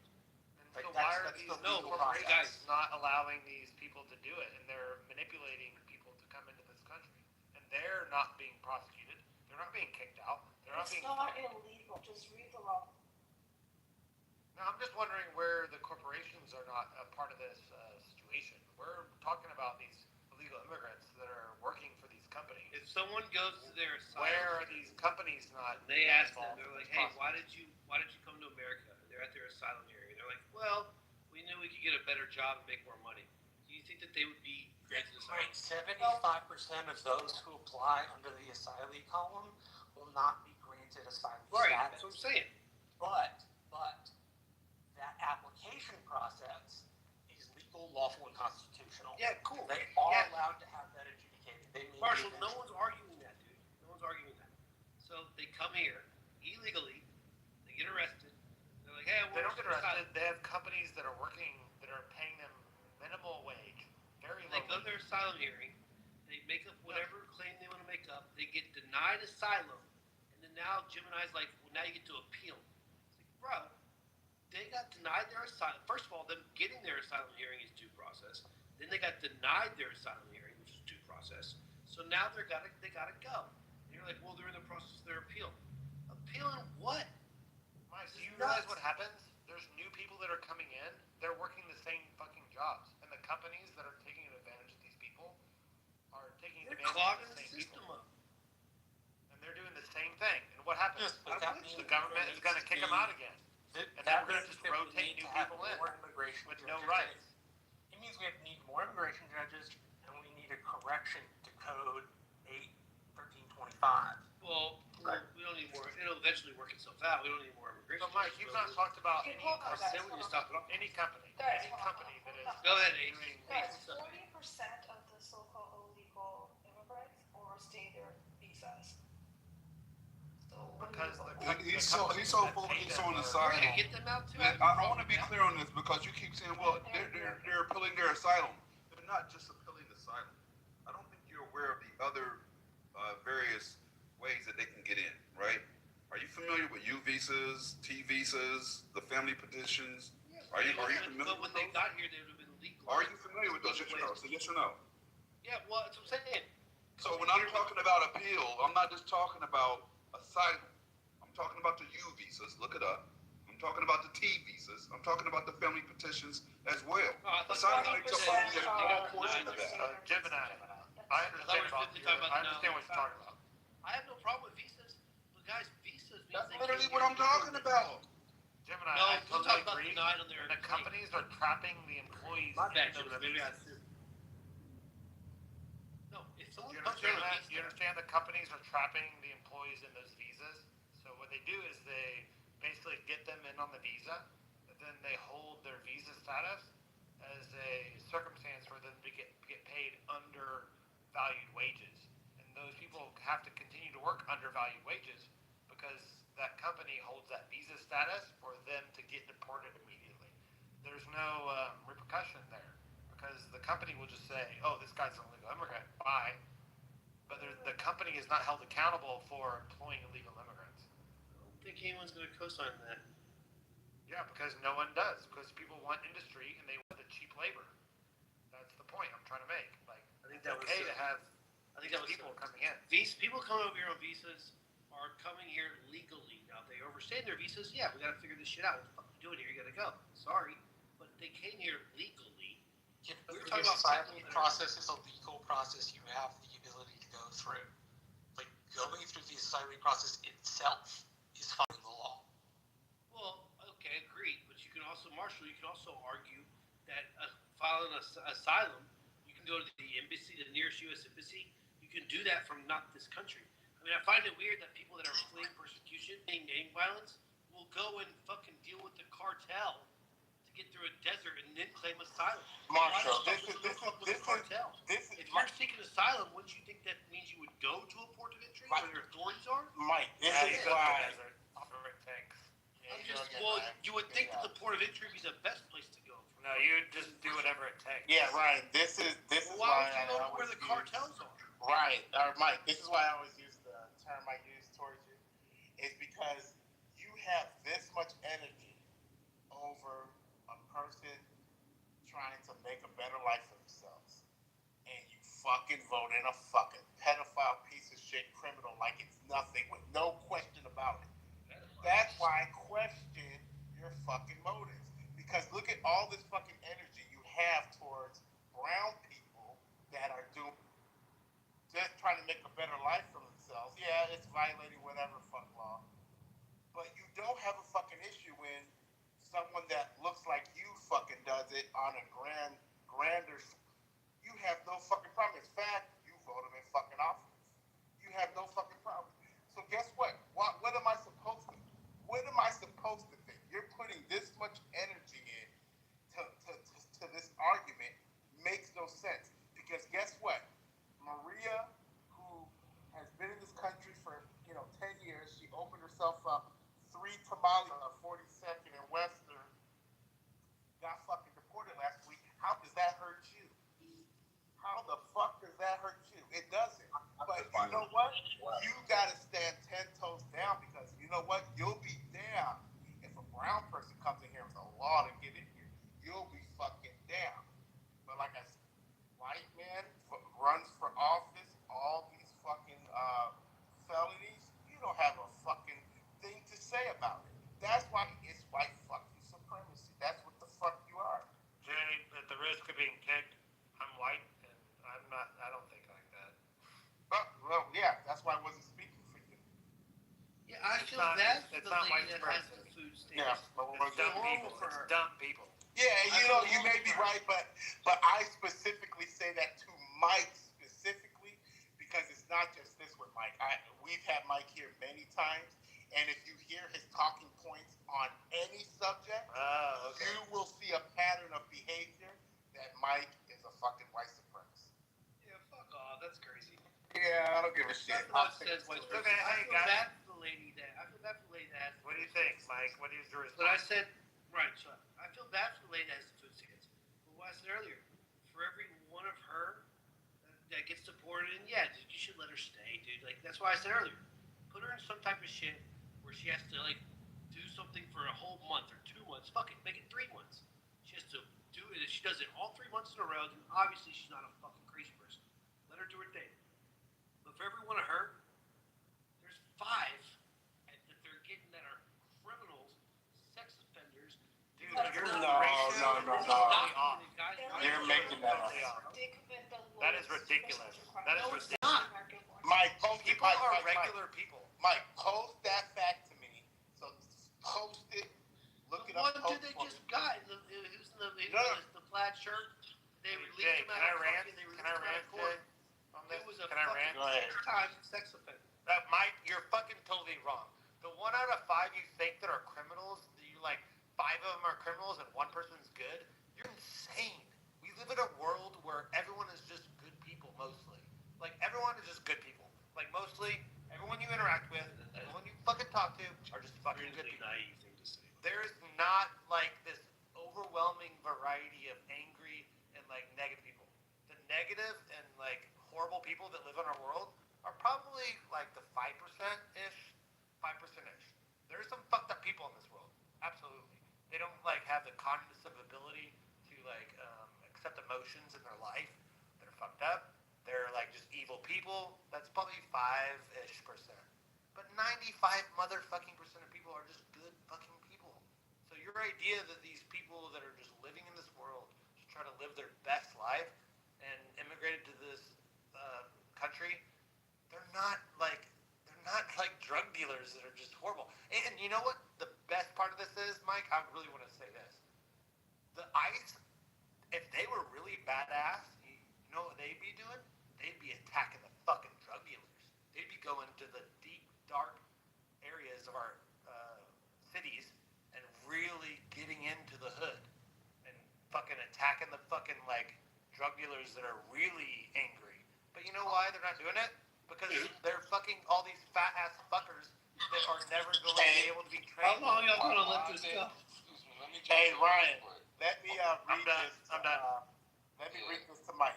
And Like, so why are that's these the no, legal corporations process. not allowing these people to do it, and they're manipulating people to come into this country, and they're not being prosecuted, they're not being kicked out, they're not It's being. not illegal. Just read the law. Now, I'm just wondering where the corporations are not a part of this situation. We're talking about these illegal immigrants that are working for these companies. If someone goes to their asylum, Where are these companies not? they ask them, involved they're in like, this "Hey, process? why did you come to America?" They're at their asylum hearing. They're like, "Well, we knew we could get a better job and make more money." Do you think that they would be granted asylum? Mike, 75% of those who apply under the asylee column will not be granted asylum Right, status. that's what I'm saying. But that application process is legal, lawful, and constitutional. Yeah, cool. They are Yeah. allowed to have that adjudicated. They may Marshall, be no one's arguing that, dude. No one's arguing that. So they come here illegally, they get arrested. They're like, "Hey, They don't get arrested. They have companies that are working, that are paying them minimal wage, very They low go to wage. their asylum hearing. They make up whatever claim they want to make up. They get denied asylum, and then now Gemini's like, "Well, now you get to appeal." It's like, bro, they got denied their asylum. First of all, them getting their asylum hearing is due process. Then they got denied their asylum hearing, which is due process. So now they gotta go. And you're like, "Well, they're in the process of their appeal." Appealing what? Mike, do you realize what happens? There's new people that are coming in. They're working the same fucking jobs, and the companies that are taking advantage of these people are taking They're advantage clogging of the the same system people, up. and they're doing the same thing. And what happens? Yes, but that means The government is going to kick them out again, and then that we're going to means just that we rotate need new to have people in more immigration with no judges. rights. It means we need more immigration judges, and we need a correction to Code 8/1325. Well, we don't need more. It'll eventually work itself out. We don't need more immigration. So, Mike, you've not talked about any Hold on, guys, Then we hold just on. talk about any company Guys, that is Go ahead, Ace. doing Guys, Ace. 40% of the so-called illegal immigrants overstay their visas. So what do you because vote? the He's so companies focused that pay on them the are- asylum. Yeah, get them out too. And I want to be clear on this because you keep saying, well, they're appealing their asylum. They're not just appealing asylum. I don't think you're aware of the other various ways that they can get in, right? Are you familiar with U visas, T visas, the family petitions? Are you familiar But when with they those? got here, they would have been legal. Are you familiar with those? Yes or no? So yes or no? Yeah, well, that's what I'm saying. So when I'm talking about appeal, I'm not just talking about asylum. I'm talking about the U visas. Look it up. I'm talking about the T visas. I'm talking about the family petitions as well. Asylum makes up only a small portion of that. Gemini. I I understand thought we were about supposed to talk about I understand what you're talking about. I have no problem with visas, but guys, visas means That's they literally can't what get I'm talking about. Gemini, No, I we'll totally talk about agree. denied on their And the companies are trapping the employees My bad, in those Gemini. Maybe I visas. No, if Do someone you comes here understand with a that? visa, You understand the companies are trapping the employees in those visas? So what they do is they basically get them in on the visa, but then they hold their visa status as a circumstance for them to get paid undervalued wages. And those people have to continue to work undervalued wages because that company holds holds that visa status for them to get deported immediately. There's no repercussion there because the company will just say, "Oh, this guy's an illegal immigrant. Bye." But the company is not held accountable for employing illegal immigrants. I don't think anyone's going to co-sign that. Yeah, because no one does. Because people want industry and they want the cheap labor. That's the point I'm trying to make. Like, I think it's that okay was, to have I think that was people coming in. People coming over here on visas are coming here legally. Now, if they overstay their visas, yeah, we got to figure this shit out. What the fuck are you doing here? You got to go. Sorry. But they came here legally. If We're the talking about asylum people that process is a legal process you have the ability to go through. Like, going through the asylum process itself is following the law. Well, okay, agreed. But you can also, Marshall, you can also argue that filing asylum, you can go to the embassy, the nearest U.S. embassy. You can do that from not this country. I mean, I find it weird that people that are fleeing persecution and gang violence will go and fucking deal with the cartel to get through a desert and then claim asylum. Marshall, this is cartel. If you're seeking asylum, wouldn't you think that means you would go to a port of entry where their authorities are? Mike, this is why. You would think that the port of entry would be the best place to go. No, you just do whatever it takes. Yeah, Ryan, this is why would you go to where the cartels are? Right, Mike, this is why I always use the term I use towards you, is because you have this much energy over a person trying to make a better life for themselves, and you fucking vote in a fucking pedophile piece of shit criminal like it's nothing with no question about it. That's why I question your fucking motives. Because look at all this fucking energy you have towards brown people that are just trying to make a better life for themselves. Yeah, it's violating whatever fuck law. But you don't have a fucking issue when someone that looks like you fucking does it on a grander. You have no fucking problem. In fact, you vote them in fucking office. You have no fucking problem. So guess what? What am I supposed to do? What am I supposed to think? You're putting this much energy in to this argument makes no sense. Because guess what? Maria, who has been in this country for 10 years, she opened herself up 3 tamales on 42nd and Western, got fucking deported last week. How does that hurt you? How the fuck does that hurt you? It doesn't. But you know what? You gotta stand 10 toes down because you know what? You'll be down if a brown person comes in here with a law to get in here. You'll be fucking down. But like I said, white man runs for office, all these fucking felonies, you don't have a fucking thing to say about it. That's why it's white fucking supremacy. That's what the fuck you are. Jay, at the risk of being kicked, I'm white and I'm not, I don't think like that. Well, yeah, that's why I wasn't speaking for you. Yeah, I feel bad for the lady that has the food stamps. Yeah, it's dumb people. Yeah, you may be right, but I specifically say that to Mike specifically because it's not just this with Mike. We've had Mike here many times, and if you hear his talking points on any subject, you will see a pattern of behavior that Mike is a fucking white supremacist. Yeah, fuck off. That's crazy. Yeah, I don't give a shit. I feel bad for the lady that. Has what do you think, Mike? What is your response? But I said, right, so I feel bad for the lady that has the food stamps. But what I said earlier, for every one of her that gets deported, and yeah, dude, you should let her stay, dude. Like, that's why I said earlier. Put her in some type of shit where she has to, like, do something for a whole month or 2 months. Fuck it, make it 3 months. She has to do it. If she does it all 3 months in a row, then obviously she's not a fucking crazy person. Let her do her thing. But for every one of her, there's 5 that they're getting that are criminals, sex offenders. Dude, No. You're making that up. That is ridiculous. That is ridiculous. Mike, people are regular people. Mike, post that fact to me. So post it. Look it up. What did they just got? Who's in the plaid shirt? They released him out of court. Can I rant? It was a fucking 6-time sex offender. Mike, you're fucking totally wrong. The 1 out of 5 you think that are criminals, you like 5 of them are criminals and 1 person's good. You're insane. We live in a world where everyone is just good people mostly. Like everyone is just good people. Like mostly everyone you interact with, everyone you fucking talk to are just fucking good people. Naive thing to say. There is not like this overwhelming variety of angry and like negative people. The negative and like horrible people that live in our world are probably like the 5%-ish. There's some fucked up people in this world. Absolutely. They don't like have the cognitive ability to like accept emotions in their life. They're fucked up. They're like just evil people. That's probably 5-ish percent. But 95 motherfucking percent of people are just good fucking people. So your idea that these people that are just living in this world, just trying to live their best life and immigrated to this country, they're not like drug dealers that are just horrible. And you know what the best part of this is, Mike? I really want to say this. The ICE, if they were really badass, you know what they'd be doing? They'd be attacking the fucking drug dealers. They'd be going to the deep, dark areas of our cities and really getting into the hood and fucking attacking the fucking like drug dealers that are really angry. But you know why they're not doing it? Because they're fucking all these fat ass fuckers that are never going to be able to be trained. How long y'all gonna let this go? Hey Ryan, let me read this. I'm done. Let me read this to Mike.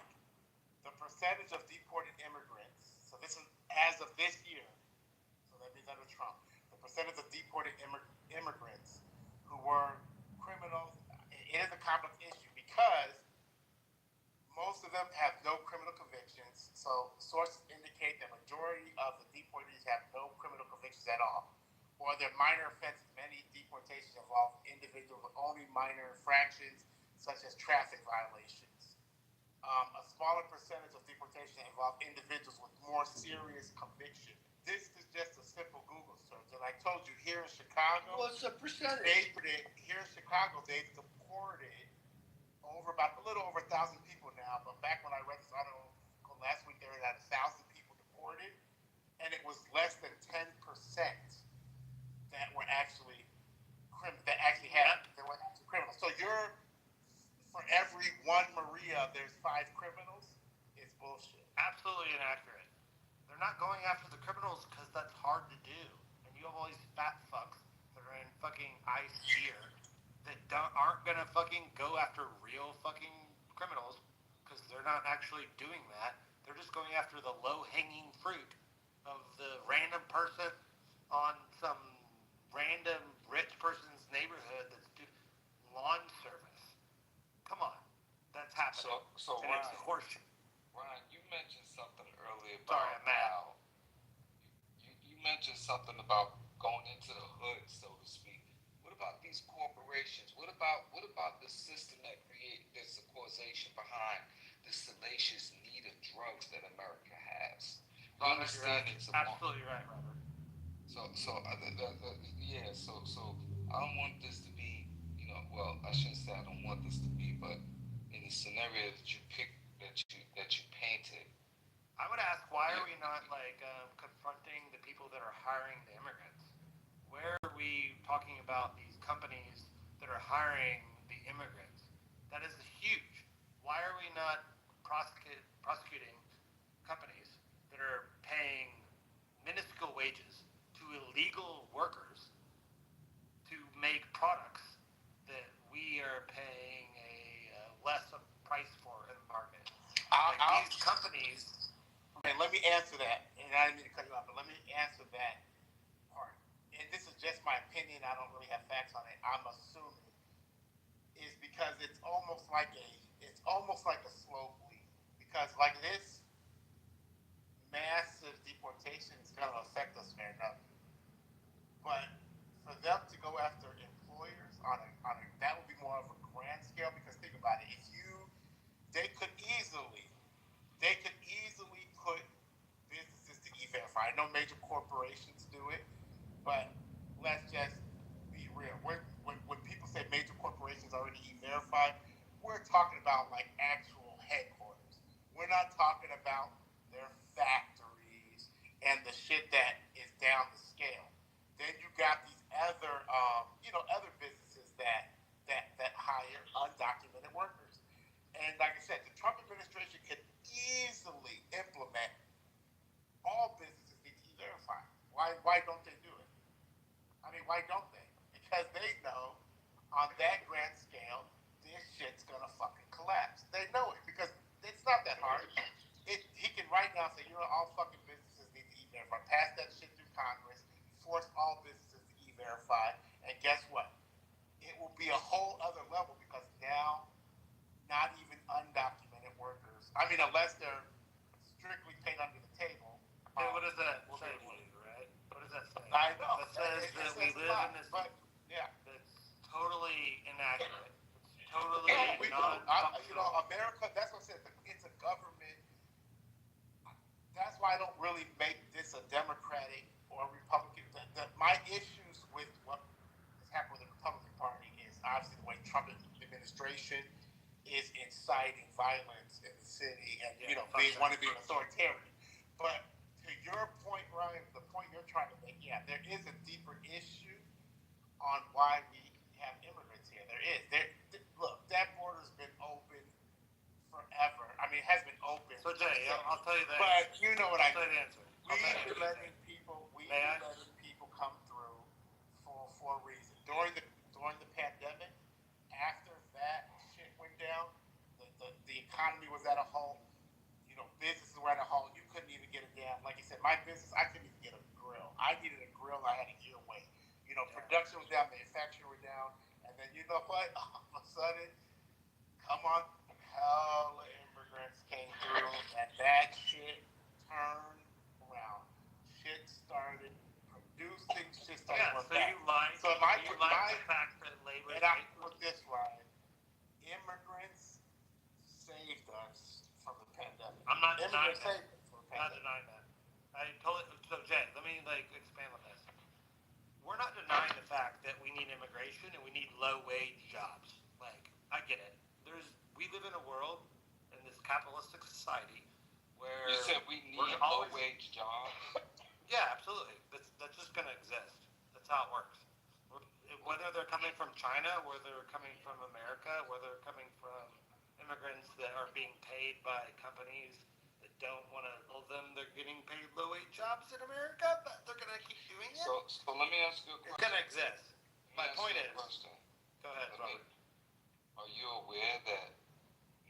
The percentage of deported immigrants. So this is as of this year. So that means under Trump. The percentage of deported immigrants who were criminals. It is a complex issue because most of them have no criminal convictions. So sources indicate the majority of the deportees have no criminal convictions at all, or they're minor offenses. Many deportations involve individuals with only minor infractions, such as traffic violations. A smaller percentage of deportations involve individuals with more serious convictions. This is just a simple Google search. And I told you, here in Chicago, what's the percentage? Here in Chicago, they've deported a little over 1,000 people now. But back when I read this article last week, there were at 1,000 people deported, and it was less than 10% that were actually criminals. So for every one Maria, there's 5 criminals. It's bullshit. Absolutely inaccurate. They're not going after the criminals because that's hard to do. And you have all these fat fucks that are in fucking ICE gear that aren't gonna fucking go after real fucking criminals because they're not actually doing that. They're just going after the low-hanging fruit of the random person on some random rich person's neighborhood that's doing lawn service. Come on, that's happening. So and Ryan, it's horseshit. Ryan, you mentioned something earlier about how you mentioned something about going into the hood, so to speak. What about these corporations? What about the system that created this causation behind the salacious need of drugs that America has? You understand it's absolutely right, Robert. So I don't want this to be, I shouldn't say I don't want this to be, but in the scenario that you picked, that you painted, I would ask, why are we not confronting the people that are hiring the immigrants? Where are we talking about these companies that are hiring the immigrants? That is huge. Why are we not prosecuting companies that are paying minuscule wages to illegal workers to make products that we are paying a less price for in the market? These companies. Okay, let me answer that. And I didn't mean to cut you off, but let me answer that part. And this is just my opinion. I don't really have facts on it. I'm assuming is because it's almost like a slow bleed. Because like this massive deportation is going to affect us fair enough. But for them to go after employers on a that would be more of a grand scale. Because think about it, they could easily put businesses to E-Verify. I know major corporations do it, but let's just be real. When people say major corporations already E-Verify, we're talking about like actual headquarters. We're not talking about their factories and the shit that is down the scale. Then you got these other businesses that Why don't they? Because they know on that grand scale, this shit's gonna fucking collapse. They know it because it's not that hard. He can right now say, all fucking businesses need to e-verify. Pass that shit through Congress, force all businesses to e-verify, and guess what? It will be a whole other level because now, not even undocumented workers, I mean, unless they're strictly paid under the table. Hey, what does that say to you, right? What does that say? I know. That says that we live in this, that's totally inaccurate. It's totally non-functional. America, that's what I said, it's a government. That's why I don't really make this a Democratic or Republican. My issues with what has happened with the Republican Party is obviously the way Trump administration is inciting violence in the city and want to be authoritarian. But to your point, Ryan, the point you're trying to make, there is a deeper issue on why we have immigrants here. There is. Look, that border's been open forever. I mean, it has been open. So Jay, I'll tell you that. But you know what I mean. Answer. We've been letting people come through for a reason. During the pandemic, after that shit went down, the economy was at a halt. Businesses were at a halt. You couldn't even get a damn. Like you said, my business, I couldn't even get a grill. I needed a grill. I had a year wait. Production was down, manufacturing were down, and then you know what? All of a sudden, come on, hell, immigrants came through, and that shit turned around. Shit started producing. Shit started working. So you like the fact that labor. And I put this right: immigrants saved us from the pandemic. I'm not denying that. Not denying that. So Jay, let me expand on this. We're not denying the fact that we need immigration and we need low-wage jobs. I get it. We live in a world in this capitalistic society where you said we need low-wage jobs. Yeah, absolutely. That's just going to exist. That's how it works. Whether they're coming from China, whether they're coming from America, whether they're coming from immigrants that are being paid by companies that don't want to tell them they're getting paid low-wage jobs in America, but they're going to keep doing it. So let me ask you a question. It's going to exist. My point is. Go ahead, Robert. Are you aware that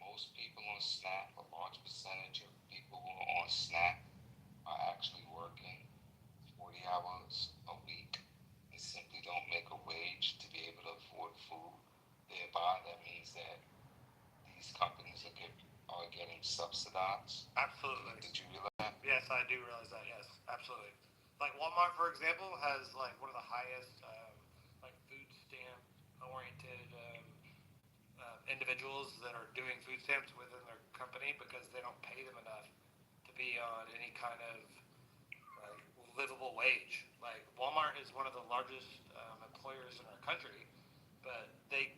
most people on SNAP, a large percentage of people who are on SNAP are actually working 40 hours a week? They simply don't make a wage to be able to afford food. Thereby, that means that these companies are getting subsidized. Absolutely. Did you realize that? Yes, I do realize that. Yes, absolutely. Walmart, for example, has one of the highest food stamp oriented individuals that are doing food stamps within their company because they don't pay them enough to be on any kind of livable wage. Walmart is one of the largest employers in our country, but they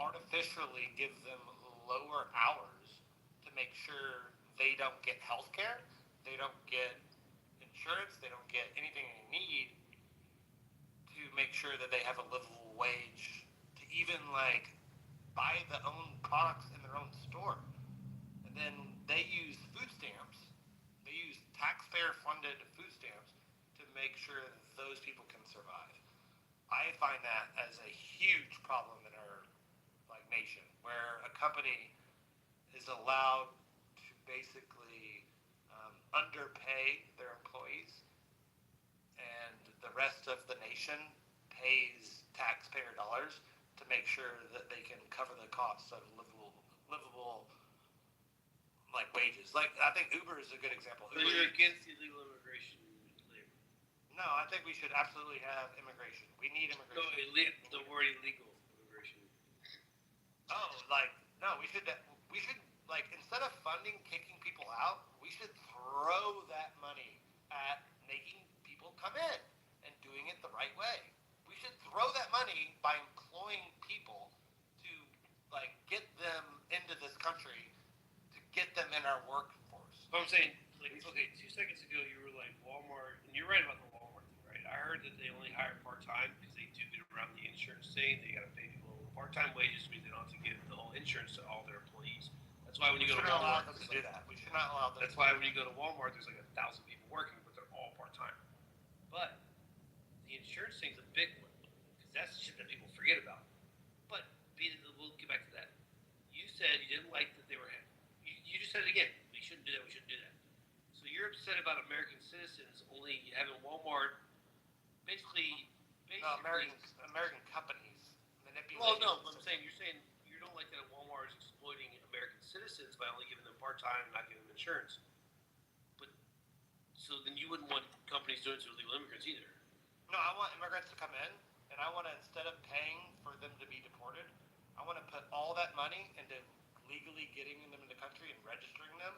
artificially give them lower hours to make sure they don't get health care, they don't get insurance, they don't get anything they need to make sure that they have a livable wage to even buy the own products in their own store. And then they use food stamps, they use taxpayer funded food stamps to make sure that those people can survive. I find that as a huge problem in our nation, where a company is allowed to basically underpay their employees, and the rest of the nation pays taxpayer dollars to make sure that they can cover the costs of livable wages. I think Uber is a good example. So you're against illegal immigration labor? No, I think we should absolutely have immigration. We need immigration. No, the word illegal immigration. Oh, no, we should instead of funding kicking people out, we should throw that money at making people come in and doing it the right way. We should throw that money by employing people to get them into this country, to get them in our workforce. So I'm saying, 2 seconds ago you were Walmart, and you're right about the Walmart thing, right? I heard that they only hire part-time because they do get around the insurance thing. They got to pay people part-time wages, means they don't have to give the whole insurance to all their employees. That's why when you go to Walmart, we should not allow them to do that. We should not allow them. That's why when you go to Walmart, there's 1,000 people working, but they're all part-time. But the insurance insurance thing's a big one because that's the shit that people forget about. But we'll get back to that. You said you didn't like that they were. You just said it again. We shouldn't do that. We shouldn't do that. So you're upset about American citizens only having Walmart, basically. No, American companies manipulating. Well, no, I'm saying you're saying you don't like that Walmart is exploiting American citizens by only giving them part-time and not giving them insurance. But so then you wouldn't want companies doing it to illegal immigrants either. No, I want immigrants to come in, and I want to, instead of paying for them to be deported, I want to put all that money into legally getting them in the country and registering them,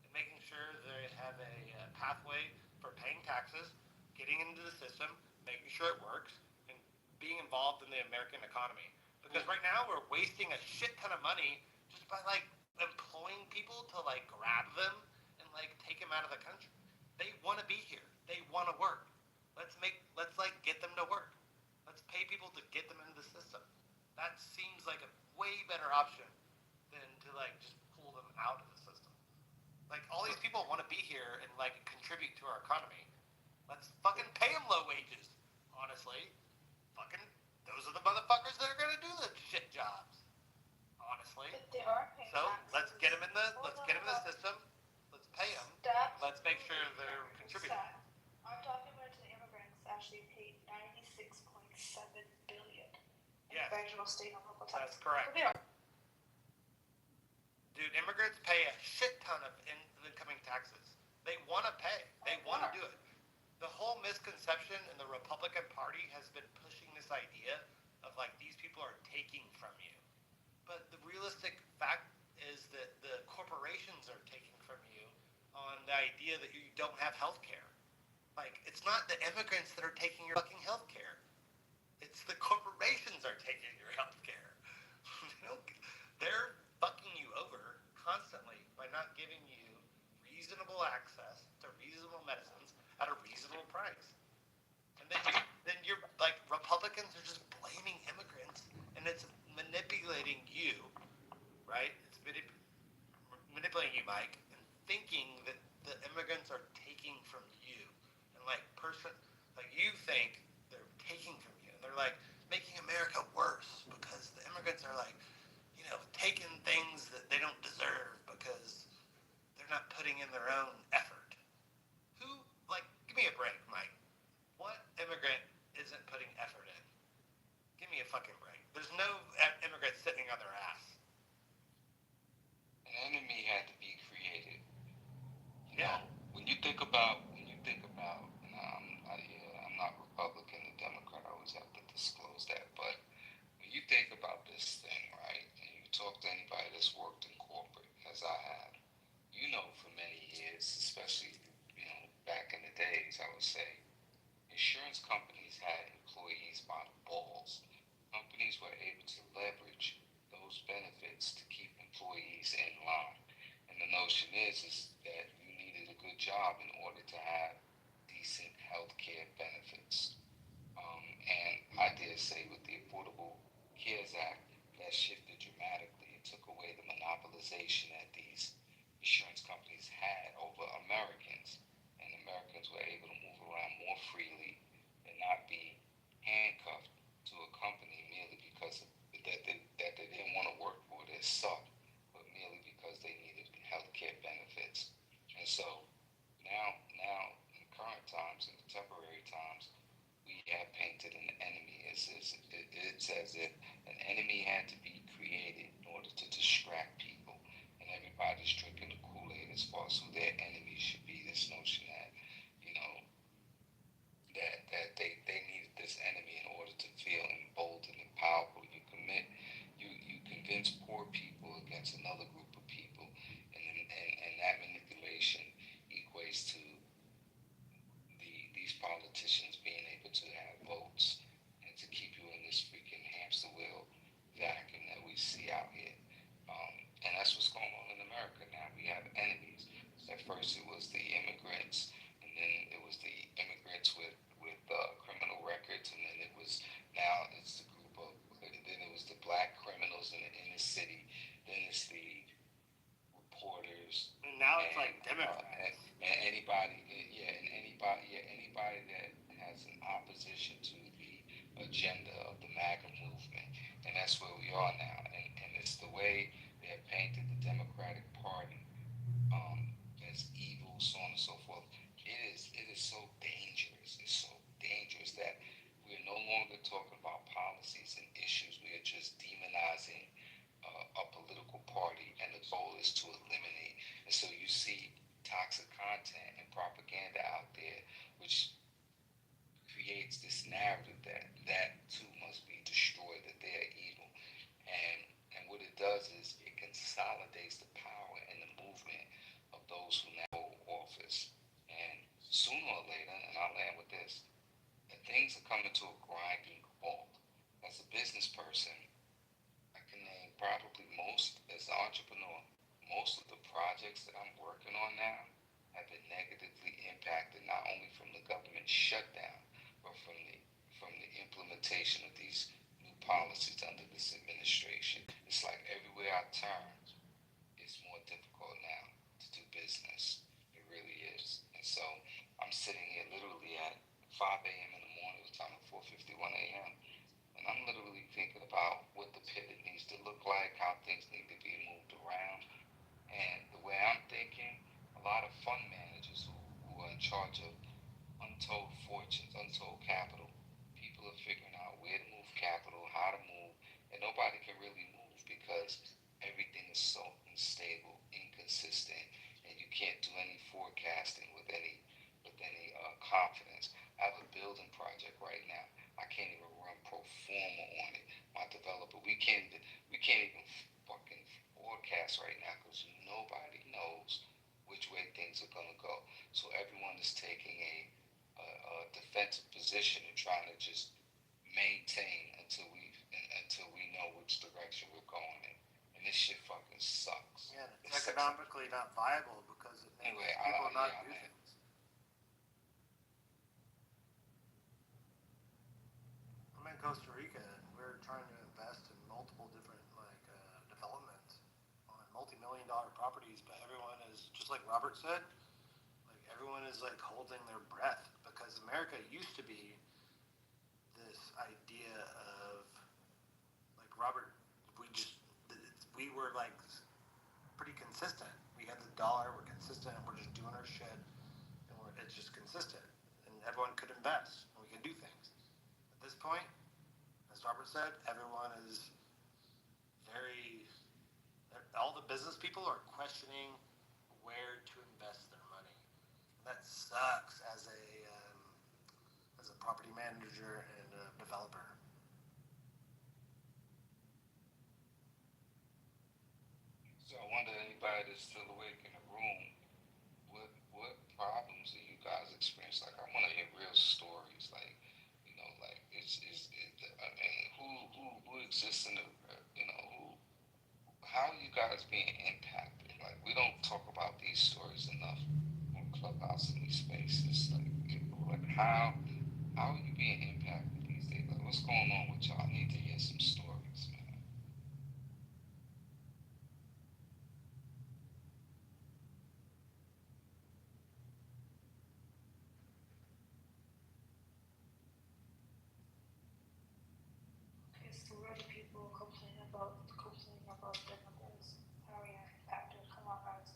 and making sure they have a pathway for paying taxes, getting into the system, making sure it works, and being involved in the American economy. Because right now we're wasting a shit ton of money just by like employing people to like grab them and like take them out of the country. They want to be here. They want to work. Let's like get them to work. Let's pay people to get them into the system. That seems like a way better option than to like just pull them out of the system. Like all these people want to be here and like contribute to our economy. Let's fucking pay them low wages. Honestly, fucking those are the motherfuckers that are gonna do the shit jobs. Honestly. But they are paying So taxes. let's get them in the system. Let's pay them. Let's make sure they're contributing. Our documented immigrants actually paid $96.7 billion in Yes. federal, state, and local taxes. That's correct. Dude, immigrants pay a shit ton of incoming taxes. They want to pay. They want to do it. The whole misconception in the Republican Party has been pushing this idea of like these people are taking from you. But the realistic fact is that the corporations are taking from you on the idea that you don't have health care. Like, it's not the immigrants that are taking your fucking health care. It's the corporations are taking your health care. They're fucking you over constantly by not giving you reasonable access to reasonable medicines at a reasonable price. And then you're like, Republicans are just blaming immigrants, and it's manipulating you, right? It's manipulating you, Mike, and thinking that the immigrants are taking from you. And like you think they're taking from you. And they're like making America worse because the immigrants are like, taking things that they don't deserve because they're not putting in their own effort. Give me a break, Mike. What immigrant isn't putting effort in? Give me a fucking break. There's no immigrant sitting on their ass. An enemy had to be created. When you think about, I'm not Republican or Democrat, I always have to disclose that, but when you think about this thing, right, and you talk to anybody that's worked in corporate, as I have, for many years, especially, back in the days, I would say, insurance companies had employees by the balls. Companies were able to leverage those benefits to keep employees in line. And the notion is that you needed a good job in order to have decent health care benefits. And I dare say with the Affordable Cares Act, that shifted dramatically. It took away the monopolization that these insurance companies had over Americans. And Americans were able to move around more freely and not be handcuffed to a company merely because that they didn't want to work for their suck, but merely because they needed health care benefits. And so now in current times, in contemporary times, we have painted an enemy. It's as if an enemy had to be created in order to distract people, and everybody's drinking the Kool-Aid as far as who their enemy should be. This notion that that they needed this enemy in order to feel emboldened and powerful. You convince poor people against another group of people, and that manipulation equates to these politicians being able to have votes and to keep you in this freaking hamster wheel vacuum that we see out here. And that's what's going on in America now. We have enemies. At first it was the immigrants, and then it was the immigrants with criminal records, and then it's the group of, then it was the black criminals in the inner city, then it's the reporters. And now it's like Democrats. And anybody that has an opposition to agenda of the MAGA movement, and that's where we are now. And it's the way they have painted the Democratic Party as evil, so on and so forth. It is so dangerous. It's so dangerous that we are no longer talking about policies and issues. We are just demonizing a political party, and the goal is to eliminate. And so you see toxic content and propaganda out there, which creates this narrative that too must be destroyed, that they are evil. And what it does is it consolidates the power and the movement of those who now hold office. And sooner or later, and I'll land with this, that things are coming to a grinding halt. As a business person, I can name probably as an entrepreneur, most of the projects that I'm working on now have been negatively impacted not only from the government shutdown, but from the implementation of these new policies under this administration. It's like everywhere I turn, it's more difficult now to do business. It really is. And so I'm sitting here literally at 5 a.m. in the morning. It was time at 4:51 a.m. And I'm literally thinking about what the pivot needs to look like, how things need to be moved around. And the way I'm thinking, a lot of fund managers who are in charge of untold fortunes, untold capital, people are figuring out where to move capital, how to move, and nobody can really move because everything is so unstable, inconsistent, and you can't do any forecasting with any confidence. I have a building project right now. I can't even run pro forma on it. My developer, we can't even fucking forecast right now because nobody knows which way things are gonna go. So everyone is taking a defensive position and trying to just maintain until we know which direction we're going in. And this shit fucking sucks. Yeah, it's economically not viable because it makes Anyway, people not do things. I'm in Costa Rica and we're trying to invest in multiple different developments on multi-million-dollar properties, but everyone is, just like Robert said, like everyone is like holding their breath because America used to be this idea of like Robert, we were like pretty consistent. We had the dollar, we're consistent, we're just doing our shit, and it's just consistent. And everyone could invest, and we can do things. At this point, as Robert said, everyone is all the business people are questioning where to invest their money. That sucks as a property manager and a developer. So I wonder, anybody that's still awake in the room, what problems do you guys experience? Like, I want to hear real stories. Like, like I mean, who exists in the, how are you guys being impacted? Like, we don't talk about these stories enough on Clubhouse in these spaces. Like how are you being impacted these days? Like, what's going on with y'all? I need to hear some stories, man. Okay, so where do people complain about their numbers? How are you impacted? Come on, guys.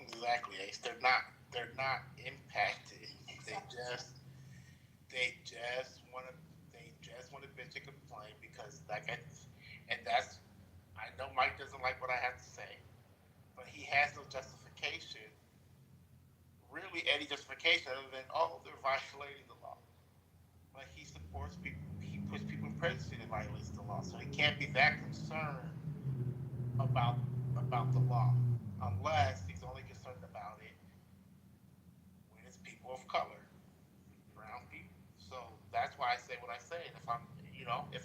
Exactly, Ace. They're not impacted. They just want to bitch and complain because I know Mike doesn't like what I have to say, but he has no justification, really any justification other than they're violating the law. But he supports people. He puts people in presidency that violates the law, so he can't be that concerned about the law unless he's only concerned about it when it's people of color, brown people. So that's why I say what I say. And if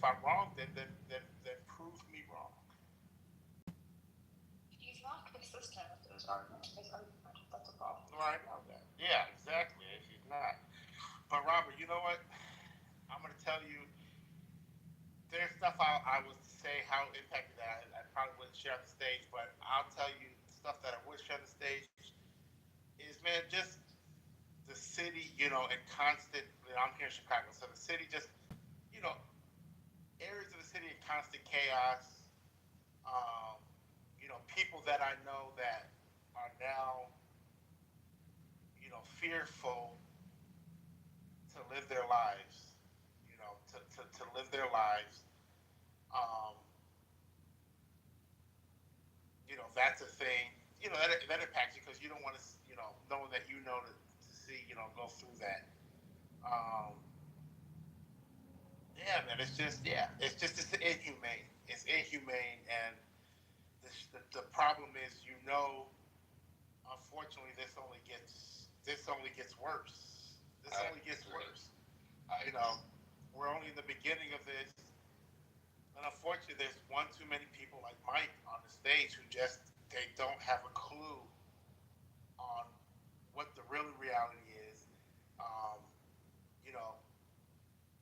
I'm wrong, then prove me wrong. He's not consistent with his argument. That's a problem. Right. Yeah, exactly. He's not. But Robert, you know what? I'm gonna tell you. There's stuff I would say how impacted that I probably wouldn't share on the stage, but I'll tell you stuff that I would share on the stage is, man, just the city, in constant, I'm here in Chicago, so the city just, areas of the city in constant chaos. People that I know that are now, fearful to live their lives, to live their lives. That's a thing, that impacts you because you don't want to, knowing that to see, go through that. Yeah, man, it's inhumane. It's inhumane, and the problem is, unfortunately, this only gets worse. This only gets worse. We're only in the beginning of this, and unfortunately, there's one too many people like Mike on the stage who they don't have a clue on what the real reality is.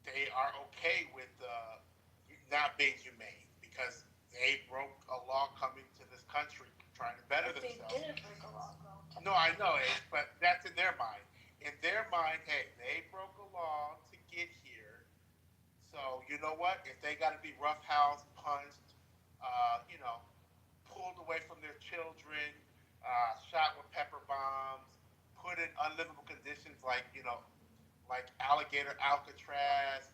They are okay with not being humane because they broke a law coming to this country trying to better themselves. They didn't break a law, though. No, I know it, but that's in their mind. In their mind, hey, they broke a law to get here. So you know what? If they got to be roughhoused, punched, pulled away from their children, shot with pepper bombs, put in unlivable conditions like alligator Alcatraz.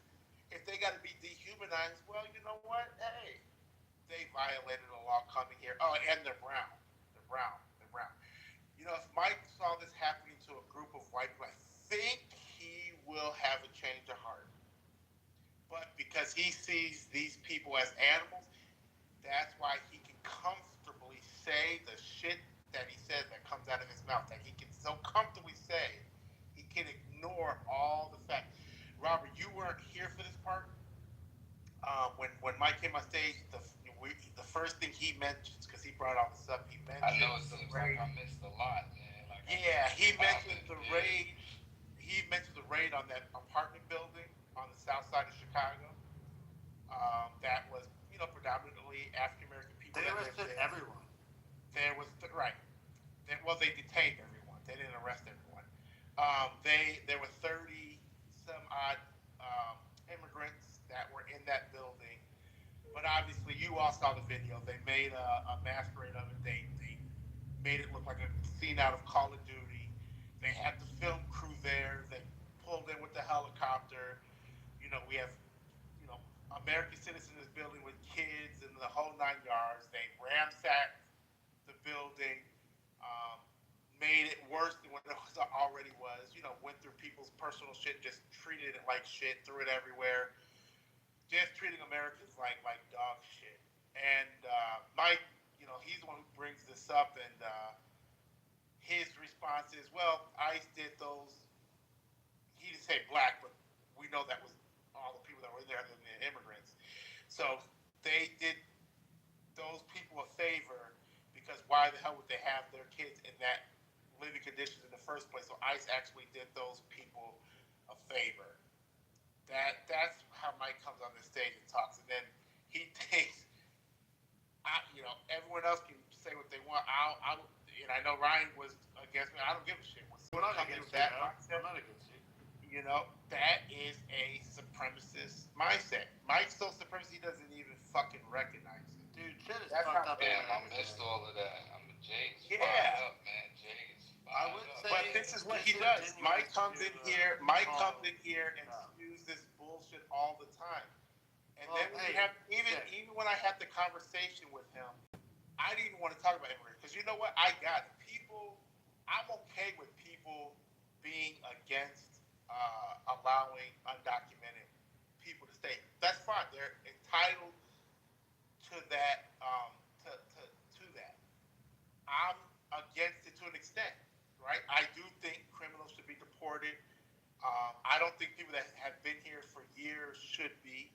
If they got to be dehumanized, well, you know what? Hey, they violated a law coming here. Oh, and they're brown. They're brown. If Mike saw this happening to a group of white people, I think he will have a change of heart. But because he sees these people as animals, that's why he can comfortably say the shit that he says that comes out of his mouth, that he can so comfortably say. He can ignore all the facts. Robert, you weren't here for this part. When Mike came on stage, the first thing he mentions, because he brought all this up, he mentioned. I know it seems like I missed a lot, man. He mentioned the raid. He mentioned the raid on that apartment building on the south side of Chicago. That was, predominantly African American people. They arrested everyone. There was right. They detained everyone. They didn't arrest everyone. There were 30 some odd immigrants that were in that building. But obviously, you all saw the video. They made a masquerade of it. They made it look like a scene out of Call of Duty. They had the film crew there. They pulled in with the helicopter. We have, American citizens in this building with kids and the whole 9 yards. They ransacked the building, made it worse than what it already was. Went through people's personal shit, just treated it like shit, threw it everywhere. Just treating Americans like dog shit. And Mike, he's the one who brings this up, and his response is, well, ICE did those. He didn't say black, but we know that was all the people that were in there other than the immigrants. So they did those people a favor because why the hell would they have their kids in that living conditions in the first place? So ICE actually did those people a favor. That's how Mike comes on the stage and talks, and then he takes, everyone else can say what they want. And I know Ryan was against me. I don't give a shit. We're not against you. I'm not against you. That is a supremacist mindset. Mike's so supremacist he doesn't even fucking recognize it. Dude, shit is That's fucked up. Damn, I missed all of that. Jay's Yeah. fired up, man. Jay's I fired would up. say, But this is what he does. Mike comes in here. And spews this bullshit all the time. And then even when I had the conversation with him, I didn't even want to talk about immigrants because you know what? I got it. I'm okay with people being against allowing undocumented people to stay. That's fine. They're entitled to that. To that. I'm against it to an extent, right? I do think criminals should be deported. I don't think people that have been here for years should be.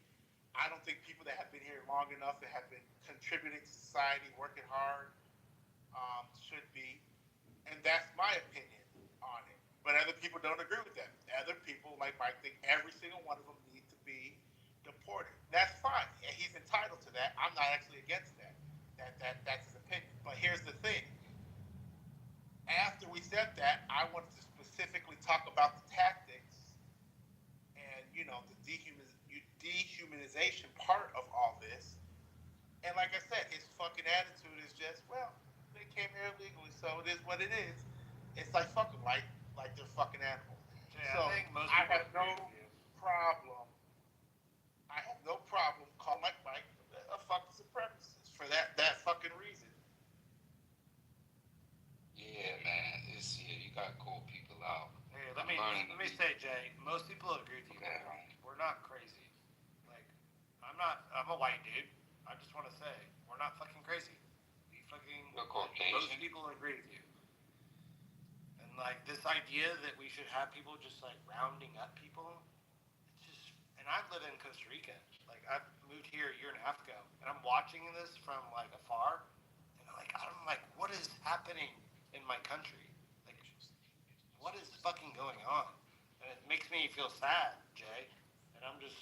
I don't think people that have been here long enough that have been contributing to society, working hard, should be. And that's my opinion on it. But other people don't agree with that. Other people, like Mike, think every single one of them need to be deported. That's fine. And he's entitled to that. I'm not actually against that. That's his opinion. But here's the thing. After we said that, I wanted to specifically talk about the So I have no problem. I have no problem calling Mike a fucking supremacist for that fucking reason. Yeah, man. You gotta call people out. Hey, let me say, Jay. Most people agree with you. We're not crazy. Like, I'm a white dude. I just want to say, we're not fucking crazy. Most people agree with you. And like this idea that we should have people just like rounding up people, it's just. And I live in Costa Rica. Like I've moved here a year and a half ago, and I'm watching this from like afar, and I'm like, what is happening in my country? Like, what is fucking going on? And it makes me feel sad, Jay. And I'm just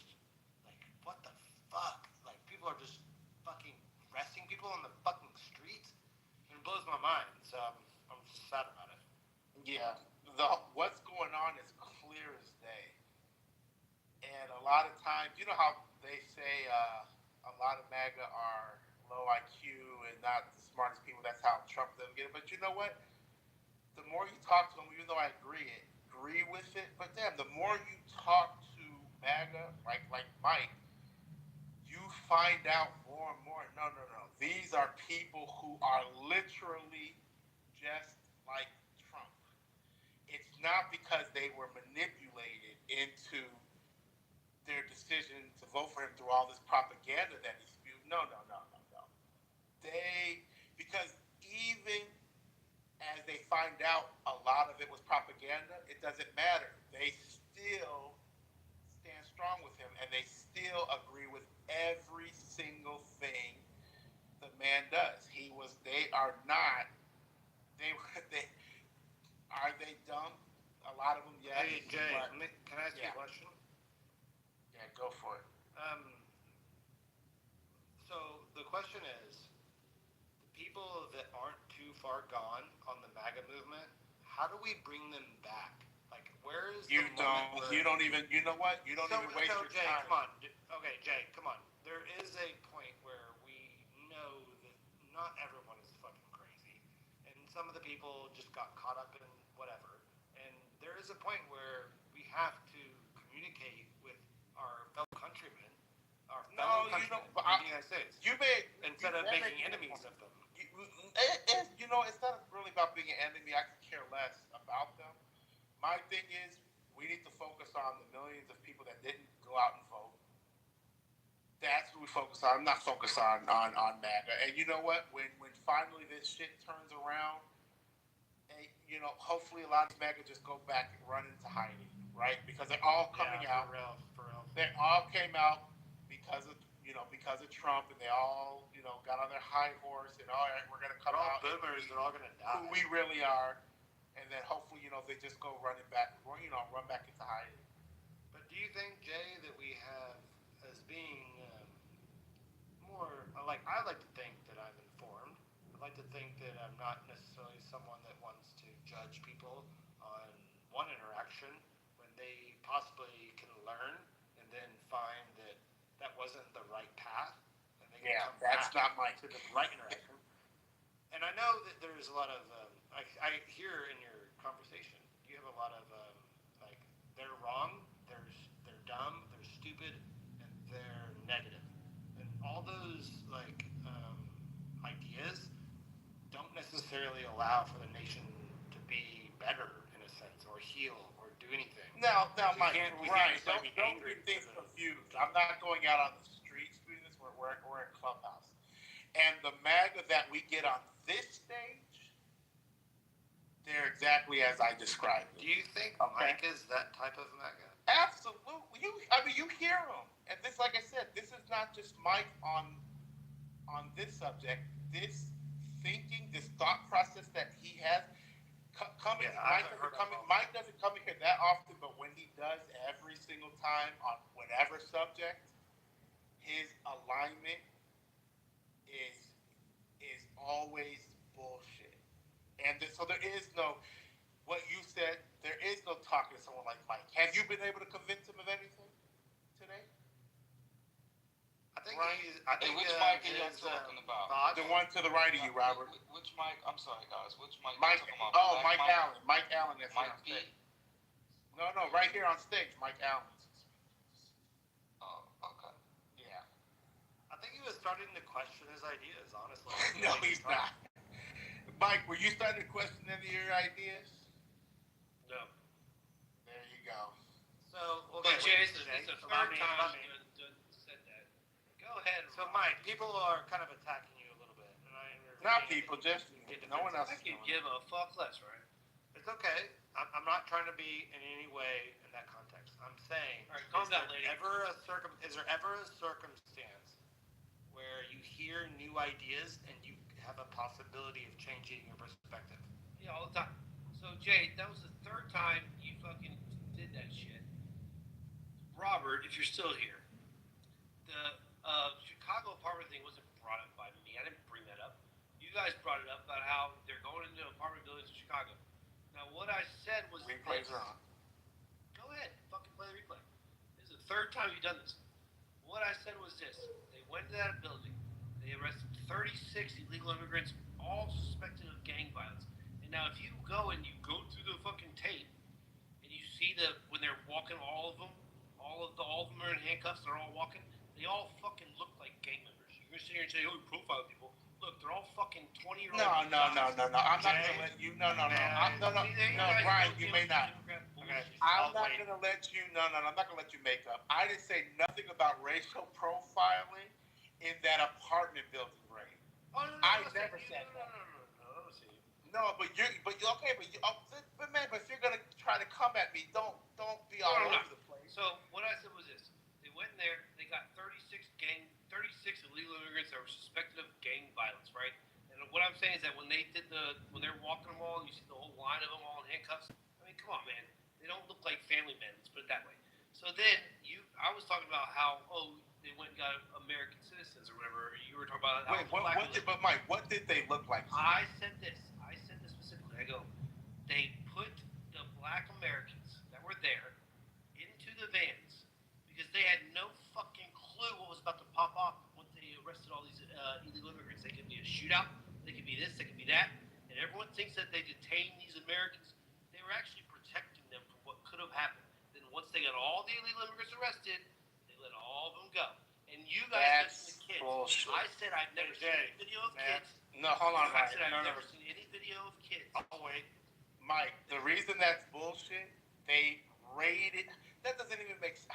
like, what the fuck? Like people are just fucking arresting people on the fucking streets. It blows my mind. So I'm just sad about it. Yeah, what's going on is clear as day. And a lot of times, you know how they say a lot of MAGA are low IQ and not the smartest people. That's how Trump doesn't get it. But you know what? The more you talk to them, even though I agree with it, but damn, the more you talk to MAGA, like Mike, you find out more and more. No. These are people who are literally just like Trump. It's not because they were manipulated into their decision to vote for him through all this propaganda that he spewed. No. Because even as they find out a lot of it was propaganda, it doesn't matter. They still stand strong with him, and they still agree with every single thing the man does. They are not. Are they dumb? A lot of them, yes. Hey Jay, can I ask you a question? Yeah, go for it. So the question is, the people that aren't too far gone on the MAGA movement, how do we bring them back? Like, where is you don't even. You know what? You don't even waste your Jay, time. come on. Okay, Jay, come on. There is a point where we know that not everyone is fucking crazy, and some of the people just got caught up in whatever. And there is a point where we have to communicate with our fellow countrymen, in the United States. Instead of making enemies of them. It's not really about being an enemy. I could care less about them. My thing is, we need to focus on the millions of people that didn't go out and vote. That's what we focus on. I'm not focused on MAGA. And you know what? When finally this shit turns around, hopefully a lot of MAGA just go back and run into hiding, right? Because they're all coming out. For real. They all came out because of Trump, and they all got on their high horse and all right, we're gonna come out. Boomers, they're all gonna die. Who we really are, and then hopefully they just go run back into hiding. But do you think, Jay, that we have as being more like I like to think that I'm informed. I like to think that I'm not necessarily someone that wants to judge people on one interaction when they possibly can learn and then find that wasn't the right path, and they can come back to the right interaction. And I know that there's a lot of I hear in your conversation you have a lot of like they're wrong, they're dumb, they're stupid, and they're negative, and all those ideas don't necessarily allow for the nation to be better in a sense, or heal, or do anything. Now, Mike, don't get things confused. I'm not going out on the streets doing this. We're in Clubhouse. And the MAGA that we get on this stage, they're exactly as I described it. Do you think Mike is that type of MAGA? Absolutely. You hear him. And this, like I said, this is not just Mike on this subject. This thinking, this thought process that he has, Mike doesn't come in here that often, but when he does, every single time on whatever subject, his alignment is always bullshit. And so there is no, what you said, there is no talking to someone like Mike. Have you been able to convince him of anything today? I think which Mike are you talking about? The one to the right of you, Robert. Which Mike? I'm sorry, guys. Which Mike? Mike Allen. Mike Allen. That's Mike P. No, right right here on stage, Mike Allen. Oh, okay. Yeah. I think he was starting to question his ideas, honestly. No, he's not. Mike, were you starting to question any of your ideas? No. There you go. So, But Jay, it's the allow third me. time you said that. Go ahead. So, Mike, people are kind of attacking you a little bit. And Not people, just no one else. I can give a fuck less, right? It's okay. I'm not trying to be in any way in that context. I'm saying, all right, calm down, lady. Is there ever a circumstance where you hear new ideas and you have a possibility of changing your perspective? Yeah, all the time. So, Jay, that was the third time you fucking did that shit. Robert, if you're still here, the Chicago apartment thing wasn't brought up by me. I didn't bring that up. You guys brought it up about how they're going into apartment buildings in Chicago. Now, what I said was replays are on. Go ahead, fucking play the replay. This is the third time you've done this. What I said was this: they went to that building, they arrested 36 illegal immigrants, all suspected of gang violence. And now, if you go and you go through the fucking tape, and you see when they're walking, all of them are in handcuffs. They're all walking. They all fucking look like gang members. You're gonna sit here and say, "Oh, you profile people." Look, they're all fucking 20-year-old. No. I'm not gonna let you. No, Ryan, you may not. I'm not gonna let you. No. I'm not gonna let you make up. I didn't say nothing about racial profiling in that apartment building raid. Oh, no, I never said that. No, but you're okay. But if you're gonna try to come at me, don't be all over the place. So what I said was this: they went in there, they got 36 illegal immigrants that were suspected of gang violence, right? And what I'm saying is that when they're walking them all, and you see the whole line of them all in handcuffs. I mean, come on, man. They don't look like family men. Let's put it that way. So then I was talking about how they went and got American citizens or whatever. You were talking about but Mike, what did they look like? I said this specifically. I go, they put the black Americans that were there into the vans because they had no fucking clue what was about to pop off once they arrested all these illegal immigrants. They could be a shootout, they could be this, they could be that, and everyone thinks that they detained these Americans. They were actually protecting them from what could have happened. Then once they got all the illegal immigrants arrested, they let all of them go. And you guys listen to kids. Bullshit. I said I've never seen any video of kids. No, hold on, I said Mike. I've never seen any video of kids. Oh, wait. Mike, the reason that's bullshit, they raided. That doesn't even make sense.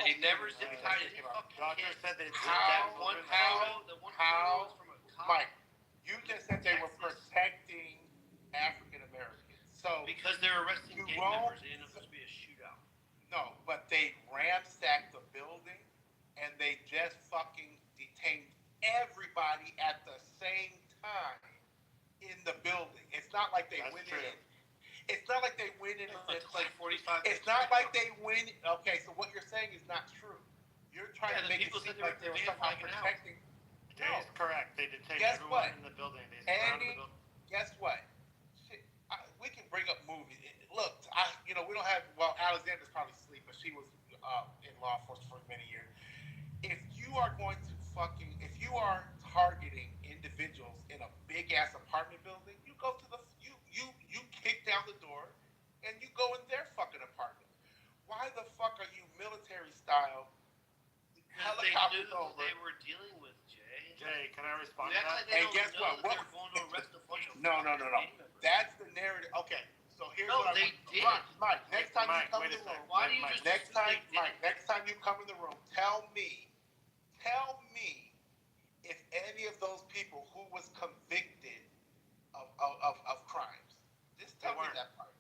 They never zip tied any fucking kids. Said they How? Mike, you just said they were protecting African Americans. So because they're arresting gang members, it ended up supposed to be a shootout. No, but they ransacked the building and they just fucking detained everybody at the same time in the building. It's not like they went in. It's not like they went in and said, like 45. It's not like they went. Okay, so what you're saying is not true. You're trying to make it seem like they were somehow protecting. Jay is correct. They detained Guess everyone what? in the building. They Andy, surrounded the building. guess what? We can bring up movies. Look, we don't have. Well, Alexander's probably asleep, but she was in law enforcement for many years. If you are targeting individuals in a big ass apartment building, you go to you kick down the door and you go in their fucking apartment. Why the fuck are you military style helicopters over? They were dealing with Jay. Jay, can I respond to that? And guess what? No. That's the narrative. Okay, so here's what I want. Mike, next time you come in the room. Next time you come in the room, tell me if any of those people who was convicted of crimes. Just tell me that part.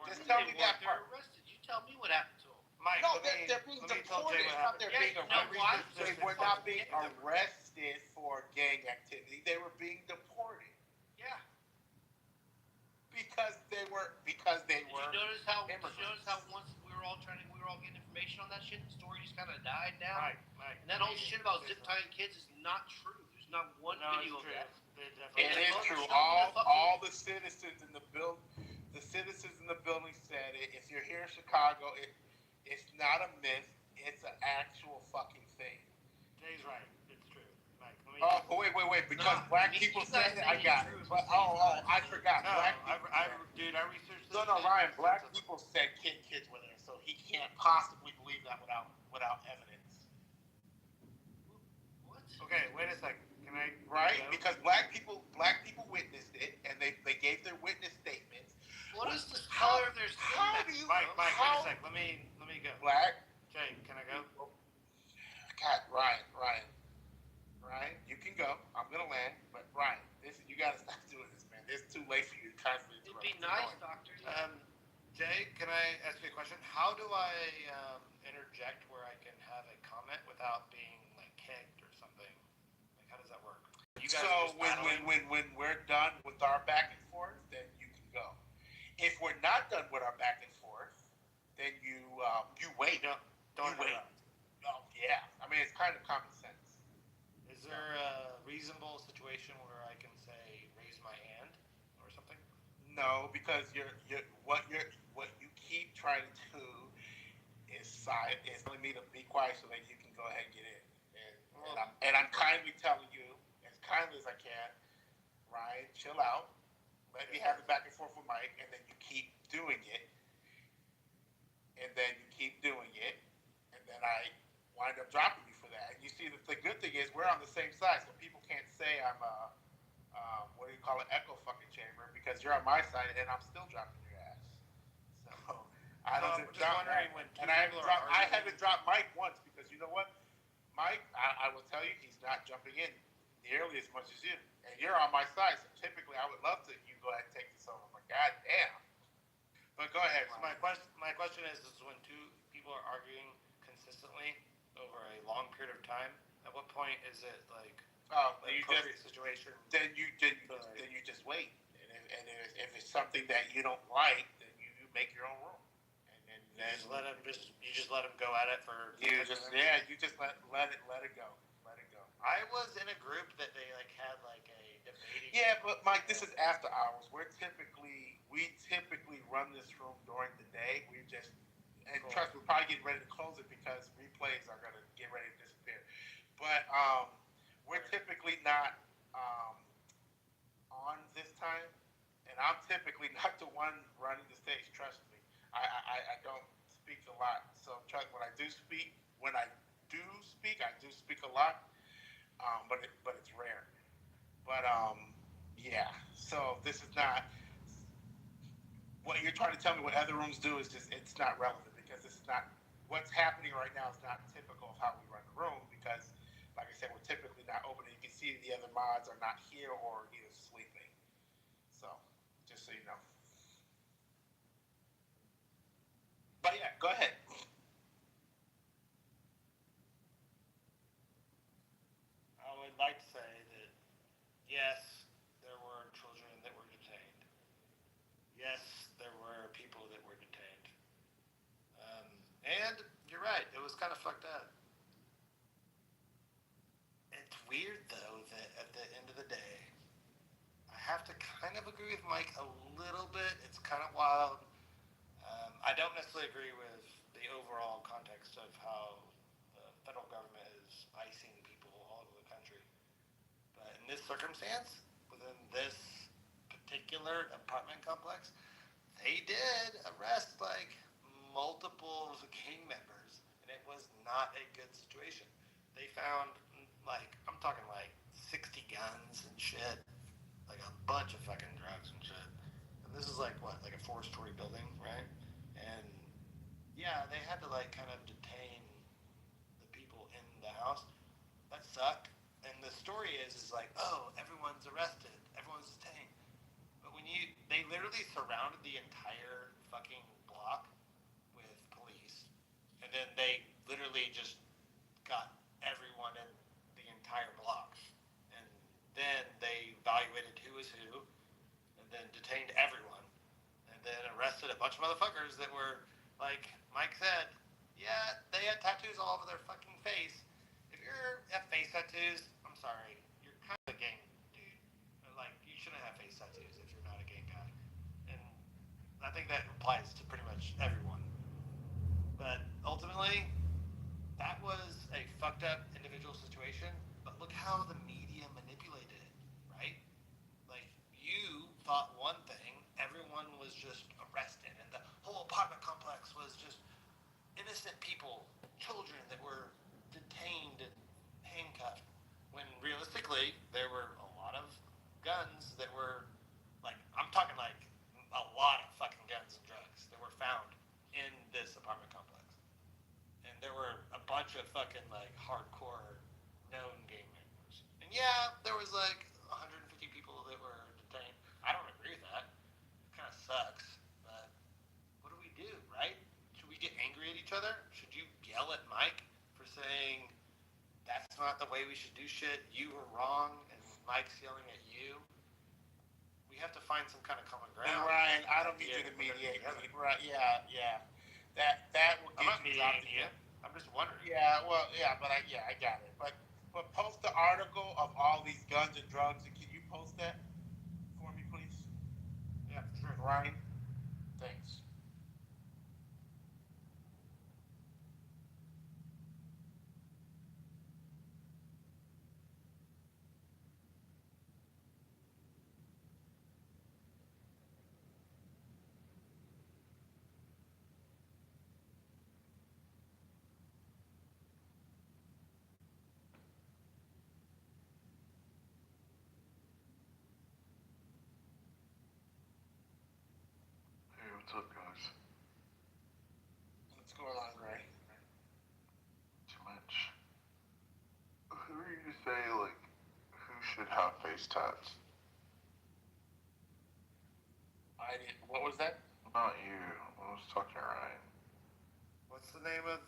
Just tell me that part. They're arrested. You tell me what happened to them. Mike, no, they're being deported. It's not they're being arrested. They were not being arrested for gang activity. They were being deported. Yeah. Because they were. Did you notice how once we were all getting information on that shit, the story just kind of died down? Right. And that whole shit about zip tying kids is not true. There's not one video of that. It is true. All the citizens in the building. The citizens in the building said it. If you're here in Chicago, it's not a myth. It's an actual fucking thing. Jay's right. It's true. Mike, wait. Because black people said it, I got it. I forgot. No, Black people I researched this. No, Ryan. Black people said possibly believe that without evidence. What? Okay, wait a second. Can I? Right? Because black people witnessed it, and they gave their witness statements. What is the color of their skin? How do you? Mike, wait a second. Let me go. Black. Jay, can I go? God, Ryan, you can go. I'm gonna land, but Ryan, you gotta stop doing this, man. It's too late for you to constantly interrupt. It'd be nice, doctor. Jay, can I ask you a question? How do I interject where I can have a comment without being like kicked or something? Like, how does that work? You guys so when we're done with our back and forth, then you can go. If we're not done with our back and forth, then you wait. Don't wait. Oh yeah. I mean, it's kind of common sense. Is there a reasonable situation where I can say raise my hand or something? No, because what you keep trying to do is telling me to be quiet so that you can go ahead and get in. And I'm kindly telling you, as kindly as I can, Ryan, chill out. Let me have it back and forth with Mike, and then you keep doing it. And then you keep doing it. And then I wind up dropping you for that. And you see, the good thing is we're on the same side, so people can't say I'm what do you call it, echo fucking chamber, because you're on my side and I'm still dropping your ass. So I don't just wondering when and I haven't dropped Mike once because you know what, Mike, I will tell you he's not jumping in nearly as much as you, and you're on my side. So typically I would love to you go ahead and take this over, but goddamn. But go ahead. So my question is when two people are arguing consistently over a long period of time, at what point is it like? Situation. Then you just wait, and if it's something that you don't like, then you make your own rule, and then you just let them go at it for. You just let it go. I was in a group that they like had like a debating. Yeah, but Mike, this is after hours. We typically run this room during the day. Trust me, we're probably getting ready to close it because replays are gonna get ready to disappear. But we're typically not on this time, and I'm typically not the one running the stage. Trust me, I don't speak a lot. So trust when I do speak, I do speak a lot, but it's rare. But yeah. So this is not what you're trying to tell me. What other rooms do is just it's not relevant because this is not what's happening right now. Is not typical of how we run the room because. Like I said, we're typically not open. You can see the other mods are not here or either sleeping. So, just so you know. But yeah, go ahead. I would like to say that, yes, there were children that were detained. Yes, there were people that were detained. And you're right, it was kind of fucked up. It's weird, though, that at the end of the day, I have to kind of agree with Mike a little bit. It's kind of wild. I don't necessarily agree with the overall context of how the federal government is icing people all over the country. But in this circumstance, within this particular apartment complex, they did arrest, like, multiple gang members, and it was not a good situation. They found, like, I'm talking like 60 guns and shit, like a bunch of fucking drugs and shit. And this is like what, like a 4-story building, right? And yeah, they had to like kind of detain the people in the house. That sucked. And the story is like, oh, everyone's arrested, everyone's detained. But they literally surrounded the entire fucking block with police, and then they literally just got everyone in the entire block, and then they evaluated who was who, and then detained everyone, and then arrested a bunch of motherfuckers that were, like Mike said, yeah, they had tattoos all over their fucking face. If you have face tattoos, I'm sorry, you're kind of a gang dude. Like, you shouldn't have face tattoos if you're not a gang guy. And I think that applies to pretty much everyone. But ultimately, that was a fucked up individual situation, but look how the media manipulated it, right? Like, you thought one thing, everyone was just arrested, and the whole apartment complex was just innocent of fucking like hardcore known gang members. And yeah, there was like 150 people that were detained. I don't agree with that. It kind of sucks. But what do we do, right? Should we get angry at each other? Should you yell at Mike for saying that's not the way we should do shit? You were wrong, and Mike's yelling at you. We have to find some kind of common ground. And Ryan, I don't need you to mediate. Right? Yeah. That will get I'm not you mediating you. I'm just wondering. Yeah, well, yeah, but I got it. But post the article of all these guns and drugs, and can you post that for me, please? Yeah, sure. Ryan, thanks. Hey, what's up, guys? What's going on, Gray? Too much. Who are you to say, like, who should have face tats? I didn't. What was that? Not you. I was talking to Ryan. What's the name of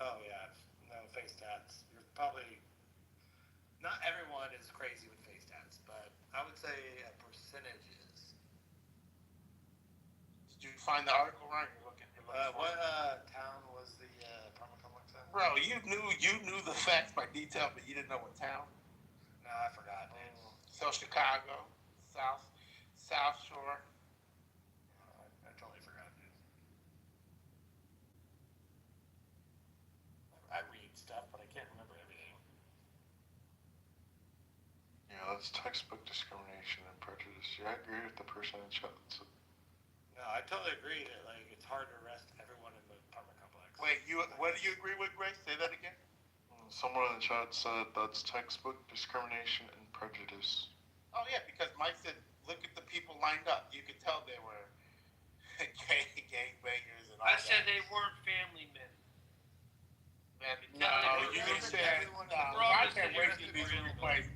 oh yeah, no, face tats. You're probably, not everyone is crazy with face tats, but I would say a percentage is. Did you find the article, Ryan? You're looking What town was the apartment complex in? Bro, you knew the facts by detail, but you didn't know what town. No, I forgot, dude. So Chicago, South Shore. I totally forgot, dude. I read stuff, but I can't remember everything. Yeah, that's textbook discrimination and prejudice. Yeah, I agree with the person in chat. No, I totally agree that like it's hard to arrest everyone in the apartment complex. Wait, what do you agree with, Grace? Say that again. Someone in the chat said that's textbook discrimination and prejudice. Oh yeah, because Mike said, look at the people lined up. You could tell they were gangbangers and all I that. said they weren't family men. No, you said, I can't wait to these replays.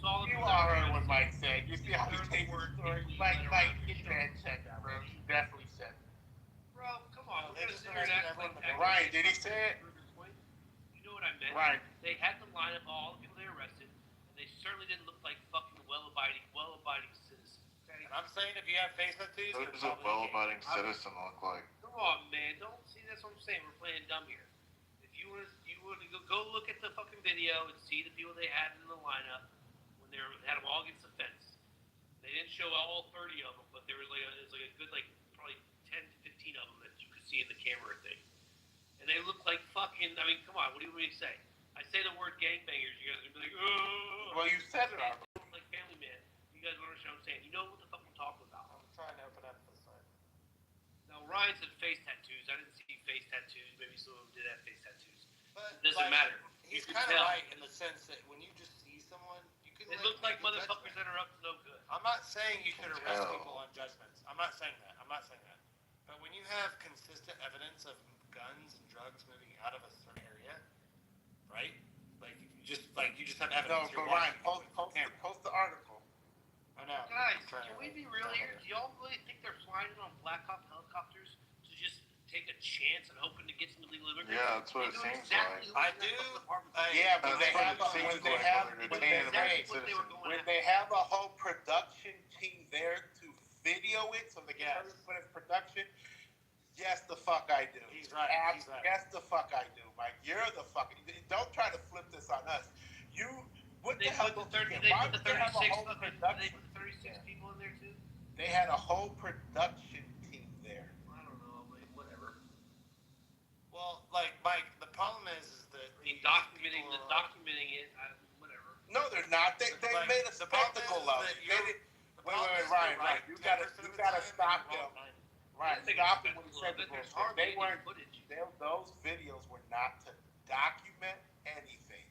You all heard what Mike said. You see how he takes the story? Mike, get that check, bro. He definitely said it. Bro, come on. We're gonna sit here and act like that. Ryan, did he say it? You know what I meant? Ryan. They had to line up all the people they arrested, and they certainly didn't look like fucking well-abiding citizens. Okay? And I'm saying if you have face tattoos, What does a well-abiding citizen look like? Come on, man. Don't see. That's what I'm saying. We're playing dumb here. If you want to go look at the fucking video and see the people they had in the lineup when they had them all against the fence. They didn't show all 30 of them, but there was like a good probably 10 to 15 of them that you could see in the camera thing. And they look like fucking. I mean, come on. What do you want me to say? I say the word gangbangers, you guys are gonna be like, oh. Well, you said it already. Like family man. You guys understand what I'm saying? You know what the fuck I'm talking about. I'm trying to open up this one. Now Ryan said face tattoos. I didn't see face tattoos. Maybe some of them did have face tattoos. But it doesn't matter. He's kind of right in the sense that when you just see someone, you can. They look like motherfuckers that are up to no good. I'm not saying you should arrest people on judgments. I'm not saying that. But when you have consistent evidence of guns and drugs moving out of a certain area, right? You just have evidence. No, but Ryan, post the article. I know. Guys, can we be real here? Do y'all really think they're flying in on Black Hawk helicopters to just take a chance and hoping to get some illegal immigrants? Yeah, that's what it seems like. I do. Yeah, but when they have a whole production team there to video it, so they can put it in production. Yes, the fuck I do. He's right. Yes, the fuck I do, Mike. You're the fucking. Don't try to flip this on us. What the hell? Why would they have a whole production? They put 36 people in there too. They had a whole production team there. I don't know, whatever. Well, like Mike, the problem is that documenting it, whatever. No, they're not. They made a spectacle of it. Wait, Ryan. You gotta stop them. Right, stop him when he said the bullshit. Those videos were not to document anything.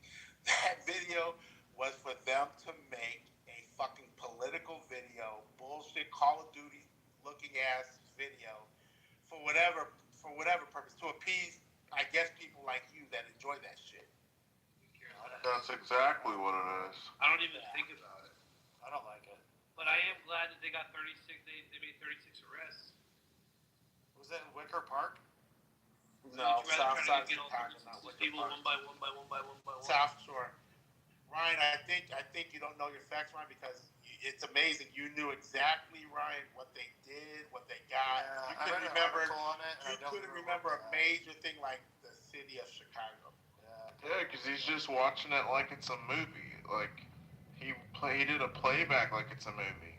That video was for them to make a fucking political video, bullshit Call of Duty looking ass video for whatever purpose, to appease, I guess, people like you that enjoy that shit. That's exactly what it is. I don't even think about it. I don't like it. But I am glad that they got 36. They made 36 arrests. Was that in Wicker Park? No, South Side Chicago, not Wicker people Park. one by one. South Shore. Ryan, I think you don't know your facts, Ryan, because it's amazing. You knew exactly, Ryan, what they did, what they got. Yeah, you couldn't remember. You couldn't remember a major thing like the city of Chicago. Yeah, because he's just watching it like it's a movie. Like he did a playback like it's a movie.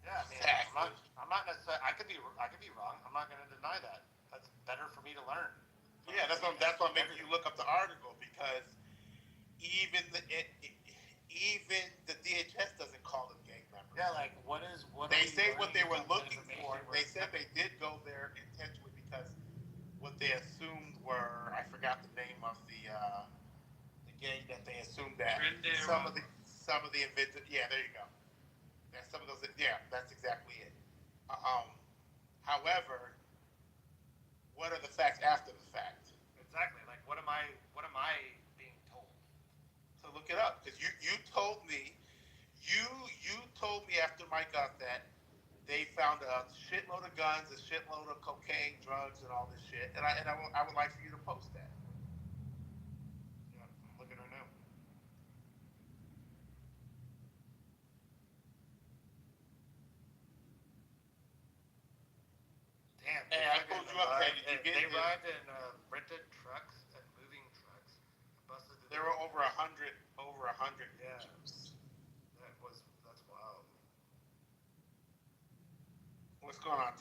Yeah, I mean, exactly. I'm not necessarily. I could be wrong. I'm not going to deny that. That's better for me to learn. Yeah, that's what making you look up the article, because even the DHS doesn't call them gang members. Yeah, like what? They say what they were looking for. They said they did go there intentionally because what they assumed were, I forgot the name of the gang that they assumed that some of the individuals. Yeah, there you go. That's some of those. Yeah, that's exactly it. However, what are the facts after the fact? Exactly. Like what am I being told? So look it up, because you told me after Mike got that they found a shitload of guns, a shitload of cocaine, drugs, and all this shit, and I would like for you to post that. Yeah, I'm looking right now. Damn. Hey, I pulled you up. Hey, did you get They arrived in rented trucks and moving trucks. Busted. There were over 100. Yeah. That's wild. What's going on?